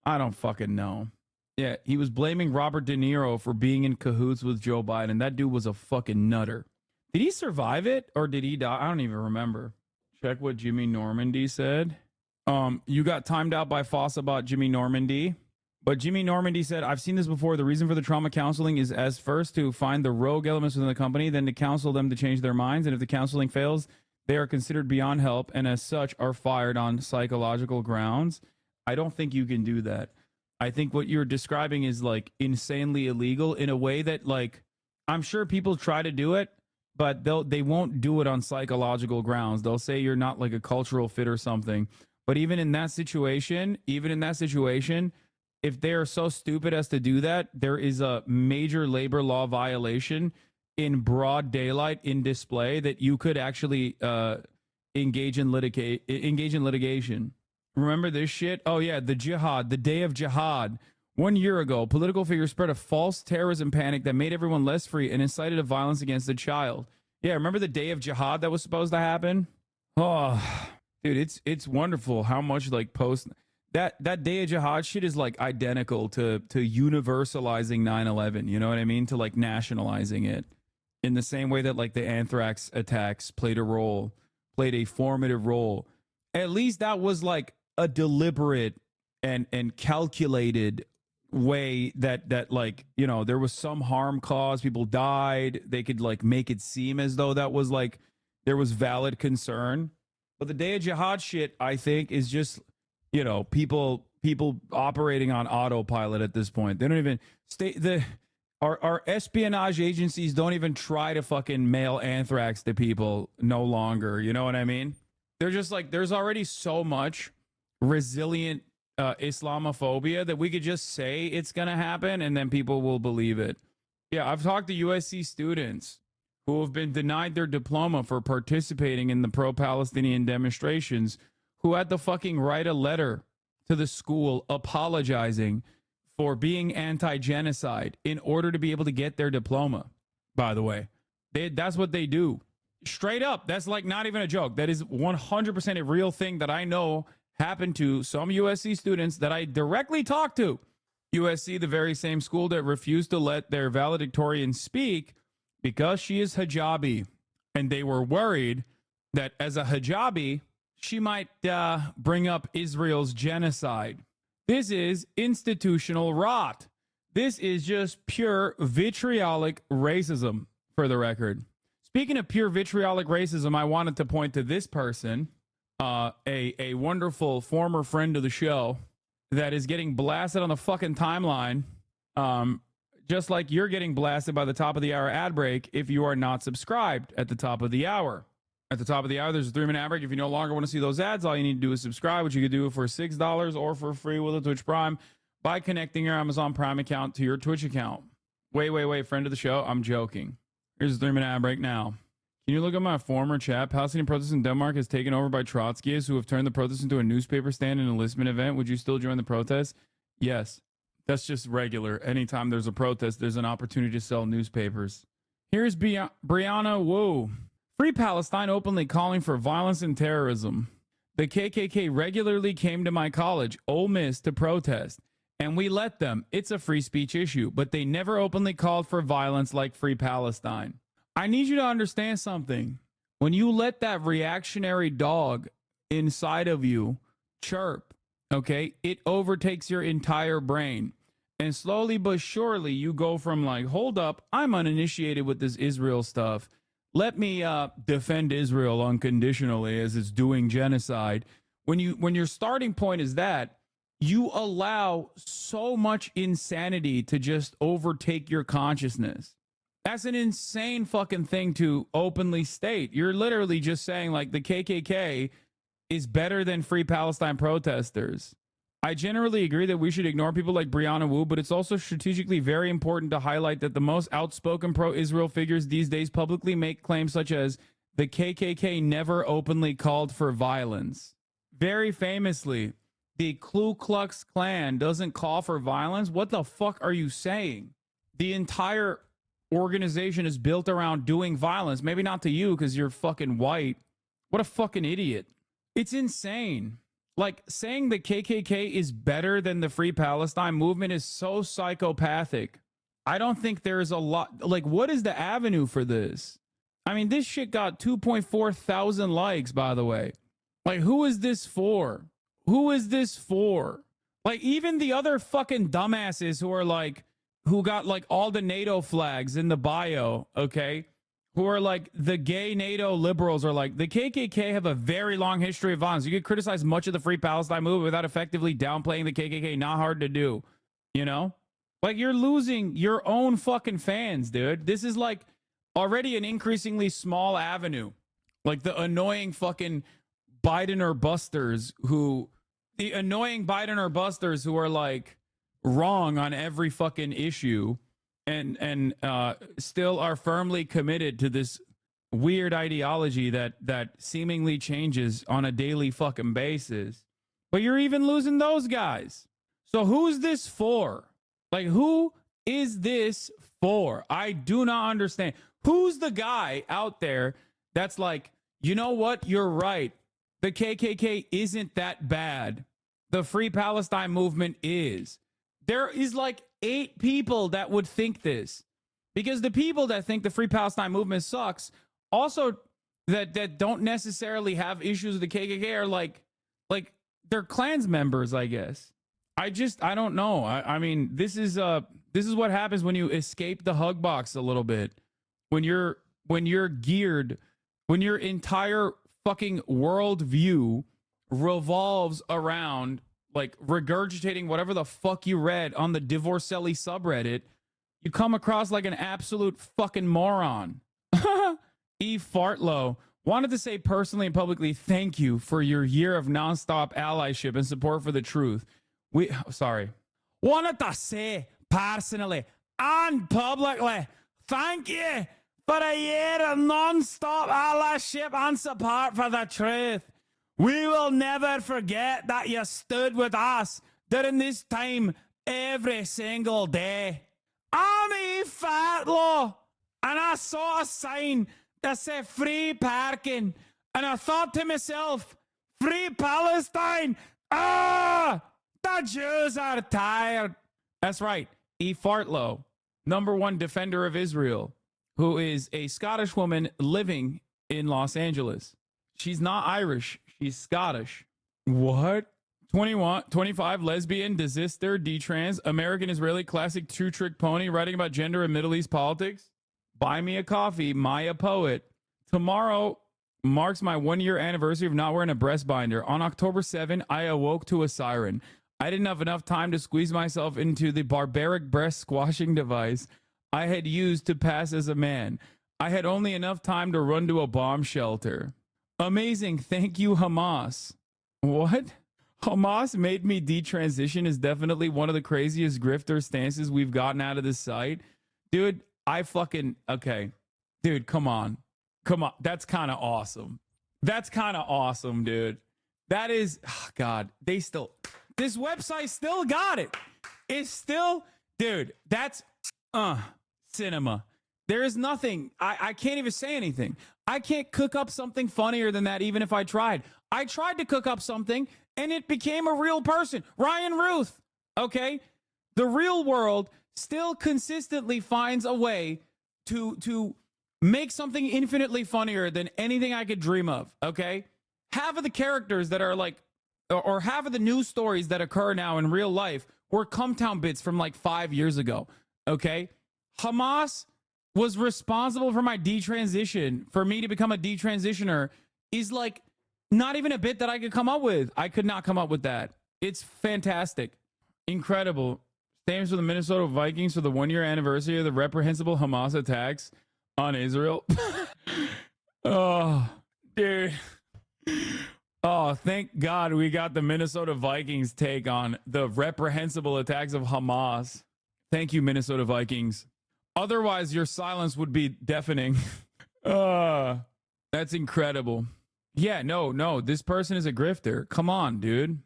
I don't fucking know. Yeah, he was blaming Robert De Niro for being in cahoots with Joe Biden. That dude was a fucking nutter. Did he survive it or did he die? I don't even remember. Check what Jimmy Normandy said. You got timed out by Foss about Jimmy Normandy. But Jimmy Normandy said, I've seen this before. The reason for the trauma counseling is as first to find the rogue elements within the company, then to counsel them to change their minds. And if the counseling fails, they are considered beyond help and as such are fired on psychological grounds. I don't think you can do that. I think what you're describing is like insanely illegal in a way that like, I'm sure people try to do it, but they won't do it on psychological grounds. They'll say you're not like a cultural fit or something. But even in that situation, if they are so stupid as to do that, there is a major labor law violation in broad daylight in display that you could actually engage in litigation. Remember this shit? Oh yeah, the jihad, the day of jihad. 1 year ago, political figures spread a false terrorism panic that made everyone less free and incited a violence against a child. Yeah, remember the day of jihad that was supposed to happen? Oh, dude, it's wonderful how much like post that day of jihad shit is like identical to universalizing 9/11. You know what I mean? To like nationalizing it in the same way that like the anthrax attacks played a formative role. At least that was like a deliberate and calculated way that like, you know, there was some harm caused, people died, they could like make it seem as though that was like there was valid concern. But the day of jihad shit, I think, is just, you know, people operating on autopilot at this point. They don't even our espionage agencies don't even try to fucking mail anthrax to people no longer. You know what I mean? They're just like, there's already so much resilient Islamophobia that we could just say it's going to happen and then people will believe it. Yeah, I've talked to USC students who have been denied their diploma for participating in the pro-Palestinian demonstrations, who had to fucking write a letter to the school apologizing for being anti-genocide in order to be able to get their diploma, by the way. That's what they do. Straight up. That's like not even a joke. That is 100% a real thing that I know happened to some USC students that I directly talked to. USC, the very same school that refused to let their valedictorian speak because she is hijabi. And they were worried that as a hijabi, she might bring up Israel's genocide. This is institutional rot. This is just pure vitriolic racism, for the record. Speaking of pure vitriolic racism, I wanted to point to this person, a wonderful former friend of the show that is getting blasted on the fucking timeline, just like you're getting blasted by the top of the hour ad break if you are not subscribed at the top of the hour. At the top of the hour, there's a 3-minute ad break. If you no longer want to see those ads, all you need to do is subscribe, which you could do for $6 or for free with a Twitch Prime by connecting your Amazon Prime account to your Twitch account. Wait, friend of the show, I'm joking. Here's a 3-minute ad break now. Can you look at my former chat? Palestinian protests in Denmark is taken over by Trotskyists who have turned the protest into a newspaper stand and enlistment event. Would you still join the protest? Yes. That's just regular. Anytime there's a protest, there's an opportunity to sell newspapers. Here's Brianna Wu. Free Palestine openly calling for violence and terrorism. The KKK regularly came to my college, Ole Miss, to protest, and we let them. It's a free speech issue, but they never openly called for violence like Free Palestine. I need you to understand something. When you let that reactionary dog inside of you chirp, okay, it overtakes your entire brain. And slowly but surely, you go from like, hold up, I'm uninitiated with this Israel stuff. Let me defend Israel unconditionally as it's doing genocide. When your starting point is that, you allow so much insanity to just overtake your consciousness. That's an insane fucking thing to openly state. You're literally just saying like the KKK is better than Free Palestine protesters. I generally agree that we should ignore people like Brianna Wu, but it's also strategically very important to highlight that the most outspoken pro-Israel figures these days publicly make claims such as the KKK never openly called for violence. Very famously, the Ku Klux Klan doesn't call for violence. What the fuck are you saying? The entire organization is built around doing violence. Maybe not to you because you're fucking white. What a fucking idiot. It's insane. Like, saying the KKK is better than the Free Palestine movement is so psychopathic. I don't think there's a lot. Like, what is the avenue for this? I mean, this shit got 2.4 thousand likes, by the way. Like, who is this for? Who is this for? Like, even the other fucking dumbasses who are like, who got like all the NATO flags in the bio, okay? Who are like the gay NATO liberals are like, the KKK have a very long history of violence. You could criticize much of the Free Palestine movement without effectively downplaying the KKK. Not hard to do, you know? Like, you're losing your own fucking fans, dude. This is like already an increasingly small avenue. Like the annoying fucking Biden or busters the annoying Biden or busters who are like wrong on every fucking issue and still are firmly committed to this weird ideology that seemingly changes on a daily fucking basis. But you're even losing those guys. So who's this for? Like, who is this for? I do not understand. Who's the guy out there that's like, you know what? You're right. The KKK isn't that bad. The Free Palestine movement is. There is like 8 people that would think this. Because the people that think the Free Palestine movement sucks, also that don't necessarily have issues with the KKK are like they're Klans members, I guess. I don't know. I mean, this is what happens when you escape the hug box a little bit. When your entire fucking worldview revolves around like regurgitating whatever the fuck you read on the Divorcelli subreddit, you come across like an absolute fucking moron. E. Fartlow wanted to say personally and publicly thank you for your year of nonstop allyship and support for the truth. Wanted to say personally and publicly thank you for a year of non-stop allyship and support for the truth. We will never forget that you stood with us during this time every single day. I'm E. Fatlaw, and I saw a sign that said free parking, and I thought to myself, free Palestine? Ah! The Jews are tired. That's right. E. Fartlow, #1 defender of Israel, who is a Scottish woman living in Los Angeles. She's not Irish. She's Scottish. What? 25, lesbian, desister, detrans, American Israeli classic two-trick pony, writing about gender and Middle East politics. Buy me a coffee, Maya Poet. Tomorrow marks my 1-year anniversary of not wearing a breast binder. On October 7, I awoke to a siren. I didn't have enough time to squeeze myself into the barbaric breast squashing device I had used to pass as a man. I had only enough time to run to a bomb shelter. Amazing. Thank you, Hamas. What? Hamas made me detransition is definitely one of the craziest grifter stances we've gotten out of this site. Dude, okay. Dude, come on. That's kind of awesome. Dude. That is, God, this website still got it. It's still, dude, that's, cinema. There is nothing, I can't even say anything. I can't cook up something funnier than that, even if I tried. I tried to cook up something, and it became a real person. Ryan Ruth, okay? The real world still consistently finds a way to make something infinitely funnier than anything I could dream of, okay? Half of the characters that are like, or half of the news stories that occur now in real life were Cumtown bits from like 5 years ago, okay? Hamas was responsible for my detransition, for me to become a detransitioner, is like not even a bit that I could come up with. I could not come up with that. It's fantastic. Incredible. Stands for the Minnesota Vikings for the 1-year anniversary of the reprehensible Hamas attacks on Israel. Oh, dude. Oh, thank God we got the Minnesota Vikings take on the reprehensible attacks of Hamas. Thank you, Minnesota Vikings. Otherwise, your silence would be deafening. That's incredible. Yeah, no, this person is a grifter. Come on, dude.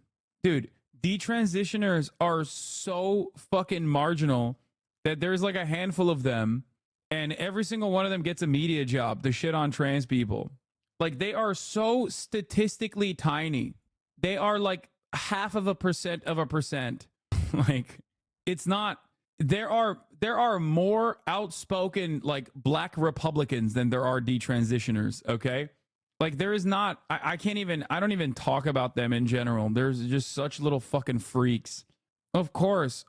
Dude, detransitioners are so fucking marginal that there's like a handful of them, and every single one of them gets a media job to shit on trans people. Like, they are so statistically tiny. They are like 0.5% of a percent. Like, it's not, there are more outspoken like black Republicans than there are detransitioners, okay? Like, there is not, I don't even talk about them in general. There's just such little fucking freaks. Of course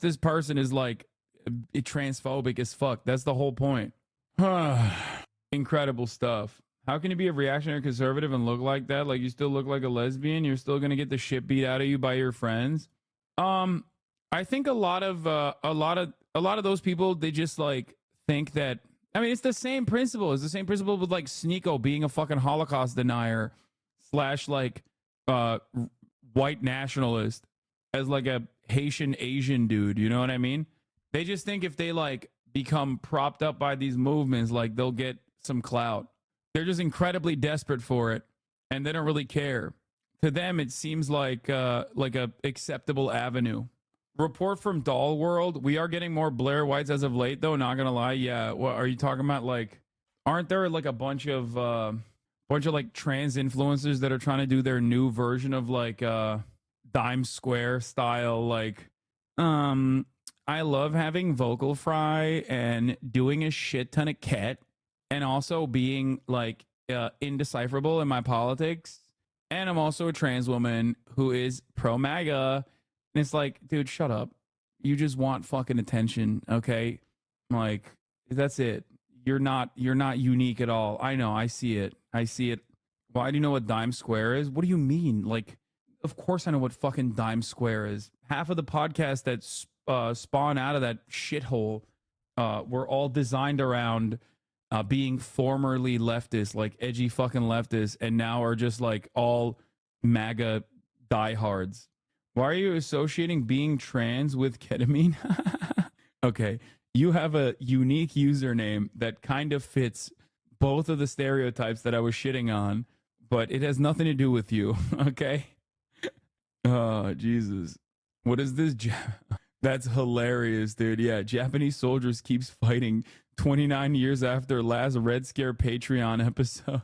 this person is like transphobic as fuck. That's the whole point. Incredible stuff. How can you be a reactionary conservative and look like that? Like, you still look like a lesbian. You're still gonna get the shit beat out of you by your friends. I think a lot of those people, they just like think that, I mean, it's the same principle. It's the same principle with like Sneeko being a fucking Holocaust denier. slash like white nationalist as like a Haitian Asian dude. You know what I mean? They just think if they like become propped up by these movements, like they'll get some clout. They're just incredibly desperate for it, and they don't really care. To them, it seems like a acceptable avenue. Report from Doll World: we are getting more Blair Whites as of late, though. Not gonna lie, yeah. What are you talking about? Like, aren't there like a bunch of like trans influencers that are trying to do their new version of like Dime Square style? Like, I love having vocal fry and doing a shit ton of ket, and also being like indecipherable in my politics. And I'm also a trans woman who is pro MAGA. And it's like, dude, shut up. You just want fucking attention, okay? Like, that's it. You're not unique at all. I know, I see it. Why do you know what Dime Square is? What do you mean? Like, of course I know what fucking Dime Square is. Half of the podcasts that spawn out of that shithole were all designed around being formerly leftist, like edgy fucking leftists, and now are just like all MAGA diehards. Why are you associating being trans with ketamine? Okay, you have a unique username that kind of fits both of the stereotypes that I was shitting on, but it has nothing to do with you, okay? Oh, Jesus. What is this? That's hilarious, dude. Yeah, Japanese soldiers keeps fighting 29 years after last Red Scare Patreon episode.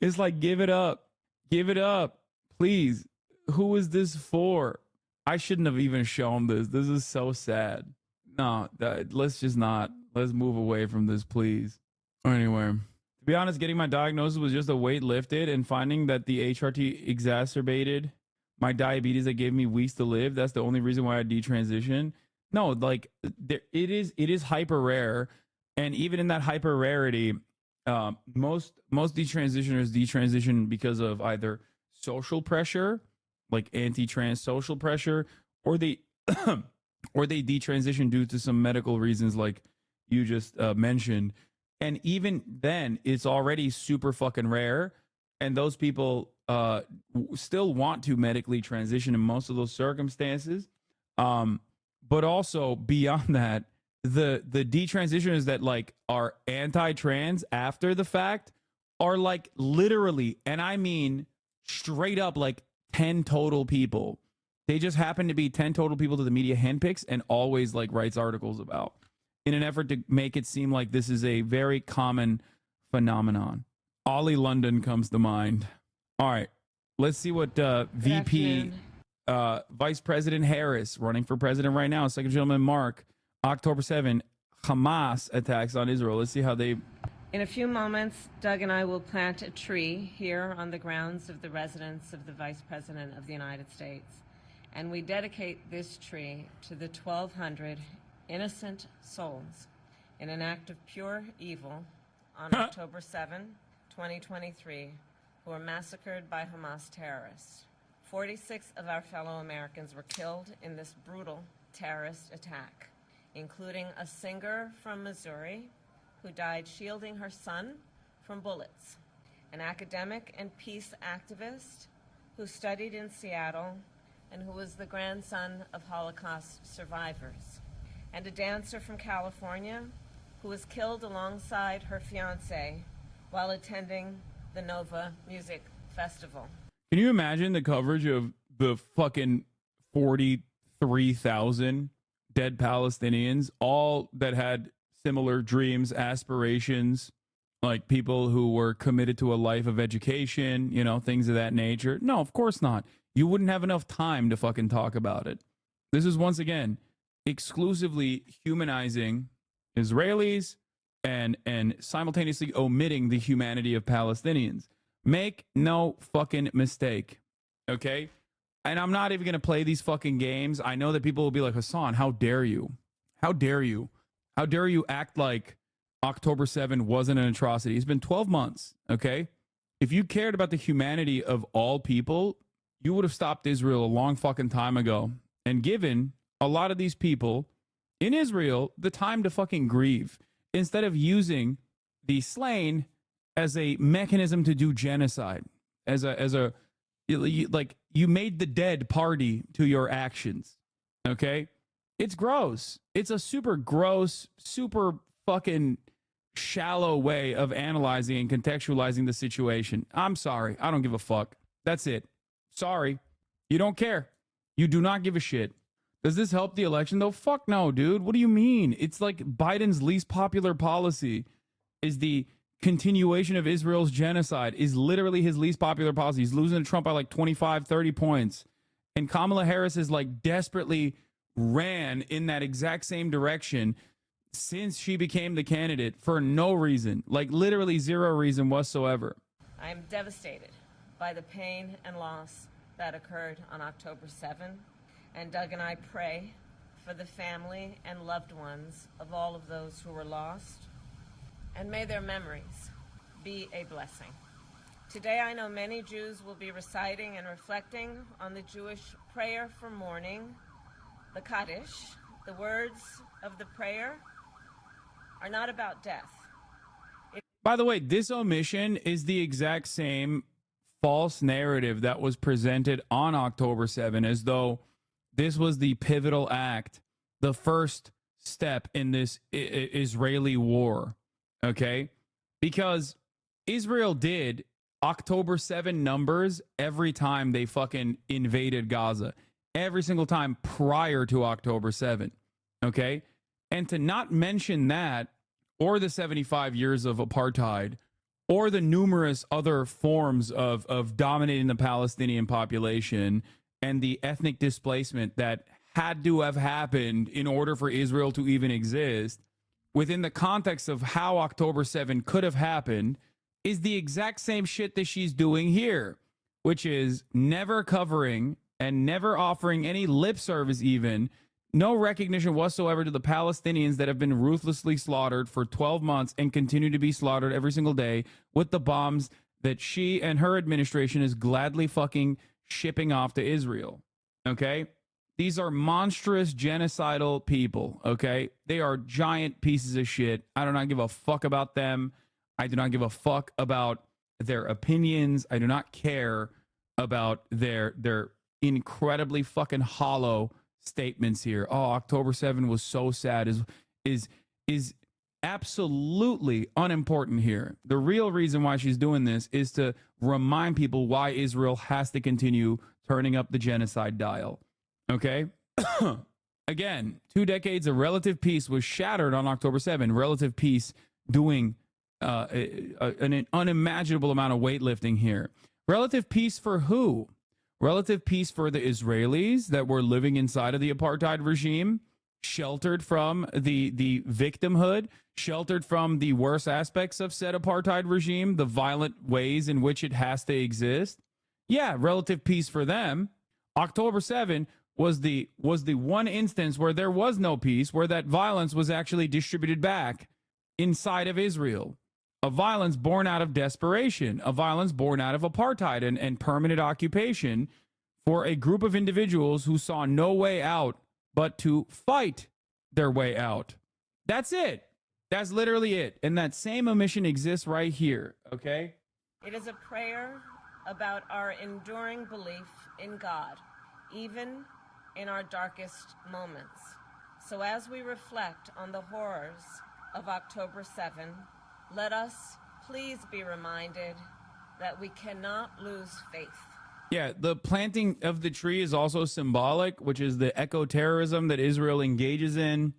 It's like, give it up. Give it up. Please. Who is this for? I shouldn't have even shown this. This is so sad. No, let's just not. Let's move away from this, please. Anyway, to be honest, getting my diagnosis was just a weight lifted, and finding that the HRT exacerbated my diabetes that gave me weeks to live. That's the only reason why I detransitioned. No, like it is hyper rare, and even in that hyper rarity, most detransitioners detransition because of either social pressure, like anti-trans social pressure, or they detransition due to some medical reasons, like you just mentioned. And even then, it's already super fucking rare, and those people still want to medically transition in most of those circumstances. But also beyond that, the detransitioners that like are anti-trans after the fact are like literally, and I mean straight up, like 10 total people. They just happen to be 10 total people that the media handpicks and always like writes articles about, in an effort to make it seem like this is a very common phenomenon. Ollie London comes to mind. All right, let's see what VP Vice President Harris, running for president right now, Second Gentleman Mark, October 7, Hamas attacks on Israel. Let's see how they... In a few moments, Doug and I will plant a tree here on the grounds of the residence of the Vice President of the United States. And we dedicate this tree to the 1,200 innocent souls in an act of pure evil on October 7, 2023, who were massacred by Hamas terrorists. 46 of our fellow Americans were killed in this brutal terrorist attack, including a singer from Missouri who died shielding her son from bullets, an academic and peace activist who studied in Seattle and who was the grandson of Holocaust survivors, and a dancer from California who was killed alongside her fiancé while attending the Nova Music Festival. Can you imagine the coverage of the fucking 43,000 dead Palestinians, all that had similar dreams, aspirations, like people who were committed to a life of education, you know, things of that nature? No, of course not. You wouldn't have enough time to fucking talk about it. This is, once again, exclusively humanizing Israelis and simultaneously omitting the humanity of Palestinians. Make no fucking mistake, okay? And I'm not even going to play these fucking games. I know that people will be like, Hasan, how dare you? How dare you? How dare you act like October 7 wasn't an atrocity? It's been 12 months, okay? If you cared about the humanity of all people, you would have stopped Israel a long fucking time ago and given a lot of these people in Israel the time to fucking grieve, instead of using the slain as a mechanism to do genocide, like you made the dead party to your actions. Okay, it's gross. It's a super gross, super fucking shallow way of analyzing and contextualizing the situation. I'm sorry. I don't give a fuck. That's it. Sorry. You don't care. You do not give a shit. Does this help the election though? Fuck no, dude. What do you mean? It's like Biden's least popular policy is the continuation of Israel's genocide, is literally his least popular policy. He's losing to Trump by like 25, 30 points. And Kamala Harris is like desperately ran in that exact same direction since she became the candidate for no reason, like literally zero reason whatsoever. I am devastated by the pain and loss that occurred on October 7, and Doug and I pray for the family and loved ones of all of those who were lost, and may their memories be a blessing. Today, I know many Jews will be reciting and reflecting on the Jewish prayer for mourning, the Kaddish. The words of the prayer are not about death. By the way, this omission is the exact same false narrative that was presented on October 7, as though this was the pivotal act, the first step in this Israeli war. Okay? Because Israel did October 7 numbers every time they fucking invaded Gaza. Every single time prior to October 7. Okay? And to not mention that, or the 75 years of apartheid, or the numerous other forms of dominating the Palestinian population and the ethnic displacement that had to have happened in order for Israel to even exist, within the context of how October 7 could have happened, is the exact same shit that she's doing here, which is never covering and never offering any lip service, even no recognition whatsoever to the Palestinians that have been ruthlessly slaughtered for 12 months and continue to be slaughtered every single day with the bombs that she and her administration is gladly fucking shipping off to Israel. Okay? These are monstrous genocidal people. Okay? They are giant pieces of shit. I do not give a fuck about them. I do not give a fuck about their opinions. I do not care about their incredibly fucking hollow statements here. Oh, October 7 was so sad is absolutely unimportant here. The real reason why she's doing this is to remind people why Israel has to continue turning up the genocide dial. Okay? Again, 2 decades of relative peace was shattered on October 7. Relative peace doing an unimaginable amount of weightlifting here. Relative peace for who? Relative peace for the Israelis that were living inside of the apartheid regime, sheltered from the victimhood, sheltered from the worst aspects of said apartheid regime, the violent ways in which it has to exist. Yeah, relative peace for them. October 7 was the one instance where there was no peace, where that violence was actually distributed back inside of Israel. A violence born out of desperation, a violence born out of apartheid and permanent occupation for a group of individuals who saw no way out but to fight their way out. That's it. That's literally it. And that same omission exists right here, okay? It is a prayer about our enduring belief in God, even in our darkest moments. So as we reflect on the horrors of October 7, let us please be reminded that we cannot lose faith. Yeah, the planting of the tree is also symbolic, which is the eco-terrorism that Israel engages in.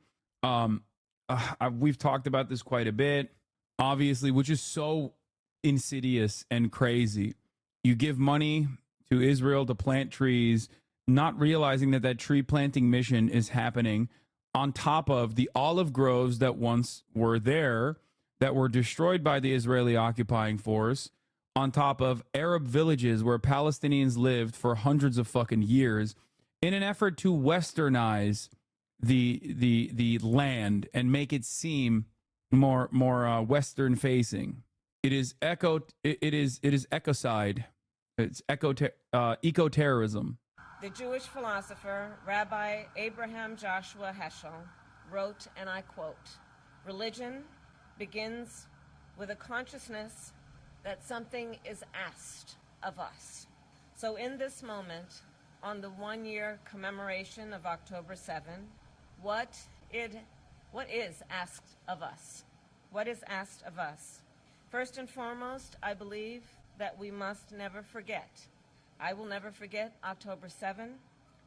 We've talked about this quite a bit, obviously, which is so insidious and crazy. You give money to Israel to plant trees, not realizing that that tree planting mission is happening on top of the olive groves that once were there, that were destroyed by the Israeli occupying force, on top of Arab villages where Palestinians lived for hundreds of fucking years, in an effort to westernize the land and make it seem more Western facing. It is ecocide. It's eco-terrorism. The Jewish philosopher Rabbi Abraham Joshua Heschel wrote, and I quote, "Religion begins with a consciousness that something is asked of us. So in this moment, on the 1-year commemoration of October 7, what is asked of us? What is asked of us? First and foremost, I believe that we must never forget. I will never forget October 7,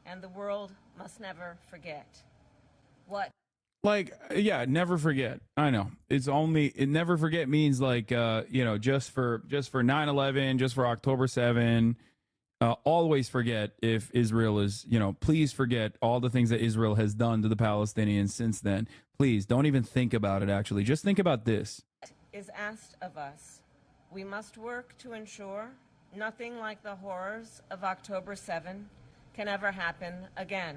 and the world must never forget. What? Like, yeah, never forget. I know. Never forget means like, just for 9/11, just for October 7. Always forget if Israel is, please forget all the things that Israel has done to the Palestinians since then. Please don't even think about it, actually. Just think about this. Is asked of us. We must work to ensure nothing like the horrors of October 7 can ever happen again.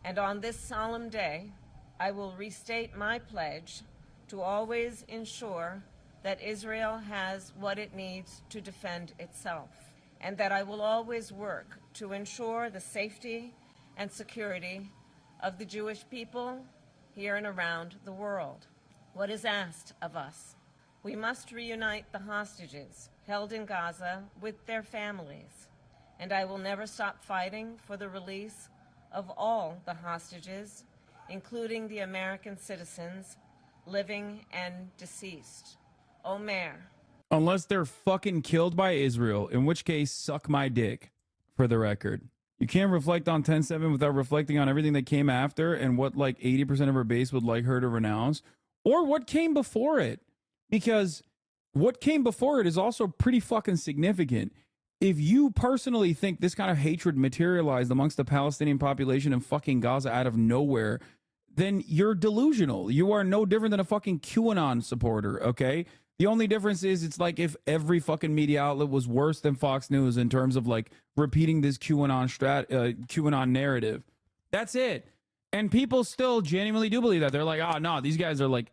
And on this solemn day, I will restate my pledge to always ensure that Israel has what it needs to defend itself, and that I will always work to ensure the safety and security of the Jewish people here and around the world. What is asked of us? We must reunite the hostages held in Gaza with their families, and I will never stop fighting for the release of all the hostages, including the American citizens, living and deceased. Omer. Unless they're fucking killed by Israel, in which case, suck my dick, for the record. You can't reflect on 10/7 without reflecting on everything that came after and what like 80% of her base would like her to renounce, or what came before it. Because what came before it is also pretty fucking significant. If you personally think this kind of hatred materialized amongst the Palestinian population in fucking Gaza out of nowhere, then you're delusional. You are no different than a fucking QAnon supporter, okay? The only difference is it's like if every fucking media outlet was worse than Fox News in terms of like repeating this QAnon narrative. That's it. And people still genuinely do believe that. They're like, oh, no, these guys are like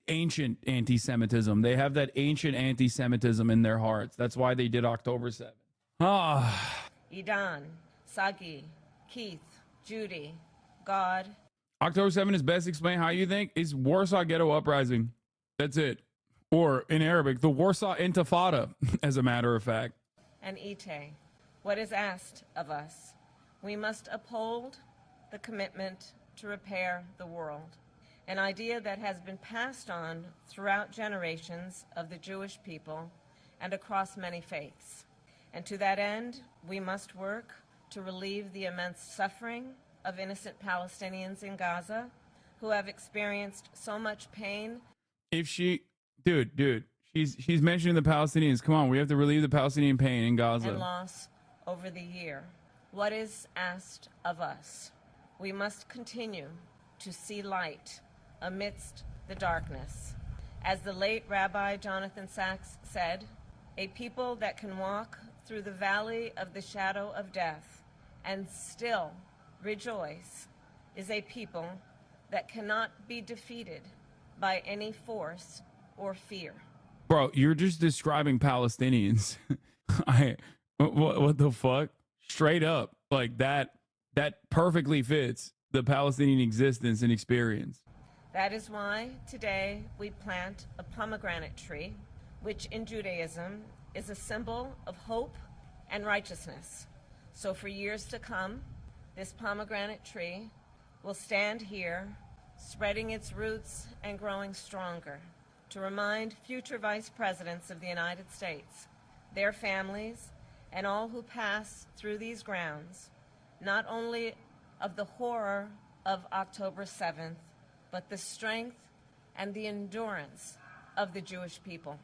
ancient anti-Semitism. They have that ancient anti-Semitism in their hearts. That's why they did October 7. Idan, Sagi, Keith, Judy, God. October 7 is best explained how you think is Warsaw Ghetto Uprising. That's it. Or in Arabic, the Warsaw Intifada, as a matter of fact. And Ite. What is asked of us? We must uphold the commitment to repair the world, an idea that has been passed on throughout generations of the Jewish people and across many faiths. And to that end, we must work to relieve the immense suffering of innocent Palestinians in Gaza who have experienced so much pain. If she, dude, she's mentioning the Palestinians. Come on, we have to relieve the Palestinian pain in Gaza. And loss over the year. What is asked of us? We must continue to see light amidst the darkness. As the late Rabbi Jonathan Sachs said, a people that can walk through the valley of the shadow of death and still rejoice is a people that cannot be defeated by any force or fear. Bro, you're just describing Palestinians. What the fuck? Straight up, like that perfectly fits the Palestinian existence and experience. That is why today we plant a pomegranate tree, which in Judaism is a symbol of hope and righteousness. So for years to come, this pomegranate tree will stand here, spreading its roots and growing stronger, to remind future vice presidents of the United States, their families, and all who pass through these grounds, not only of the horror of October 7th, but the strength and the endurance of the Jewish people.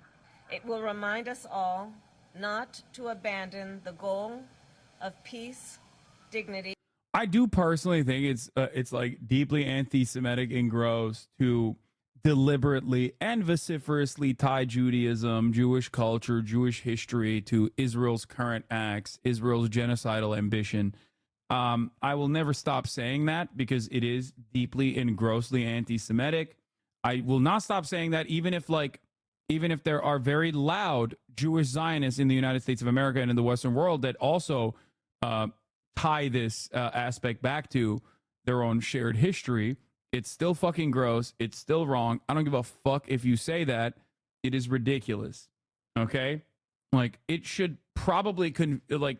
It will remind us all not to abandon the goal of peace, dignity. I do personally think it's like deeply anti-Semitic and gross to deliberately and vociferously tie Judaism, Jewish culture, Jewish history to Israel's current acts, Israel's genocidal ambition. I will never stop saying that because it is deeply and grossly anti-Semitic. I will not stop saying that even if there are very loud Jewish Zionists in the United States of America and in the Western world that also tie this aspect back to their own shared history. It's still fucking gross. It's still wrong. I don't give a fuck if you say that. It is ridiculous. Okay? Like, it should probably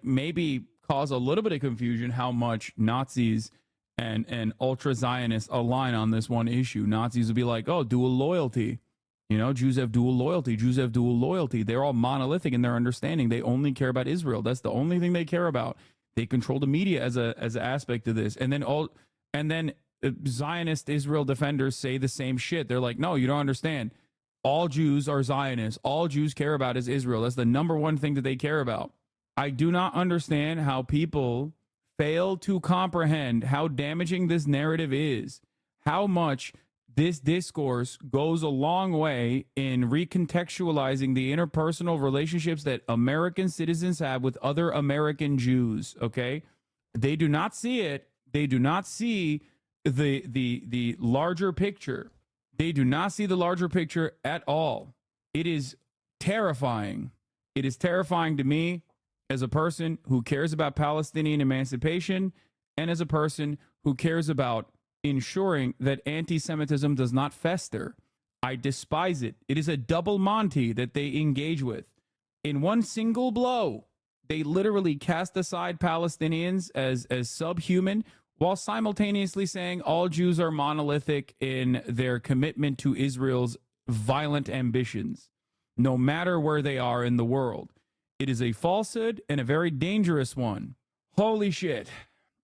maybe cause a little bit of confusion how much Nazis and ultra Zionists align on this one issue. Nazis would be like, oh, dual loyalty. You know, Jews have dual loyalty. Jews have dual loyalty. They're all monolithic in their understanding. They only care about Israel. That's the only thing they care about. They control the media as an aspect of this. And then Zionist Israel defenders say the same shit. They're like, no, you don't understand. All Jews are Zionists. All Jews care about is Israel. That's the number one thing that they care about. I do not understand how people fail to comprehend how damaging this narrative is, how much this discourse goes a long way in recontextualizing the interpersonal relationships that American citizens have with other American Jews, okay? They do not see it. They do not see the larger picture. They do not see the larger picture at all. It is terrifying. It is terrifying to me as a person who cares about Palestinian emancipation and as a person who cares about ensuring that anti-Semitism does not fester. I despise it. It is a double Monty that they engage with. In one single blow, they literally cast aside Palestinians as subhuman while simultaneously saying all Jews are monolithic in their commitment to Israel's violent ambitions, no matter where they are in the world. It is a falsehood and a very dangerous one. Holy shit.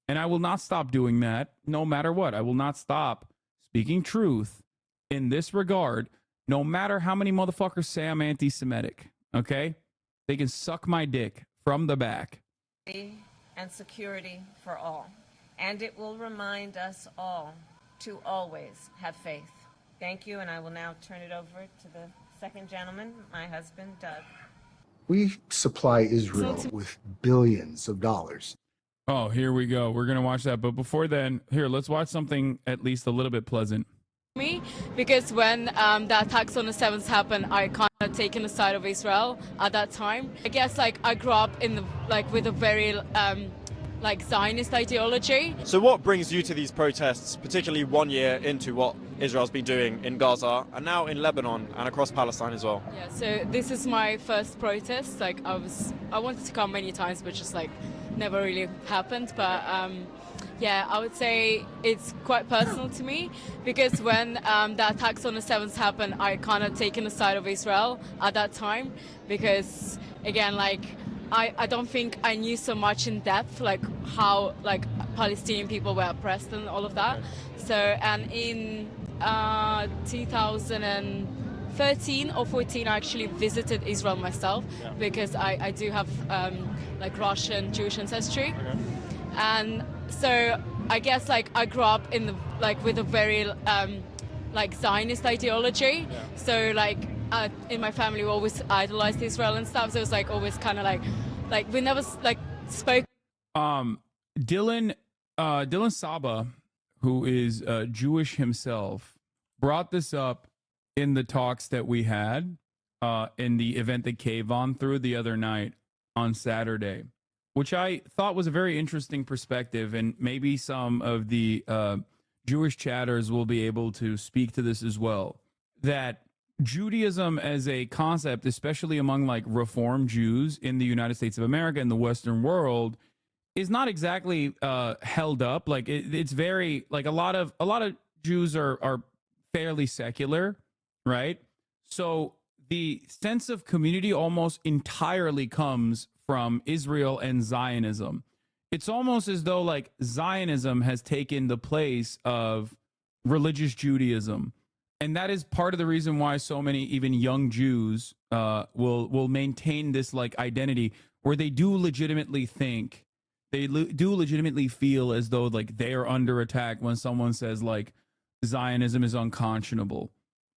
And I will not stop doing that no matter what. I will not stop speaking truth in this regard, no matter how many motherfuckers say I'm anti-Semitic. Okay? They can suck my dick from the back. And security for all. And it will remind us all to always have faith. Thank you, and I will now turn it over to the second gentleman, my husband, Doug. We supply Israel with billions of dollars. Oh, here we go. We're going to watch that. But before then, here, let's watch something at least a little bit pleasant. Me, because when the attacks on the 7th happened, I kind of taken the side of Israel at that time. I guess I grew up in with a very Zionist ideology. So what brings you to these protests, particularly 1 year into what Israel's been doing in Gaza and now in Lebanon and across Palestine as well? Yeah, so this is my first protest. I wanted to come many times, but just never really happened. But yeah, I would say it's quite personal to me because when the attacks on the 7th happened, I kind of taken the side of Israel at that time because, again, I don't think I knew so much in depth how Palestinian people were oppressed and all of that. So, and in 2013 or 14, I actually visited Israel myself because I do have Russian Jewish ancestry. And so I guess I grew up in with a very Zionist ideology. So in my family we always idolized Israel and stuff. So it was always kind of we never spoke. Dylan Saba, who is Jewish himself, brought this up in the talks that we had in the event that Kayvon threw the other night on Saturday, which I thought was a very interesting perspective, and maybe some of the Jewish chatters will be able to speak to this as well. That Judaism as a concept, especially among Reform Jews in the United States of America and the Western world, is not exactly held up. It's very a lot of Jews are fairly secular, right? So the sense of community almost entirely comes from Israel and Zionism. It's almost as though Zionism has taken the place of religious Judaism. And that is part of the reason why so many even young Jews will maintain this identity where they do legitimately think, do legitimately feel as though they are under attack when someone says Zionism is unconscionable.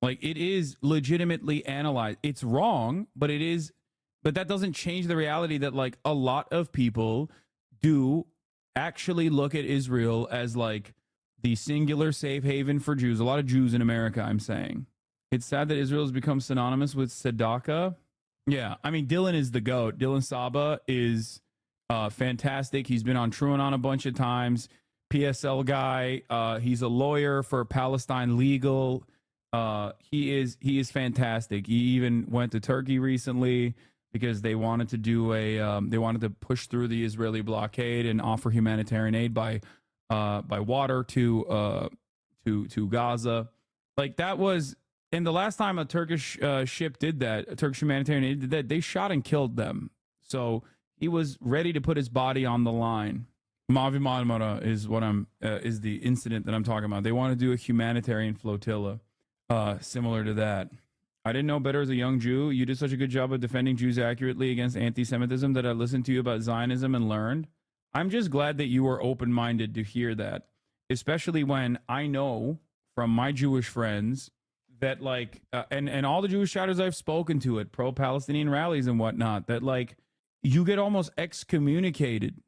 It is legitimately analyzed. It's wrong, but that doesn't change the reality that a lot of people do actually look at Israel as the singular safe haven for Jews. A lot of Jews in America, I'm saying. It's sad that Israel has become synonymous with tzedakah. Yeah, I mean, Dylan is the GOAT. Dylan Saba is fantastic. He's been on TrueAnon a bunch of times. PSL guy. He's a lawyer for Palestine Legal. He is fantastic. He even went to Turkey recently. because they wanted to do they wanted to push through the Israeli blockade and offer humanitarian aid by water to Gaza. Like that was, and the last time a Turkish ship did that, a Turkish humanitarian aid did that, they shot and killed them. So he was ready to put his body on the line. Mavi Marmara is what is the incident that I'm talking about. They want to do a humanitarian flotilla, similar to that. I didn't know better as a young Jew. You did such a good job of defending Jews accurately against anti-Semitism that I listened to you about Zionism and learned. I'm just glad that you were open-minded to hear that, especially when I know from my Jewish friends that like, and all the Jewish shouters I've spoken to at pro-Palestinian rallies and whatnot, that like you get almost excommunicated.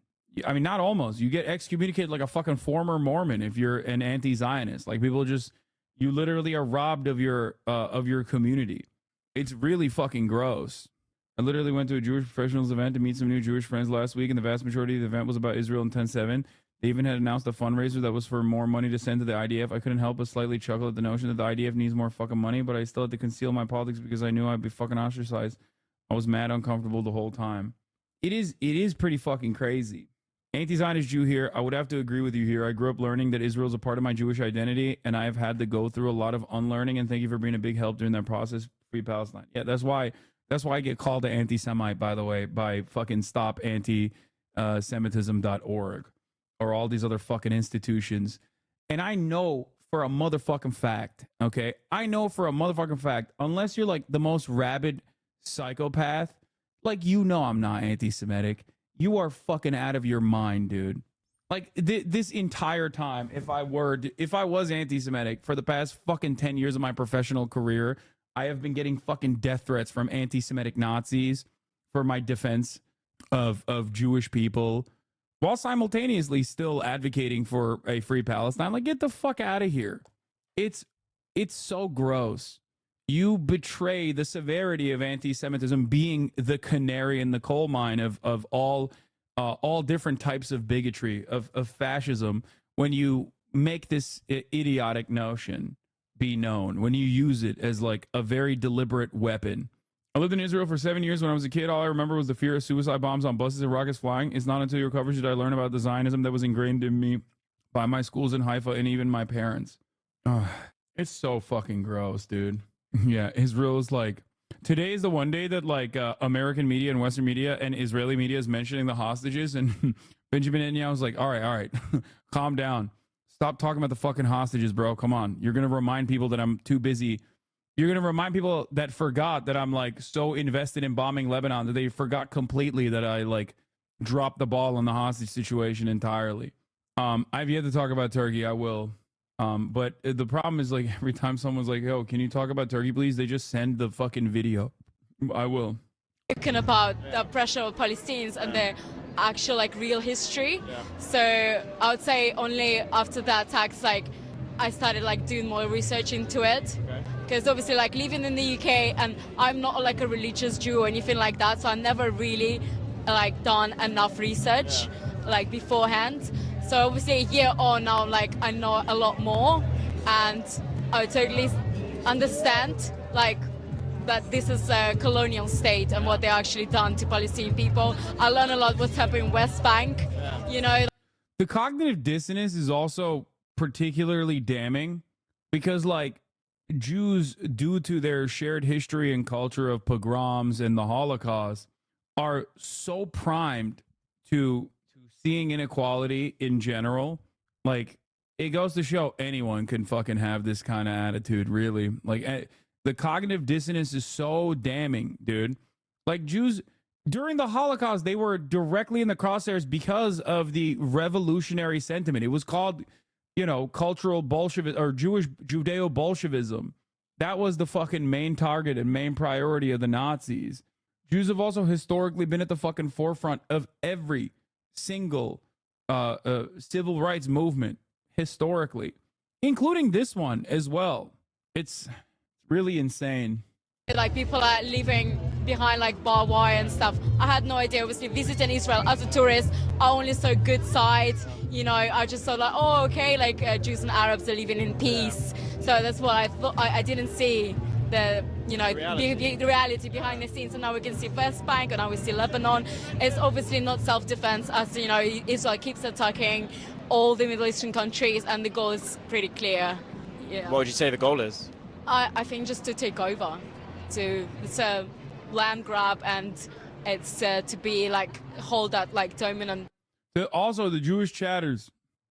I mean, not almost. You get excommunicated like a fucking former Mormon if you're an anti-Zionist. Like people just, you literally are robbed of your community. It's really fucking gross. I literally went to a Jewish professionals event to meet some new Jewish friends last week, and the vast majority of the event was about Israel and 10/7. They even had announced a fundraiser that was for more money to send to the IDF. I couldn't help but slightly chuckle at the notion that the IDF needs more fucking money, but I still had to conceal my politics because I knew I'd be fucking ostracized. I was mad uncomfortable the whole time. It is pretty fucking crazy. Anti-Zionist Jew here, I would have to agree with you here. I grew up learning that Israel is a part of my Jewish identity, and I have had to go through a lot of unlearning, and thank you for being a big help during that process. Free Palestine. Yeah, that's why I get called an anti-Semite, by the way, by fucking stopantisemitism.org or all these other fucking institutions. And I know for a motherfucking fact, okay? I know for a motherfucking fact, unless you're like the most rabid psychopath, like, you know I'm not anti-Semitic. You are fucking out of your mind, dude. Like this entire time, if I was anti-Semitic for the past fucking 10 years of my professional career, I have been getting fucking death threats from anti-Semitic Nazis for my defense of Jewish people, while simultaneously still advocating for a free Palestine. Like, get the fuck out of here. It's so gross. You betray the severity of anti-Semitism being the canary in the coal mine of all different types of bigotry, of fascism, when you make this idiotic notion be known, when you use it as like a very deliberate weapon. I lived in Israel for 7 years. When I was a kid, all I remember was the fear of suicide bombs on buses and rockets flying. It's not until your coverage did I learn about the Zionism that was ingrained in me by my schools in Haifa and even my parents. It's so fucking gross, dude. Yeah, Israel is like, today is the one day that like American media and Western media and Israeli media is mentioning the hostages, and Benjamin Netanyahu was like, all right, calm down. Stop talking about the fucking hostages, bro. Come on. You're going to remind people that I'm too busy. You're going to remind people that forgot that I'm like so invested in bombing Lebanon that they forgot completely that I like dropped the ball on the hostage situation entirely. I've yet to talk about Turkey. I will. But the problem is, like, every time someone's like, yo, can you talk about Turkey, please? They just send the fucking video. I will. Talking about the pressure of Palestinians and their actual, like, real history. So I would say only after the attacks, like, I started, like, doing more research into it. Because obviously, like, living in the UK, and I'm not, like, a religious Jew or anything like that, so I never really, like, done enough research, like, beforehand. So obviously a year on now, like, I know a lot more, and I totally understand, like, that this is a colonial state and what they actually done to Palestinian people. I learned a lot what's happening in West Bank, you know. The cognitive dissonance is also particularly damning because, like, Jews, due to their shared history and culture of pogroms and the Holocaust, are so primed to seeing inequality in general. Like, it goes to show anyone can fucking have this kind of attitude, really. Like, the cognitive dissonance is so damning, dude. Like, Jews during the Holocaust, they were directly in the crosshairs because of the revolutionary sentiment. It was called, you know, cultural Bolshevism or Judeo-Bolshevism. That was the fucking main target and main priority of the Nazis. Jews have also historically been at the fucking forefront of every single civil rights movement historically, including this one as well. It's really insane. Like, people are leaving behind, like, barbed wire and stuff. I had no idea. Obviously, visiting Israel as a tourist, I only saw good sides. You know, I just thought, like, oh, okay, like, Jews and Arabs are living in peace. So that's what I thought. I didn't see the reality. the reality behind the scenes. And now we can see West Bank, and now we see Lebanon. It's obviously not self-defense, as Israel keeps attacking all the Middle Eastern countries, and the goal is pretty clear. Yeah. What would you say the goal is? I think just to take over. It's a land grab, and it's to be like hold that like dominant. Also, the Jewish chatters,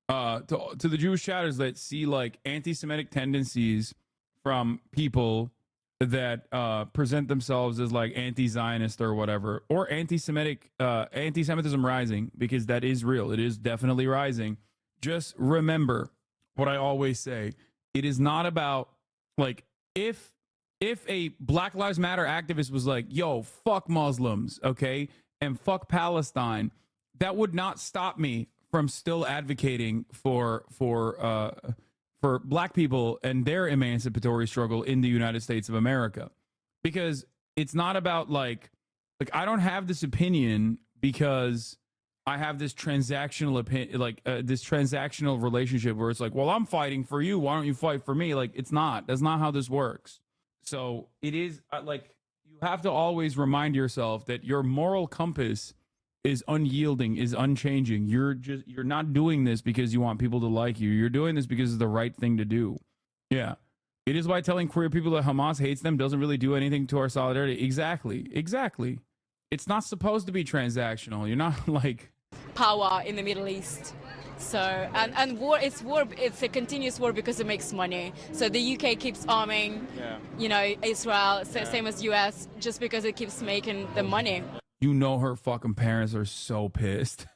to the Jewish chatters that see like anti-Semitic tendencies from people that present themselves as like anti-Zionist or whatever, or anti-Semitism rising, because that is real. It is definitely rising. Just remember what I always say. It is not about like if a Black Lives Matter activist was like, yo, fuck Muslims, okay, and fuck Palestine, that would not stop me from still advocating for Black people and their emancipatory struggle in the United States of America. Because it's not about like I don't have this opinion because I have this transactional opinion, this transactional relationship where it's like, well, I'm fighting for you, why don't you fight for me? Like, that's not how this works. So it is like, you have to always remind yourself that your moral compass is unyielding, is unchanging. You're not doing this because you want people to like you. You're doing this because it's the right thing to do. Yeah. It is why telling queer people that Hamas hates them doesn't really do anything to our solidarity. Exactly. It's not supposed to be transactional. You're not like power in the Middle East. So and war, it's a continuous war because it makes money. So the UK keeps arming, Israel, same as US, just because it keeps making the money. You know her fucking parents are so pissed.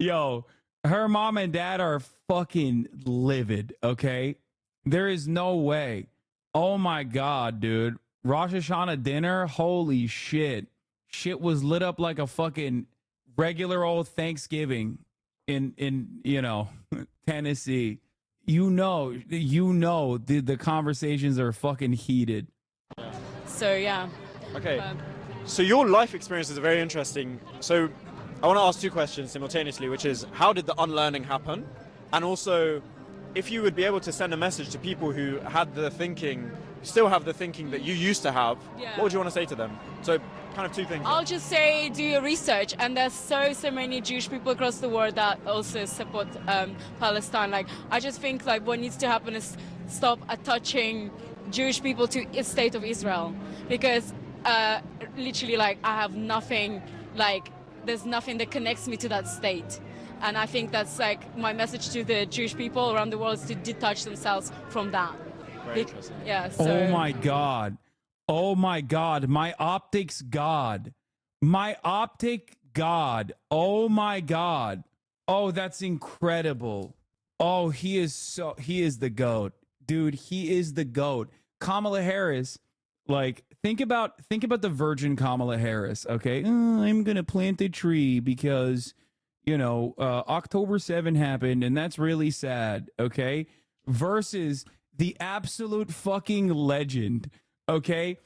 Yo, her mom and dad are fucking livid, okay? There is no way. Oh my God, dude. Rosh Hashanah dinner, holy shit. Shit was lit up like a fucking regular old Thanksgiving in Tennessee. The conversations are fucking heated. So yeah. Okay. So your life experiences are very interesting. So I want to ask two questions simultaneously, which is, how did the unlearning happen? And also, if you would be able to send a message to people who had the thinking, still have the thinking that you used to have, what would you want to say to them? So kind of two things. I'll just say do your research, and there's so many Jewish people across the world that also support Palestine. Like, I just think like what needs to happen is stop attaching Jewish people to the state of Israel, because literally like I have nothing, like there's nothing that connects me to that state. And I think that's like my message to the Jewish people around the world, is to detach themselves from that. Very interesting. Yeah. So. Oh my God. My optics God. My optic God. Oh my God. Oh, that's incredible. Oh, he is the GOAT. Dude, he is the GOAT. Kamala Harris, like, think about the virgin Kamala Harris, okay? I'm going to plant a tree because, October 7 happened and that's really sad, okay? Versus the absolute fucking legend, okay?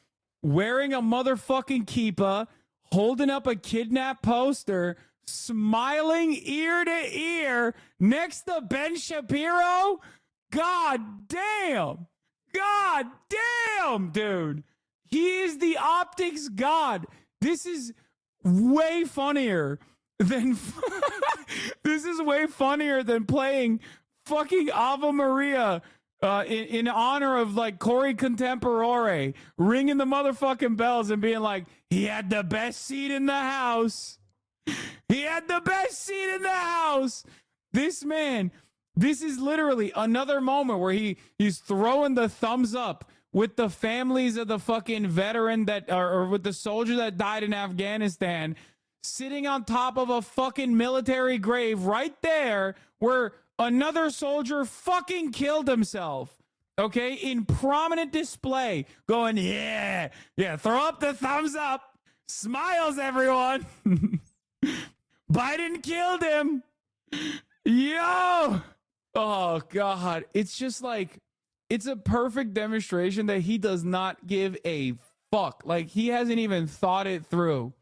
Wearing a motherfucking kippah, holding up a kidnap poster, smiling ear to ear next to Ben Shapiro. God damn, dude. He is the optics god. This is way funnier than playing fucking Ave Maria in honor of like Corey Contemporary, ringing the motherfucking bells and being like, he had the best seat in the house. This man, this is literally another moment where he's throwing the thumbs up with the families of the fucking veteran or with the soldier that died in Afghanistan, sitting on top of a fucking military grave right there where another soldier fucking killed himself, okay, in prominent display, going, yeah, throw up the thumbs up, smiles, everyone. Biden killed him. Yo. Oh, God. It's just like, it's a perfect demonstration that he does not give a fuck. Like, he hasn't even thought it through.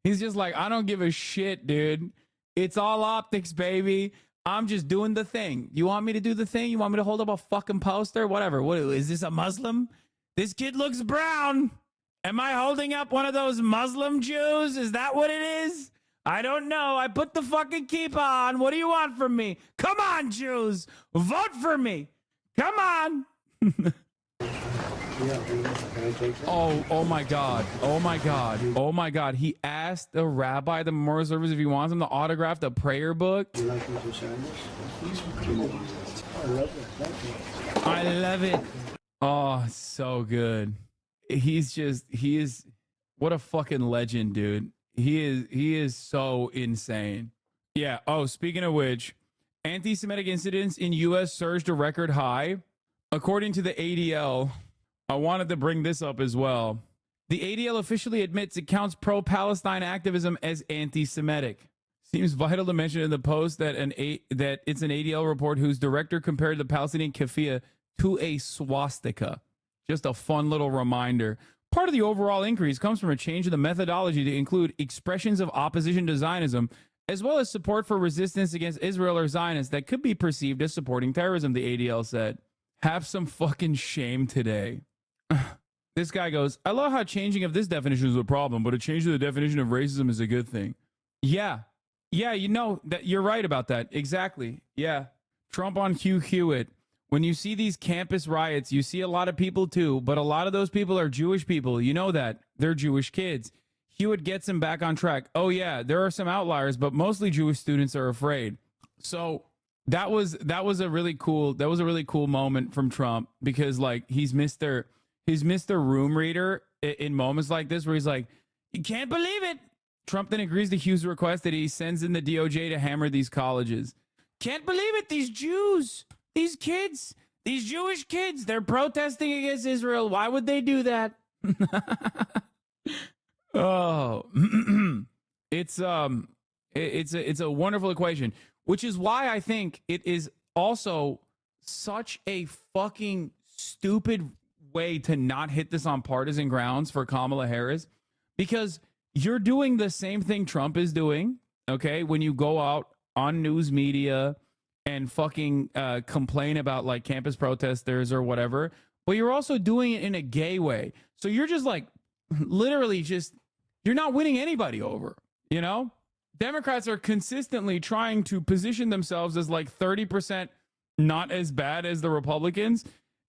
He's just like, I don't give a shit, dude. It's all optics, baby. I'm just doing the thing. You want me to do the thing? You want me to hold up a fucking poster? Whatever. What is this, a Muslim? This kid looks brown. Am I holding up one of those Muslim Jews? Is that what it is? I don't know. I put the fucking kippah on. What do you want from me? Come on, Jews. Vote for me. Come on. Oh my God. Oh my God. Oh my God. He asked the rabbi at the memorial service if he wants him to autograph the prayer book. Would you like me to sign this? I love it. Thank you. I love it. Oh, so good. He is what a fucking legend, dude. He is so insane. Yeah. Oh, speaking of which, anti-Semitic incidents in U.S. surged a record high. According to the ADL, I wanted to bring this up as well. The ADL officially admits it counts pro-Palestine activism as anti-Semitic. Seems vital to mention in the post that it's an ADL report whose director compared the Palestinian keffiyeh to a swastika. Just a fun little reminder. Part of the overall increase comes from a change in the methodology to include expressions of opposition to Zionism, as well as support for resistance against Israel or Zionists that could be perceived as supporting terrorism, the ADL said. Have some fucking shame today. This guy goes, I love how changing of this definition is a problem, but a change to the definition of racism is a good thing. Yeah. Yeah, you know, that you're right about that. Exactly. Yeah. Trump on Hugh Hewitt. When you see these campus riots, you see a lot of people too, but a lot of those people are Jewish people. You know that. They're Jewish kids. Hewitt gets him back on track. Oh yeah, there are some outliers, but mostly Jewish students are afraid. So that was a really cool moment from Trump, because like he's Mr. Room Reader in moments like this where he's like, you can't believe it. Trump then agrees to Hugh's request that he sends in the DOJ to hammer these colleges. Can't believe it. These Jews. These kids, these Jewish kids, they're protesting against Israel. Why would they do that? Oh, it's a wonderful equation, which is why I think it is also such a fucking stupid way to not hit this on partisan grounds for Kamala Harris, because you're doing the same thing Trump is doing. Okay, when you go out on news media and fucking complain about like campus protesters or whatever, but you're also doing it in a gay way. So you're just like, literally just, you're not winning anybody over, you know? Democrats are consistently trying to position themselves as like 30% not as bad as the Republicans.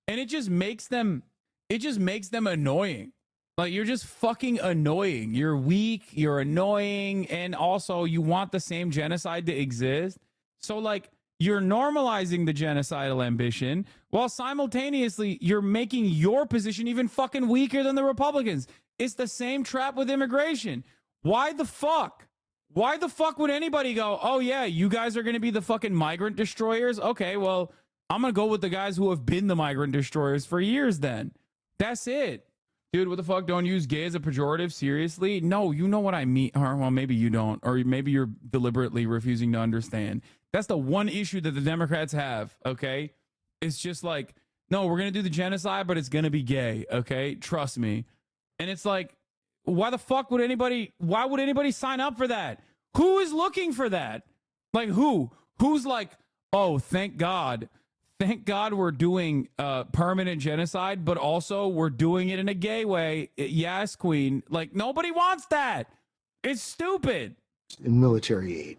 And it just makes them annoying. Like, you're just fucking annoying. You're weak, you're annoying, and also you want the same genocide to exist. So like, you're normalizing the genocidal ambition while simultaneously you're making your position even fucking weaker than the Republicans. It's the same trap with immigration. Why the fuck? Why the fuck would anybody go, oh yeah, you guys are going to be the fucking migrant destroyers? Okay, well, I'm going to go with the guys who have been the migrant destroyers for years then. That's it. Dude, what the fuck? Don't use gay as a pejorative? Seriously? No, you know what I mean. Or, well, maybe you don't. Or maybe you're deliberately refusing to understand. That's the one issue that the Democrats have, okay? It's just like, no, we're going to do the genocide, but it's going to be gay, okay? Trust me. And it's like, why the fuck would anybody sign up for that? Who is looking for that? Like, who? Who's like, oh, thank God we're doing permanent genocide, but also we're doing it in a gay way. Yes, queen. Like, nobody wants that. It's stupid. In military aid.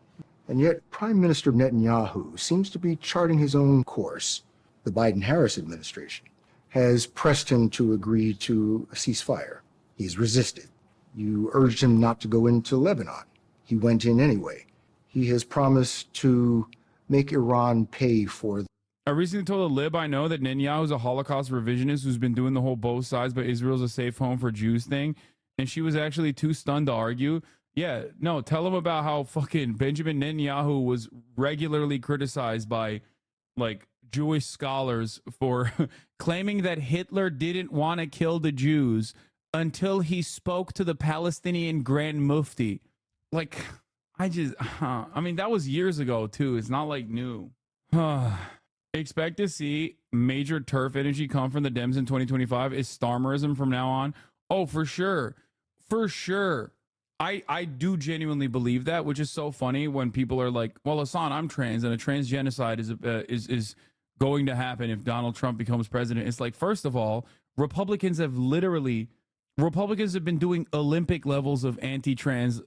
And yet, Prime Minister Netanyahu seems to be charting his own course. The Biden-Harris administration has pressed him to agree to a ceasefire. He's resisted. You urged him not to go into Lebanon. He went in anyway. He has promised to make Iran pay for. I recently told a lib I know that Netanyahu is a Holocaust revisionist who's been doing the whole both sides, but Israel's a safe home for Jews thing. And she was actually too stunned to argue. Yeah, no, tell him about how fucking Benjamin Netanyahu was regularly criticized by like Jewish scholars for claiming that Hitler didn't want to kill the Jews until he spoke to the Palestinian Grand Mufti. Like, I mean, that was years ago too. It's not like new. Expect to see major turf energy come from the Dems in 2025. Is Starmerism from now on? Oh, for sure. For sure. I do genuinely believe that, which is so funny when people are like, well, Hasan, I'm trans, and a trans genocide is going to happen if Donald Trump becomes president. It's like, first of all, Republicans have been doing Olympic levels of anti-trans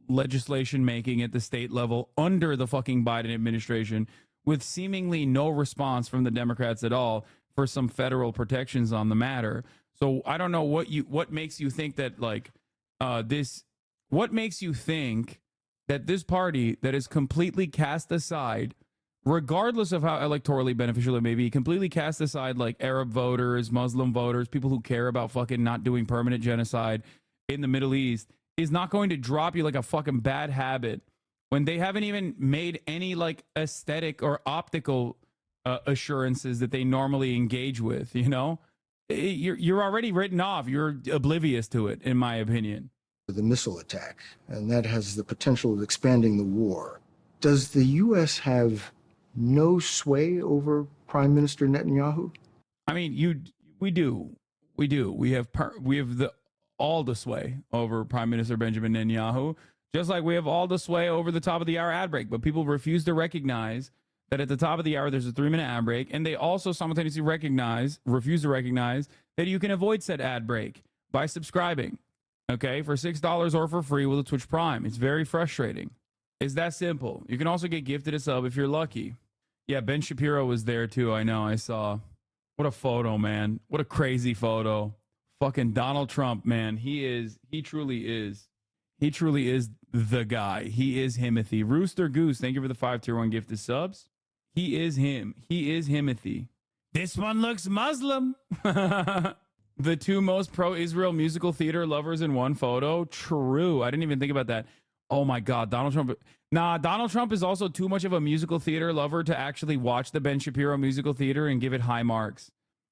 legislation making at the state level under the fucking Biden administration, with seemingly no response from the Democrats at all for some federal protections on the matter. So I don't know what makes you think that like what makes you think that this party that is completely cast aside, regardless of how electorally beneficial it may be, completely cast aside like Arab voters, Muslim voters, people who care about fucking not doing permanent genocide in the Middle East, is not going to drop you like a fucking bad habit when they haven't even made any like aesthetic or optical assurances that they normally engage with, you know? You're already written off. You're oblivious to it, in my opinion. The missile attack, and that has the potential of expanding the war. Does the U.S. have no sway over Prime Minister Netanyahu? I mean, we do. We have all the sway over Prime Minister Benjamin Netanyahu, just like we have all the sway over the top of the hour ad break. But people refuse to recognize that at the top of the hour there's a 3-minute ad break, and they also simultaneously refuse to recognize that you can avoid said ad break by subscribing. Okay, for $6 or for free with a Twitch Prime. It's very frustrating. It's that simple. You can also get gifted a sub if you're lucky. Yeah, Ben Shapiro was there too. I know. I saw. What a photo, man. What a crazy photo. Fucking Donald Trump, man. He truly is the guy. He is Himothy. Rooster Goose, thank you for the 5 tier 1 gifted subs. He is him. He is Himothy. This one looks Muslim. The 2 most pro-Israel musical theater lovers in one photo. True. I didn't even think about that. Oh my God, Donald Trump. Nah, Donald Trump is also too much of a musical theater lover to actually watch the Ben Shapiro musical theater and give it high marks.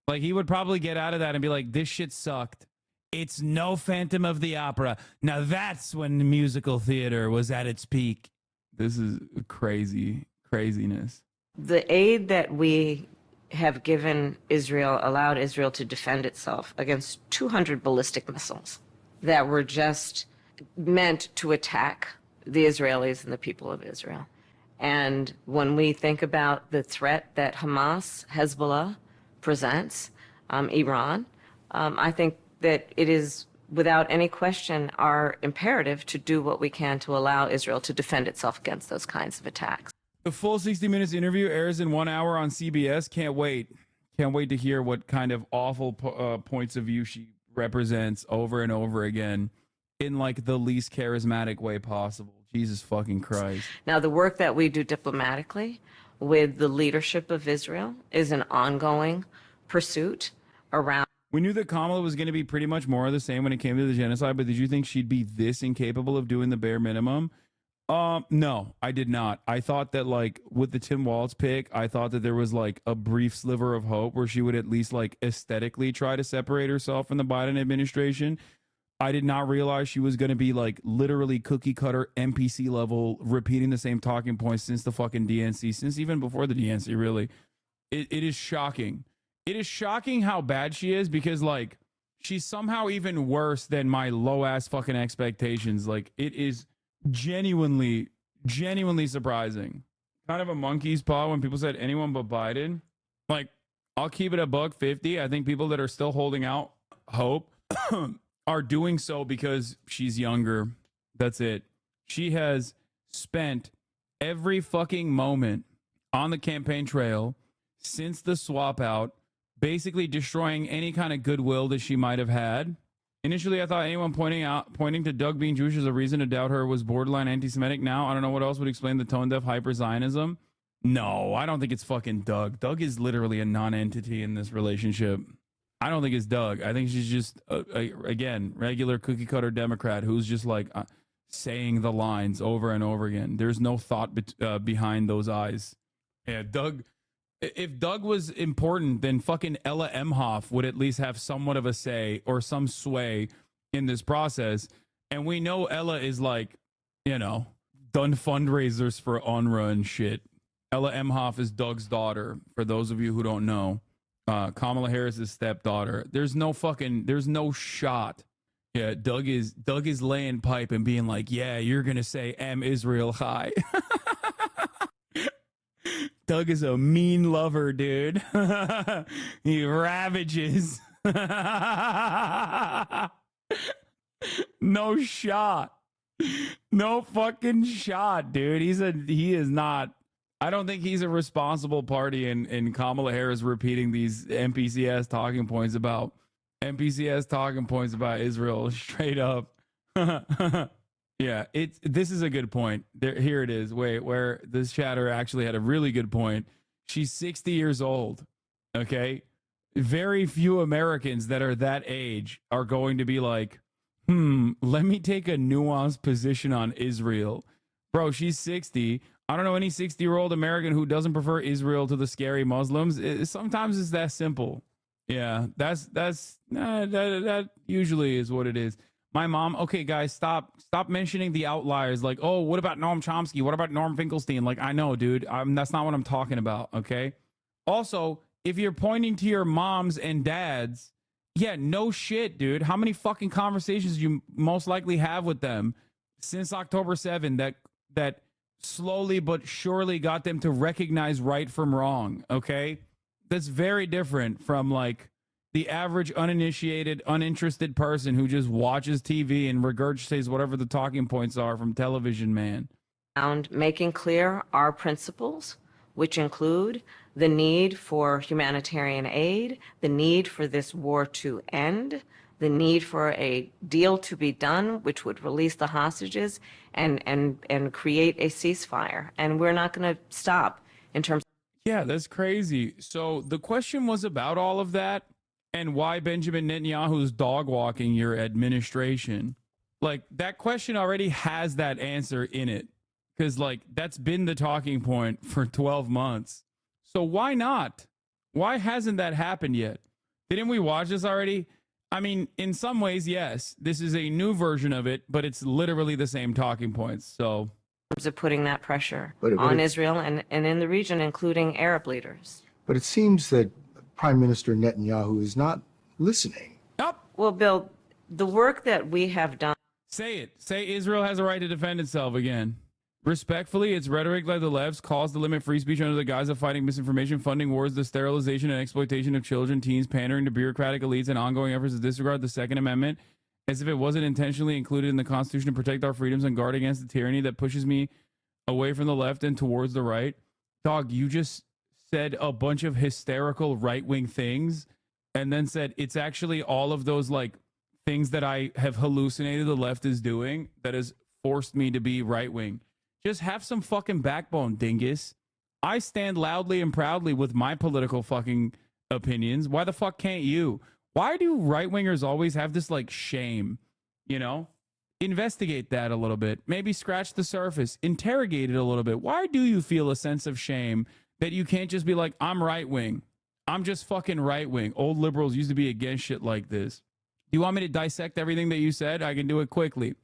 Like, he would probably get out of that and be like, this shit sucked. It's no Phantom of the Opera. Now that's when the musical theater was at its peak. This is craziness. The aid that we have given Israel allowed Israel to defend itself against 200 ballistic missiles that were just meant to attack the Israelis and the people of Israel. And when we think about the threat that Hamas, Hezbollah presents, Iran, I think that it is without any question our imperative to do what we can to allow Israel to defend itself against those kinds of attacks. The full 60 minutes interview airs in 1 hour on CBS. Can't wait. Can't wait to hear what kind of awful points of view she represents over and over again in like the least charismatic way possible. Jesus fucking Christ. Now, the work that we do diplomatically with the leadership of Israel is an ongoing pursuit around. We knew that Kamala was going to be pretty much more of the same when it came to the genocide, but did you think she'd be this incapable of doing the bare minimum? No, I did not. I thought that like with the Tim Walz pick, I thought that there was like a brief sliver of hope where she would at least like aesthetically try to separate herself from the Biden administration. I did not realize she was going to be like literally cookie cutter NPC level, repeating the same talking points since the fucking DNC, since even before the DNC, really. It is shocking. It is shocking how bad she is because like she's somehow even worse than my low ass fucking expectations. Like it is genuinely surprising. Kind of a monkey's paw when people said anyone but Biden. Like, I'll keep it $150. I think people that are still holding out hope are doing so because she's younger. That's it. She has spent every fucking moment on the campaign trail since the swap out, basically destroying any kind of goodwill that she might have had. Initially, I thought anyone pointing to Doug being Jewish as a reason to doubt her was borderline anti-Semitic. Now, I don't know what else would explain the tone-deaf hyper-Zionism. No, I don't think it's fucking Doug. Doug is literally a non-entity in this relationship. I don't think it's Doug. I think she's just, again, regular cookie-cutter Democrat who's just like saying the lines over and over again. There's no thought behind those eyes. Yeah, Doug... If Doug was important, then fucking Ella Emhoff would at least have somewhat of a say or some sway in this process. And we know Ella is like, you know, done fundraisers for UNRWA and shit. Ella Emhoff is Doug's daughter, for those of you who don't know. Kamala Harris's stepdaughter. There's no shot Yeah, Doug is laying pipe and being like, yeah, you're gonna say "Am Israel High." Doug is a mean lover, dude. He ravages. No shot. No fucking shot, dude. He is not. I don't think he's a responsible party in Kamala Harris repeating these NPCS talking points about Israel straight up. Yeah, this is a good point. Here it is. Wait, where this chatter actually had a really good point. She's 60 years old. Okay. Very few Americans that are that age are going to be like, let me take a nuanced position on Israel. Bro, she's 60. I don't know any 60-year-old American who doesn't prefer Israel to the scary Muslims. Sometimes it's that simple. Yeah, that usually is what it is. My mom, okay, guys, stop mentioning the outliers. Like, oh, what about Noam Chomsky? What about Norm Finkelstein? Like, I know, dude. That's not what I'm talking about, okay? Also, if you're pointing to your moms and dads, yeah, no shit, dude. How many fucking conversations you most likely have with them since October 7 that slowly but surely got them to recognize right from wrong, okay? That's very different from, like, the average uninitiated, uninterested person who just watches TV and regurgitates whatever the talking points are from television, man. And making clear our principles, which include the need for humanitarian aid, the need for this war to end, the need for a deal to be done, which would release the hostages and create a ceasefire. And we're not going to stop in terms. Yeah, that's crazy. So the question was about all of that and why Benjamin Netanyahu's dog walking your administration. Like, that question already has that answer in it. Because, like, that's been the talking point for 12 months. So why not? Why hasn't that happened yet? Didn't we watch this already? I mean, in some ways, yes. This is a new version of it, but it's literally the same talking points. So, in terms of putting that pressure on Israel and in the region, including Arab leaders. But it seems that Prime Minister Netanyahu is not listening. Nope. Well, Bill, the work that we have done. Say it. Say Israel has a right to defend itself again. Respectfully, its rhetoric like the left's calls to limit free speech under the guise of fighting misinformation, funding wars, the sterilization and exploitation of children, teens, pandering to bureaucratic elites, and ongoing efforts to disregard the Second Amendment as if it wasn't intentionally included in the Constitution to protect our freedoms and guard against the tyranny that pushes me away from the left and towards the right. Dog, you just said a bunch of hysterical right-wing things and then said it's actually all of those, like, things that I have hallucinated the left is doing that has forced me to be right-wing. Just have some fucking backbone, dingus. I stand loudly and proudly with my political fucking opinions. Why the fuck can't you? Why do right-wingers always have this, like, shame? You know? Investigate that a little bit. Maybe scratch the surface. Interrogate it a little bit. Why do you feel a sense of shame that you can't just be like, I'm right-wing. I'm just fucking right-wing. Old liberals used to be against shit like this. Do you want me to dissect everything that you said? I can do it quickly.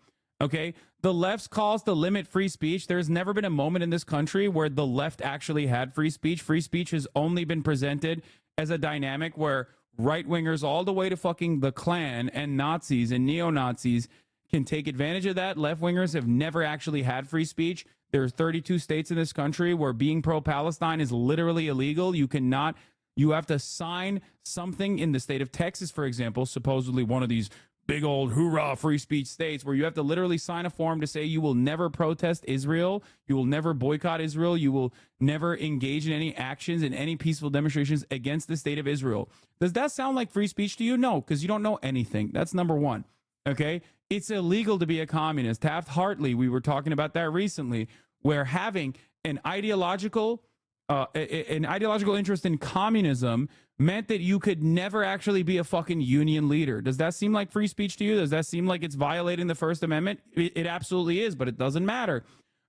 Okay, the left's calls to limit free speech. There's never been a moment in this country where the left actually had free speech. Free speech has only been presented as a dynamic where right-wingers all the way to fucking the Klan and Nazis and neo-Nazis can take advantage of that. Left-wingers have never actually had free speech. There's 32 states in this country where being pro-Palestine is literally illegal. You have to sign something in the state of Texas, for example, supposedly one of these big old hoorah free speech states where you have to literally sign a form to say you will never protest Israel, you will never boycott Israel, you will never engage in any actions in any peaceful demonstrations against the state of Israel. Does that sound like free speech to you? No, because you don't know anything. That's number one. Okay? It's illegal to be a communist. Taft-Hartley, we were talking about that recently, where having an ideological interest in communism meant that you could never actually be a fucking union leader. Does that seem like free speech to you? Does that seem like it's violating the First Amendment? It absolutely is, but it doesn't matter.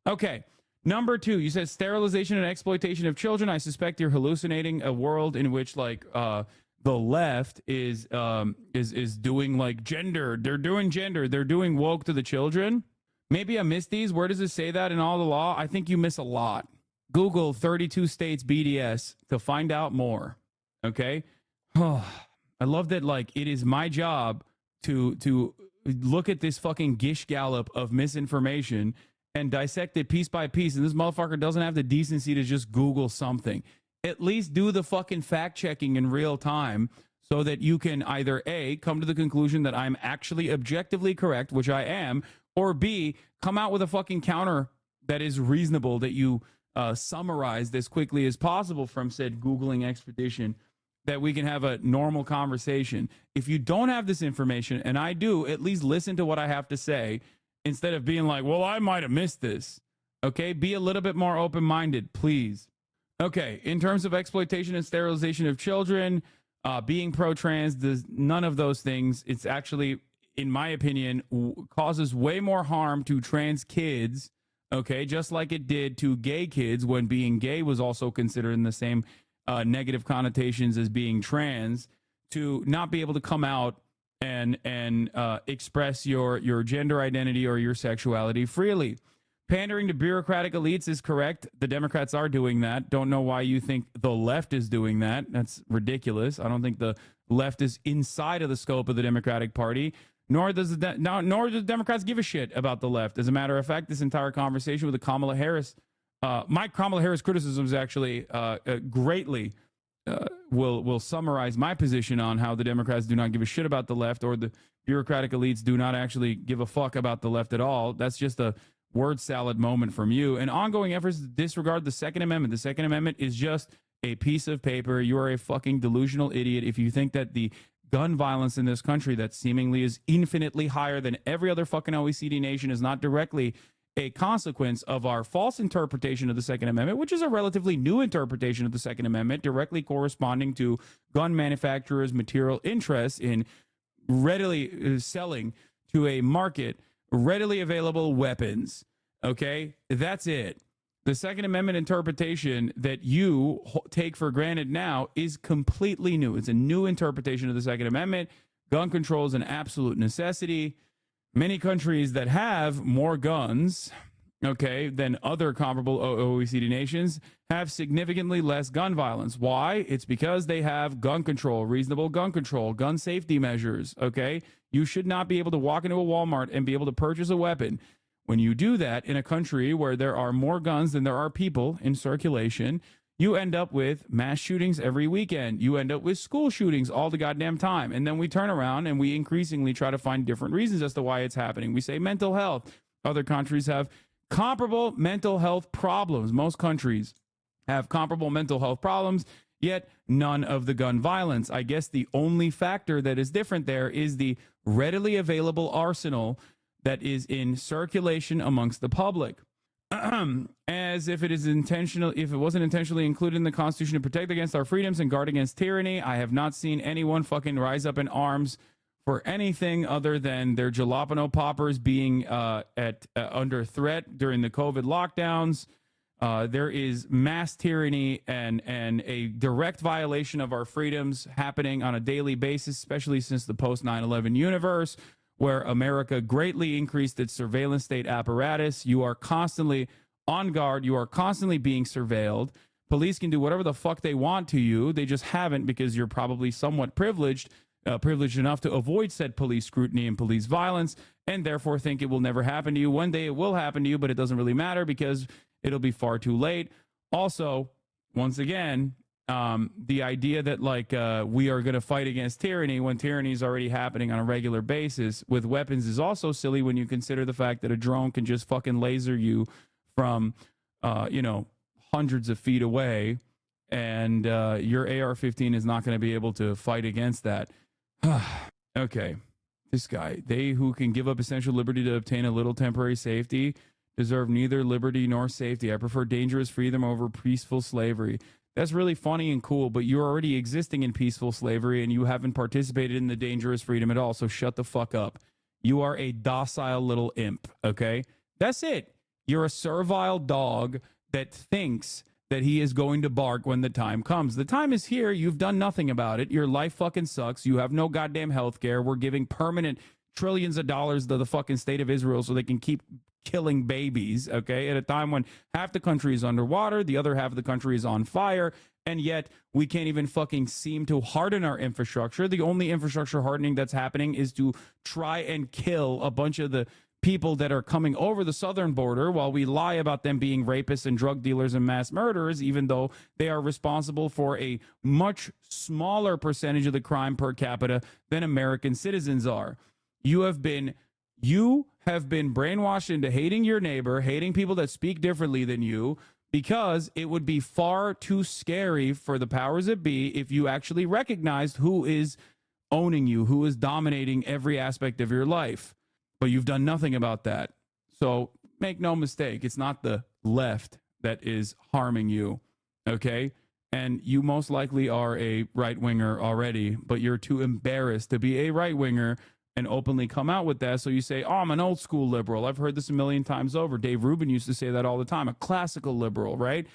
Okay. Number two, you said sterilization and exploitation of children. I suspect you're hallucinating a world in which, like, the left is doing, like, gender. They're doing gender. They're doing woke to the children. Maybe I missed these. Where does it say that in all the law? I think you miss a lot. Google 32 states BDS to find out more. Okay. Oh, I love that. Like, it is my job to look at this fucking gish gallop of misinformation and dissect it piece by piece. And this motherfucker doesn't have the decency to just Google something. At least do the fucking fact checking in real time so that you can either A, come to the conclusion that I'm actually objectively correct, which I am, or B, come out with a fucking counter that is reasonable, that you summarized as quickly as possible from said Googling expedition, that we can have a normal conversation. If you don't have this information, and I do, at least listen to what I have to say instead of being like, well, I might have missed this. Okay, be a little bit more open-minded, please. Okay, in terms of exploitation and sterilization of children, being pro-trans, none of those things. It's actually, in my opinion, causes way more harm to trans kids, okay, just like it did to gay kids when being gay was also considered in the same negative connotations as being trans, to not be able to come out and express your gender identity or your sexuality freely. Pandering to bureaucratic elites is correct. The Democrats are doing that. Don't know why you think the left is doing that. That's ridiculous. I don't think the left is inside of the scope of the Democratic Party, nor do the Democrats give a shit about the left. As a matter of fact, this entire conversation with the Kamala Harris, my Kamala Harris criticisms actually greatly will summarize my position on how the Democrats do not give a shit about the left, or the bureaucratic elites do not actually give a fuck about the left at all. That's just a word salad moment from you, and ongoing efforts to disregard the Second Amendment. The Second Amendment is just a piece of paper. You are a fucking delusional idiot if you think that the gun violence in this country that seemingly is infinitely higher than every other fucking OECD nation is not directly a consequence of our false interpretation of the Second Amendment, which is a relatively new interpretation of the Second Amendment, directly corresponding to gun manufacturers' material interests in readily selling to a market readily available weapons. Okay, that's it. The Second Amendment interpretation that you take for granted now is completely new. It's a new interpretation of the Second Amendment. Gun control is an absolute necessity. Many countries that have more guns, okay, than other comparable OECD nations have significantly less gun violence. Why? It's because they have gun control, reasonable gun control, gun safety measures, okay? You should not be able to walk into a Walmart and be able to purchase a weapon. When you do that in a country where there are more guns than there are people in circulation, you end up with mass shootings every weekend. You end up with school shootings all the goddamn time. And then we turn around and we increasingly try to find different reasons as to why it's happening. We say mental health. Other countries have comparable mental health problems. Most countries have comparable mental health problems, yet none of the gun violence. I guess the only factor that is different there is the readily available arsenal that is in circulation amongst the public. As if it is intentional, if it wasn't intentionally included in the Constitution to protect against our freedoms and guard against tyranny, I have not seen anyone fucking rise up in arms for anything other than their jalapeno poppers being under threat during the COVID lockdowns. There is mass tyranny and a direct violation of our freedoms happening on a daily basis, especially since the post 9/11 universe, where America greatly increased its surveillance state apparatus. You are constantly on guard. You are constantly being surveilled. Police can do whatever the fuck they want to you. They just haven't, because you're probably somewhat privileged enough to avoid said police scrutiny and police violence, and therefore think it will never happen to you. One day it will happen to you, but it doesn't really matter because it'll be far too late. Also, once again, the idea that we are going to fight against tyranny when tyranny is already happening on a regular basis with weapons is also silly when you consider the fact that a drone can just fucking laser you from, hundreds of feet away, and your AR-15 is not going to be able to fight against that. Okay, this guy, they who can give up essential liberty to obtain a little temporary safety deserve neither liberty nor safety. I prefer dangerous freedom over peaceful slavery. That's really funny and cool, but you're already existing in peaceful slavery and you haven't participated in the dangerous freedom at all, so shut the fuck up. You are a docile little imp, okay? That's it. You're a servile dog that thinks that he is going to bark when the time comes. The time is here. You've done nothing about it. Your life fucking sucks. You have no goddamn health care. We're giving permanent trillions of dollars to the fucking state of Israel so they can keep killing babies, okay, at a time when half the country is underwater, the other half of the country is on fire, and yet we can't even fucking seem to harden our infrastructure. The only infrastructure hardening that's happening is to try and kill a bunch of the people that are coming over the southern border while we lie about them being rapists and drug dealers and mass murderers, even though they are responsible for a much smaller percentage of the crime per capita than American citizens are. You have been brainwashed into hating your neighbor, hating people that speak differently than you, because it would be far too scary for the powers that be if you actually recognized who is owning you, who is dominating every aspect of your life. But you've done nothing about that. So make no mistake, it's not the left that is harming you, okay? And you most likely are a right-winger already, but you're too embarrassed to be a right-winger and openly come out with that. So you say, oh, I'm an old school liberal. I've heard this a million times over. Dave Rubin used to say that all the time, a classical liberal, right?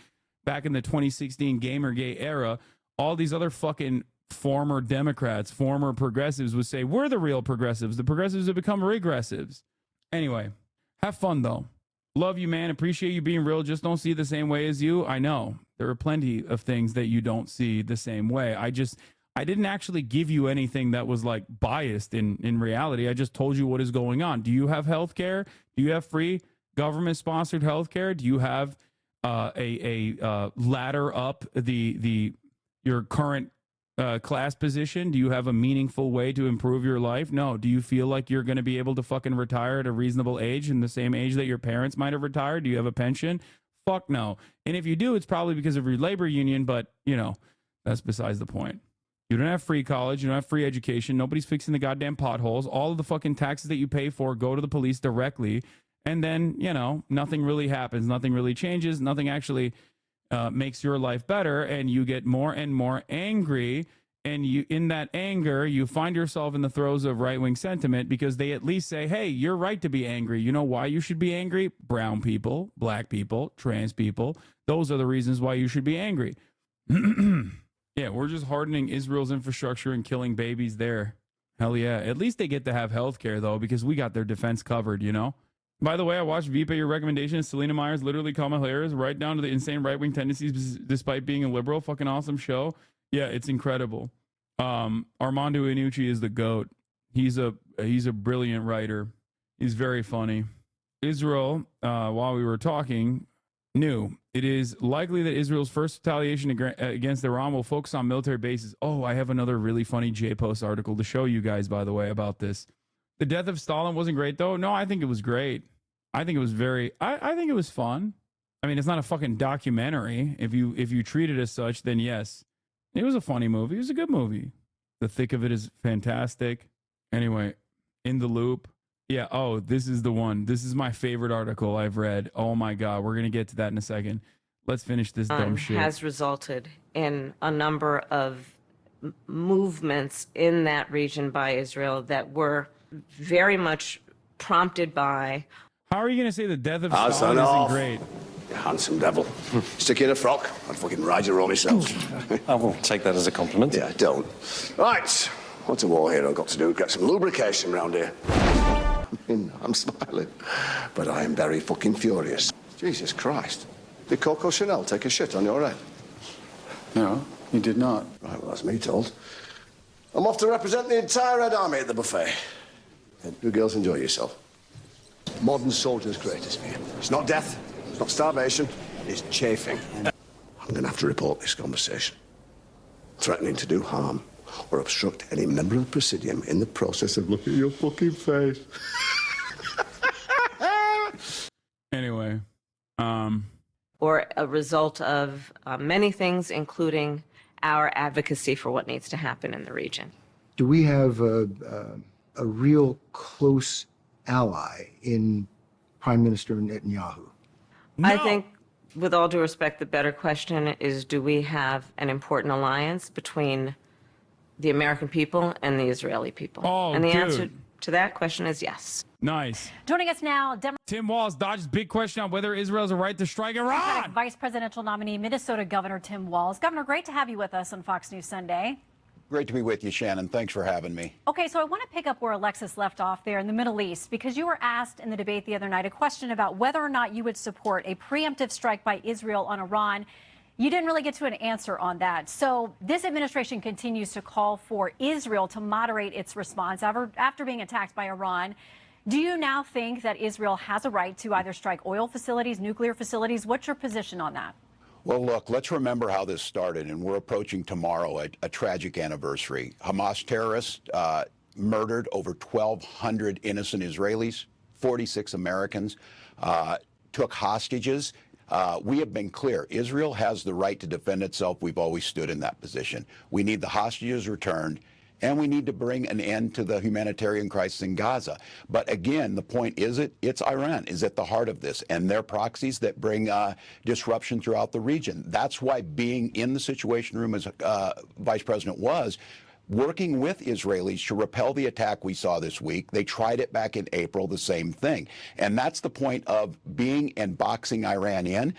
Back in the 2016 Gamergate era, all these other fucking former Democrats, former progressives would say, we're the real progressives. The progressives have become regressives. Anyway, have fun though. Love you, man. Appreciate you being real. Just don't see the same way as you. I know there are plenty of things that you don't see the same way. I didn't actually give you anything that was like biased in reality. I just told you what is going on. Do you have health care? Do you have free government sponsored health care? Do you have a ladder up your current class position? Do you have a meaningful way to improve your life? No. Do you feel like you're going to be able to fucking retire at a reasonable age, in the same age that your parents might have retired? Do you have a pension? Fuck no. And if you do, it's probably because of your labor union, but you know, that's besides the point. You don't have free college. You don't have free education. Nobody's fixing the goddamn potholes. All of the fucking taxes that you pay for go to the police directly. And then, you know, nothing really happens. Nothing really changes. Nothing actually makes your life better, and you get more and more angry, and you, in that anger, you find yourself in the throes of right-wing sentiment, because they at least say, hey, you're right to be angry. You know why you should be angry? Brown people, black people, trans people. Those are the reasons why you should be angry. Yeah, we're just hardening Israel's infrastructure and killing babies there. Hell yeah. At least they get to have health care though, because we got their defense covered, you know? By the way, I watched Vipa, your recommendation. Selena Myers, literally Kamala Harris, right down to the insane right-wing tendencies despite being a liberal. Fucking awesome show. Yeah, it's incredible. Armando Iannucci is the GOAT. He's a brilliant writer. He's very funny. Israel, while we were talking, knew it is likely that Israel's first retaliation against Iran will focus on military bases. Oh, I have another really funny J-Post article to show you guys, by the way, about this. The death of Stalin wasn't great, though. No, I think it was great. I think it was I think it was fun. I mean, it's not a fucking documentary. If you treat it as such, then yes. It was a funny movie. It was a good movie. The thick of it is fantastic. Anyway, In the Loop. Yeah, oh, this is the one. This is my favorite article I've read. Oh my God, we're going to get to that in a second. Let's finish this dumb shit. Has resulted in a number of movements in that region by Israel that were very much prompted by... How are you going to say the death of Stalin isn't great? You handsome devil. Stick you in a frock, I'd fucking ride you around myself. I will take that as a compliment. Yeah, don't. Right, what's a war hero got to do? Get some lubrication around here. I'm smiling, but I am very fucking furious. Jesus Christ. Did Coco Chanel take a shit on your head? No, he did not. Right, well, that's me told. I'm off to represent the entire Red Army at the buffet. You girls enjoy yourself. Modern soldier's greatest fear. It's not death, it's not starvation, it's chafing. I'm going to have to report this conversation. Threatening to do harm or obstruct any member of the Presidium in the process of looking at your fucking face. Anyway, or a result of many things, including our advocacy for what needs to happen in the region. Do we have a real close ally in Prime Minister Netanyahu? No. I think, with all due respect, the better question is, do we have an important alliance between the American people and the Israeli people? Oh, and the dude. answer to that question is yes. Nice. Joining us now, Tim Walz dodges big question on whether Israel has a right to strike Iran. Vice presidential nominee, Minnesota Governor Tim Walz. Governor, great to have you with us on Fox News Sunday. Great to be with you, Shannon. Thanks for having me. Okay, so I want to pick up where Alexis left off there in the Middle East, because you were asked in the debate the other night a question about whether or not you would support a preemptive strike by Israel on Iran. You didn't really get to an answer on that. So this administration continues to call for Israel to moderate its response after being attacked by Iran. Do you now think that Israel has a right to either strike oil facilities, nuclear facilities? What's your position on that? Well, look, let's remember how this started, and we're approaching tomorrow a tragic anniversary. Hamas terrorists murdered over 1,200 innocent Israelis, 46 Americans, took hostages. We have been clear. Israel has the right to defend itself. We've always stood in that position. We need the hostages returned, and we need to bring an end to the humanitarian crisis in Gaza. But again, the point is it's Iran is at the heart of this, and their proxies that bring disruption throughout the region. That's why being in the Situation Room as Vice President was working with Israelis to repel the attack we saw this week. They tried it back in April, the same thing. And that's the point of being and boxing Iran in.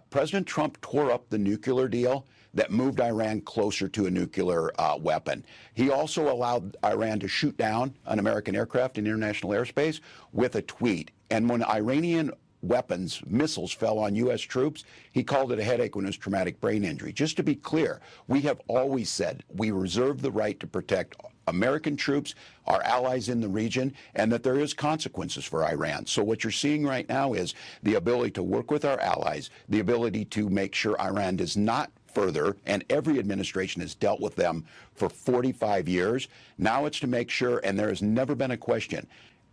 President Trump tore up the nuclear deal that moved Iran closer to a nuclear weapon. He also allowed Iran to shoot down an American aircraft in international airspace with a tweet. And when Iranian missiles fell on U.S. troops, he called it a headache when it was traumatic brain injury. Just to be clear, we have always said we reserve the right to protect American troops, our allies in the region, and that there is consequences for Iran. So what you're seeing right now is the ability to work with our allies, the ability to make sure Iran does not further, and every administration has dealt with them for 45 years. Now it's to make sure, and there has never been a question,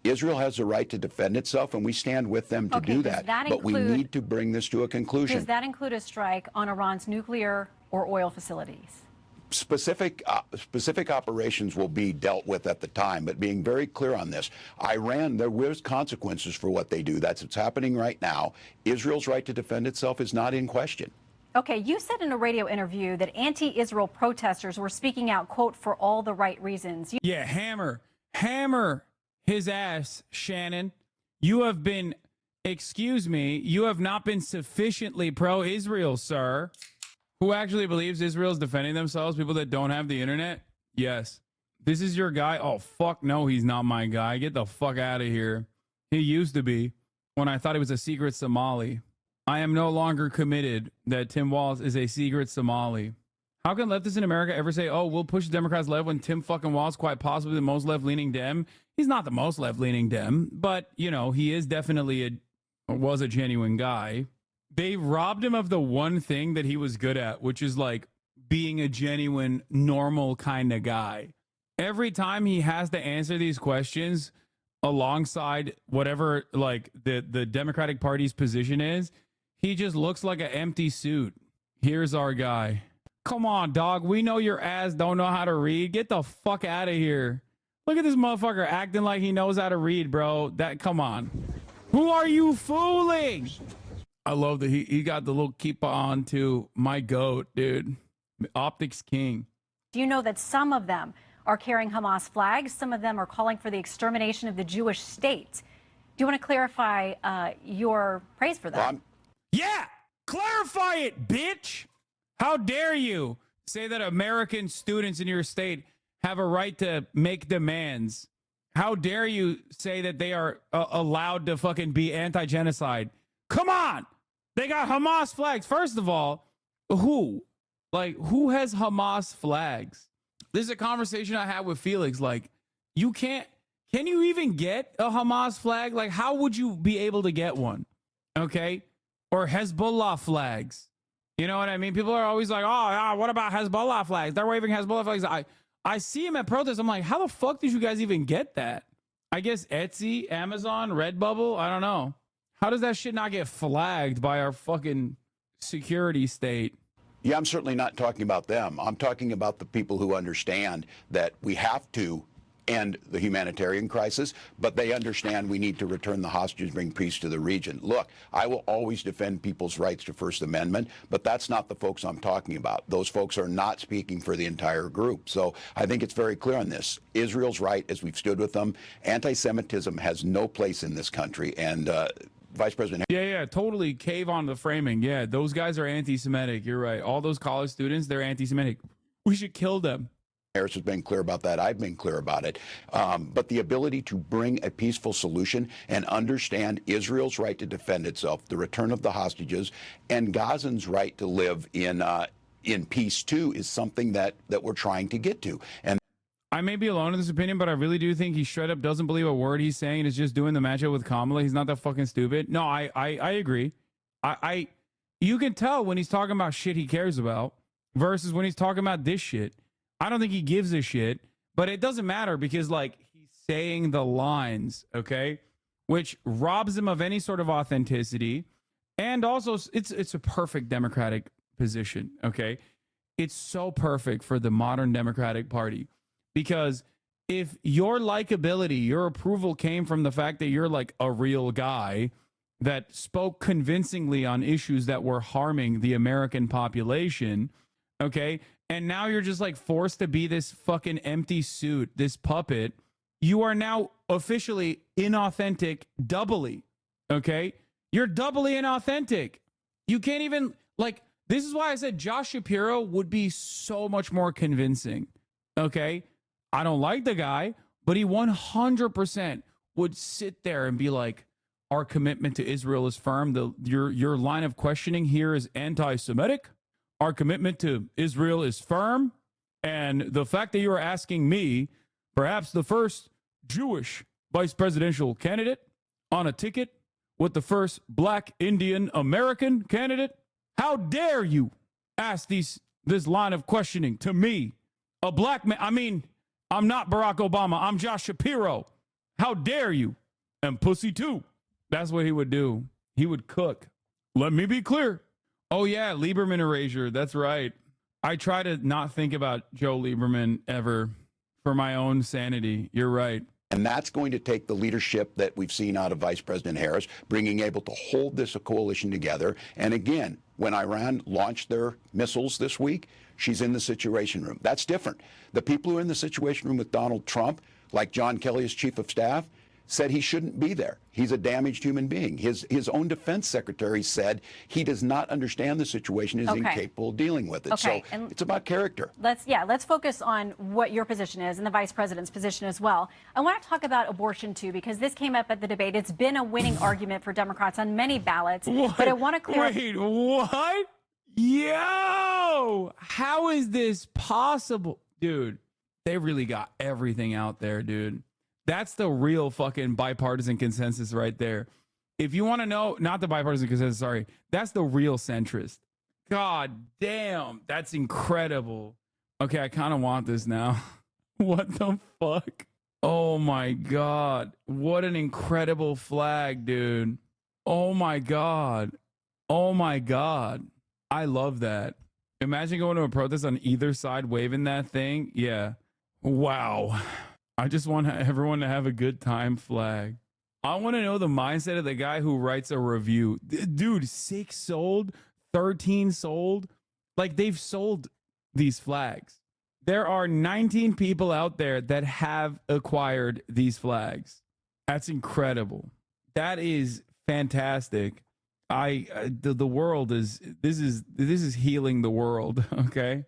Israel has the right to defend itself, and we stand with them to do that. But we need to bring this to a conclusion. Does that include a strike on Iran's nuclear or oil facilities? Specific operations will be dealt with at the time, but being very clear on this, Iran, there was consequences for what they do. That's what's happening right now. Israel's right to defend itself is not in question. Okay, you said in a radio interview that anti-Israel protesters were speaking out, quote, for all the right reasons. Yeah, hammer his ass, Shannon. You have been, excuse me, you have not been sufficiently pro-Israel, sir. Who actually believes Israel's defending themselves? People that don't have the internet? Yes. This is your guy? Oh, fuck no, he's not my guy. Get the fuck out of here. He used to be when I thought he was a secret Somali. I am no longer committed that Tim Walz is a secret Somali. How can leftists in America ever say, oh, we'll push Democrats left when Tim fucking Walz quite possibly the most left-leaning Dem? He's not the most left-leaning Dem, but, you know, he is definitely was a genuine guy. They robbed him of the one thing that he was good at, which is like being a genuine, normal kind of guy. Every time he has to answer these questions alongside whatever like the Democratic Party's position is, he just looks like an empty suit. Here's our guy. Come on, dog. We know your ass don't know how to read. Get the fuck out of here. Look at this motherfucker acting like he knows how to read, bro. Come on. Who are you fooling? I love that he got the little keeper on too. My goat, dude. Optics king. Do you know that some of them are carrying Hamas flags? Some of them are calling for the extermination of the Jewish state. Do you want to clarify your praise for that? Yeah, clarify it, bitch. How dare you say that American students in your state have a right to make demands? How dare you say that they are allowed to fucking be anti-genocide? Come on. They got Hamas flags. First of all, who has Hamas flags? This is a conversation I had with Felix. Like, can you even get a Hamas flag? Like, how would you be able to get one? Okay. Or Hezbollah flags. You know what I mean? People are always like, oh, what about Hezbollah flags? They're waving Hezbollah flags. I see them at protests. I'm like, how the fuck did you guys even get that? I guess Etsy, Amazon, Redbubble. I don't know. How does that shit not get flagged by our fucking security state? Yeah, I'm certainly not talking about them. I'm talking about the people who understand that we have to end the humanitarian crisis, but they understand we need to return the hostages, bring peace to the region. Look, I will always defend people's rights to First Amendment, but that's not the folks I'm talking about. Those folks are not speaking for the entire group. So I think it's very clear on this. Israel's right, as we've stood with them. Anti-Semitism has no place in this country, and Vice President. Yeah, totally cave on the framing. Yeah, those guys are anti-Semitic. You're right. All those college students, they're anti-Semitic. We should kill them. Harris has been clear about that. I've been clear about it. But the ability to bring a peaceful solution and understand Israel's right to defend itself, the return of the hostages, and Gazans' right to live in peace too is something that we're trying to get to. And I may be alone in this opinion, but I really do think he straight up doesn't believe a word he's saying and is just doing the matchup with Kamala. He's not that fucking stupid. No, I agree. You can tell when he's talking about shit he cares about versus when he's talking about this shit. I don't think he gives a shit, but it doesn't matter because like he's saying the lines, okay, which robs him of any sort of authenticity. And also it's a perfect Democratic position, okay? It's so perfect for the modern Democratic Party because if your likability, your approval came from the fact that you're like a real guy that spoke convincingly on issues that were harming the American population, okay? And now you're just like forced to be this fucking empty suit, this puppet. You are now officially inauthentic doubly, okay? You're doubly inauthentic. You can't even, like, this is why I said Josh Shapiro would be so much more convincing, okay? I don't like the guy, but he 100% would sit there and be like, our commitment to Israel is firm. Your line of questioning here is anti-Semitic. Our commitment to Israel is firm. And the fact that you are asking me, perhaps the first Jewish vice presidential candidate on a ticket with the first black Indian American candidate, how dare you ask this line of questioning to me, a black man? I mean, I'm not Barack Obama. I'm Josh Shapiro. How dare you? And pussy too. That's what he would do. He would cook. Let me be clear. Oh, yeah, Lieberman erasure. That's right. I try to not think about Joe Lieberman ever for my own sanity. You're right. And that's going to take the leadership that we've seen out of Vice President Harris, being able to hold this coalition together. And again, when Iran launched their missiles this week, she's in the Situation Room. That's different. The people who are in the Situation Room with Donald Trump, like John Kelly as chief of staff, said he shouldn't be there. He's a damaged human being. His own defense secretary said he does not understand the situation, is incapable of dealing with it. Okay. So it's about character. Let's focus on what your position is and the vice president's position as well. I want to talk about abortion too, because this came up at the debate. It's been a winning argument for Democrats on many ballots. What? But I want to clear. Wait, what? Yo, how is this possible? Dude, they really got everything out there, dude. That's the real fucking bipartisan consensus right there. If you want to know, not the bipartisan consensus, sorry. That's the real centrist. God damn, that's incredible. Okay, I kind of want this now. What the fuck? Oh my God. What an incredible flag, dude. Oh my God. Oh my God. I love that. Imagine going to a protest on either side waving that thing. Yeah. Wow. I just want everyone to have a good time flag. I want to know the mindset of the guy who writes a review. Dude, 6 sold, 13 sold. Like, they've sold these flags. There are 19 people out there that have acquired these flags. That's incredible. That is fantastic. The world is, this is healing the world, okay?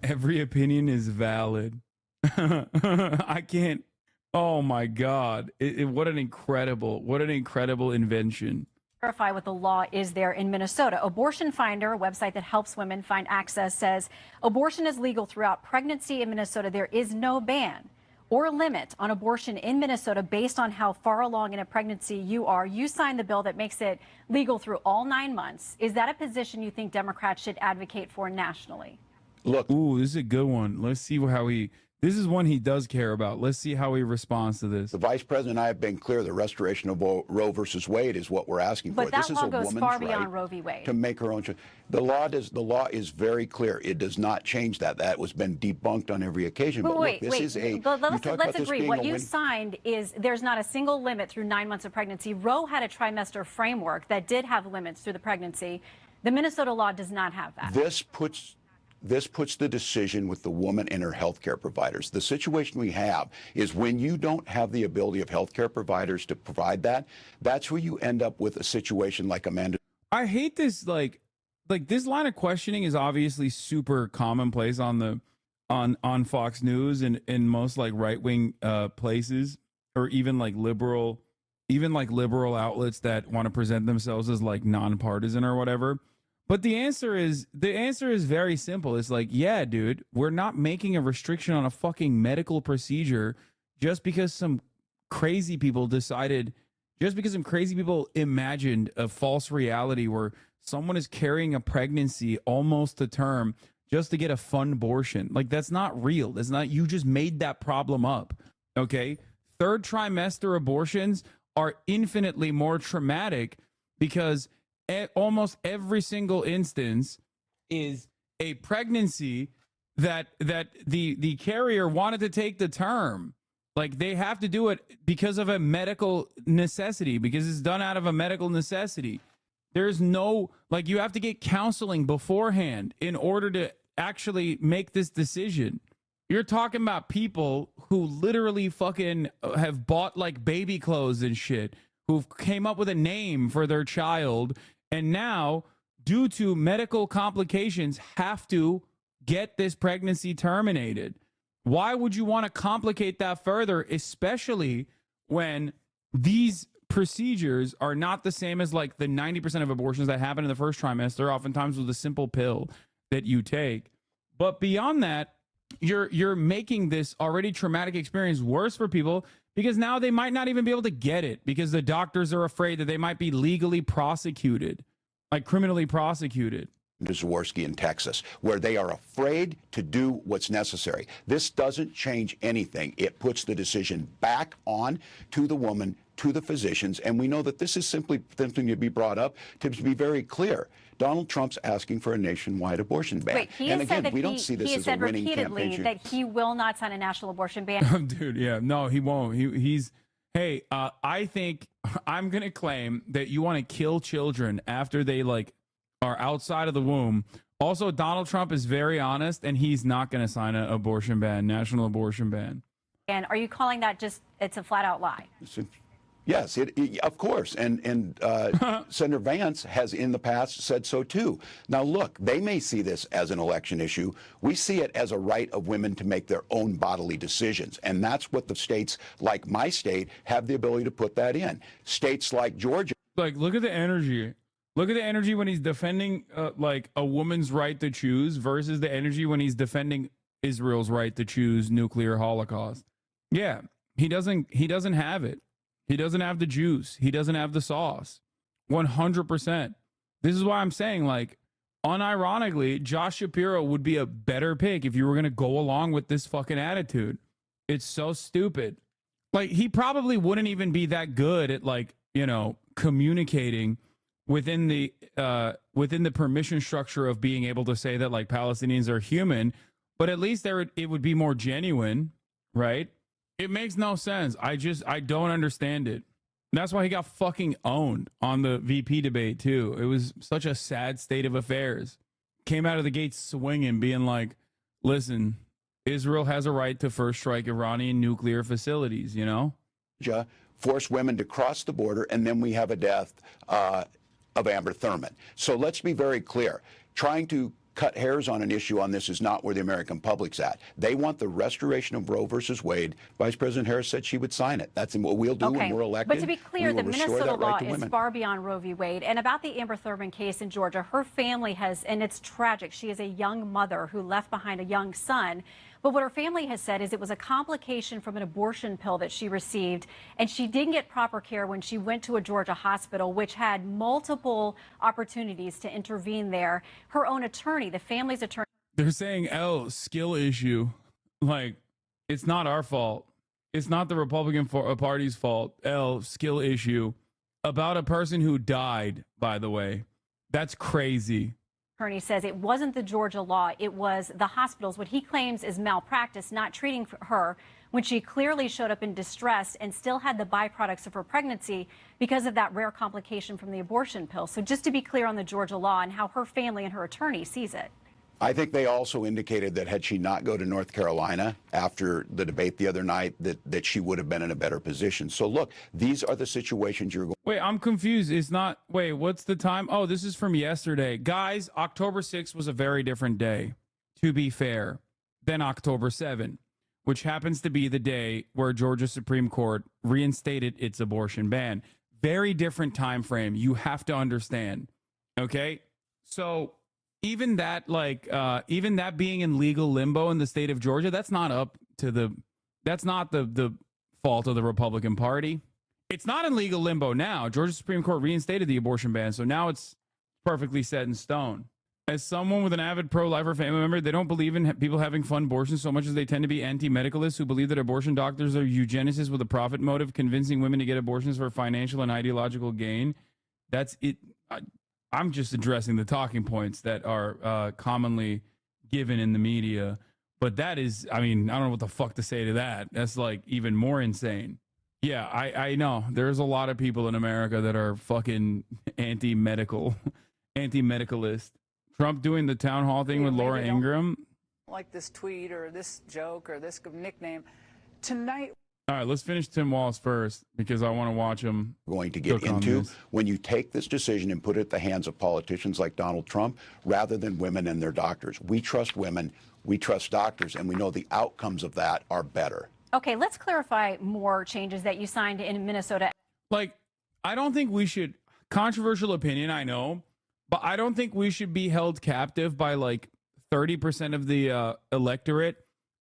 Every opinion is valid. I can't. Oh my God! What an incredible invention. Clarify what the law is there in Minnesota. Abortion Finder, a website that helps women find access, says abortion is legal throughout pregnancy in Minnesota. There is no ban or limit on abortion in Minnesota based on how far along in a pregnancy you are. You signed the bill that makes it legal through all 9 months. Is that a position you think Democrats should advocate for nationally? Look, ooh, this is a good one. Let's see how he. This is one he does care about. Let's see how he responds to this. The vice president and I have been clear. The restoration of Roe versus Wade is what we're asking for. But that this law is a goes woman's far beyond right Roe v. Wade. to make her own choice. The law is very clear. It does not change that. That was been debunked on every occasion. But wait, look, this is a. But let's agree. What you win. signed is there's not a single limit through 9 months of pregnancy. Roe had a trimester framework that did have limits through the pregnancy. The Minnesota law does not have that. This puts the decision with the woman and her health care providers. The situation we have is when you don't have the ability of health care providers to provide that, that's where you end up with a situation like Amanda. I hate this, like this line of questioning is obviously super commonplace on the on Fox News and in most like right-wing places, or even like liberal outlets that want to present themselves as like nonpartisan or whatever. But the answer is very simple. It's like, yeah, dude, we're not making a restriction on a fucking medical procedure just because some crazy people imagined a false reality where someone is carrying a pregnancy almost to term just to get a fun abortion. Like, that's not real. That's not, you just made that problem up. Okay. Third trimester abortions are infinitely more traumatic because almost every single instance is a pregnancy that the carrier wanted to take the term. Like, they have to do it because of a medical necessity, because it's done out of a medical necessity. There's no, like, you have to get counseling beforehand in order to actually make this decision. You're talking about people who literally fucking have bought like baby clothes and shit, who came up with a name for their child, and now, due to medical complications, have to get this pregnancy terminated. Why would you want to complicate that further, especially when these procedures are not the same as like the 90% of abortions that happen in the first trimester, oftentimes with a simple pill that you take. But beyond that, you're making this already traumatic experience worse for people, because now they might not even be able to get it because the doctors are afraid that they might be legally prosecuted, like criminally prosecuted. Zaworski in Texas, where they are afraid to do what's necessary. This doesn't change anything. It puts the decision back on to the woman, to the physicians, and we know that this is simply something to be brought up to be very clear. Donald Trump's asking for a nationwide abortion ban. Wait, he and has said again, that we don't see this as a winning repeatedly campaign. that he will not sign a national abortion ban. Dude, yeah, no, he won't. He's hey, I think I'm gonna claim that you want to kill children after they like are outside of the womb. Also, Donald Trump is very honest, and he's not going to sign an abortion ban, national abortion ban. And are you calling that just, it's a flat out lie? Yes, of course. And Senator Vance has in the past said so too. Now, look, they may see this as an election issue. We see it as a right of women to make their own bodily decisions. And that's what the states like my state have the ability to put that in. States like Georgia. Like, look at the energy. Look at the energy when he's defending like a woman's right to choose versus the energy when he's defending Israel's right to choose nuclear holocaust. Yeah, he doesn't have it. He doesn't have the juice. He doesn't have the sauce. 100%. This is why I'm saying, like, unironically, Josh Shapiro would be a better pick if you were going to go along with this fucking attitude. It's so stupid. Like, he probably wouldn't even be that good at, like, you know, communicating within the permission structure of being able to say that like Palestinians are human, but at least it would be more genuine, right? It makes no sense. I don't understand it. And that's why he got fucking owned on the VP debate too. It was such a sad state of affairs. Came out of the gates swinging, being like, listen, Israel has a right to first strike Iranian nuclear facilities, you know? Force women to cross the border, and then we have a death of Amber Thurman. So let's be very clear. Trying to cut hairs on an issue on this is not where the American public's at. They want the restoration of Roe versus Wade. Vice President Harris said she would sign it. That's what we'll do when we're elected. But to be clear, the Minnesota law is women. far beyond Roe v. Wade. And about the Amber Thurman case in Georgia, her family has, and it's tragic, she is a young mother who left behind a young son. But what her family has said is it was a complication from an abortion pill that she received, and she didn't get proper care when she went to a Georgia hospital, which had multiple opportunities to intervene there. Her own attorney, the family's attorney. They're saying, skill issue. Like, it's not our fault. It's not the Republican Party's fault. Skill issue. About a person who died, by the way. That's crazy. Attorney says it wasn't the Georgia law, it was the hospital's, what he claims is malpractice, not treating her when she clearly showed up in distress and still had the byproducts of her pregnancy because of that rare complication from the abortion pill. So just to be clear on the Georgia law and how her family and her attorney sees it. I think they also indicated that had she not go to North Carolina after the debate the other night, that she would have been in a better position. So look, these are the situations you're going. Wait, I'm confused. It's not. Wait, what's the time? Oh, this is from yesterday. Guys, October 6th was a very different day, to be fair. than October 7, which happens to be the day where Georgia Supreme Court reinstated its abortion ban. Very different time frame. You have to understand. Okay? So even that being in legal limbo in the state of Georgia, that's not the fault of the Republican Party. It's not in legal limbo now. Georgia Supreme Court reinstated the abortion ban, so now it's perfectly set in stone. As someone with an avid pro-lifer family member, they don't believe in people having fun abortions so much as they tend to be anti-medicalists who believe that abortion doctors are eugenicists with a profit motive, convincing women to get abortions for financial and ideological gain. That's it. I'm just addressing the talking points that are commonly given in the media. But that is, I mean, I don't know what the fuck to say to that. That's like even more insane. Yeah, I know. There's a lot of people in America that are fucking anti-medicalist. Trump doing the town hall thing with Laura Ingraham. Like this tweet or this joke or this nickname. Tonight. All right, let's finish Tim Walz first because I want to watch him. Going to get into when you take this decision and put it in the hands of politicians like Donald Trump rather than women and their doctors. We trust women, we trust doctors, and we know the outcomes of that are better. Okay, let's clarify more changes that you signed in Minnesota. Like, I don't think we should, controversial opinion, I know, but I don't think we should be held captive by like 30% of the electorate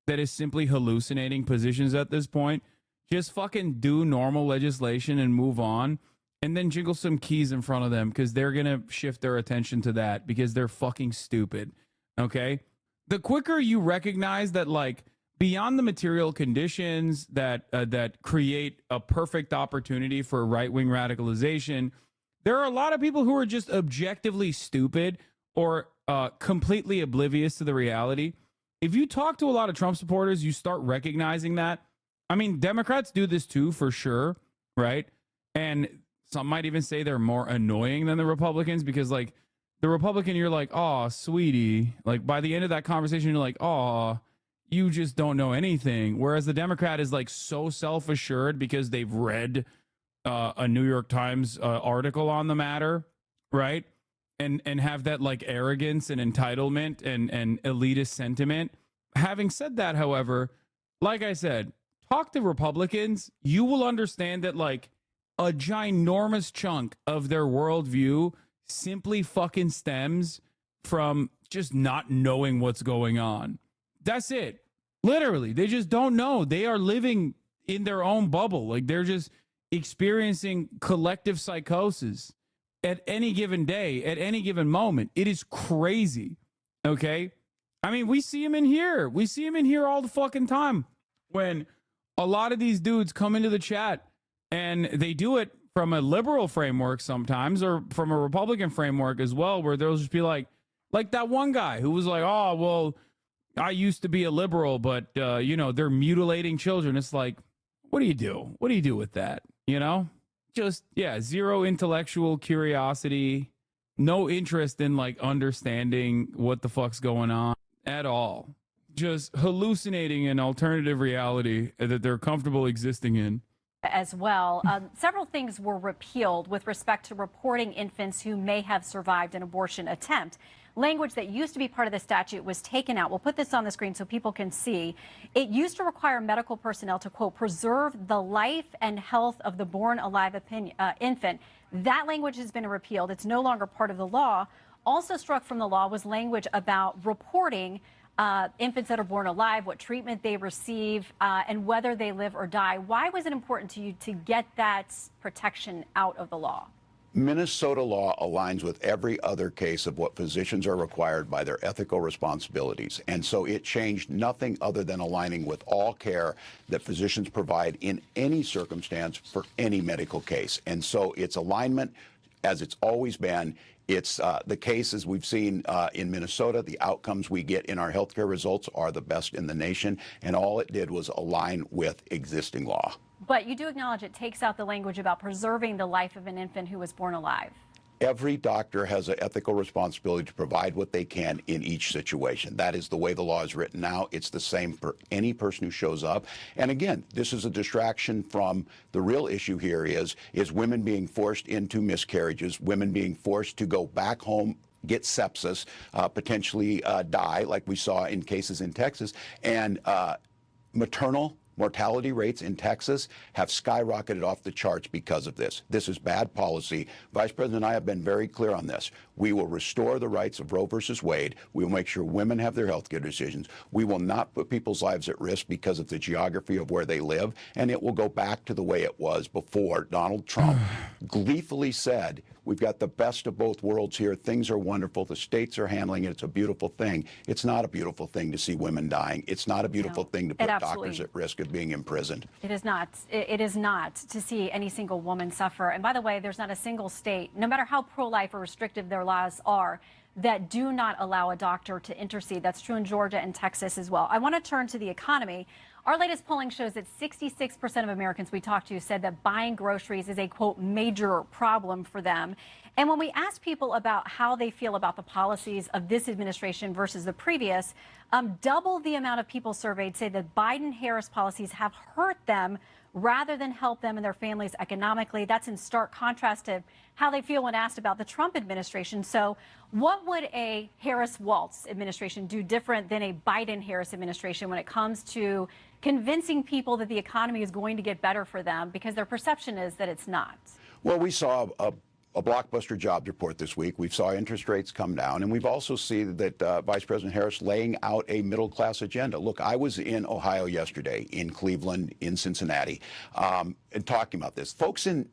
that is simply hallucinating positions at this point. Just fucking do normal legislation and move on, and then jiggle some keys in front of them because they're going to shift their attention to that because they're fucking stupid. Okay? The quicker you recognize that, like, beyond the material conditions that create a perfect opportunity for right-wing radicalization, there are a lot of people who are just objectively stupid or completely oblivious to the reality. If you talk to a lot of Trump supporters, you start recognizing that. I mean, Democrats do this too, for sure, right? And some might even say they're more annoying than the Republicans because, like, the Republican, you're like, oh, sweetie. Like, by the end of that conversation, you're like, oh, you just don't know anything. Whereas the Democrat is, like, so self-assured because they've read a New York Times article on the matter, right? And have that, like, arrogance and entitlement and elitist sentiment. Having said that, however, like I said, talk to Republicans, you will understand that, like, a ginormous chunk of their worldview simply fucking stems from just not knowing what's going on. That's it. Literally, they just don't know. They are living in their own bubble. Like, they're just experiencing collective psychosis at any given day, at any given moment. It is crazy. Okay? I mean, we see them in here. We see them in here all the fucking time when a lot of these dudes come into the chat and they do it from a liberal framework sometimes or from a Republican framework as well, where they'll just be like that one guy who was like, oh, well, I used to be a liberal, but, you know, they're mutilating children. It's like, what do you do? What do you do with that? You know, just, yeah, zero intellectual curiosity, no interest in, like, understanding what the fuck's going on at all. Just hallucinating an alternative reality that they're comfortable existing in. As well, several things were repealed with respect to reporting infants who may have survived an abortion attempt. Language that used to be part of the statute was taken out. We'll put this on the screen so people can see. It used to require medical personnel to, quote, preserve the life and health of the born alive infant. That language has been repealed. It's no longer part of the law. Also struck from the law was language about reporting infants that are born alive, what treatment they receive, and whether they live or die. Why was it important to you to get that protection out of the law? Minnesota law aligns with every other case of what physicians are required by their ethical responsibilities. And so it changed nothing other than aligning with all care that physicians provide in any circumstance for any medical case. And so it's alignment, as it's always been. It's the cases we've seen in Minnesota. The outcomes we get in our healthcare results are the best in the nation. And all it did was align with existing law. But you do acknowledge it takes out the language about preserving the life of an infant who was born alive. Every doctor has an ethical responsibility to provide what they can in each situation. That is the way the law is written now. It's the same for any person who shows up. And again, this is a distraction from the real issue here is women being forced into miscarriages, women being forced to go back home get sepsis, potentially die, like we saw in cases in Texas, and maternal mortality rates in Texas have skyrocketed off the charts because of this. This is bad policy. Vice President and I have been very clear on this. We will restore the rights of Roe versus Wade. We will make sure women have their health care decisions. We will not put people's lives at risk because of the geography of where they live, and it will go back to the way it was before Donald Trump gleefully said, we've got the best of both worlds here. Things are wonderful. The states are handling it. It's a beautiful thing. It's not a beautiful thing to see women dying. It's not a beautiful thing to put doctors at risk of being imprisoned. It is not. It is not to see any single woman suffer. And by the way, there's not a single state, no matter how pro-life or restrictive their laws are, that do not allow a doctor to intercede. That's true in Georgia and Texas as well. I want to turn to the economy. Our latest polling shows that 66% of Americans we talked to said that buying groceries is a, quote, major problem for them. And when we ask people about how they feel about the policies of this administration versus the previous, double the amount of people surveyed say that Biden-Harris policies have hurt them rather than help them and their families economically. That's in stark contrast to how they feel when asked about the Trump administration. So what would a Harris-Walz administration do different than a Biden-Harris administration when it comes to convincing people that the economy is going to get better for them, because their perception is that it's not? Well, we saw a blockbuster jobs report this week. We saw interest rates come down, and we've also seen that Vice President Harris laying out a middle-class agenda. Look, I was in Ohio yesterday, in Cleveland, in Cincinnati, and talking about this. Folks in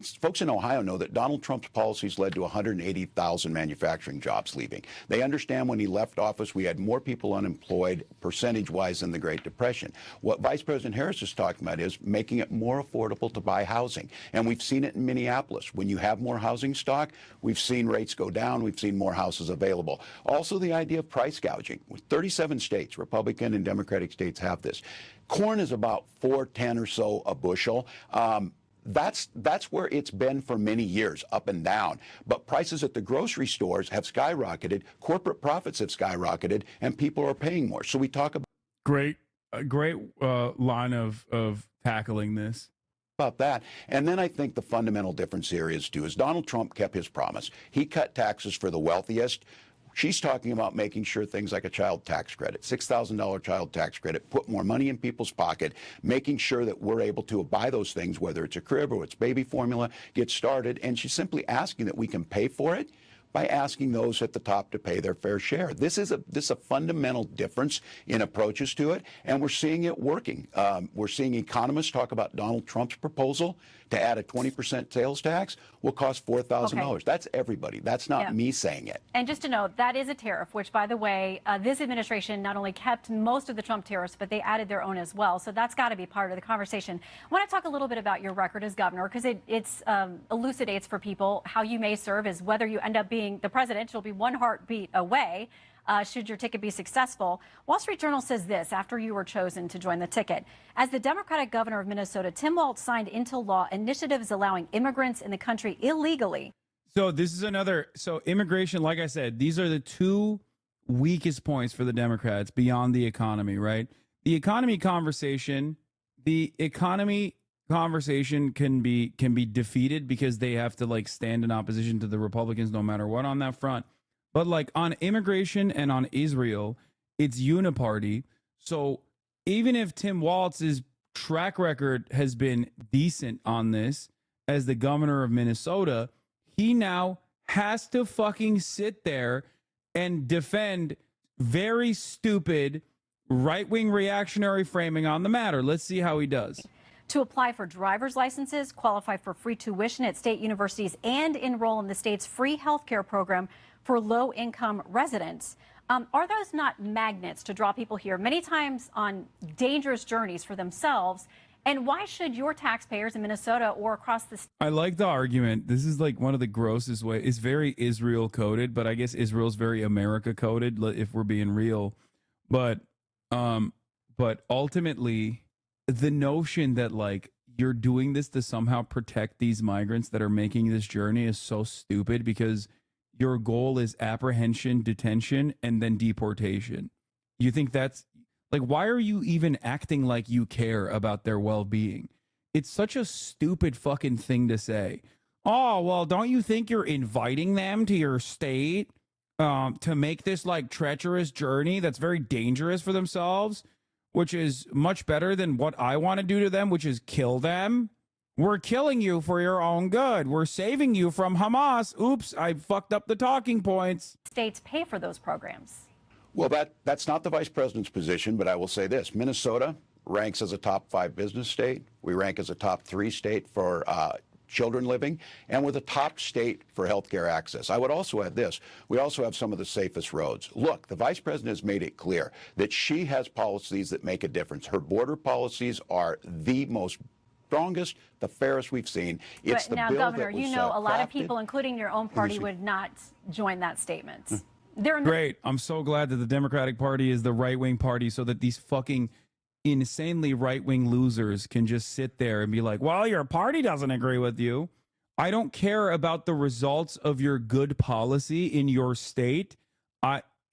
Ohio know that Donald Trump's policies led to 180,000 manufacturing jobs leaving. They understand when he left office, we had more people unemployed percentage-wise than the Great Depression. What Vice President Harris is talking about is making it more affordable to buy housing, and we've seen it in Minneapolis. When you have more housing stock, we've seen rates go down. We've seen more houses available. Also, the idea of price gouging. 37 states, Republican and Democratic states, have this. Corn is about $4.10 or so a bushel. That's where it's been for many years, up and down. But prices at the grocery stores have skyrocketed. Corporate profits have skyrocketed, and people are paying more. So we talk about great line of tackling this. About that. And then I think the fundamental difference here is Donald Trump kept his promise. He cut taxes for the wealthiest. She's talking about making sure things like a child tax credit, $6,000 child tax credit, put more money in people's pocket, making sure that we're able to buy those things, whether it's a crib or it's baby formula, get started. And she's simply asking that we can pay for it by asking those at the top to pay their fair share. This is a fundamental difference in approaches to it, and we're seeing it working. We're seeing economists talk about Donald Trump's proposal to add a 20% sales tax will cost $4,000. Okay. That's everybody. That's not me saying it. And just to note, that is a tariff, which, by the way, this administration not only kept most of the Trump tariffs, but they added their own as well. So that's got to be part of the conversation. I want to talk a little bit about your record as governor, because it elucidates for people how you may serve as whether you end up being the president. You'll be one heartbeat away. Should your ticket be successful. Wall Street Journal says this after you were chosen to join the ticket. As the Democratic governor of Minnesota, Tim Walz signed into law initiatives allowing immigrants in the country illegally. So this is so immigration, like I said, these are the two weakest points for the Democrats beyond the economy, right? The economy conversation can be defeated because they have to stand in opposition to the Republicans no matter what on that front. But on immigration and on Israel, it's uniparty. So even if Tim Walz's track record has been decent on this as the governor of Minnesota, he now has to fucking sit there and defend very stupid right-wing reactionary framing on the matter. Let's see how he does. To apply for driver's licenses, qualify for free tuition at state universities, and enroll in the state's free health care program for low-income residents. Are those not magnets to draw people here, many times on dangerous journeys for themselves? And why should your taxpayers in Minnesota or across the state? I like the argument. This is one of the grossest ways. It's very Israel coded, but I guess Israel's very America coded, if we're being real. But ultimately, the notion that you're doing this to somehow protect these migrants that are making this journey is so stupid, because your goal is apprehension, detention, and then deportation. You think that's why are you even acting like you care about their well-being? It's such a stupid fucking thing to say. Oh, well, don't you think you're inviting them to your state? to make this like treacherous journey that's very dangerous for themselves, which is much better than what I want to do to them, which is kill them. We're killing you for your own good. We're saving you from Hamas. Oops, I fucked up the talking points. States pay for those programs. Well, that's not the vice president's position, but I will say this. Minnesota ranks as a top 5 business state. We rank as a top 3 state for children living, and we're the top state for healthcare access. I would also add this. We also have some of the safest roads. Look, the vice president has made it clear that she has policies that make a difference. Her border policies are the most strongest, the fairest we've seen. It's but now, the bill Governor, that was, you know a lot of crafted. people, including your own party, would not join that statement. They're Great. I'm so glad that the Democratic Party is the right-wing party so that these fucking insanely right-wing losers can just sit there and be like, well, your party doesn't agree with you. I don't care about the results of your good policy in your state.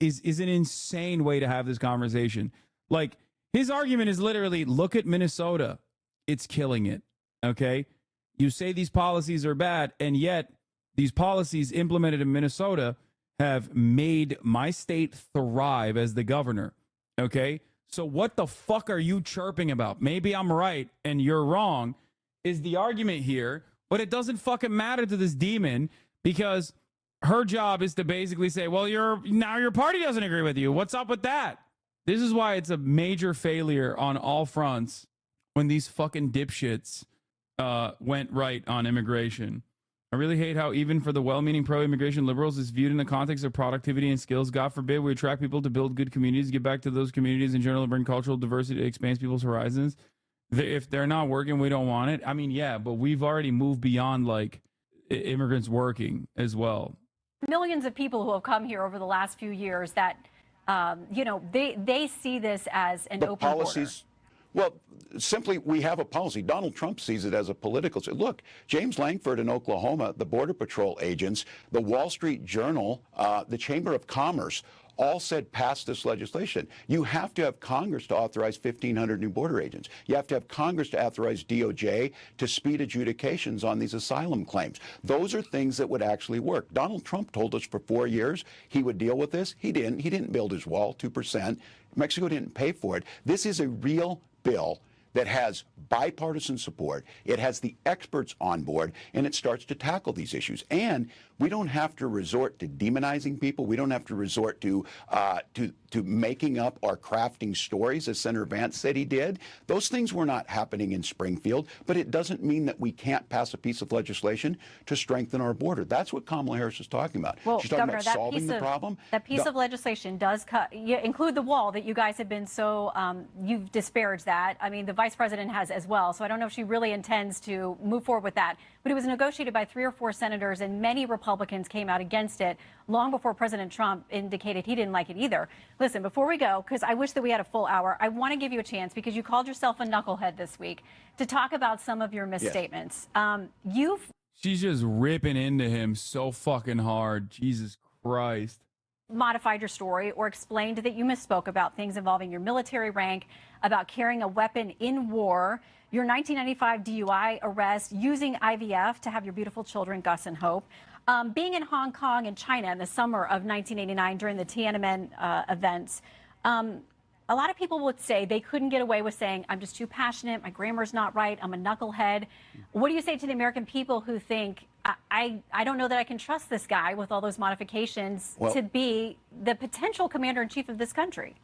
Is an insane way to have this conversation. Like, his argument is literally, look at Minnesota. It's killing it. Okay? You say these policies are bad, and yet these policies implemented in Minnesota have made my state thrive as the governor. Okay? So what the fuck are you chirping about? Maybe I'm right and you're wrong is the argument here, but it doesn't fucking matter to this demon because her job is to basically say, well, now your party doesn't agree with you. What's up with that? This is why it's a major failure on all fronts when these fucking dipshits went right on immigration. I really hate how even for the well-meaning pro-immigration liberals, it's viewed in the context of productivity and skills. God forbid we attract people to build good communities, give back to those communities in general, bring cultural diversity, expands people's horizons. If they're not working, we don't want it. I mean, yeah, but we've already moved beyond like immigrants working as well. Millions of people who have come here over the last few years that, they see this as an open border. Well, simply, we have a policy. Donald Trump sees it as a political. Look, James Langford in Oklahoma, the Border Patrol agents, the Wall Street Journal, the Chamber of Commerce, all said pass this legislation. You have to have Congress to authorize 1,500 new border agents. You have to have Congress to authorize DOJ to speed adjudications on these asylum claims. Those are things that would actually work. Donald Trump told us for 4 years he would deal with this. He didn't. He didn't build his wall, 2%. Mexico didn't pay for it. This is a real bill that has bipartisan support. It has the experts on board, and it starts to tackle these issues. And we don't have to resort to demonizing people. We don't have to resort to making up or crafting stories, as Senator Vance said he did. Those things were not happening in Springfield, but it doesn't mean that we can't pass a piece of legislation to strengthen our border. That's what Kamala Harris is talking about. Well, She's talking Governor, about solving the problem. That piece of legislation does include the wall that you guys have been so, you've disparaged that. I mean, the vice president has as well. So I don't know if she really intends to move forward with that. But it was negotiated by 3 or 4 senators, and many Republicans came out against it long before President Trump indicated he didn't like it either. Listen, before we go, because I wish that we had a full hour, I want to give you a chance, because you called yourself a knucklehead this week, to talk about some of your misstatements. She's just ripping into him so fucking hard. Jesus Christ. Modified your story or explained that you misspoke about things involving your military rank, about carrying a weapon in war, your 1995 DUI arrest, using IVF to have your beautiful children, Gus and Hope, being in Hong Kong and China in the summer of 1989 during the Tiananmen events. A lot of people would say they couldn't get away with saying, I'm just too passionate, my grammar's not right, I'm a knucklehead. What do you say to the American people who think, I don't know that I can trust this guy with all those modifications to be the potential commander-in-chief of this country?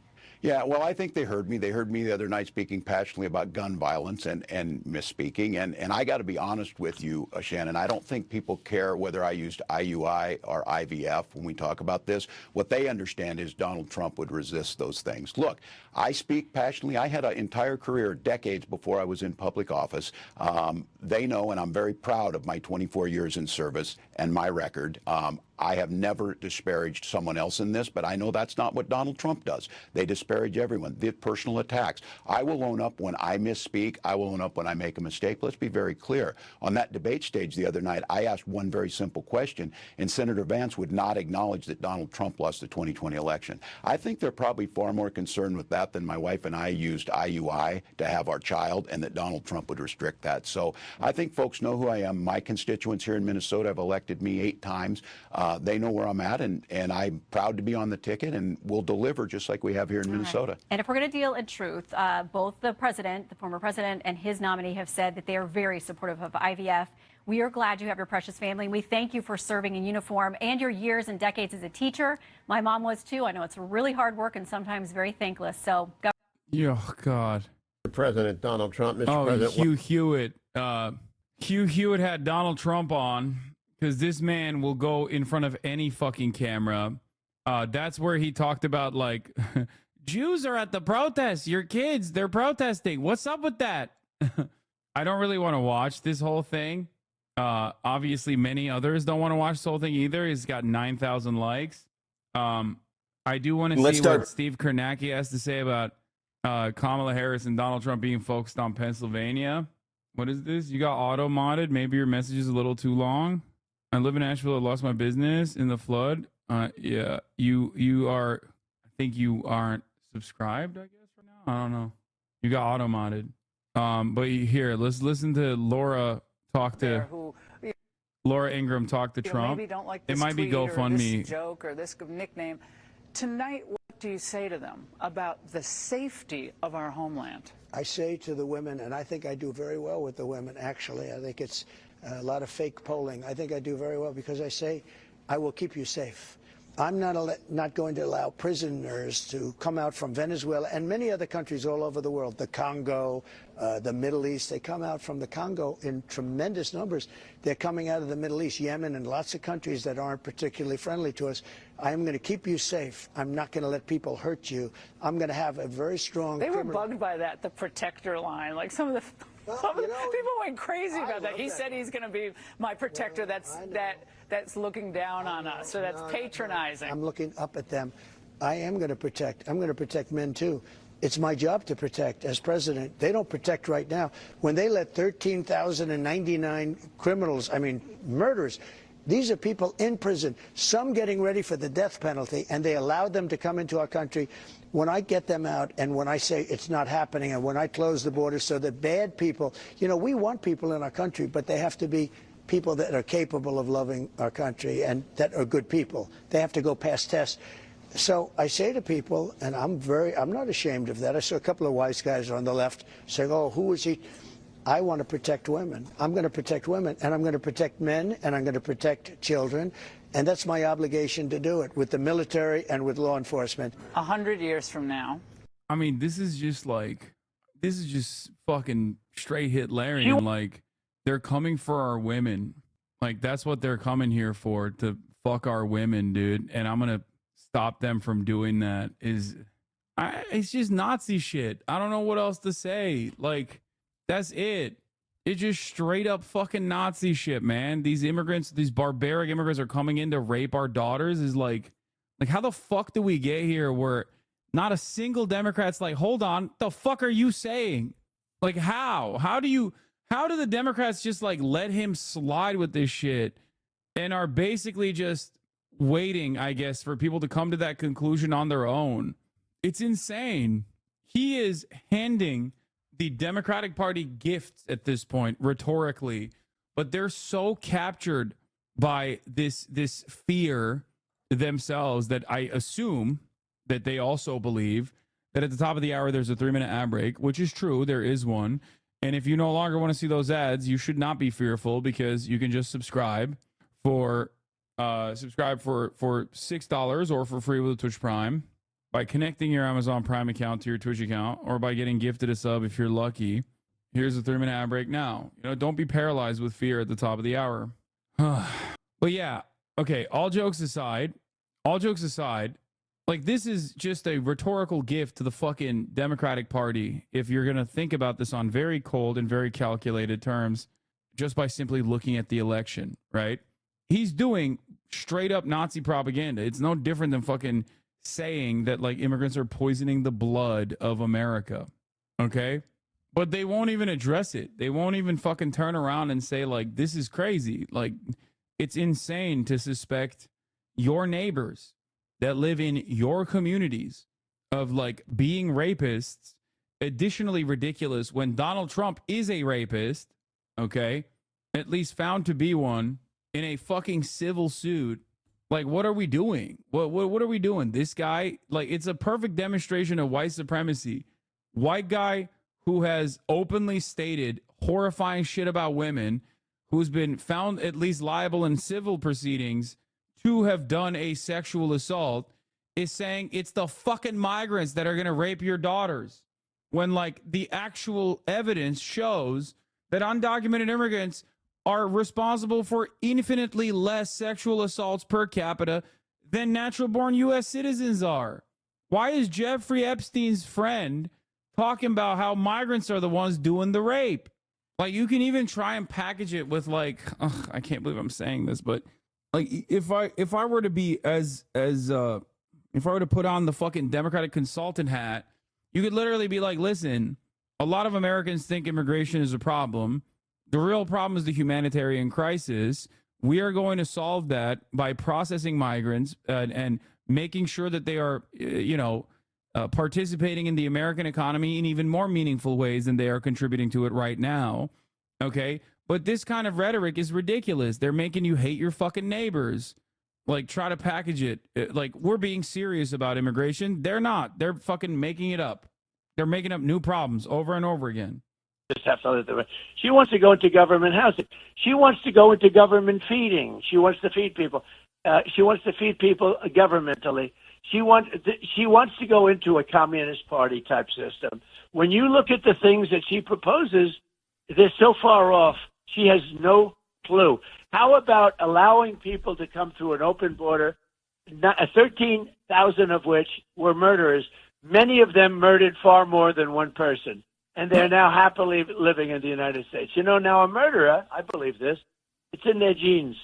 Yeah, well, I think they heard me. They heard me the other night speaking passionately about gun violence and misspeaking. And I got to be honest with you, Shannon, I don't think people care whether I used IUI or IVF when we talk about this. What they understand is Donald Trump would resist those things. Look, I speak passionately. I had an entire career, decades before I was in public office. They know, and I'm very proud of my 24 years in service and my record. I have never disparaged someone else in this, but I know that's not what Donald Trump does. They disparage everyone. The personal attacks. I will own up when I misspeak. I will own up when I make a mistake. Let's be very clear. On that debate stage the other night, I asked one very simple question, and Senator Vance would not acknowledge that Donald Trump lost the 2020 election. I think they're probably far more concerned with that than my wife and I used IUI to have our child, and that Donald Trump would restrict that. So I think folks know who I am. My constituents here in Minnesota have elected me 8 times. They know where I'm at, and I'm proud to be on the ticket, and we'll deliver just like we have here in Minnesota. And if we're going to deal in truth, both the president, the former president, and his nominee have said that they are very supportive of IVF. We are glad you have your precious family. We thank you for serving in uniform and your years and decades as a teacher. My mom was too. I know it's really hard work and sometimes very thankless. So, Oh, God. President Donald Trump, Mr. Oh, President. Hugh Hewitt. Hugh Hewitt had Donald Trump on because this man will go in front of any fucking camera. That's where he talked about, like, Jews are at the protest. Your kids, they're protesting. What's up with that? I don't really want to watch this whole thing. Obviously, many others don't want to watch this whole thing either. He's got 9,000 likes. I do want to see what Steve Kornacki has to say about Kamala Harris and Donald Trump being focused on Pennsylvania. What is this? You got auto modded. Maybe your message is a little too long. I live in Asheville. I lost my business in the flood. Yeah, you are. I think you aren't subscribed. I guess for now. I don't know. You got auto modded. But here, let's listen to Laura talk to Laura Ingraham talk to Trump. Maybe don't like it this might be tweet or GoFundMe. this joke or this nickname. Tonight, what do you say to them about the safety of our homeland? I say to the women, and I think I do very well with the women, actually. I think it's a lot of fake polling. I think I do very well because I say, I will keep you safe. I'm not going to allow prisoners to come out from Venezuela and many other countries all over the world, the Congo, the Middle East. They come out from the Congo in tremendous numbers. They're coming out of the Middle East, Yemen, and lots of countries that aren't particularly friendly to us. I am going to keep you safe. I'm not going to let people hurt you. I'm going to have a very strong They were bugged by that, the protector line. Like some of the people went crazy about that. He said he's going to be my protector. That's looking down on us. So that's patronizing. I'm looking up at them. I am going to protect. I'm going to protect men too. It's my job to protect as president. They don't protect right now. When they let 13,099 criminals, murderers, these are people in prison, some getting ready for the death penalty, and they allowed them to come into our country. When I get them out and when I say it's not happening and when I close the border so that bad people, we want people in our country, but they have to be people that are capable of loving our country and that are good people. They have to go past tests. So I say to people, and I'm not ashamed of that. I saw a couple of wise guys on the left saying, oh, who is he? I want to protect women. I'm going to protect women, and I'm going to protect men, and I'm going to protect children. And that's my obligation to do it with the military and with law enforcement. 100 years from now. I mean, this is just fucking straight Hitlerian. Like, they're coming for our women. Like, that's what they're coming here for, to fuck our women, dude. And I'm going to stop them from doing that. It's just Nazi shit. I don't know what else to say. Like, that's it. It's just straight up fucking Nazi shit, man. These immigrants, these barbaric immigrants are coming in to rape our daughters. Is like how the fuck do we get here where not a single Democrat's like, hold on, the fuck are you saying? Like, how do the Democrats just like let him slide with this shit and are basically just waiting, I guess, for people to come to that conclusion on their own? It's insane. He is handing the Democratic Party gifts at this point, rhetorically, but they're so captured by this fear themselves that I assume that they also believe that at the top of the hour there's a 3-minute ad break, which is true. There is one. And if you no longer want to see those ads, you should not be fearful because you can just subscribe for $6 or for free with Twitch Prime by connecting your Amazon Prime account to your Twitch account or by getting gifted a sub if you're lucky. Here's a 3-minute ad break now. Don't be paralyzed with fear at the top of the hour. But yeah, okay, all jokes aside, like, this is just a rhetorical gift to the fucking Democratic Party if you're going to think about this on very cold and very calculated terms just by simply looking at the election, right? He's doing straight up Nazi propaganda. It's no different than fucking saying that like immigrants are poisoning the blood of America. Okay? But they won't even address it. They won't even fucking turn around and say like, this is crazy. Like, it's insane to suspect your neighbors that live in your communities of like being rapists. Additionally ridiculous when Donald Trump is a rapist, okay? At least found to be one in a fucking civil suit Like, what are we doing? What are we doing? This guy, like, it's a perfect demonstration of white supremacy. White guy who has openly stated horrifying shit about women, who's been found at least liable in civil proceedings to have done a sexual assault, is saying it's the fucking migrants that are going to rape your daughters. When, like, the actual evidence shows that undocumented immigrants are responsible for infinitely less sexual assaults per capita than natural-born U.S. citizens are. Why is Jeffrey Epstein's friend talking about how migrants are the ones doing the rape? Like, you can even try and package it with, like, I can't believe I'm saying this, but, like, if I were to be if I were to put on the fucking Democratic consultant hat, you could literally be like, listen, a lot of Americans think immigration is a problem. The real problem is the humanitarian crisis. We are going to solve that by processing migrants and making sure that they are, participating in the American economy in even more meaningful ways than they are contributing to it right now. Okay? But this kind of rhetoric is ridiculous. They're making you hate your fucking neighbors. Like, try to package it. Like, we're being serious about immigration. They're not. They're fucking making it up. They're making up new problems over and over again. She wants to go into government housing. She wants to go into government feeding. She wants to feed people. She wants to feed people governmentally. She wants to go into a communist party type system. When you look at the things that she proposes, they're so far off. She has no clue. How about allowing people to come through an open border, 13,000 of which were murderers? Many of them murdered far more than one person. And they're now happily living in the United States. You know, now a murderer, I believe this, it's in their genes.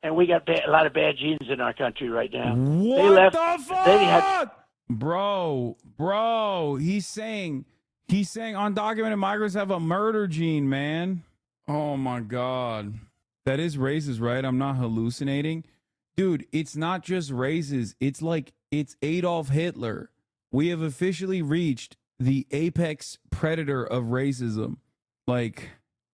And we got a lot of bad genes in our country right now. What the fuck? Bro, he's saying undocumented migrants have a murder gene, man. Oh my God. That is racist, right? I'm not hallucinating. Dude, it's not just races. It's like, it's Adolf Hitler. We have officially reached the apex predator of racism. Like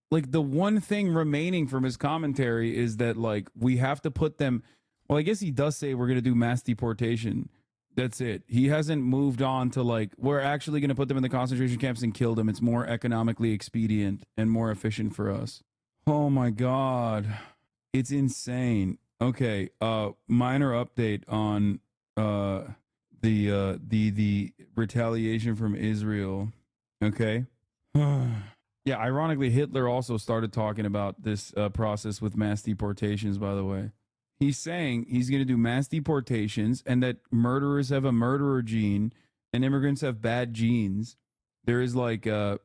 the one thing remaining from his commentary is that, like, we have to put them, well, I guess he does say we're going to do mass deportation. That's it. He hasn't moved on to, like, we're actually going to put them in the concentration camps and kill them. It's more economically expedient and more efficient for us. Oh my God. It's insane. Okay. Minor update on, the retaliation from Israel. Okay. Yeah, ironically, Hitler also started talking about this process with mass deportations, by the way. He's saying he's going to do mass deportations and that murderers have a murderer gene and immigrants have bad genes. There is like a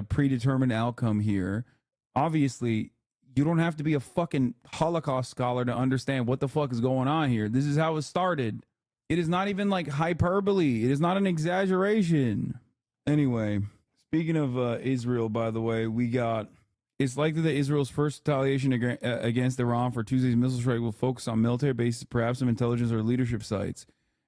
predetermined outcome here. Obviously, you don't have to be a fucking Holocaust scholar to understand what the fuck is going on here. This is how it started. It is not even like hyperbole. It is not an exaggeration. Anyway, speaking of Israel, by the way, it's likely that Israel's first retaliation against Iran for Tuesday's missile strike will focus on military bases, perhaps some intelligence or leadership sites.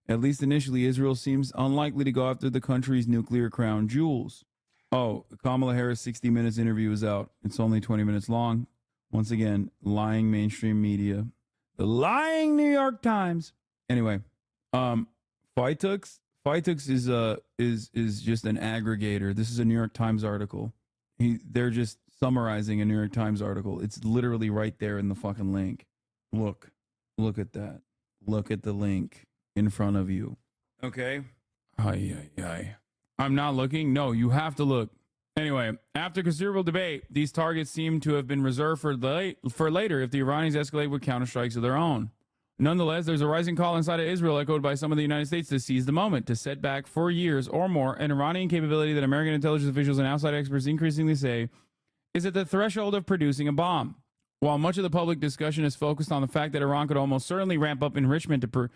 At least initially, Israel seems unlikely to go after the country's nuclear crown jewels. Oh, Kamala Harris' 60 Minutes interview is out. It's only 20 minutes long. Once again, lying mainstream media. The lying New York Times. Anyway. Phytux is just an aggregator. This is a New York Times article. They're just summarizing a New York Times article. It's literally right there in the fucking link. Look at that. Look at the link in front of you. Okay. I'm not looking. No, you have to look. Anyway, after considerable debate, these targets seem to have been reserved for later if the Iranians escalate with counterstrikes of their own. Nonetheless, there's a rising call inside of Israel, echoed by some of the United States, to seize the moment, to set back for years or more an Iranian capability that American intelligence officials and outside experts increasingly say is at the threshold of producing a bomb. While much of the public discussion is focused on the fact that Iran could almost certainly ramp up enrichment to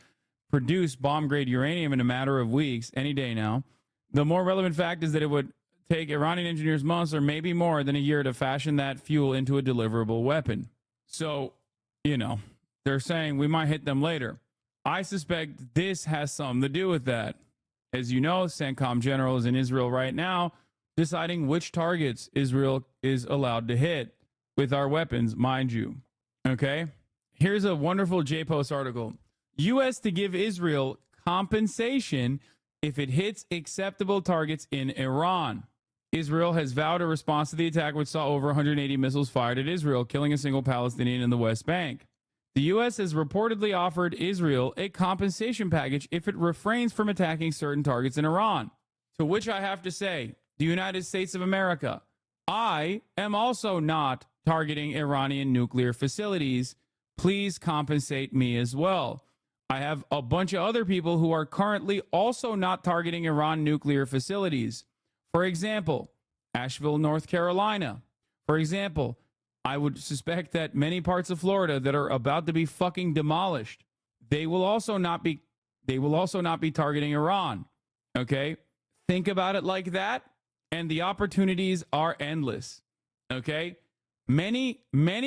produce bomb-grade uranium in a matter of weeks, any day now, the more relevant fact is that it would take Iranian engineers months or maybe more than a year to fashion that fuel into a deliverable weapon. So, they're saying we might hit them later. I suspect this has something to do with that. As you know, CENTCOM General is in Israel right now deciding which targets Israel is allowed to hit with our weapons, mind you. Okay? Here's a wonderful J-Post article. U.S. to give Israel compensation if it hits acceptable targets in Iran. Israel has vowed a response to the attack, which saw over 180 missiles fired at Israel, killing a single Palestinian in the West Bank. The U.S. has reportedly offered Israel a compensation package if it refrains from attacking certain targets in Iran. To which I have to say, the United States of America, I am also not targeting Iranian nuclear facilities. Please compensate me as well. I have a bunch of other people who are currently also not targeting Iran nuclear facilities. For example, Asheville, North Carolina. For example, I would suspect that many parts of Florida that are about to be fucking demolished, they will also not be targeting Iran. Okay? Think about it like that, and the opportunities are endless. Okay? Many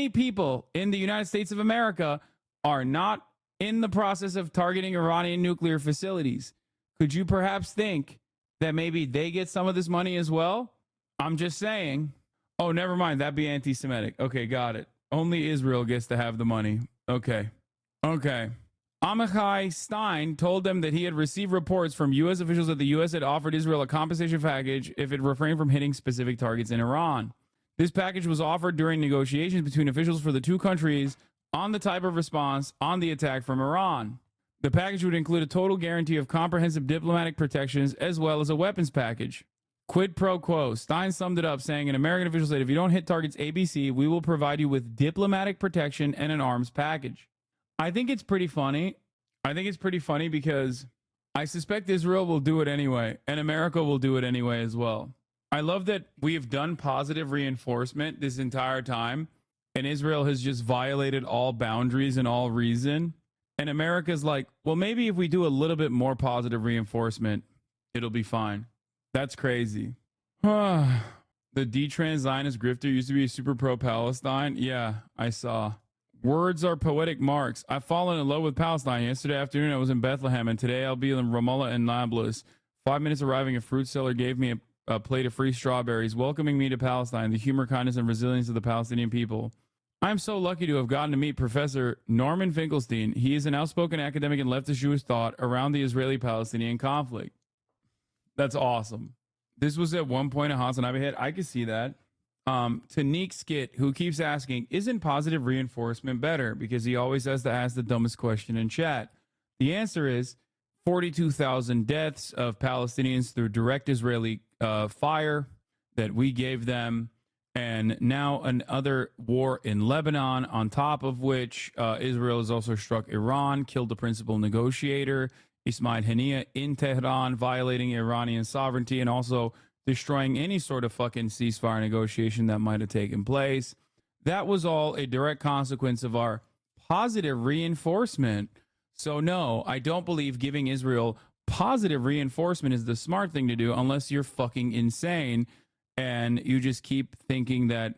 people in the United States of America are not in the process of targeting Iranian nuclear facilities. Could you perhaps think that maybe they get some of this money as well? I'm just saying. Oh, never mind. That'd be anti-Semitic. Okay, got it. Only Israel gets to have the money. Okay. Amichai Stein told them that he had received reports from U.S. officials that the U.S. had offered Israel a compensation package if it refrained from hitting specific targets in Iran. This package was offered during negotiations between officials for the two countries on the type of response on the attack from Iran. The package would include a total guarantee of comprehensive diplomatic protections as well as a weapons package. Quid pro quo. Stein summed it up saying an American official said, if you don't hit targets ABC, we will provide you with diplomatic protection and an arms package. I think it's pretty funny. Because I suspect Israel will do it anyway, and America will do it anyway as well. I love that we have done positive reinforcement this entire time, and Israel has just violated all boundaries and all reason. And America's like, well, maybe if we do a little bit more positive reinforcement, it'll be fine. That's crazy. The D-Trans Zionist grifter used to be super pro-Palestine. Yeah, I saw. Words are poetic marks. I've fallen in love with Palestine. Yesterday afternoon, I was in Bethlehem, and today I'll be in Ramallah and Nablus. 5 minutes arriving, a fruit seller gave me a plate of free strawberries, welcoming me to Palestine, the humor, kindness, and resilience of the Palestinian people. I'm so lucky to have gotten to meet Professor Norman Finkelstein. He is an outspoken academic and leftist Jewish thought around the Israeli-Palestinian conflict. That's awesome. This was at one point a HasanAbi hit. I could see that. To Neek Skit, who keeps asking, isn't positive reinforcement better? Because he always has to ask the dumbest question in chat. The answer is 42,000 deaths of Palestinians through direct Israeli fire that we gave them. And now another war in Lebanon, on top of which Israel has also struck Iran, killed the principal negotiator, Ismail Haniyeh, in Tehran, violating Iranian sovereignty, and also destroying any sort of fucking ceasefire negotiation that might have taken place. That was all a direct consequence of our positive reinforcement. So no, I don't believe giving Israel positive reinforcement is the smart thing to do unless you're fucking insane and you just keep thinking that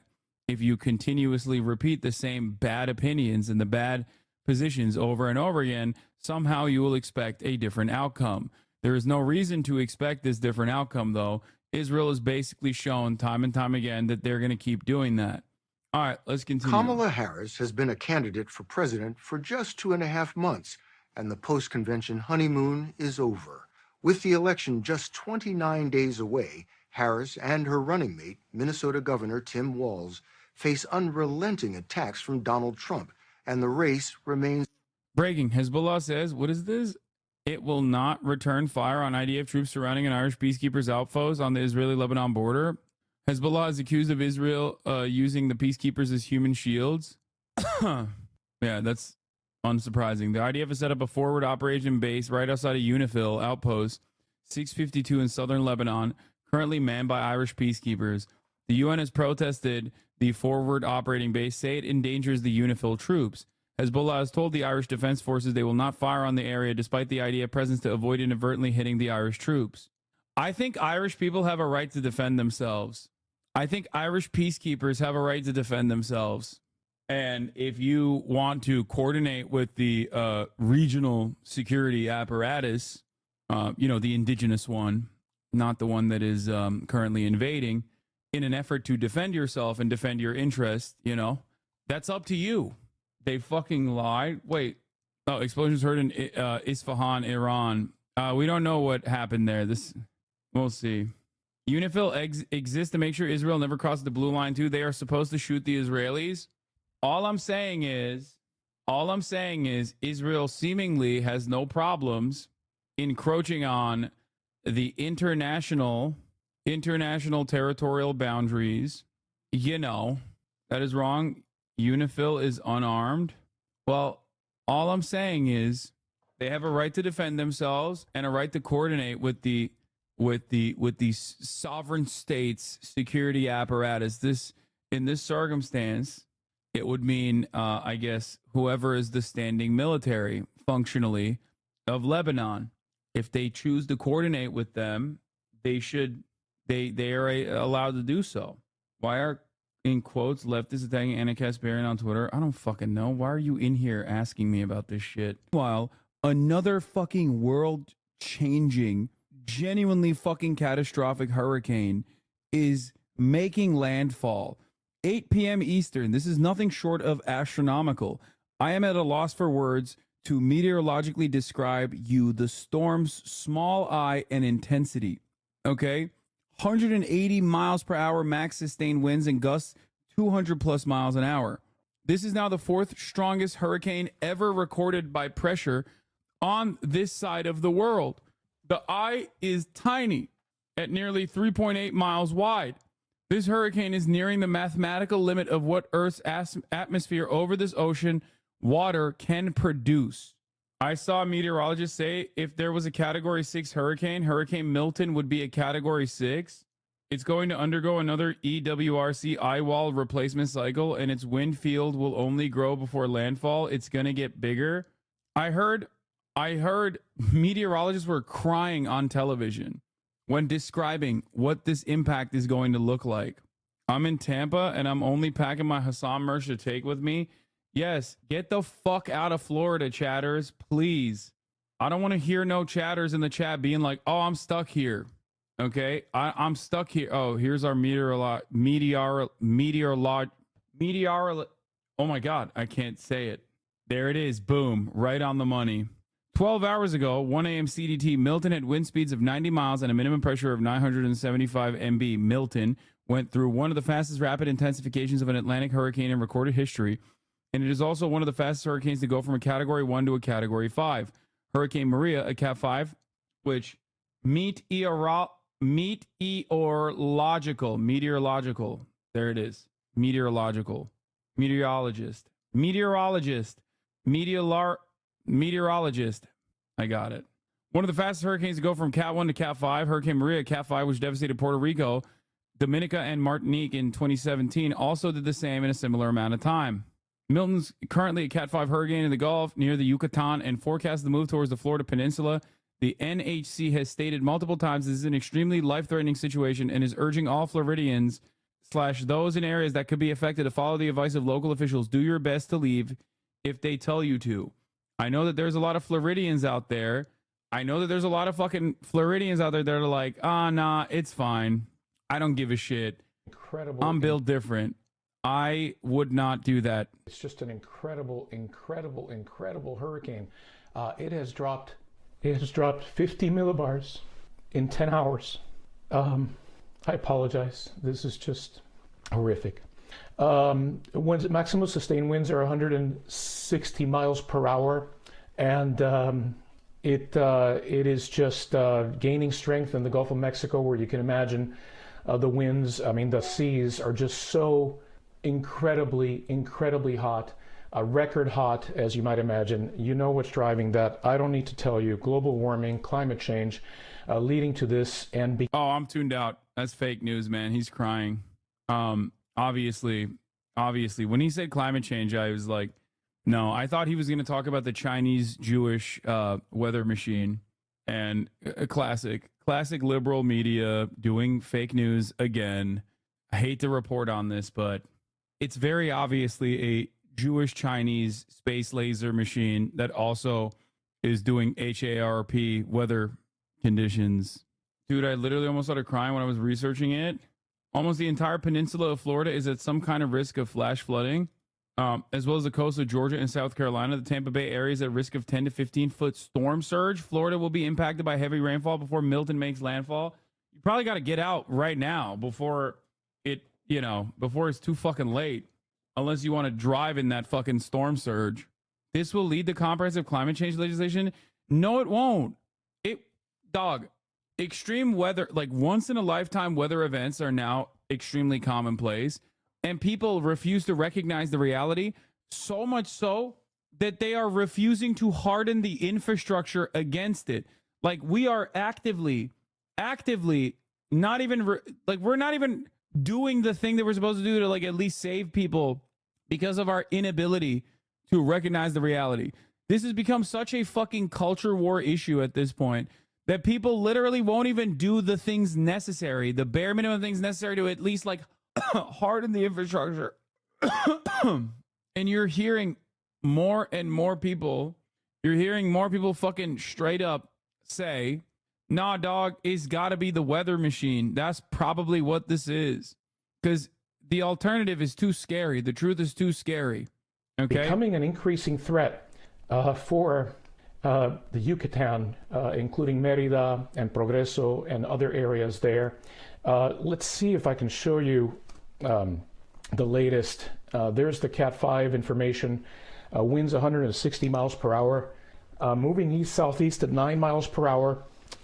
if you continuously repeat the same bad opinions and the bad positions over and over again, somehow you will expect a different outcome. There is no reason to expect this different outcome, though. Israel has basically shown time and time again that they're going to keep doing that. All right, let's continue. Kamala Harris has been a candidate for president for just 2.5 months, and the post-convention honeymoon is over. With the election just 29 days away, Harris and her running mate, Minnesota Governor Tim Walz, face unrelenting attacks from Donald Trump, and the race remains... Breaking. Hezbollah says, what is this? It will not return fire on IDF troops surrounding an Irish peacekeepers outpost on the Israeli-Lebanon border. Hezbollah is accused of Israel using the peacekeepers as human shields. Yeah, that's unsurprising. The IDF has set up a forward operation base right outside of Unifil outpost 652 in southern Lebanon, currently manned by Irish peacekeepers. The UN has protested the forward operating base, say it endangers the Unifil troops. Hezbollah has told the Irish Defense Forces they will not fire on the area despite the IDF presence to avoid inadvertently hitting the Irish troops. I think Irish people have a right to defend themselves. I think Irish peacekeepers have a right to defend themselves. And if you want to coordinate with the regional security apparatus, the indigenous one, not the one that is currently invading, in an effort to defend yourself and defend your interests, that's up to you. They fucking lied. Wait, Oh, explosions heard in Isfahan, Iran. We don't know what happened there. We'll see. UNIFIL exists to make sure Israel never crosses the blue line too. They are supposed to shoot the Israelis. All I'm saying is Israel seemingly has no problems encroaching on the international territorial boundaries. You know, that is wrong. UNIFIL is unarmed. Well, all I'm saying is they have a right to defend themselves and a right to coordinate with the sovereign states' security apparatus. In this circumstance, it would mean, I guess, whoever is the standing military functionally of Lebanon. If they choose to coordinate with them, they are allowed to do so. Why are, in quotes, leftists attacking Anna Kasparian on Twitter? I don't fucking know. Why are you in here asking me about this shit? Meanwhile, another fucking world-changing, genuinely fucking catastrophic hurricane is making landfall. 8 p.m. Eastern. This is nothing short of astronomical. I am at a loss for words to meteorologically describe the storm's small eye and intensity. Okay? 180 miles per hour max sustained winds and gusts 200 plus miles an hour. This is now the fourth strongest hurricane ever recorded by pressure on this side of the world. The eye is tiny at nearly 3.8 miles wide. This hurricane is nearing the mathematical limit of what Earth's atmosphere over this ocean water can produce. I saw a meteorologist say if there was a Category 6 hurricane, Hurricane Milton would be a Category 6. It's going to undergo another EWRC eye wall replacement cycle, and its wind field will only grow before landfall. It's going to get bigger. I heard meteorologists were crying on television when describing what this impact is going to look like. I'm in Tampa, and I'm only packing my Hassan merch to take with me. Yes, get the fuck out of Florida, chatters, please. I don't want to hear no chatters in the chat being like, oh, I'm stuck here. Okay, I'm stuck here. Oh, here's our meteorolog. Oh my God, I can't say it. There it is. Boom, right on the money. 12 hours ago, 1 a.m. CDT, Milton had wind speeds of 90 miles and a minimum pressure of 975 MB. Milton went through one of the fastest rapid intensifications of an Atlantic hurricane in recorded history, and it is also one of the fastest hurricanes to go from a Category 1 to a Category 5. Hurricane Maria, a Cat 5, which meteorological, there it is, meteorologist, I got it. One of the fastest hurricanes to go from Cat 1 to Cat 5, Hurricane Maria, Cat 5, which devastated Puerto Rico, Dominica, and Martinique in 2017, also did the same in a similar amount of time. Milton's currently a Cat 5 hurricane in the Gulf near the Yucatan and forecasts to move towards the Florida Peninsula. The NHC has stated multiple times this is an extremely life-threatening situation and is urging all Floridians / those in areas that could be affected to follow the advice of local officials. Do your best to leave if they tell you to. I know that there's a lot of Floridians out there. I know that there's a lot of fucking Floridians out there that are like, nah, it's fine. I don't give a shit. Incredible. I'm built different. I would not do that. It's just an incredible hurricane. It has dropped 50 millibars in 10 hours. I apologize. This is just horrific. Maximum sustained winds are 160 miles per hour, and it is just gaining strength in the Gulf of Mexico, where you can imagine the winds. I mean, the seas are just so incredibly hot, record hot, as you might imagine. You know what's driving that. I don't need to tell you. Global warming, climate change, leading to this. And oh, I'm tuned out. That's fake news, man. He's crying. Obviously, when he said climate change, I was like, no. I thought he was going to talk about the Chinese Jewish weather machine, and a classic liberal media doing fake news again. I hate to report on this, but it's very obviously a Jewish Chinese space laser machine that also is doing HARP weather conditions. Dude, I literally almost started crying when I was researching it. Almost the entire peninsula of Florida is at some kind of risk of flash flooding. as well as the coast of Georgia and South Carolina. The Tampa Bay area is at risk of 10 to 15-foot storm surge. Florida will be impacted by heavy rainfall before Milton makes landfall. You probably got to get out right now before before it's too fucking late, unless you want to drive in that fucking storm surge. This will lead to comprehensive climate change legislation. No, it won't. Extreme weather, like once in a lifetime weather events are now extremely commonplace, and people refuse to recognize the reality, so much so that they are refusing to harden the infrastructure against it. Like we are actively not even we're not even doing the thing that we're supposed to do to like at least save people because of our inability to recognize the reality. This has become such a fucking culture war issue at this point that people literally won't even do the things necessary, the bare minimum things necessary to at least like harden the infrastructure. And you're hearing more and more people, fucking straight up say, nah, dog, it's got to be the weather machine. That's probably what this is. Because the alternative is too scary. The truth is too scary. Okay? Becoming an increasing threat for the Yucatan, including Mérida and Progreso and other areas there. Let's see if I can show you the latest. There's the Cat 5 information. Winds 160 miles per hour, moving east-southeast at 9 miles per hour.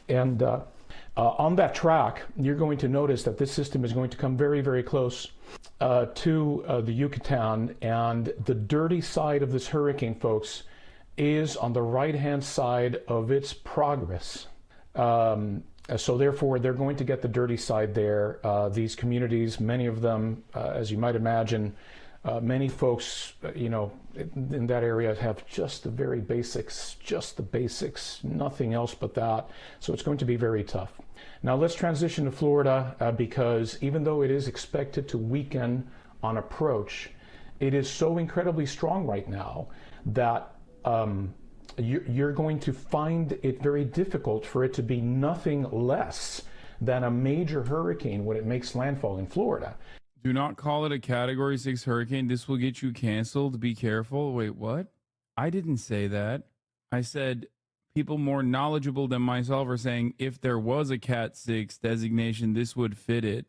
And on that track, you're going to notice that this system is going to come very, very close to the Yucatan. And the dirty side of this hurricane, folks, is on the right-hand side of its progress. So therefore, they're going to get the dirty side there. These communities, many of them, as you might imagine, many folks, in that area have just the very basics, nothing else but that. So it's going to be very tough. Now let's transition to Florida because even though it is expected to weaken on approach, it is so incredibly strong right now that you're going to find it very difficult for it to be nothing less than a major hurricane when it makes landfall in Florida. Do not call it a Category 6 hurricane. This will get you canceled. Be careful. Wait, what? I didn't say that. I said people more knowledgeable than myself are saying if there was a Cat 6 designation, this would fit it.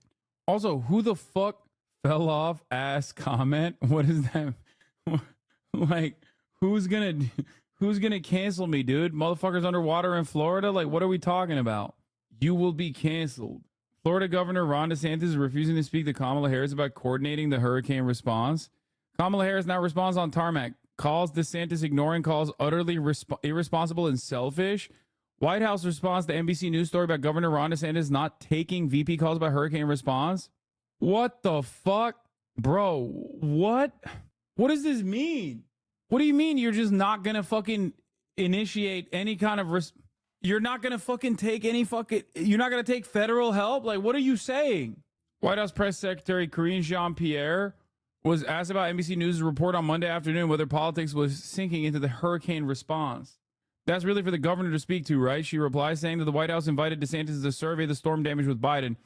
Also, who the fuck fell off ass comment? What is that? Like, who's gonna cancel me, dude? Motherfuckers underwater in Florida? Like, what are we talking about? You will be canceled. Florida Governor Ron DeSantis is refusing to speak to Kamala Harris about coordinating the hurricane response. Kamala Harris now responds on tarmac. Calls DeSantis ignoring calls utterly irresponsible and selfish. White House response to NBC News story about Governor Ron DeSantis not taking VP calls about hurricane response. What the fuck? Bro, what? What does this mean? What do you mean you're just not going to fucking initiate any kind of you're not going to fucking take any fucking, you're not going to take federal help? Like, what are you saying? White House Press Secretary Karine Jean-Pierre was asked about NBC News' report on Monday afternoon whether politics was sinking into the hurricane response. That's really for the governor to speak to, right? She replies saying that the White House invited DeSantis to survey the storm damage with Biden.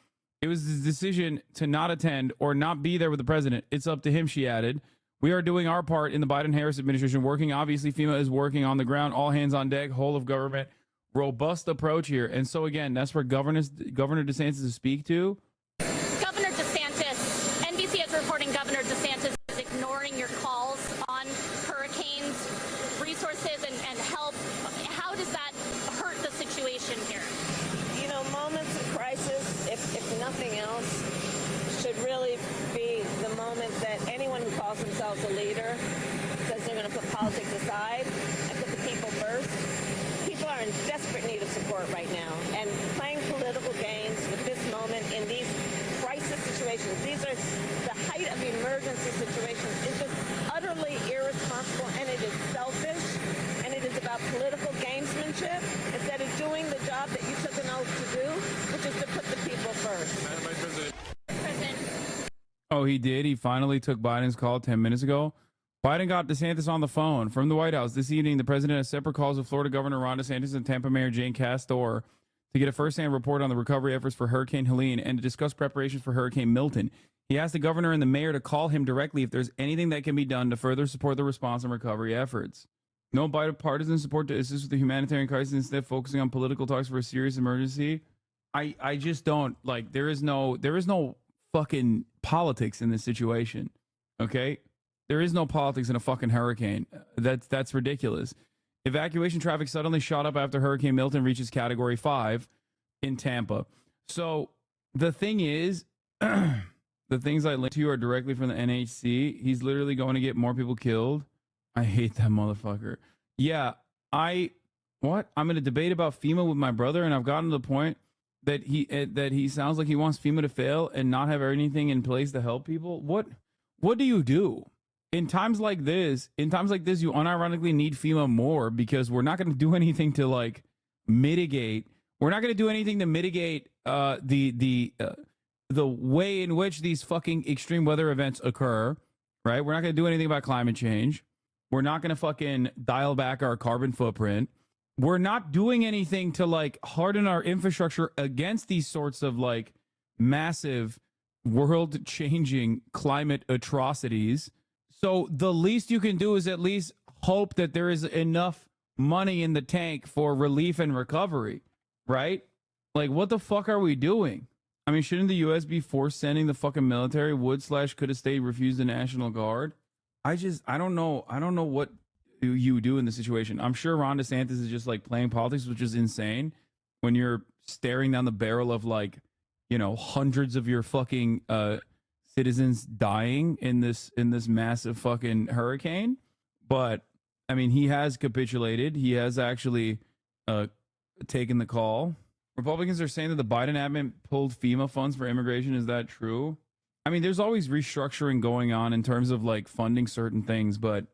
It was his decision to not attend or not be there with the president. It's up to him, she added. We are doing our part in the Biden-Harris administration, working. Obviously, FEMA is working on the ground, all hands on deck, whole of government. Robust approach here. And so again, that's where Governor DeSantis to speak to. Governor DeSantis, NBC is reporting Governor DeSantis is ignoring your calls on hurricanes, resources, and help. How does that hurt the situation here? You know, moments of crisis, if nothing else, should really be the moment that anyone who calls themselves a leader says they're going to put politics aside and put the people first. People are in desperate need of support right now, and playing political games with this moment in these crisis situations, these are the height of emergency situations, is just utterly irresponsible, and it is selfish, and it is about political gamesmanship instead of doing the job that you took an oath to do, which is to put the people first. Madam Vice President. Oh, he did? He finally took Biden's call 10 minutes ago? Biden got DeSantis on the phone from the White House. This evening, the president has separate calls with Florida Governor Ron DeSantis and Tampa Mayor Jane Castor to get a first-hand report on the recovery efforts for Hurricane Helene and to discuss preparations for Hurricane Milton. He asked the governor and the mayor to call him directly if there's anything that can be done to further support the response and recovery efforts. No bipartisan support to assist with the humanitarian crisis, instead focusing on political talks for a serious emergency. I just don't like. There is no fucking politics in this situation. Okay, there is no politics in a fucking hurricane. That's ridiculous. Evacuation traffic suddenly shot up after Hurricane Milton reaches Category 5 in Tampa. So the thing is, the things I link to you are directly from the NHC. He's literally going to get more people killed. I hate that motherfucker. Yeah, I'm in a debate about FEMA with my brother, and I've gotten to the point that he sounds like he wants FEMA to fail and not have anything in place to help people. What do you do? In times like this, you unironically need FEMA more, because we're not going to do anything to like mitigate. We're not going to do anything to mitigate the way in which these fucking extreme weather events occur, right? We're not going to do anything about climate change. We're not going to fucking dial back our carbon footprint. We're not doing anything to like harden our infrastructure against these sorts of like massive world-changing climate atrocities. So the least you can do is at least hope that there is enough money in the tank for relief and recovery, right? Like, what the fuck are we doing? I mean, shouldn't the U.S. be forced sending the fucking military? Could have stayed, refused the National Guard. I don't know what you do in the situation. I'm sure Ron DeSantis is just like playing politics, which is insane when you're staring down the barrel of like, you know, hundreds of your fucking citizens dying in this massive fucking hurricane. But I mean, he has capitulated. He has actually taken the call. Republicans are saying that the Biden admin pulled FEMA funds for immigration. Is that true? I mean, there's always restructuring going on in terms of like funding certain things, but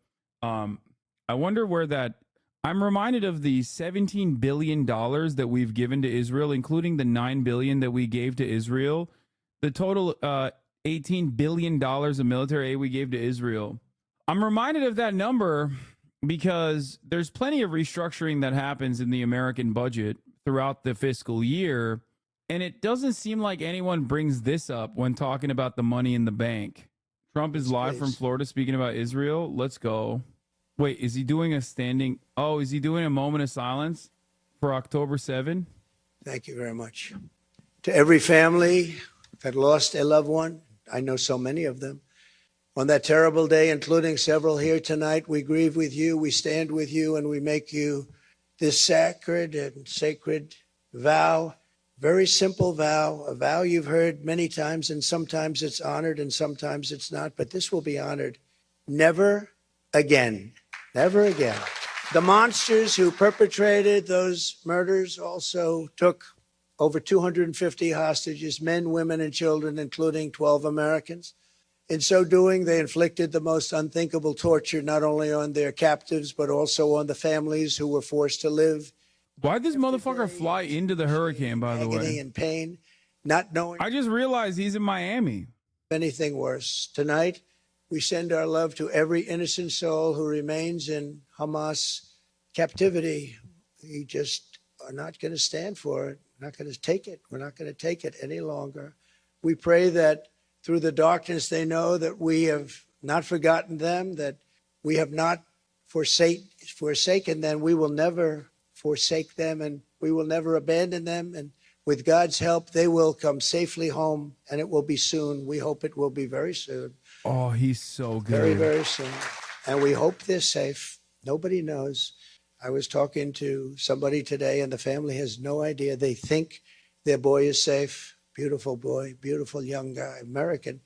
I wonder where that. I'm reminded of the $17 billion that we've given to Israel, including the $9 billion that we gave to Israel. The total $18 billion of military aid we gave to Israel. I'm reminded of that number because there's plenty of restructuring that happens in the American budget throughout the fiscal year, and it doesn't seem like anyone brings this up when talking about the money in the bank. Trump is live from Florida speaking about Israel. Let's go. Wait, is he doing is he doing a moment of silence for October 7? Thank you very much. To every family that lost a loved one, I know so many of them, on that terrible day, including several here tonight, we grieve with you, we stand with you, and we make you this sacred and sacred vow, very simple vow, a vow you've heard many times, and sometimes it's honored and sometimes it's not, but this will be honored. Never again. Never again. The monsters who perpetrated those murders also took over 250 hostages, men, women, and children, including 12 Americans. In so doing, they inflicted the most unthinkable torture, not only on their captives, but also on the families who were forced to live. Why'd this motherfucker fly into the hurricane, by the way? Agony and pain, not knowing. I just realized he's in Miami. Anything worse. Tonight, we send our love to every innocent soul who remains in Hamas captivity. We just are not going to stand for it. We're not going to take it. We're not going to take it any longer. We pray that through the darkness, they know that we have not forgotten them, that we have not forsaken them. We will never forsake them, and we will never abandon them. And with God's help, they will come safely home, and it will be soon. We hope it will be very soon. Oh, he's so good. Very, very soon. And we hope they're safe. Nobody knows. I was talking to somebody today, and the family has no idea. They think their boy is safe. Beautiful boy, beautiful young guy, American.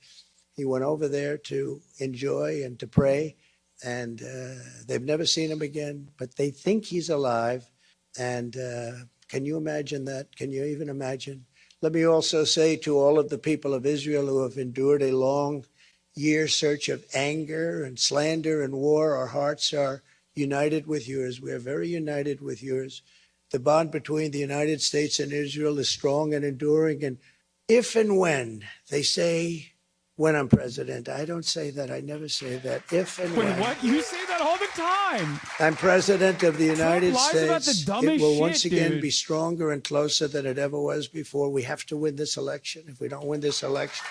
He went over there to enjoy and to pray, and they've never seen him again, but they think he's alive. And can you imagine that? Can you even imagine? Let me also say to all of the people of Israel who have endured a long year search of anger and slander and war, our hearts are united with yours. We are very united with yours. The bond between the United States and Israel is strong and enduring. And if and when they say, when I'm president, I don't say that. I never say that. If and when. Wait, what? You say that all the time. I'm president of the United Trump lies about the States. dumbest It will shit, once again dude. be stronger and closer than it ever was before. We have to win this election. If we don't win this election,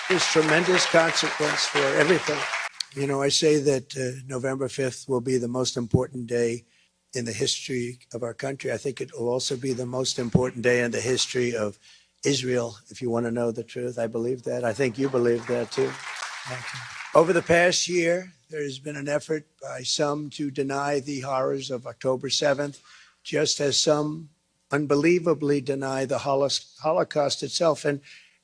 There's tremendous consequence for everything. You know, I say that November 5th will be the most important day in the history of our country. I think it will also be the most important day in the history of Israel, if you want to know the truth. I believe that. I think you believe that too. Over the past year, there has been an effort by some to deny the horrors of October 7th, just as some unbelievably deny the Holocaust itself. And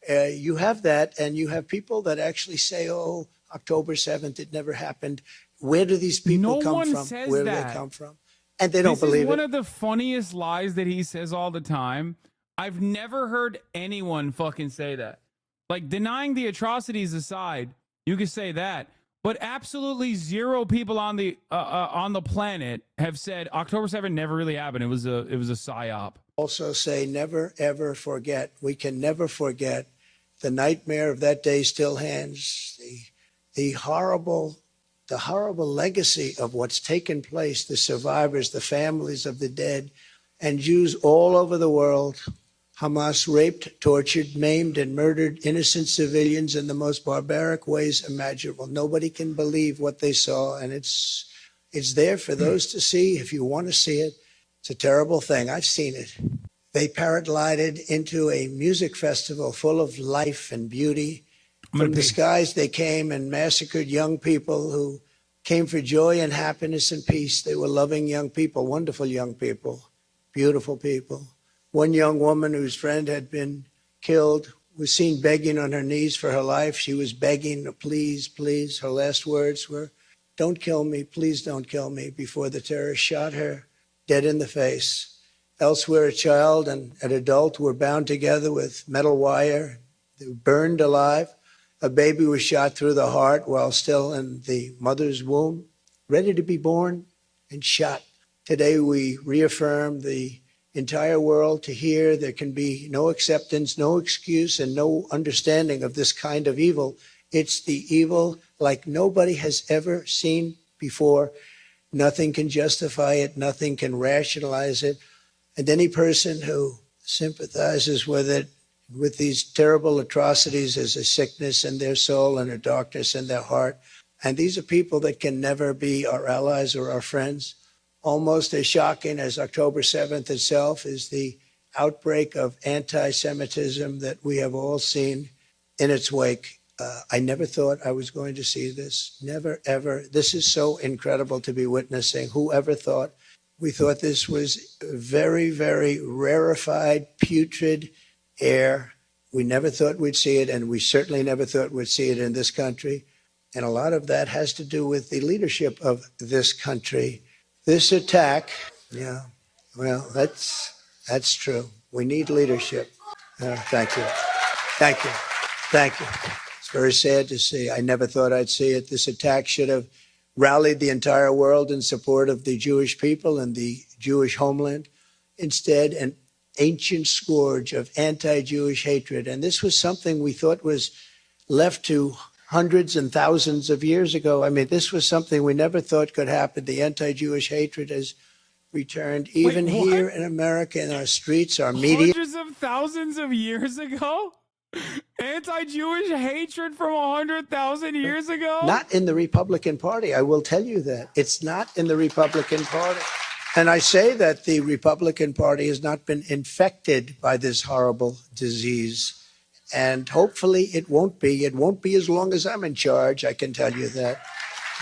you have that, and you have people that actually say, oh, October 7th, it never happened. Where do these people come from? Where do they come from? And they don't believe it. This is one of the funniest lies that he says all the time. I've never heard anyone fucking say that. Like, denying the atrocities aside, you could say that, but absolutely zero people on the planet have said October 7th never really happened. It was a psyop. Also say never ever forget. We can never forget. The nightmare of that day still hangs. The horrible legacy of what's taken place, the survivors, the families of the dead, and Jews all over the world. Hamas raped, tortured, maimed, and murdered innocent civilians in the most barbaric ways imaginable. Nobody can believe what they saw, and it's there for those to see if you want to see it. It's a terrible thing. I've seen it. They paraglided into a music festival full of life and beauty. From the skies they came and massacred young people who came for joy and happiness and peace. They were loving young people, wonderful young people, beautiful people. One young woman whose friend had been killed was seen begging on her knees for her life. She was begging, please, please. Her last words were, don't kill me, please don't kill me, before the terrorists shot her dead in the face. Elsewhere, a child and an adult were bound together with metal wire. They were burned alive. A baby was shot through the heart while still in the mother's womb, ready to be born, and shot. Today, we reaffirm the entire world to hear there can be no acceptance, no excuse, and no understanding of this kind of evil. It's the evil like nobody has ever seen before. Nothing can justify it. Nothing can rationalize it. And any person who sympathizes with it, with these terrible atrocities, as a sickness in their soul and a darkness in their heart. And these are people that can never be our allies or our friends. Almost as shocking as October 7th itself is the outbreak of anti-Semitism that we have all seen in its wake. I never thought I was going to see this. Never, ever. This is so incredible to be witnessing. Whoever thought? We thought this was very, very rarefied, putrid air. We never thought we'd see it, and we certainly never thought we'd see it in this country. And a lot of that has to do with the leadership of this country. This attack, yeah, well, that's true. We need leadership. Thank you. Thank you. Thank you. It's very sad to see. I never thought I'd see it. This attack should have rallied the entire world in support of the Jewish people and the Jewish homeland. Instead, an ancient scourge of anti-Jewish hatred. And this was something we thought was left to hundreds and thousands of years ago. I mean, this was something we never thought could happen. The anti-Jewish hatred has returned even here in America, in our streets, our media. Hundreds of thousands of years ago? Anti-Jewish hatred from 100,000 years ago? Not in the Republican Party. I will tell you that. It's not in the Republican Party. And I say that the Republican Party has not been infected by this horrible disease. And hopefully it won't be. It won't be as long as I'm in charge, I can tell you that.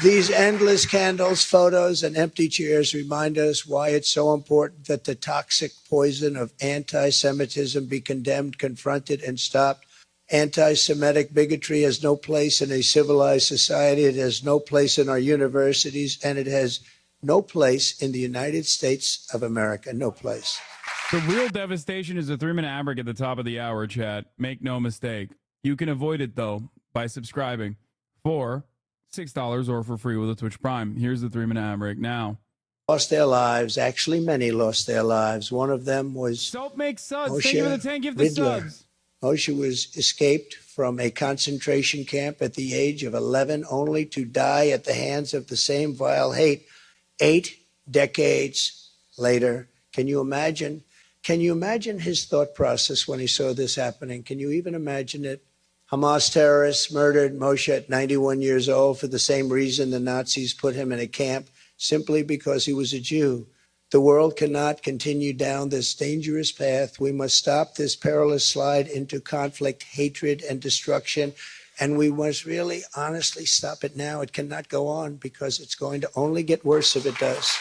These endless candles, photos, and empty chairs remind us why it's so important that the toxic poison of anti-Semitism be condemned, confronted, and stopped. Anti-Semitic bigotry has no place in a civilized society. It has no place in our universities, and it has no place in the United States of America. No place. The real devastation is a 3-minute ad break at the top of the hour, chat. Make no mistake. You can avoid it, though, by subscribing for $6 or for free with a Twitch Prime. Here's the 3-minute ad break now. Lost their lives. Actually, many lost their lives. One of them was Soap makes suds. Thank you for the 10 gift subs. Moshe was escaped from a concentration camp at the age of 11, only to die at the hands of the same vile hate 8 decades later. Can you imagine? Can you imagine his thought process when he saw this happening? Can you even imagine it? Hamas terrorists murdered Moshe at 91 years old for the same reason the Nazis put him in a camp, simply because he was a Jew. The world cannot continue down this dangerous path. We must stop this perilous slide into conflict, hatred, and destruction. And we must really honestly stop it now. It cannot go on because it's going to only get worse if it does.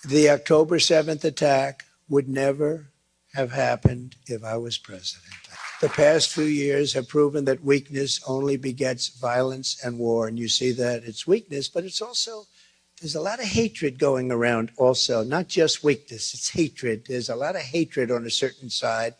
The October 7th attack would never have happened if I was president. The past few years have proven that weakness only begets violence and war. And you see that it's weakness, but it's also, there's a lot of hatred going around also, not just weakness, it's hatred. There's a lot of hatred on a certain side.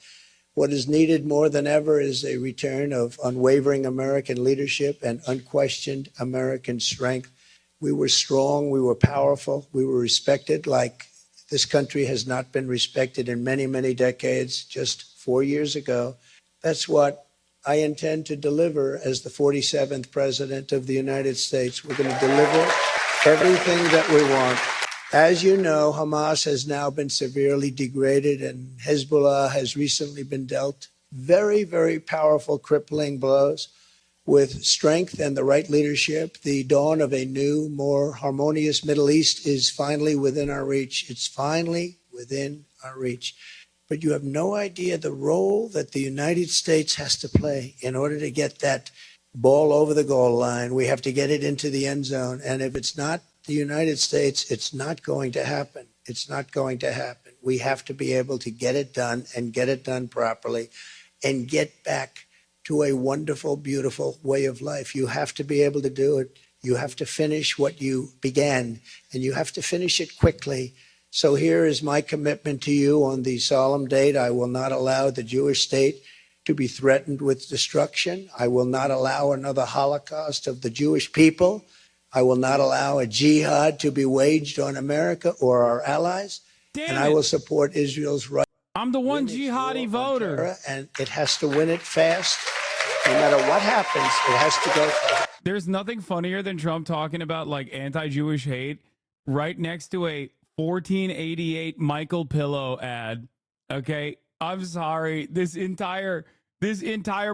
What is needed more than ever is a return of unwavering American leadership and unquestioned American strength. We were strong, we were powerful, we were respected like this country has not been respected in many, many decades. Just 4 years ago, that's what I intend to deliver as the 47th President of the United States. We're going to deliver everything that we want. As you know, Hamas has now been severely degraded, and Hezbollah has recently been dealt very, very powerful, crippling blows. With strength and the right leadership, the dawn of a new, more harmonious Middle East is finally within our reach. It's finally within our reach. But you have no idea the role that the United States has to play in order to get that ball over the goal line. We have to get it into the end zone. And if it's not the United States, it's not going to happen. It's not going to happen. We have to be able to get it done and get it done properly and get back to a wonderful, beautiful way of life. You have to be able to do it. You have to finish what you began, and you have to finish it quickly. So here is my commitment to you on the solemn date. I will not allow the Jewish state to be threatened with destruction. I will not allow another Holocaust of the Jewish people. I will not allow a jihad to be waged on America or our allies. And I will support Israel's right. I'm the one jihadi voter. And it has to win it fast. No matter what happens, it has to go fast. There's nothing funnier than Trump talking about like anti-Jewish hate right next to a 1488 Michael Pillow ad. Okay, I'm sorry. This entire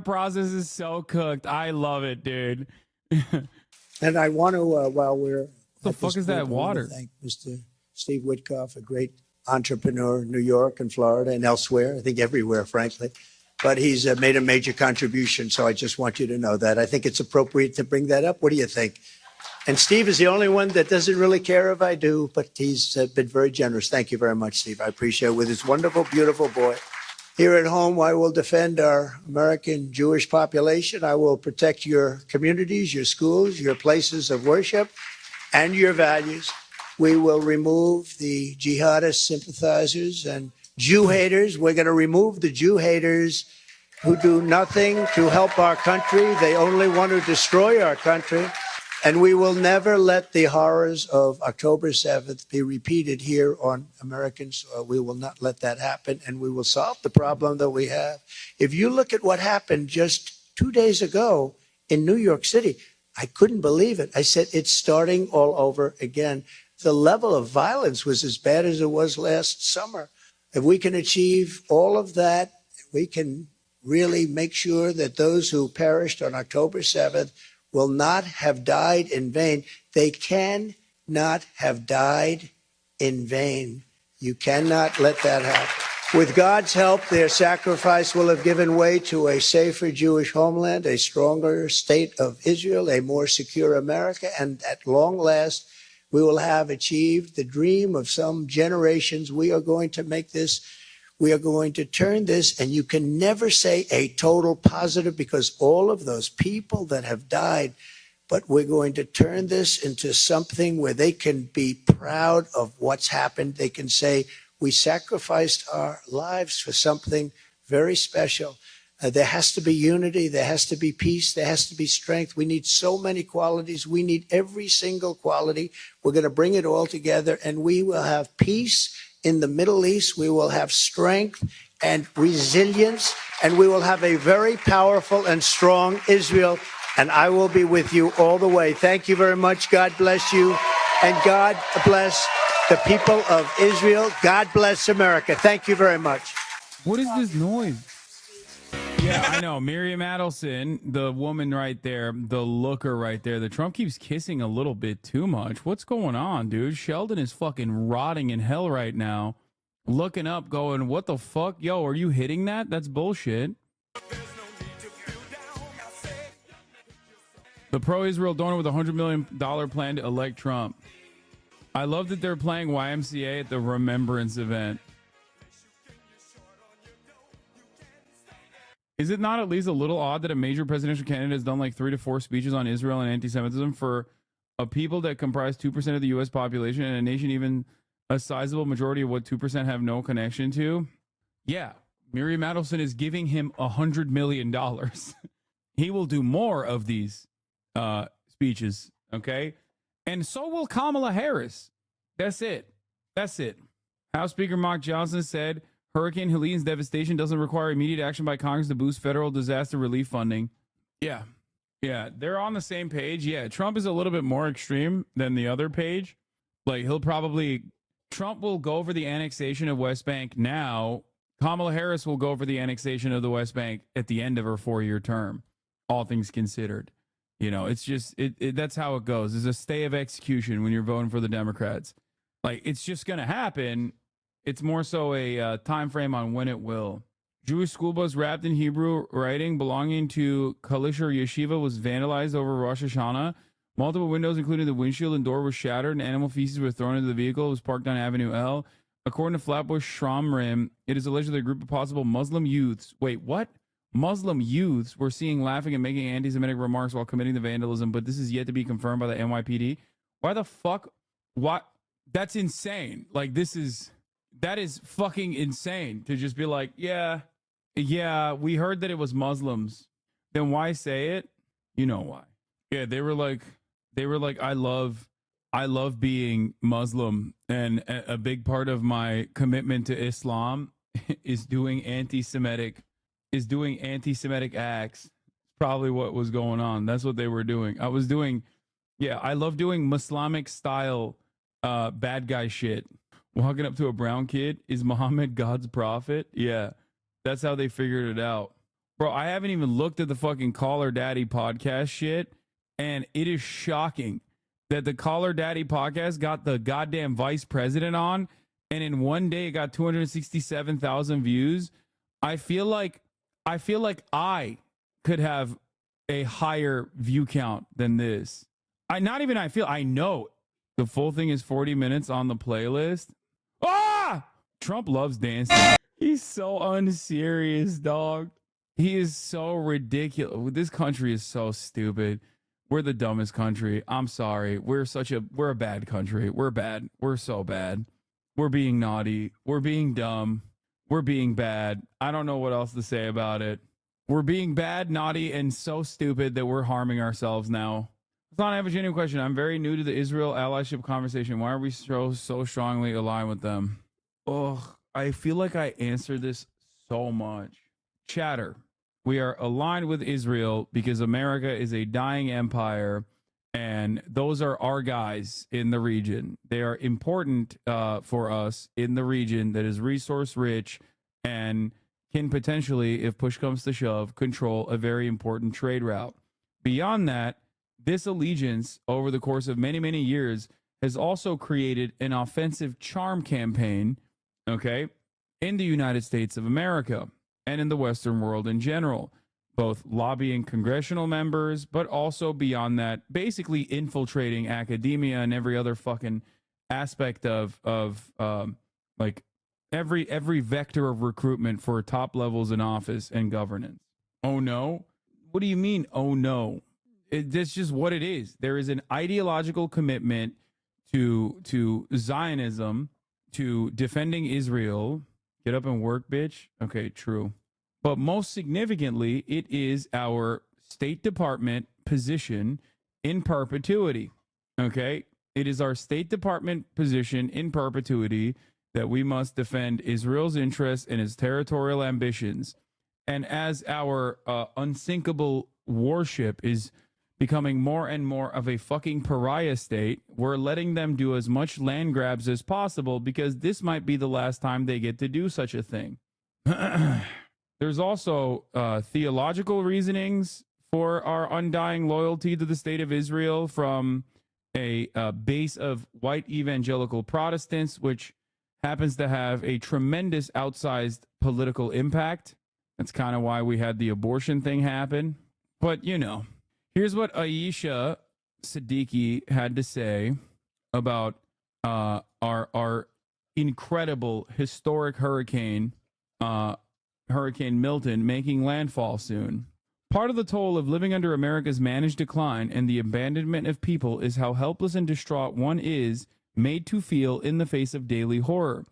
process is so cooked. I love it, dude. And I want to, while we're the fuck is that water? Thank Mr. Steve Witkoff, a great entrepreneur in New York and Florida and elsewhere. I think everywhere, frankly. But he's made a major contribution, so I just want you to know that. I think it's appropriate to bring that up. What do you think? And Steve is the only one that doesn't really care if I do, but he's been very generous. Thank you very much, Steve. I appreciate it. With his wonderful, beautiful boy. Here at home, I will defend our American Jewish population. I will protect your communities, your schools, your places of worship, and your values. We will remove the jihadist sympathizers and Jew haters. We're going to remove the Jew haters who do nothing to help our country. They only want to destroy our country. And we will never let the horrors of October 7th be repeated here on American soil. We will not let that happen, and we will solve the problem that we have. If you look at what happened just 2 days ago in New York City, I couldn't believe it. I said, it's starting all over again. The level of violence was as bad as it was last summer. If we can achieve all of that, we can really make sure that those who perished on October 7th will not have died in vain. They cannot have died in vain. You cannot let that happen. With God's help, their sacrifice will have given way to a safer Jewish homeland, a stronger state of Israel, a more secure America, and at long last, we will have achieved the dream of some generations. We are going to make this, we are going to turn this, and you can never say a total positive because all of those people that have died, but we're going to turn this into something where they can be proud of what's happened. They can say, we sacrificed our lives for something very special. There has to be unity. There has to be peace. There has to be strength. We need so many qualities. We need every single quality. We're going to bring it all together, and we will have peace in the Middle East. We will have strength and resilience, and we will have a very powerful and strong Israel, and I will be with you all the way. Thank you very much. God bless you, and God bless the people of Israel. God bless America. Thank you very much. What is this noise? Yeah, I know. Miriam Adelson, the woman right there, the looker right there, the Trump keeps kissing a little bit too much. What's going on, dude? Sheldon is fucking rotting in hell right now. Looking up, going, what the fuck? Yo, are you hitting that? That's bullshit. The pro-Israel donor with a $100 million plan to elect Trump. I love that they're playing YMCA at the Remembrance event. Is it not at least a little odd that a major presidential candidate has done like 3 to 4 speeches on Israel and anti-Semitism for a people that comprise 2% of the U.S. population and a nation even a sizable majority of what 2% have no connection to? Yeah, Miriam Adelson is giving him $100 million. He will do more of these speeches, okay? And so will Kamala Harris. That's it. That's it. House Speaker Mark Johnson said Hurricane Helene's devastation doesn't require immediate action by Congress to boost federal disaster relief funding. Yeah. Yeah, they're on the same page. Yeah, Trump is a little bit more extreme than the other page. Like, Trump will go for the annexation of West Bank now. Kamala Harris will go for the annexation of the West Bank at the end of her 4-year term, all things considered. You know, it's just, that's how it goes. There's a stay of execution when you're voting for the Democrats. Like, it's just going to happen. It's more so a time frame on when it will. Jewish school bus wrapped in Hebrew writing belonging to Kalisher Yeshiva was vandalized over Rosh Hashanah. Multiple windows, including the windshield and door, were shattered, and animal feces were thrown into the vehicle. It was parked on Avenue L. According to Flatbush Shramrim, it is alleged that a group of possible Muslim youths... Wait, what? Muslim youths were seen laughing and making anti-Semitic remarks while committing the vandalism, but this is yet to be confirmed by the NYPD. Why the fuck? What? That's insane. Like, that is fucking insane to just be like, yeah, we heard that it was Muslims. Then why say it? You know why. Yeah, they were like, I love being Muslim, and a big part of my commitment to Islam is doing anti-Semitic acts. Probably what was going on. That's what they were doing. I love doing Islamic style bad guy shit. Walking up to a brown kid, is Muhammad God's prophet? Yeah, that's how they figured it out. Bro, I haven't even looked at the fucking Call Her Daddy podcast shit, and it is shocking that the Call Her Daddy podcast got the goddamn vice president on, and in one day it got 267,000 views. I feel like I could have a higher view count than this. I know the full thing is 40 minutes on the playlist. Ah! Trump loves dancing. He's so unserious, dog. He is so ridiculous. This country is so stupid. We're the dumbest country. I'm sorry. We're a bad country. We're bad. We're so bad. We're being naughty. We're being dumb. We're being bad. I don't know what else to say about it. We're being bad, naughty, and so stupid that we're harming ourselves now. Hassan, I have a genuine question. I'm very new to the Israel allyship conversation. Why are we so strongly aligned with them? Ugh, I feel like I answered this so much. Chatter. We are aligned with Israel because America is a dying empire, and those are our guys in the region. They are important for us in the region that is resource rich and can potentially, if push comes to shove, control a very important trade route. Beyond that, this allegiance over the course of many, many years has also created an offensive charm campaign, okay, in the United States of America and in the Western world in general, both lobbying congressional members, but also beyond that, basically infiltrating academia and every other fucking aspect of like every vector of recruitment for top levels in office and governance. Oh no? What do you mean, oh no? That's just what it is. There is an ideological commitment to Zionism, to defending Israel. Get up and work, bitch. Okay, true. But most significantly, it is our State Department position in perpetuity. Okay? It is our State Department position in perpetuity that we must defend Israel's interests and its territorial ambitions. And as our unsinkable warship is becoming more and more of a fucking pariah state, we're letting them do as much land grabs as possible because this might be the last time they get to do such a thing. There's also theological reasonings for our undying loyalty to the state of Israel from a base of white evangelical Protestants, which happens to have a tremendous outsized political impact. That's kind of why we had the abortion thing happen. But, you know, here's what Aisha Siddiqui had to say about our incredible historic hurricane, Hurricane Milton, making landfall soon. Part of the toll of living under America's managed decline and the abandonment of people is how helpless and distraught one is made to feel in the face of daily horror.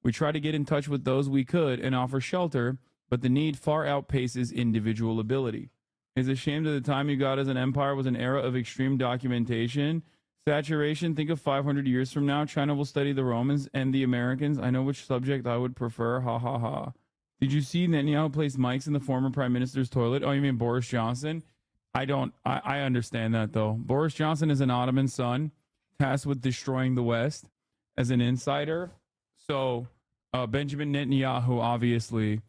We try to get in touch with those we could and offer shelter, but the need far outpaces individual ability. It's a shame that the time you got as an empire was an era of extreme documentation. Saturation, think of 500 years from now, China will study the Romans and the Americans. I know which subject I would prefer, ha ha ha. Did you see Netanyahu place mics in the former prime minister's toilet? Oh, you mean Boris Johnson? I understand that, though. Boris Johnson is an Ottoman son, tasked with destroying the West as an insider. So Benjamin Netanyahu, obviously,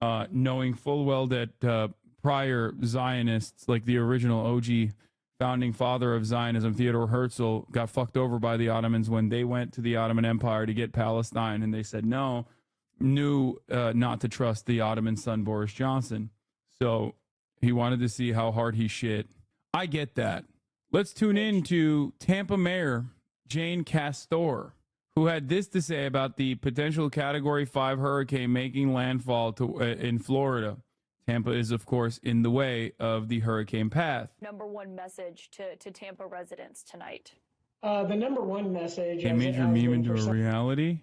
knowing full well that prior Zionists, like the original OG founding father of Zionism, Theodore Herzl, got fucked over by the Ottomans when they went to the Ottoman Empire to get Palestine, and they said no, knew not to trust the Ottoman son, Boris Johnson. So he wanted to see how hard he shit. I get that. Let's tune in to Tampa Mayor Jane Castor, who had this to say about the potential Category 5 hurricane making landfall in Florida. Tampa is, of course, in the way of the hurricane path. Number one message to Tampa residents tonight? The number one message, They made your meme into a reality?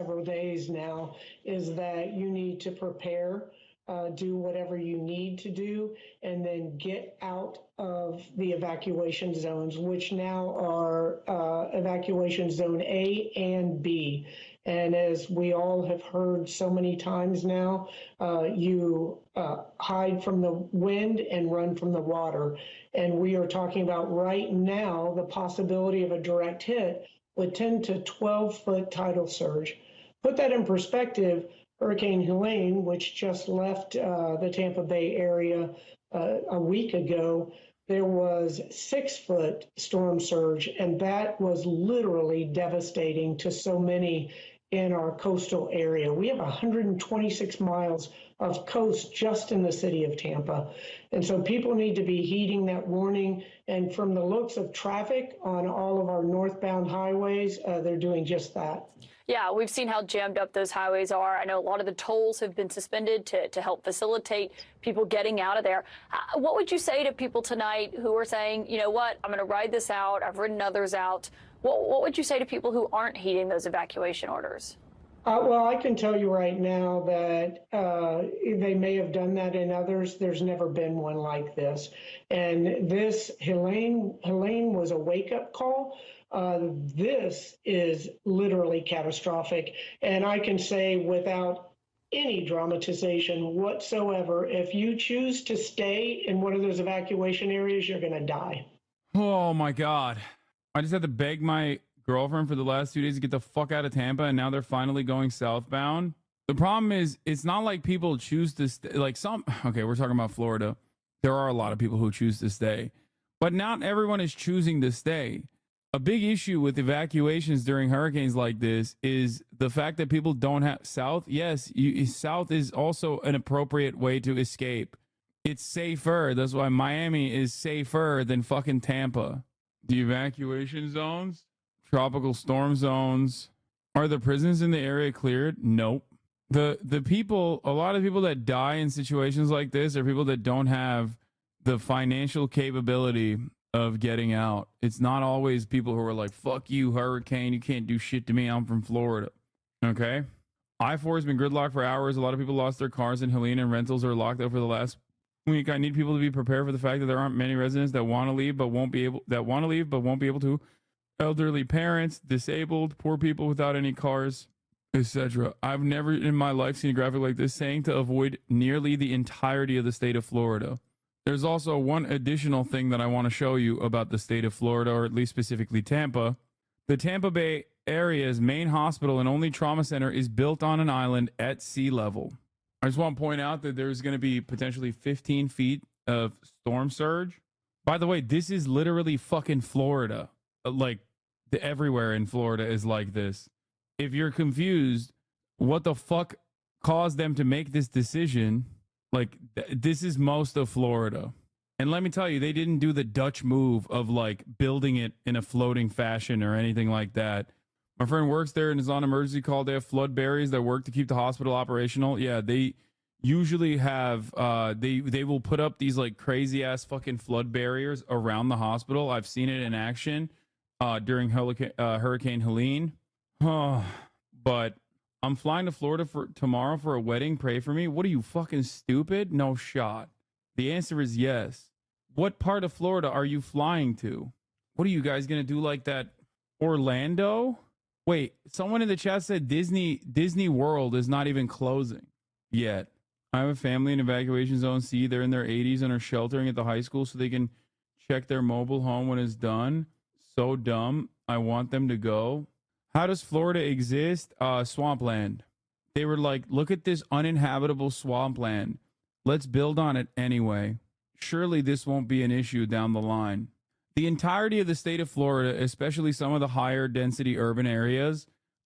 several days now, is that you need to prepare, do whatever you need to do, and then get out of the evacuation zones, which now are evacuation zone A and B. And as we all have heard so many times now, you hide from the wind and run from the water. And we are talking about right now the possibility of a direct hit with 10 to 12 foot tidal surge. Put that in perspective, Hurricane Helene, which just left the Tampa Bay area a week ago, there was 6 foot storm surge, and that was literally devastating to so many in our coastal area. We have 126 miles of coast just in the city of Tampa. And so people need to be heeding that warning. And from the looks of traffic on all of our northbound highways, they're doing just that. Yeah, we've seen how jammed up those highways are. I know a lot of the tolls have been suspended to help facilitate people getting out of there. What would you say to people tonight who are saying, you know what, I'm going to ride this out, I've ridden others out? What would you say to people who aren't heeding those evacuation orders? Well, I can tell you right now that they may have done that in others. There's never been one like this. And this Helene was a wake-up call. This is literally catastrophic. And I can say without any dramatization whatsoever, if you choose to stay in one of those evacuation areas, you're going to die. Oh, my God. I just had to beg my girlfriend for the last 2 days to get the fuck out of Tampa, and now they're finally going southbound. The problem is, it's not like people choose to stay. Like okay, we're talking about Florida. There are a lot of people who choose to stay, but not everyone is choosing to stay. A big issue with evacuations during hurricanes like this is the fact that people don't have south. Yes, south is also an appropriate way to escape. It's safer. That's why Miami is safer than fucking Tampa. The evacuation zones, tropical storm zones. Are the prisons in the area cleared? Nope. The people, a lot of people that die in situations like this are people that don't have the financial capability of getting out. It's not always people who are like, fuck you, hurricane, you can't do shit to me, I'm from Florida. Okay? I-4 has been gridlocked for hours. A lot of people lost their cars in Helene, and rentals are locked up for the last week. I need people to be prepared for the fact that there aren't many residents that want to leave but won't be able to. Elderly parents, disabled, poor people without any cars, etc. I've never in my life seen a graphic like this saying to avoid nearly the entirety of the state of Florida. There's also one additional thing that I want to show you about the state of Florida, or at least specifically Tampa. The Tampa Bay area's main hospital and only trauma center is built on an island at sea level. I just want to point out that there's going to be potentially 15 feet of storm surge. By the way, this is literally fucking Florida. Like, everywhere in Florida is like this. If you're confused, what the fuck caused them to make this decision? Like, this is most of Florida. And let me tell you, they didn't do the Dutch move of like building it in a floating fashion or anything like that. My friend works there and is on emergency call. They have flood barriers that work to keep the hospital operational. Yeah, they usually have, they will put up these like crazy ass fucking flood barriers around the hospital. I've seen it in action during Hurricane Helene. But I'm flying to Florida for tomorrow for a wedding. Pray for me. What are you, fucking stupid? No shot. The answer is yes. What part of Florida are you flying to? What are you guys going to do, like that Orlando? Wait, someone in the chat said Disney World is not even closing yet. I have a family in evacuation zone C. They're in their 80s and are sheltering at the high school so they can check their mobile home when it's done. So dumb. I want them to go. How does Florida exist? Swampland. They were like, look at this uninhabitable swampland. Let's build on it anyway. Surely this won't be an issue down the line. The entirety of the state of Florida, especially some of the higher density urban areas,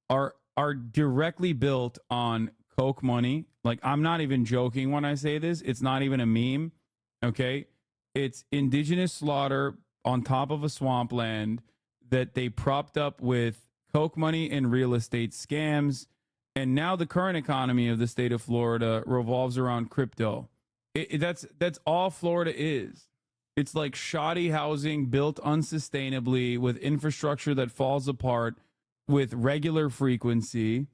are directly built on coke money. Like, I'm not even joking when I say this. It's not even a meme. Okay? It's indigenous slaughter on top of a swampland that they propped up with coke money and real estate scams. And now the current economy of the state of Florida revolves around crypto. That's all Florida is. It's like shoddy housing built unsustainably with infrastructure that falls apart with regular frequency.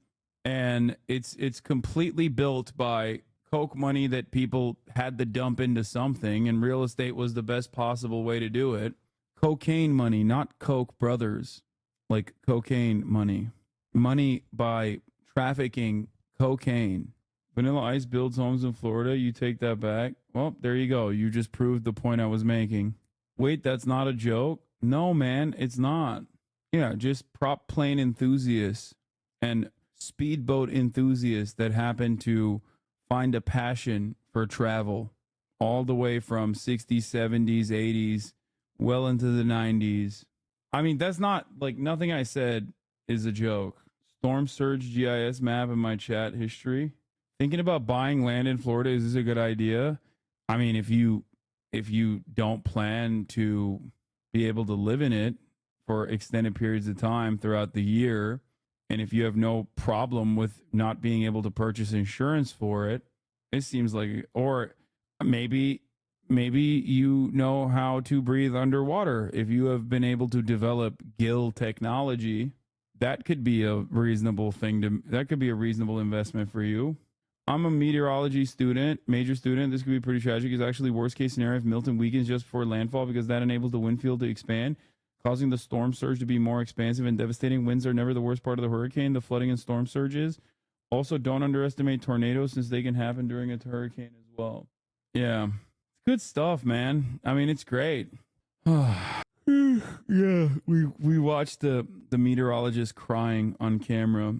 And it's completely built by coke money that people had to dump into something, and real estate was the best possible way to do it. Cocaine money, not Koch brothers, like cocaine money. Money by trafficking cocaine. Vanilla Ice builds homes in Florida. You take that back. Well, there you go. You just proved the point I was making. Wait, that's not a joke? No, man, it's not. Yeah, just prop plane enthusiasts and speedboat enthusiasts that happen to find a passion for travel all the way from 60s, 70s, 80s, well into the 90s. I mean, that's not, like, nothing I said is a joke. Storm surge GIS map in my chat history. Thinking about buying land in Florida, is this a good idea? I mean, if you don't plan to be able to live in it for extended periods of time throughout the year, and if you have no problem with not being able to purchase insurance for it, it seems like, or maybe you know how to breathe underwater. If you have been able to develop gill technology, that could be a reasonable that could be a reasonable investment for you. I'm a meteorology student, major student. This could be pretty tragic. It's actually worst case scenario if Milton weakens just before landfall, because that enables the wind field to expand, causing the storm surge to be more expansive and devastating. Winds are never the worst part of the hurricane. The flooding and storm surges. Also, don't underestimate tornadoes, since they can happen during a hurricane as well. Yeah. Good stuff, man. I mean, it's great. Yeah, we watched the meteorologist crying on camera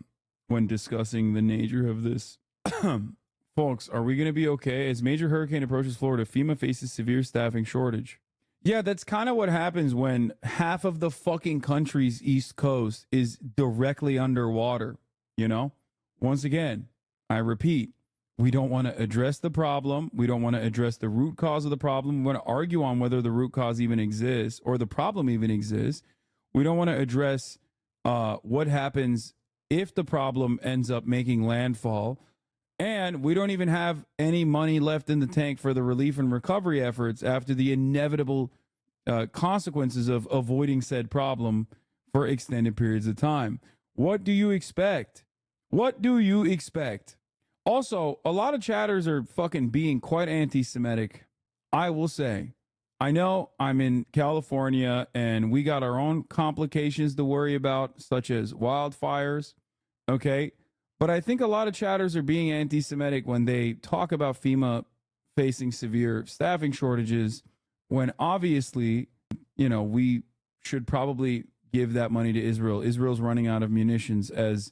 when discussing the nature of this. Folks, are we going to be okay? As major hurricane approaches Florida, FEMA faces severe staffing shortage. Yeah, that's kind of what happens when half of the fucking country's East Coast is directly underwater, you know? Once again, I repeat, we don't want to address the problem. We don't want to address the root cause of the problem. We want to argue on whether the root cause even exists or the problem even exists. We don't want to address what happens if the problem ends up making landfall. And we don't even have any money left in the tank for the relief and recovery efforts after the inevitable consequences of avoiding said problem for extended periods of time. What do you expect? What do you expect? Also, a lot of chatters are fucking being quite anti-Semitic. I will say, I know I'm in California and we got our own complications to worry about, such as wildfires. Okay. But I think a lot of chatters are being anti-Semitic when they talk about FEMA facing severe staffing shortages, when obviously, you know, we should probably give that money to Israel. Israel's running out of munitions, as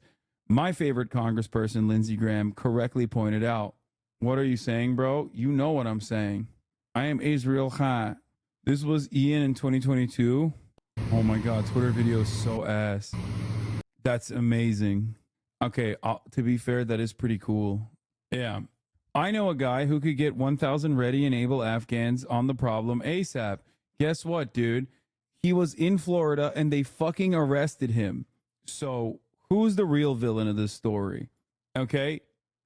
my favorite congressperson, Lindsey Graham, correctly pointed out. What are you saying, bro? You know what I'm saying. I am Israel Khan. This was Ian in 2022. Oh my God, Twitter video is so ass. That's amazing. Okay, to be fair, that is pretty cool. Yeah. I know a guy who could get 1,000 ready and able Afghans on the problem ASAP. Guess what, dude? He was in Florida and they fucking arrested him. So who's the real villain of this story? Okay?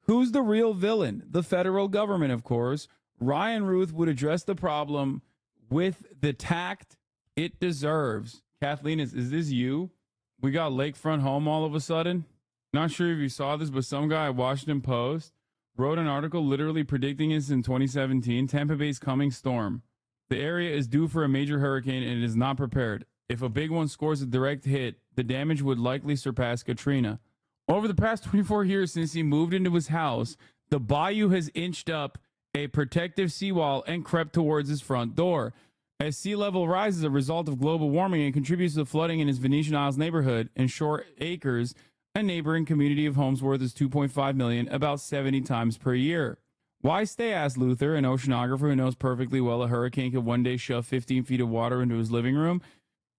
Who's the real villain? The federal government, of course. Ryan Ruth would address the problem with the tact it deserves. Kathleen, is this you? We got Lakefront Home all of a sudden. Not sure if you saw this, but some guy at Washington Post wrote an article literally predicting this in 2017. Tampa Bay's coming storm. The area is due for a major hurricane and it is not prepared. If a big one scores a direct hit, the damage would likely surpass Katrina. Over the past 24 years since he moved into his house, the bayou has inched up a protective seawall and crept towards his front door. As sea level rises as a result of global warming and contributes to the flooding in his Venetian Isles neighborhood and Shore Acres, a neighboring community of homes worth is $2.5 million, about 70 times per year. Why stay? Asked Luther, an oceanographer who knows perfectly well a hurricane could one day shove 15 feet of water into his living room.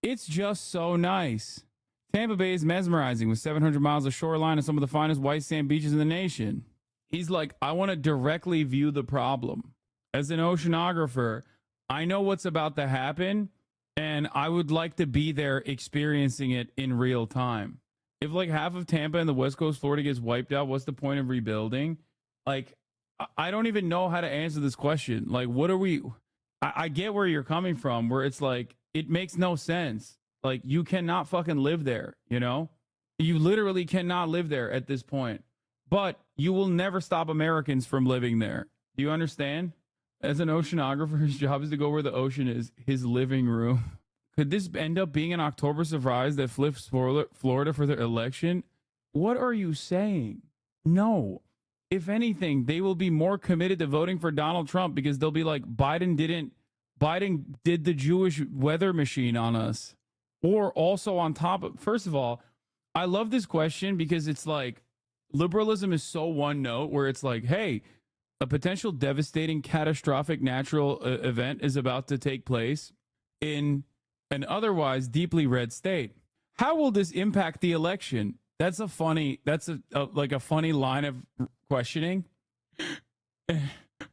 It's just so nice. Tampa Bay is mesmerizing with 700 miles of shoreline and some of the finest white sand beaches in the nation. He's like, I want to directly view the problem. As an oceanographer, I know what's about to happen, and I would like to be there experiencing it in real time. If like half of Tampa and the West Coast Florida gets wiped out, what's the point of rebuilding? Like, I don't even know how to answer this question. Like, what are we... I get where you're coming from, where it's like, it makes no sense. Like, you cannot fucking live there, you know? You literally cannot live there at this point. But you will never stop Americans from living there. Do you understand? As an oceanographer, his job is to go where the ocean is, his living room. Could this end up being an October surprise that flips Florida for their election? What are you saying? No. If anything, they will be more committed to voting for Donald Trump because they'll be like, Biden did the Jewish weather machine on us. Or also on top of, first of all, I love this question because it's like, liberalism is so one note where it's like, hey, a potential devastating, catastrophic natural event is about to take place in an otherwise deeply red state. How will this impact the election? That's a funny line of questioning.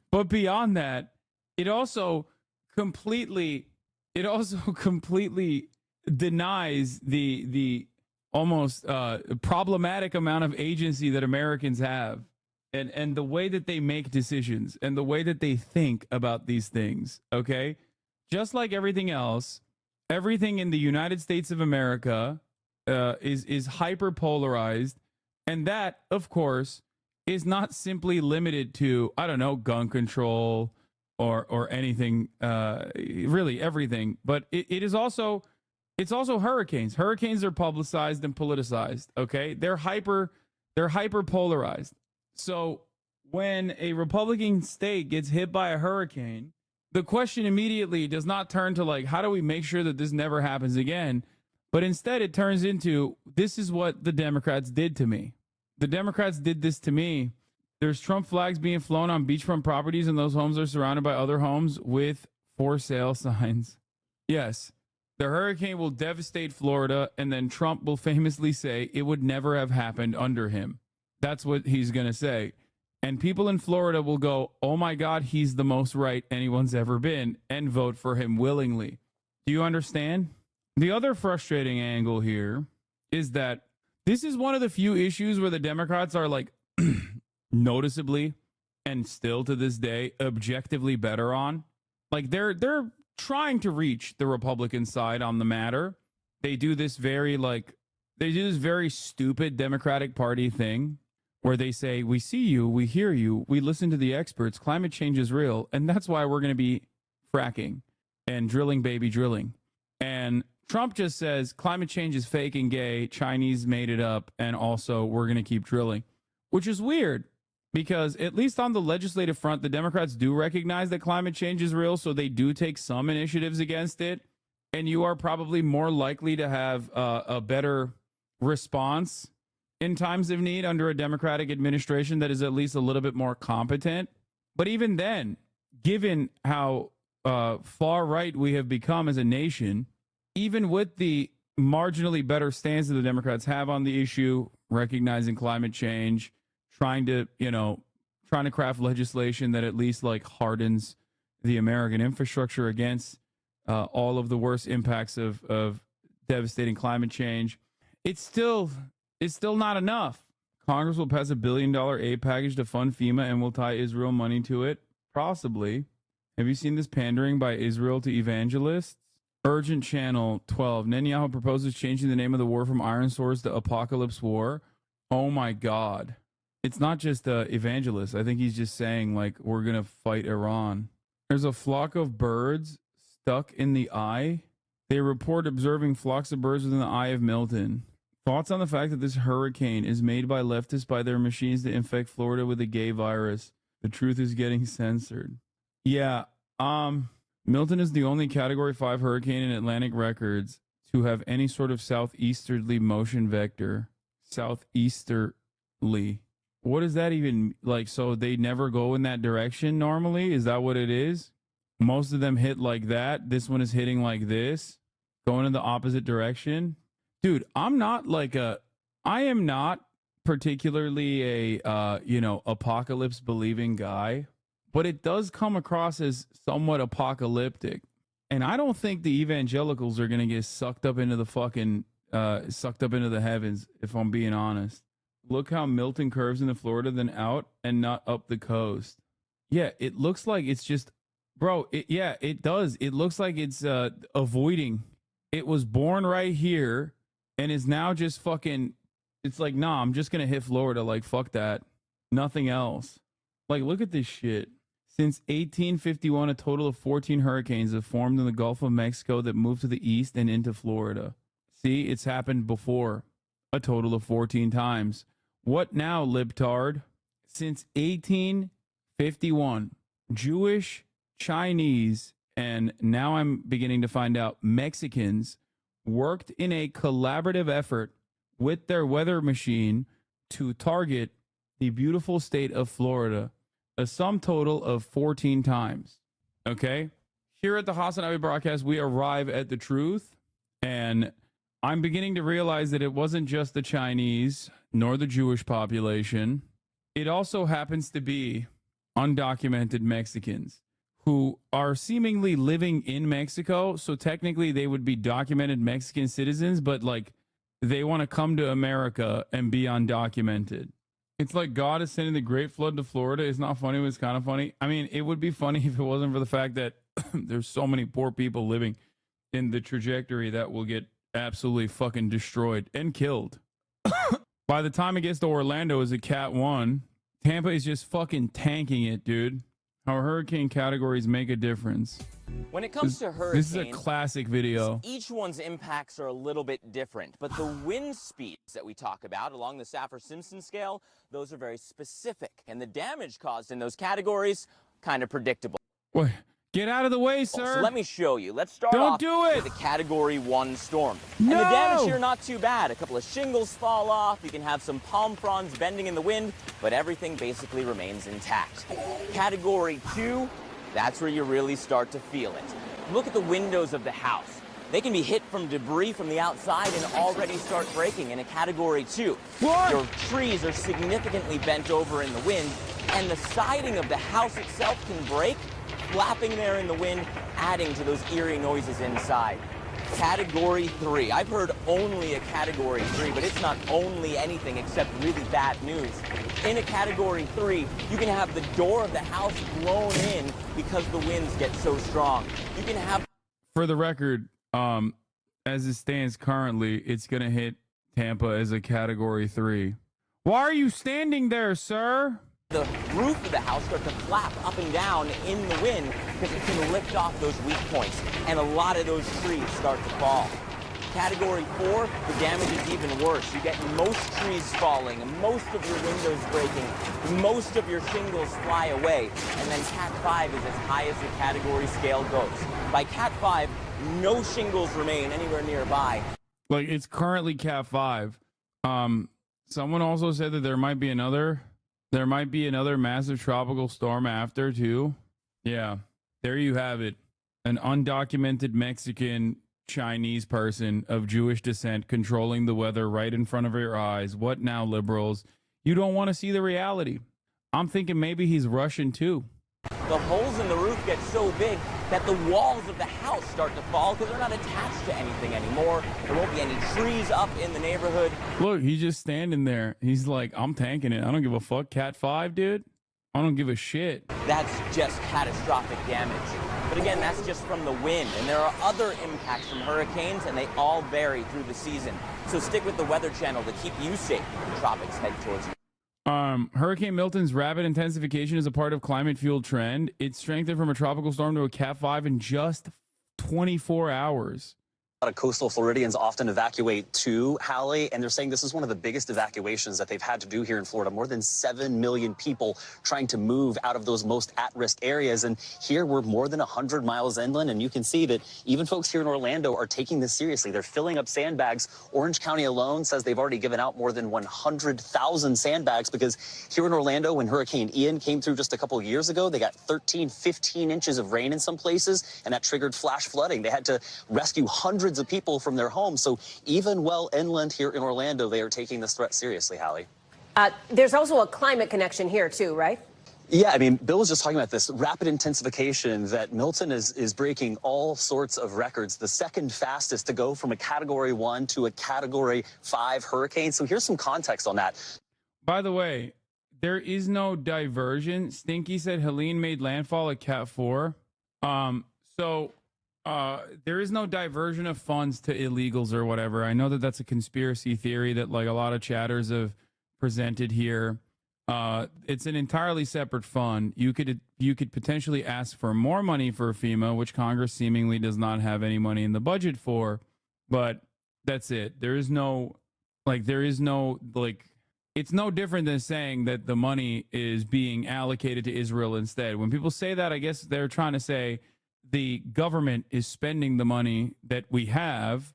But beyond that, it also completely denies the almost problematic amount of agency that Americans have, and the way that they make decisions and the way that they think about these things. Okay, just like everything else, everything in the United States of America is hyper polarized, and that, of course, is not simply limited to, I don't know, gun control or anything, really everything, but it's also hurricanes. Hurricanes are publicized and politicized. Okay, they're hyper polarized. So when a Republican state gets hit by a hurricane, the question immediately does not turn to like, how do we make sure that this never happens again? But instead it turns into, this is what the Democrats did to me. The Democrats did this to me. There's Trump flags being flown on beachfront properties, and those homes are surrounded by other homes with for sale signs. Yes. The hurricane will devastate Florida, and then Trump will famously say it would never have happened under him. That's what he's going to say. And people in Florida will go, oh my God, he's the most right anyone's ever been, and vote for him willingly. Do you understand? The other frustrating angle here is that this is one of the few issues where the Democrats are like noticeably and still to this day objectively better on. Like they're trying to reach the Republican side on the matter. They do this very stupid Democratic Party thing where they say, we see you, we hear you, we listen to the experts, climate change is real, and that's why we're going to be fracking and drilling baby drilling. And Trump just says climate change is fake and gay, Chinese made it up, and also we're going to keep drilling, which is weird because at least on the legislative front, the Democrats do recognize that climate change is real, so they do take some initiatives against it, and you are probably more likely to have a better response in times of need under a Democratic administration that is at least a little bit more competent. But even then, given how far right we have become as a nation, even with the marginally better stance that the Democrats have on the issue, recognizing climate change, trying to craft legislation that at least like hardens the American infrastructure against all of the worst impacts of devastating climate change, it's still not enough. Congress will pass $1 billion aid package to fund FEMA and will tie Israel money to it. Possibly. Have you seen this pandering by Israel to evangelists? Urgent Channel 12. Netanyahu proposes changing the name of the war from Iron Swords to Apocalypse War. Oh my God. It's not just evangelists. I think he's just saying, like, we're going to fight Iran. There's a flock of birds stuck in the eye. They report observing flocks of birds within the eye of Milton. Thoughts on the fact that this hurricane is made by leftists by their machines to infect Florida with a gay virus. The truth is getting censored. Yeah, Milton is the only Category 5 hurricane in Atlantic records to have any sort of southeasterly motion vector. Southeasterly. What does that even, like, so they never go in that direction normally? Is that what it is? Most of them hit like that. This one is hitting like this, going in the opposite direction. Dude, I am not particularly a, apocalypse believing guy, but it does come across as somewhat apocalyptic. And I don't think the evangelicals are going to get sucked up into the heavens, if I'm being honest. Look how Milton curves into Florida, then out and not up the coast. Yeah, it looks like it's just, bro, it does. It looks like it's avoiding. It was born right here and is now just fucking, it's like, nah, I'm just going to hit Florida. Like, fuck that. Nothing else. Like, look at this shit. Since 1851, a total of 14 hurricanes have formed in the Gulf of Mexico that moved to the east and into Florida. See, it's happened before. A total of 14 times. What now, libtard? Since 1851, Jewish, Chinese, and now I'm beginning to find out Mexicans worked in a collaborative effort with their weather machine to target the beautiful state of Florida a sum total of 14 times. Okay? Here at the HasanAbi broadcast, we arrive at the truth, and I'm beginning to realize that it wasn't just the Chinese nor the Jewish population. It also happens to be undocumented Mexicans who are seemingly living in Mexico. So technically they would be documented Mexican citizens, but like they want to come to America and be undocumented. It's like God is sending the great flood to Florida. It's not funny, but it's kind of funny. I mean, it would be funny if it wasn't for the fact that there's so many poor people living in the trajectory that will get absolutely fucking destroyed and killed. By the time it gets to Orlando as a Cat 1, Tampa is just fucking tanking it, dude. How hurricane categories make a difference. When it comes to hurricanes, this is a classic video. Each one's impacts are a little bit different, but the wind speeds that we talk about along the Saffir-Simpson scale, those are very specific, and the damage caused in those categories, kind of predictable. Wait, get out of the way, sir. So let me show you. Let's start Don't off do it. with a Category 1 storm. No. And the damage here, not too bad. A couple of shingles fall off. You can have some palm fronds bending in the wind, but everything basically remains intact. Category 2, that's where you really start to feel it. Look at the windows of the house. They can be hit from debris from the outside and already start breaking in a Category 2. What? Your trees are significantly bent over in the wind, and the siding of the house itself can break, flapping there in the wind, adding to those eerie noises inside. Category 3. I've heard only a Category 3, but it's not only anything except really bad news. In a Category 3, you can have the door of the house blown in because the winds get so strong. You can have... For the record, as it stands currently, it's going to hit Tampa as a Category 3. Why are you standing there, sir? The roof of the house starts to flap up and down in the wind because it can lift off those weak points, and a lot of those trees start to fall. Category 4, the damage is even worse. You get most trees falling, most of your windows breaking, most of your shingles fly away, and then Cat 5 is as high as the category scale goes. By Cat 5, no shingles remain anywhere nearby. Like, it's currently Cat 5. Someone also said that there might be another massive tropical storm after too. Yeah, there you have it. An undocumented Mexican Chinese person of Jewish descent controlling the weather right in front of your eyes. What now, liberals? You don't want to see the reality. I'm thinking maybe he's Russian too. The holes in the roof get so big that the walls of the house start to fall because they're not attached to anything anymore. There won't be any trees up in the neighborhood. Look, he's just standing there. He's like, I'm tanking it. I don't give a fuck. Cat 5, dude. I don't give a shit. That's just catastrophic damage. But again, that's just from the wind. And there are other impacts from hurricanes, and they all vary through the season. So stick with the Weather Channel to keep you safe when the tropics head towards you. Hurricane Milton's rapid intensification is a part of climate-fueled trend. It strengthened from a tropical storm to a Cat 5 in just 24 hours. A lot of coastal Floridians often evacuate to Hallie, and they're saying this is one of the biggest evacuations that they've had to do here in Florida. More than 7 million people trying to move out of those most at-risk areas. And here we're more than 100 miles inland, and you can see that even folks here in Orlando are taking this seriously. They're filling up sandbags. Orange County alone says they've already given out more than 100,000 sandbags because here in Orlando, when Hurricane Ian came through just a couple of years ago, they got 13, 15 inches of rain in some places, and that triggered flash flooding. They had to rescue hundreds of people from their homes. So even well inland here in Orlando, they are taking this threat seriously, Hallie. There's also a climate connection here too, right? Yeah, I mean, Bill was just talking about this rapid intensification that Milton is breaking all sorts of records. The second fastest to go from a Category 1 to a Category 5 hurricane. So here's some context on that. By the way, there is no diversion. Stinky said Helene made landfall at Cat 4. There is no diversion of funds to illegals or whatever. I know that that's a conspiracy theory that like a lot of chatters have presented here. It's an entirely separate fund. You could potentially ask for more money for FEMA, which Congress seemingly does not have any money in the budget for, but that's it. It's no different than saying that the money is being allocated to Israel instead. When people say that, I guess they're trying to say the government is spending the money that we have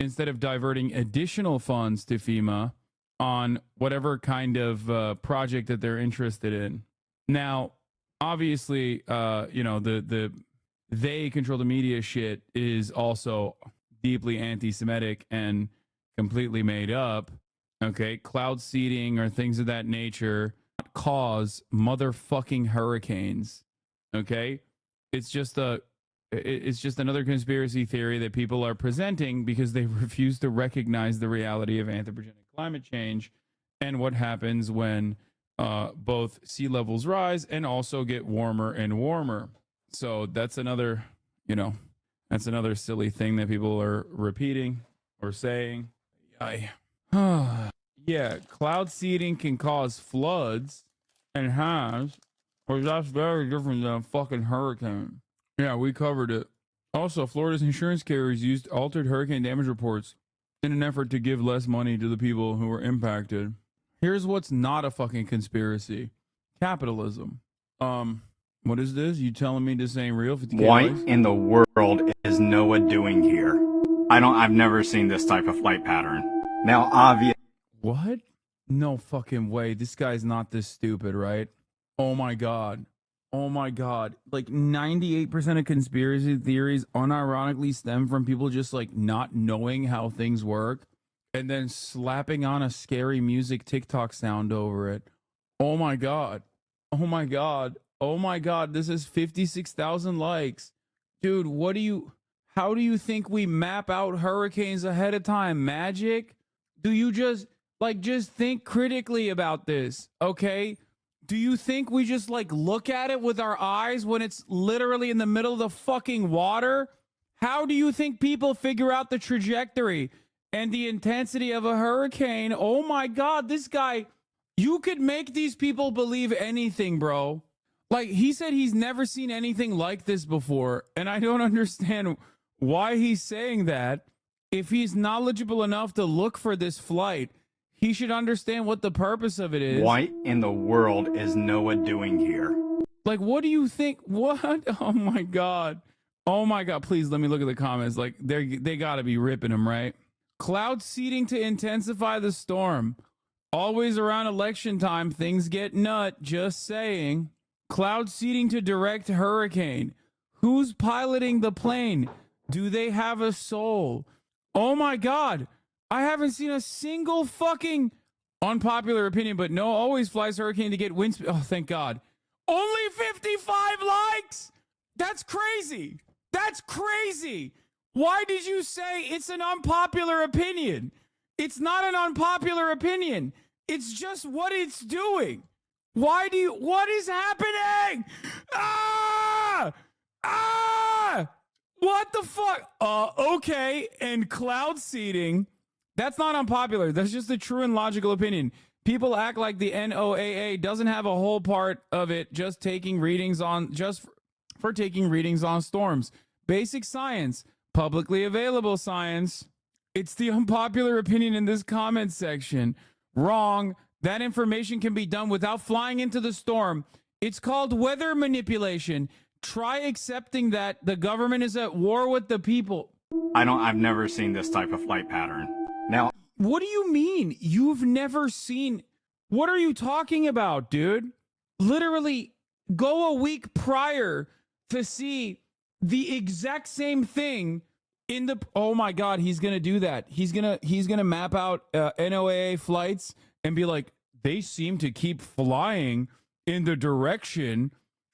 instead of diverting additional funds to FEMA on whatever kind of project that they're interested in. Now, obviously, they control the media shit is also deeply anti-Semitic and completely made up. Okay, cloud seeding or things of that nature cause motherfucking hurricanes. Okay, it's just another conspiracy theory that people are presenting because they refuse to recognize the reality of anthropogenic climate change and what happens when both sea levels rise and also get warmer and warmer. So that's another silly thing that people are repeating or saying. Yeah, cloud seeding can cause floods and has, but that's very different than a fucking hurricane. Yeah, we covered it. Also, Florida's insurance carriers used altered hurricane damage reports in an effort to give less money to the people who were impacted. Here's what's not a fucking conspiracy. Capitalism. What is this? You telling me this ain't real? What in the world is Noah doing here? I've never seen this type of flight pattern. Now, obvious. What? No fucking way. This guy's not this stupid, right? Oh my God. Oh my God. Like 98% of conspiracy theories unironically stem from people just like not knowing how things work and then slapping on a scary music TikTok sound over it. Oh my God. Oh my God. Oh my God. This is 56,000 likes. Dude, how do you think we map out hurricanes ahead of time? Magic? Do you just think critically about this, okay? Do you think we just like look at it with our eyes when it's literally in the middle of the fucking water? How do you think people figure out the trajectory and the intensity of a hurricane? Oh my God, this guy, you could make these people believe anything, bro. Like he said he's never seen anything like this before. And I don't understand why he's saying that. If he's knowledgeable enough to look for this flight, he should understand what the purpose of it is. What in the world is Noah doing here? Like, what do you think? What? Oh my God. Oh my God. Please let me look at the comments. Like they gotta be ripping him, right? Cloud seeding to intensify the storm. Always around election time, things get nut. Just saying. Cloud seeding to direct hurricane. Who's piloting the plane? Do they have a soul? Oh my God. I haven't seen a single fucking unpopular opinion, but no always flies hurricane to get wind speed. Oh, thank God. Only 55 likes. That's crazy. That's crazy. Why did you say it's an unpopular opinion? It's not an unpopular opinion. It's just what it's doing. What is happening? What the fuck? Okay. And cloud seeding, that's not unpopular. That's just a true and logical opinion. People act like the NOAA doesn't have a whole part of it just taking readings on, for taking readings on storms. Basic science, publicly available science. It's the unpopular opinion in this comment section. Wrong. That information can be done without flying into the storm. It's called weather manipulation. Try accepting that the government is at war with the people. I've never seen this type of flight pattern. Now, what do you mean? You've never seen? What are you talking about, dude? Literally go a week prior to see the exact same thing in the, oh my God, he's going to do that. He's going to map out NOAA flights and be like, they seem to keep flying in the direction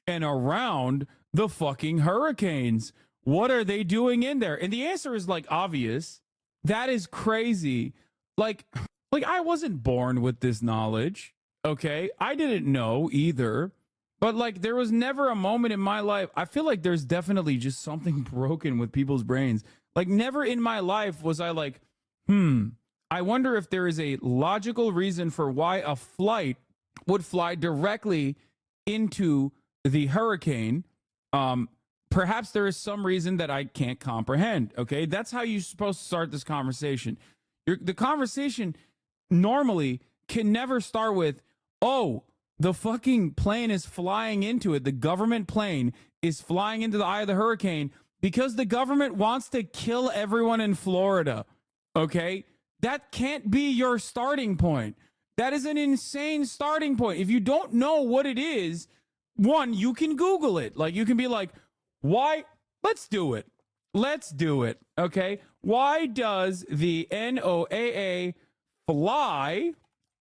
and around the fucking hurricanes. What are they doing in there? And the answer is like obvious. That is crazy. Like I wasn't born with this knowledge. Okay. I didn't know either. But like there was never a moment in my life. I feel like there's definitely just something broken with people's brains. Like never in my life was I like, I wonder if there is a logical reason for why a flight would fly directly into the hurricane. Perhaps there is some reason that I can't comprehend. Okay. That's how you're supposed to start this conversation. The conversation normally can never start with, oh, the fucking plane is flying into it. The government plane is flying into the eye of the hurricane because the government wants to kill everyone in Florida. Okay. That can't be your starting point. That is an insane starting point. If you don't know what it is, one, you can Google it. Like you can be like, why? Let's do it. Let's do it. Okay. Why does the NOAA fly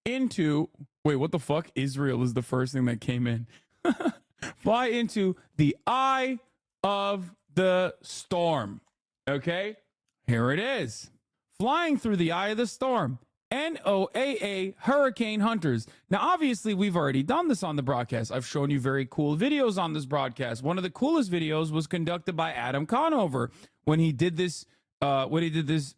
into, wait, what the fuck? Israel is the first thing that came in. Fly into the eye of the storm. Okay. Here it is. Flying through the eye of the storm. NOAA hurricane hunters. Now, obviously, we've already done this on the broadcast. I've shown you very cool videos on this broadcast. One of the coolest videos was conducted by Adam Conover when he did this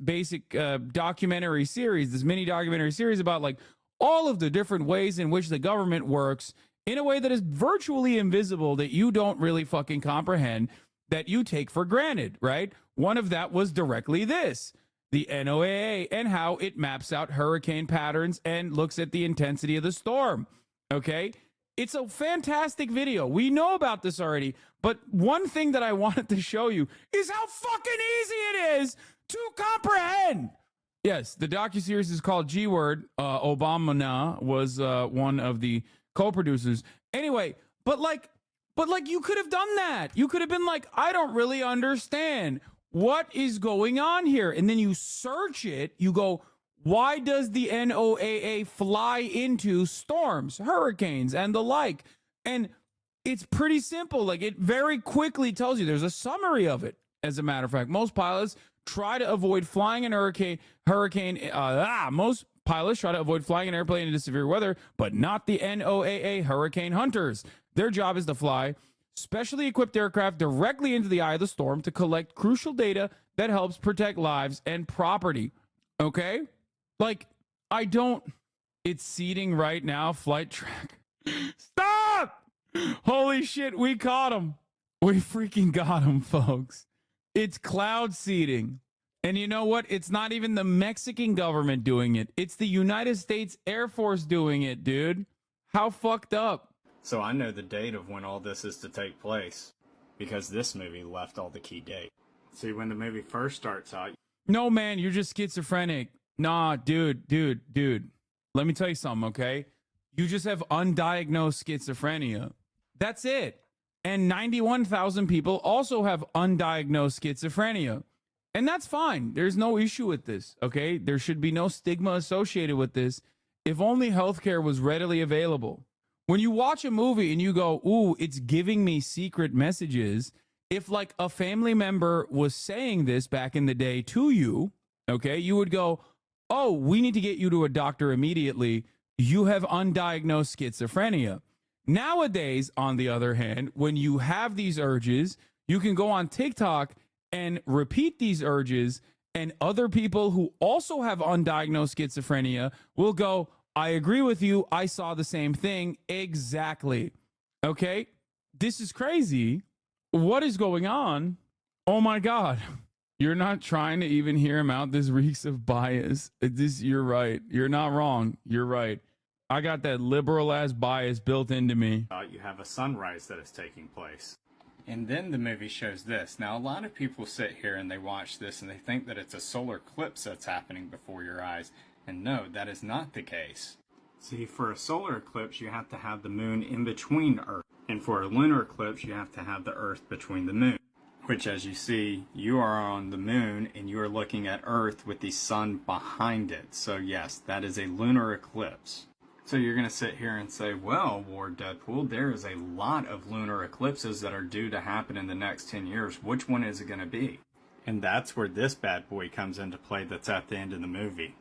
basic documentary series, this mini documentary series about like all of the different ways in which the government works in a way that is virtually invisible, that you don't really fucking comprehend, that you take for granted, right? One of that was directly this. The NOAA and how it maps out hurricane patterns and looks at the intensity of the storm. Okay. It's a fantastic video. We know about this already, but one thing that I wanted to show you is how fucking easy it is to comprehend. Yes, the docuseries is called G Word. Obama was one of the co-producers. Anyway, but like you could have done that. You could have been like, I don't really understand. What is going on here? And then you search it, you go, why does the NOAA fly into storms, hurricanes, and the like? And it's pretty simple. Like it very quickly tells you, there's a summary of it. As a matter of fact, most pilots try to avoid flying an most pilots try to avoid flying an airplane into severe weather, but not the NOAA hurricane hunters. Their job is to fly specially equipped aircraft directly into the eye of the storm to collect crucial data that helps protect lives and property. Okay? Like, it's seeding right now, flight track. Stop! Holy shit, we caught him. We freaking got him, folks. It's cloud seeding. And you know what? It's not even the Mexican government doing it. It's the United States Air Force doing it, dude. How fucked up? so I know the date of when all this is to take place, because this movie left all the key dates. See, when the movie first starts out... No, man, you're just schizophrenic. Nah, dude. Let me tell you something, okay? You just have undiagnosed schizophrenia. That's it. And 91,000 people also have undiagnosed schizophrenia. And that's fine. There's no issue with this, okay? There should be no stigma associated with this if only healthcare was readily available. When you watch a movie and you go, ooh, it's giving me secret messages, if like a family member was saying this back in the day to you, okay, you would go, oh, we need to get you to a doctor immediately. You have undiagnosed schizophrenia. Nowadays, on the other hand, when you have these urges, you can go on TikTok and repeat these urges, and other people who also have undiagnosed schizophrenia will go, I agree with you. I saw the same thing. Exactly. Okay. This is crazy. What is going on? Oh my God. You're not trying to even hear him out. This reeks of bias. You're right. You're not wrong. You're right. I got that liberal ass bias built into me. You have a sunrise that is taking place. And then the movie shows this. Now, a lot of people sit here and they watch this and they think that it's a solar eclipse that's happening before your eyes. And no, that is not the case. See, for a solar eclipse, you have to have the moon in between Earth. And for a lunar eclipse, you have to have the Earth between the moon. Which, as you see, you are on the moon and you are looking at Earth with the sun behind it. So yes, that is a lunar eclipse. So you're going to sit here and say, well, Ward Deadpool, there is a lot of lunar eclipses that are due to happen in the next 10 years. Which one is it going to be? And that's where this bad boy comes into play that's at the end of the movie.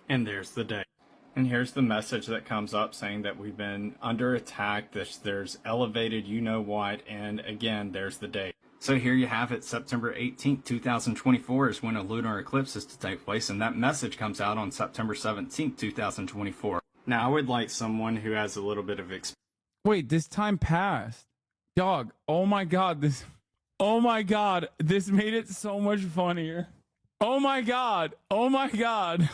And there's the date. And here's the message that comes up saying that we've been under attack, there's elevated you-know-what, and again, there's the date. So here you have it, September 18th, 2024 is when a lunar eclipse is to take place, and that message comes out on September 17th, 2024. Now, I would like someone who has a little bit of experience. Wait, this time passed. Dog, oh my God, this made it so much funnier. Oh my God. Oh my God,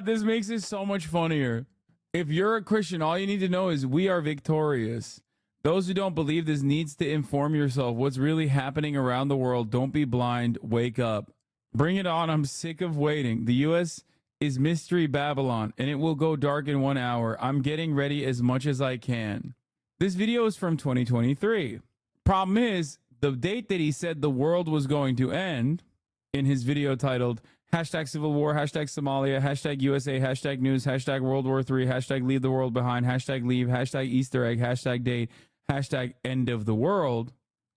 this makes it so much funnier. If you're a Christian, all you need to know is we are victorious. Those who don't believe this needs to inform yourself what's really happening around the world. Don't be blind. Wake up. Bring it on. I'm sick of waiting. The U.S. is Mystery Babylon, and it will go dark in 1 hour. I'm getting ready as much as I can. This video is from 2023. Problem is, the date that he said the world was going to end in his video titled #Civil War, #Somalia, #USA, #news, #World War III, #leave the world behind, #leave, #Easter egg, #date, #end of the world,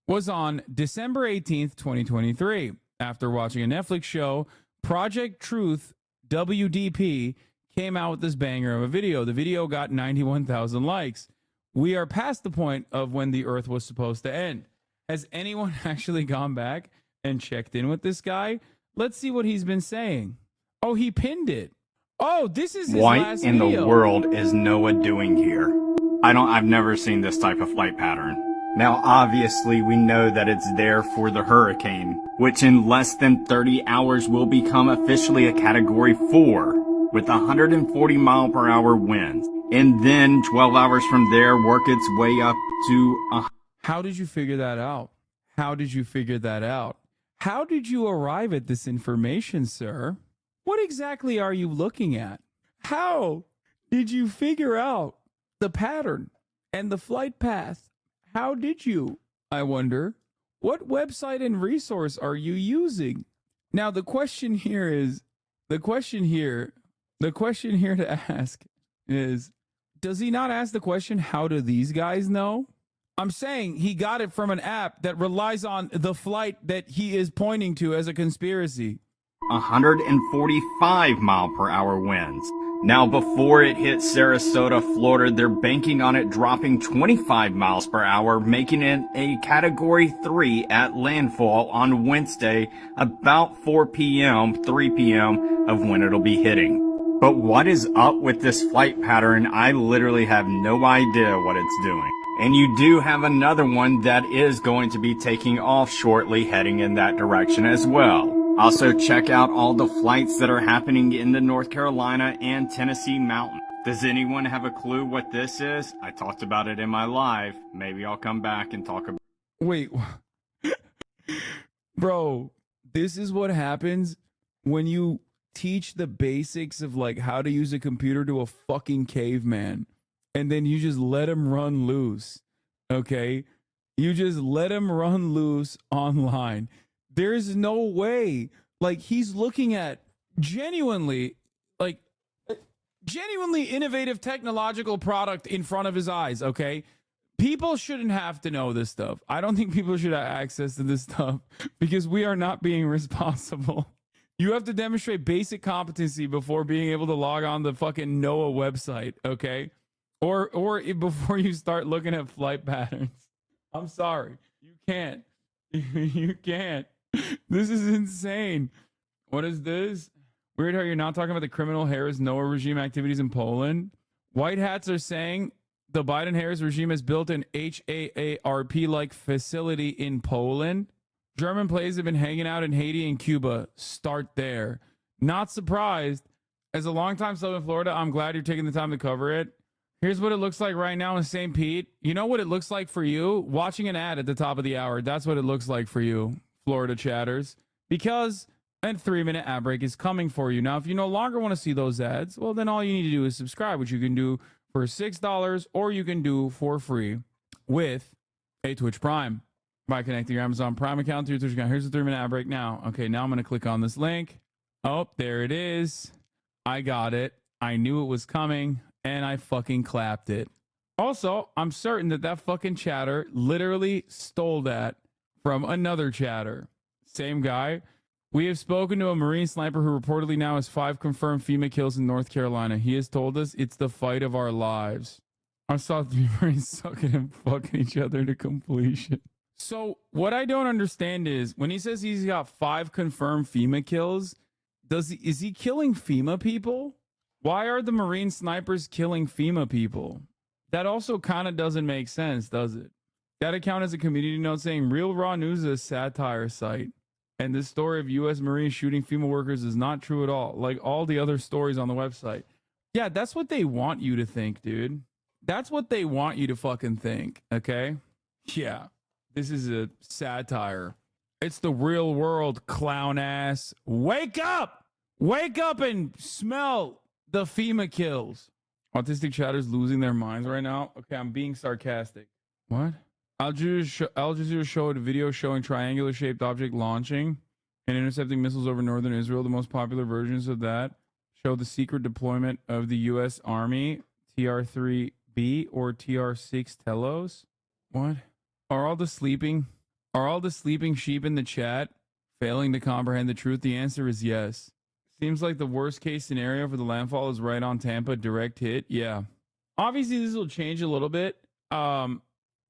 was on December 18th, 2023. After watching a Netflix show, Project Truth WDP came out with this banger of a video. The video got 91,000 likes. We are past the point of when the Earth was supposed to end. Has anyone actually gone back and checked in with this guy? Let's see what he's been saying. Oh, he pinned it. Oh, this is his last What in video. the world is Noah doing here? I've never seen this type of flight pattern. Now, obviously, we know that it's there for the hurricane, which in less than 30 hours will become officially a Category 4 with 140 mile per hour winds. And then 12 hours from there, work its way up to How did you figure that out? How did you figure that out? How did you arrive at this information, sir? What exactly are you looking at? How did you figure out the pattern and the flight path? How did you, I wonder? What website and resource are you using? Now, the question here to ask is, does he not ask the question, how do these guys know? I'm saying he got it from an app that relies on the flight that he is pointing to as a conspiracy. 145 mile per hour winds. Now, before it hits Sarasota, Florida, they're banking on it dropping 25 miles per hour, making it a Category 3 at landfall on Wednesday, about 4 p.m., 3 p.m. of when it'll be hitting. But what is up with this flight pattern? I literally have no idea what it's doing. And you do have another one that is going to be taking off shortly, heading in that direction as well. Also, check out all the flights that are happening in the North Carolina and Tennessee mountain. Does anyone have a clue what this is? I talked about it in my live. Maybe I'll come back and talk about it. Wait. Bro, this is what happens when you teach the basics of like how to use a computer to a fucking caveman, and then you just let him run loose. Okay? You just let him run loose online. There's no way. Like, he's looking at genuinely innovative technological product in front of his eyes, okay? People shouldn't have to know this stuff. I don't think people should have access to this stuff because we are not being responsible. You have to demonstrate basic competency before being able to log on the fucking NOAA website, okay? Or before you start looking at flight patterns. I'm sorry. You can't. You can't. This is insane. What is this? Weird how you're not talking about the criminal Harris NOAA regime activities in Poland. White hats are saying the Biden-Harris regime has built an HAARP-like facility in Poland. German planes have been hanging out in Haiti and Cuba. Start there. Not surprised. As a longtime sub in Florida, I'm glad you're taking the time to cover it. Here's what it looks like right now in St. Pete. You know what it looks like for you? Watching an ad at the top of the hour. That's what it looks like for you, Florida chatters. Because a 3-minute ad break is coming for you. Now, if you no longer want to see those ads, well, then all you need to do is subscribe, which you can do for $6 or you can do for free with a Twitch Prime by connecting your Amazon Prime account to your Twitch account. Here's the 3-minute ad break now. Okay, now I'm going to click on this link. Oh, there it is. I got it. I knew it was coming and I fucking clapped it. Also, I'm certain that that fucking chatter literally stole that from another chatter. Same guy. We have spoken to a Marine sniper who reportedly now has 5 confirmed FEMA kills in North Carolina. He has told us it's the fight of our lives. I saw 3 Marines sucking and fucking each other to completion. So what I don't understand is when he says he's got 5 confirmed FEMA kills, is he killing FEMA people? Why are the Marine snipers killing FEMA people? That also kind of doesn't make sense, does it? That account has a community note saying Real Raw News is a satire site. And this story of U.S. Marines shooting FEMA workers is not true at all. Like all the other stories on the website. Yeah, that's what they want you to think, dude. That's what they want you to fucking think, okay? Yeah, this is a satire. It's the real world, clown ass. Wake up! Wake up and smell the FEMA kills. Autistic chatters losing their minds right now. Okay, I'm being sarcastic. What? Al Jazeera showed a video showing triangular-shaped object launching and intercepting missiles over northern Israel. The most popular versions of that show the secret deployment of the U.S. Army TR-3B or TR-6 Telos. What? Are all the sleeping sheep in the chat failing to comprehend the truth? The answer is yes. Seems like the worst-case scenario for the landfall is right on Tampa, direct hit. Yeah. Obviously, this will change a little bit.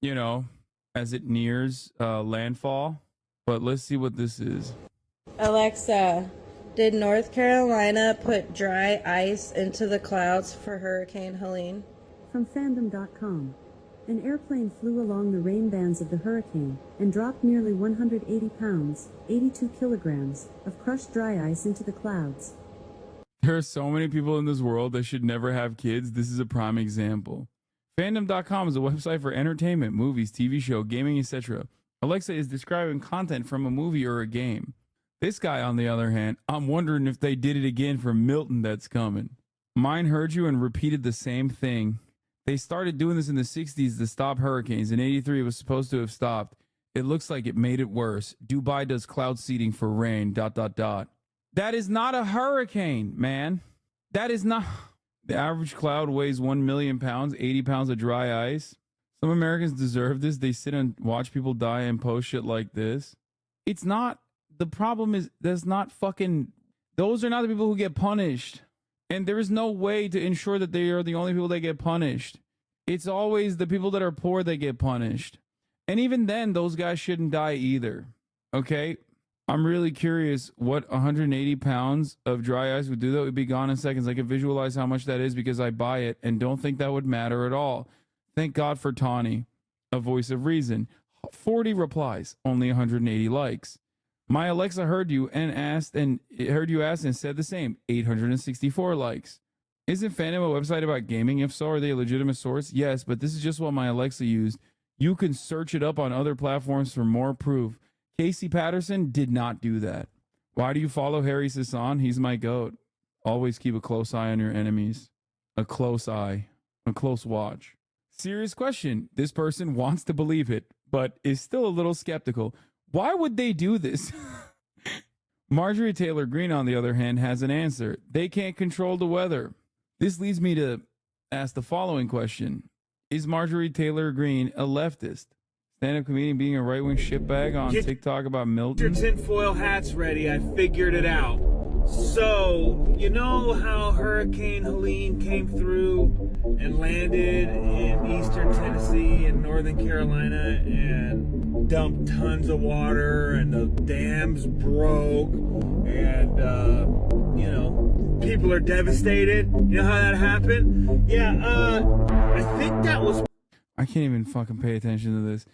You know, as it nears landfall. But let's see what this is. Alexa, did North Carolina put dry ice into the clouds for Hurricane Helene? From fandom.com. An airplane flew along the rain bands of the hurricane and dropped nearly 180 pounds, 82 kilograms, of crushed dry ice into the clouds. There are so many people in this world that should never have kids. This is a prime example. Fandom.com is a website for entertainment, movies, TV show, gaming, etc. Alexa is describing content from a movie or a game. This guy, on the other hand, I'm wondering if they did it again for Milton that's coming. Mine heard you and repeated the same thing. They started doing this in the 60s to stop hurricanes. In 83, it was supposed to have stopped. It looks like it made it worse. Dubai does cloud seeding for rain, ... That is not a hurricane, man. That is not... The average cloud weighs 1 million pounds, 80 pounds of dry ice. Some Americans deserve this. They sit and watch people die and post shit like this. It's not... The problem is, that's not fucking... Those are not the people who get punished. And there is no way to ensure that they are the only people that get punished. It's always the people that are poor that get punished. And even then, those guys shouldn't die either. Okay? I'm really curious what 180 pounds of dry ice would do. That would be gone in seconds. I can visualize how much that is because I buy it and don't think that would matter at all. Thank God for Tawny, a voice of reason. 40 replies, only 180 likes. My Alexa heard you asked and said the same. 864 likes. Isn't Fandom a website about gaming? If so, are they a legitimate source? Yes, but this is just what my Alexa used. You can search it up on other platforms for more proof. Casey Patterson did not do that. Why do you follow Harry Sasson? He's my goat. Always keep a close eye on your enemies. A close eye. A close watch. Serious question. This person wants to believe it, but is still a little skeptical. Why would they do this? Marjorie Taylor Greene, on the other hand, has an answer. They can't control the weather. This leads me to ask the following question. Is Marjorie Taylor Greene a leftist? Stand-up comedian being a right-wing shitbag on TikTok about Milton? Your tinfoil hat's ready. I figured it out. So, you know how Hurricane Helene came through and landed in eastern Tennessee and northern Carolina and dumped tons of water and the dams broke and, you know, people are devastated? You know how that happened? Yeah, I think that was... I can't even fucking pay attention to this.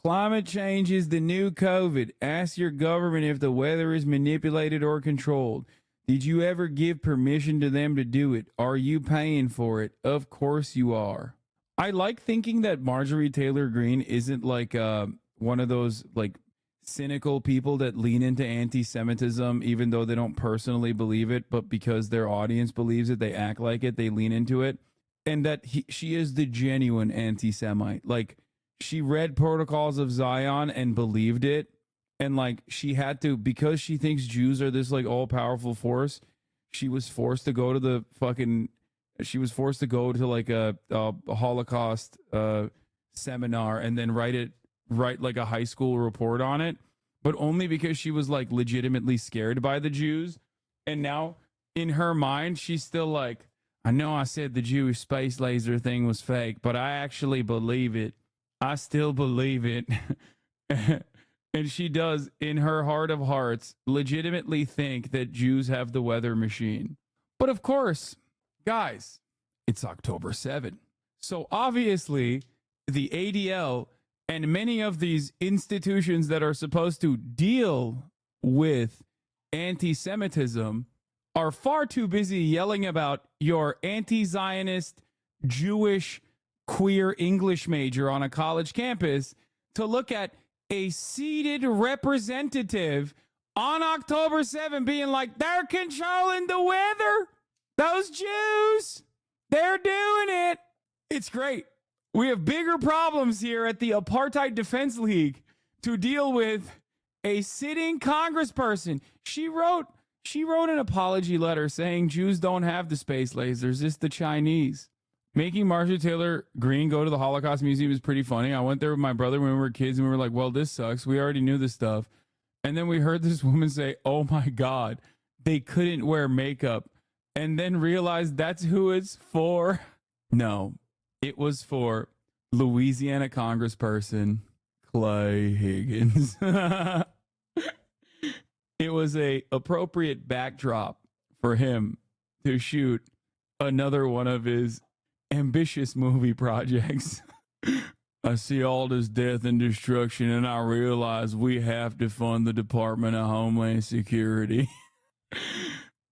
Climate change is the new COVID. Ask your government if the weather is manipulated or controlled. Did you ever give permission to them to do it? Are you paying for it? Of course you are. I like thinking that Marjorie Taylor Greene isn't like one of those like cynical people that lean into anti-Semitism even though they don't personally believe it, but because their audience believes it, they act like it, they lean into it. And that she is the genuine anti-Semite. Like, she read Protocols of Zion and believed it. And like, she had to, because she thinks Jews are this like all-powerful force, she was forced to go to the fucking, she was forced to go to like a Holocaust seminar and then write like a high school report on it, but only because she was like legitimately scared by the Jews. And now in her mind, she's still like, I know I said the Jewish space laser thing was fake, but I actually believe it. I still believe it. And she does, in her heart of hearts, legitimately think that Jews have the weather machine. But of course, guys, it's October 7. So obviously, the ADL and many of these institutions that are supposed to deal with anti-Semitism are far too busy yelling about your anti-Zionist, Jewish, queer English major on a college campus to look at a seated representative on October 7 being like, they're controlling the weather. Those Jews, they're doing it. It's great. We have bigger problems here at the Apartheid Defense League to deal with a sitting congressperson. She wrote an apology letter saying Jews don't have the space lasers, it's the Chinese. Making Marjorie Taylor Greene go to the Holocaust Museum is pretty funny. I went there with my brother when we were kids, and we were like, well, this sucks. We already knew this stuff. And then we heard this woman say, oh, my God, they couldn't wear makeup. And then realized that's who it's for. No, it was for Louisiana Congressperson Clay Higgins. It was a appropriate backdrop for him to shoot another one of his ambitious movie projects. I see all this death and destruction, and I realize we have to fund the Department of Homeland Security.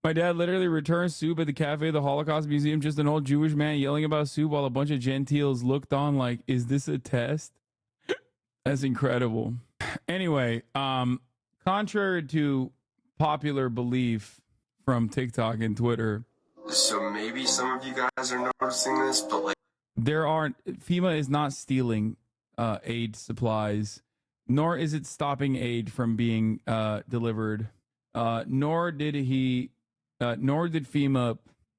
My dad literally returned soup at the cafe of the Holocaust Museum, just an old Jewish man yelling about soup while a bunch of Gentiles looked on like, is this a test? That's incredible. Anyway, contrary to popular belief from TikTok and Twitter, so maybe some of you guys are noticing this, but like, FEMA is not stealing aid supplies, nor is it stopping aid from being delivered, nor did FEMA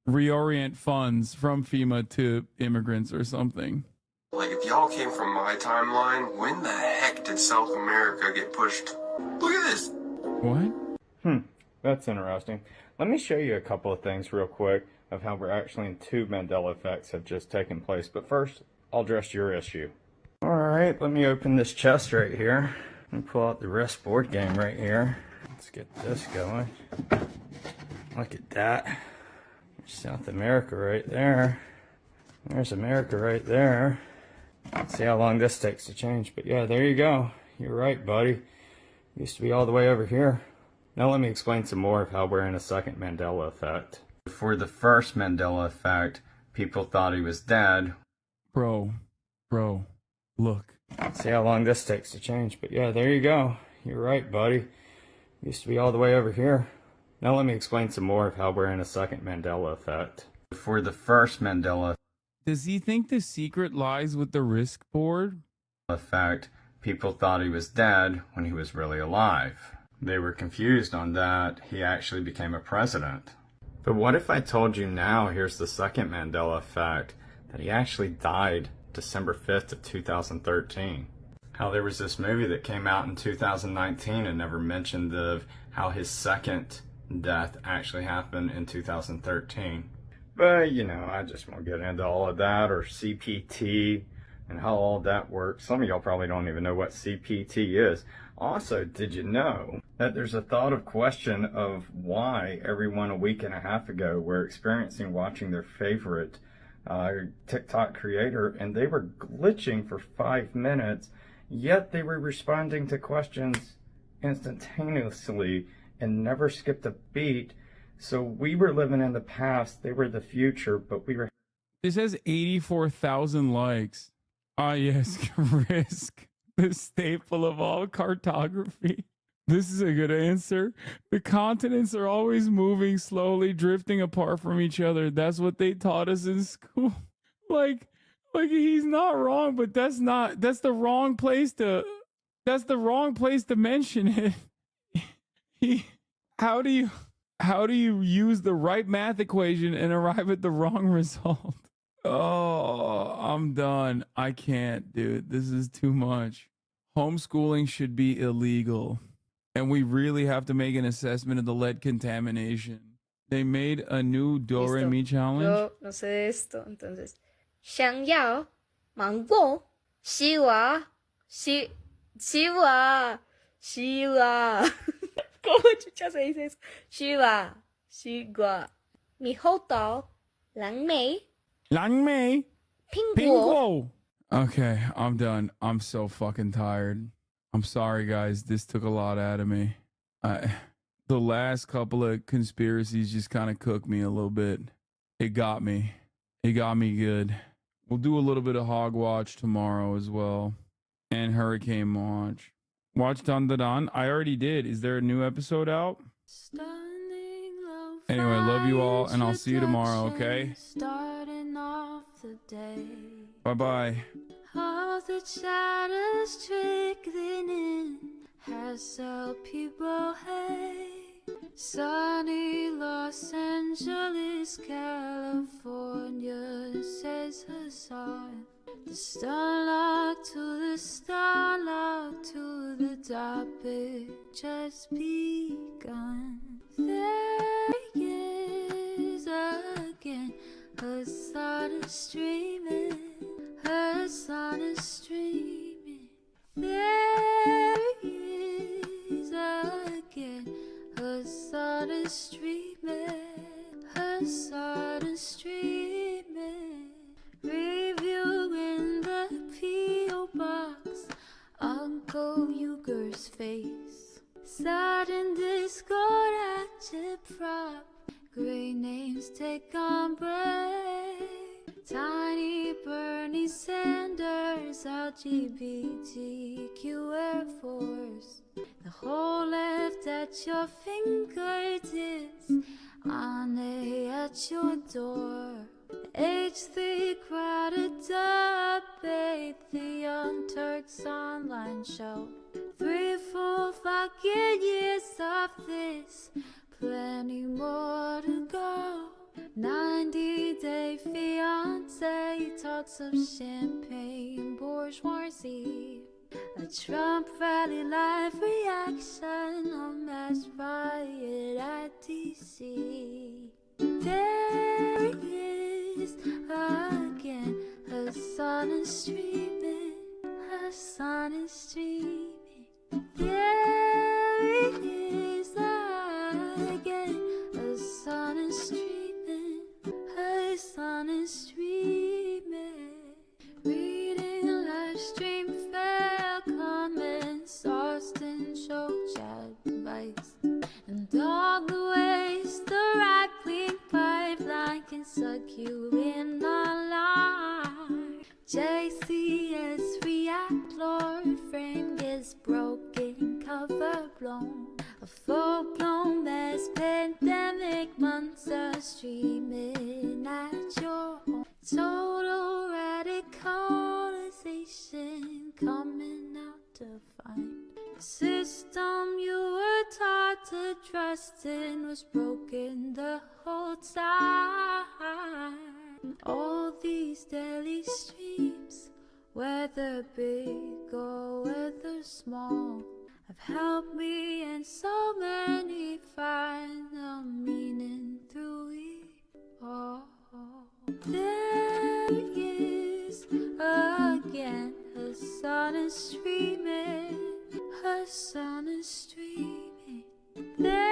reorient funds from FEMA to immigrants or something. Like, if y'all came from my timeline, when the heck did South America get pushed? Look at this! What? That's interesting. Let me show you a couple of things real quick of how we're actually in two Mandela effects have just taken place. But first, I'll address your issue. Alright, let me open this chest right here. Let me pull out the Risk board game right here. Let's get this going. Look at that. There's South America right there. There's America right there. Let's see how long this takes to change. But yeah, there you go. You're right, buddy. Used to be all the way over here. Now let me explain some more of how we're in a second Mandela effect. For the first Mandela effect, people thought he was dead. Bro, look. See how long this takes to change. But yeah, there you go. You're right, buddy. Used to be all the way over here. Now let me explain some more of how we're in a second Mandela effect. For the first Mandela Does he think the secret lies with the risk board? effect, people thought he was dead when he was really alive. They were confused on that. He actually became a president. But what if I told you now, here's the second Mandela effect, that he actually died December 5th of 2013? How there was this movie that came out in 2019 and never mentioned of how his second death actually happened in 2013. But, you know, I just won't get into all of that, or CPT and how all that works. Some of y'all probably don't even know what CPT is. Also, did you know that there's a thought of question of why everyone a week and a half ago were experiencing watching their favorite TikTok creator, and they were glitching for 5 minutes, yet they were responding to questions instantaneously and never skipped a beat. So we were living in the past, they were the future, but we were... This has 84,000 likes. Ah, yes, risk. The staple of all cartography. This is a good answer. The continents are always moving slowly, drifting apart from each other. That's what they taught us in school. Like he's not wrong, but that's the wrong place to mention it. How do you use the right math equation and arrive at the wrong result? Oh, I'm done. I can't, dude. This is too much. Homeschooling should be illegal. And we really have to make an assessment of the lead contamination. They made a new Do Re Mi challenge. Yo no sé esto, entonces. 想要芒果西瓜西瓜¿Cómo chucha se dice eso? 西瓜猕猴桃蓝莓 苹果 Okay, I'm done. I'm so fucking tired. I'm sorry, guys. This took a lot out of me. The last couple of conspiracies just kind of cooked me a little bit. It got me. It got me good. We'll do a little bit of Hog Watch tomorrow as well. And Hurricane Watch. Watch Dandadan. I already did. Is there a new episode out? Anyway, love you all, and I'll see you tomorrow, okay? Starting off the day. Bye-bye. All the shadows trickling in has helped people hate. Sunny Los Angeles, California, says Hasan. The starlight to the starlight to the topic just begun. There he is again. Hasan is streaming. Hasan is streaming. There he is again. Hasan is streaming. Hasan is streaming. Review in the P.O. box. Uncle Uger's face. Sat in Discord at your prop. Great names take on break. Tiny Bernie Sanders, LGBTQ Air Force. The whole left at your fingertips. Ane at your door. H3 crowded debate, the Young Turks online show. 3 full fucking years of this, plenty more to go. 90-day fiance, talks of champagne, bourgeoisie. A Trump rally live reaction, a mass riot at DC. There he is again. Hasan is streaming. Hasan is streaming. There he is again. Hasan is streaming. Hasan is streaming. Reading live stream fair comments. Austin show chat advice. And all the ways the right-wing pipeline can suck you in online. JCS react, Lord frame gets broken, cover blown. A whole time. All these daily streams, whether big or whether small, have helped me and so many find the meaning through it all. There is again, her sun is streaming, her sun is streaming. There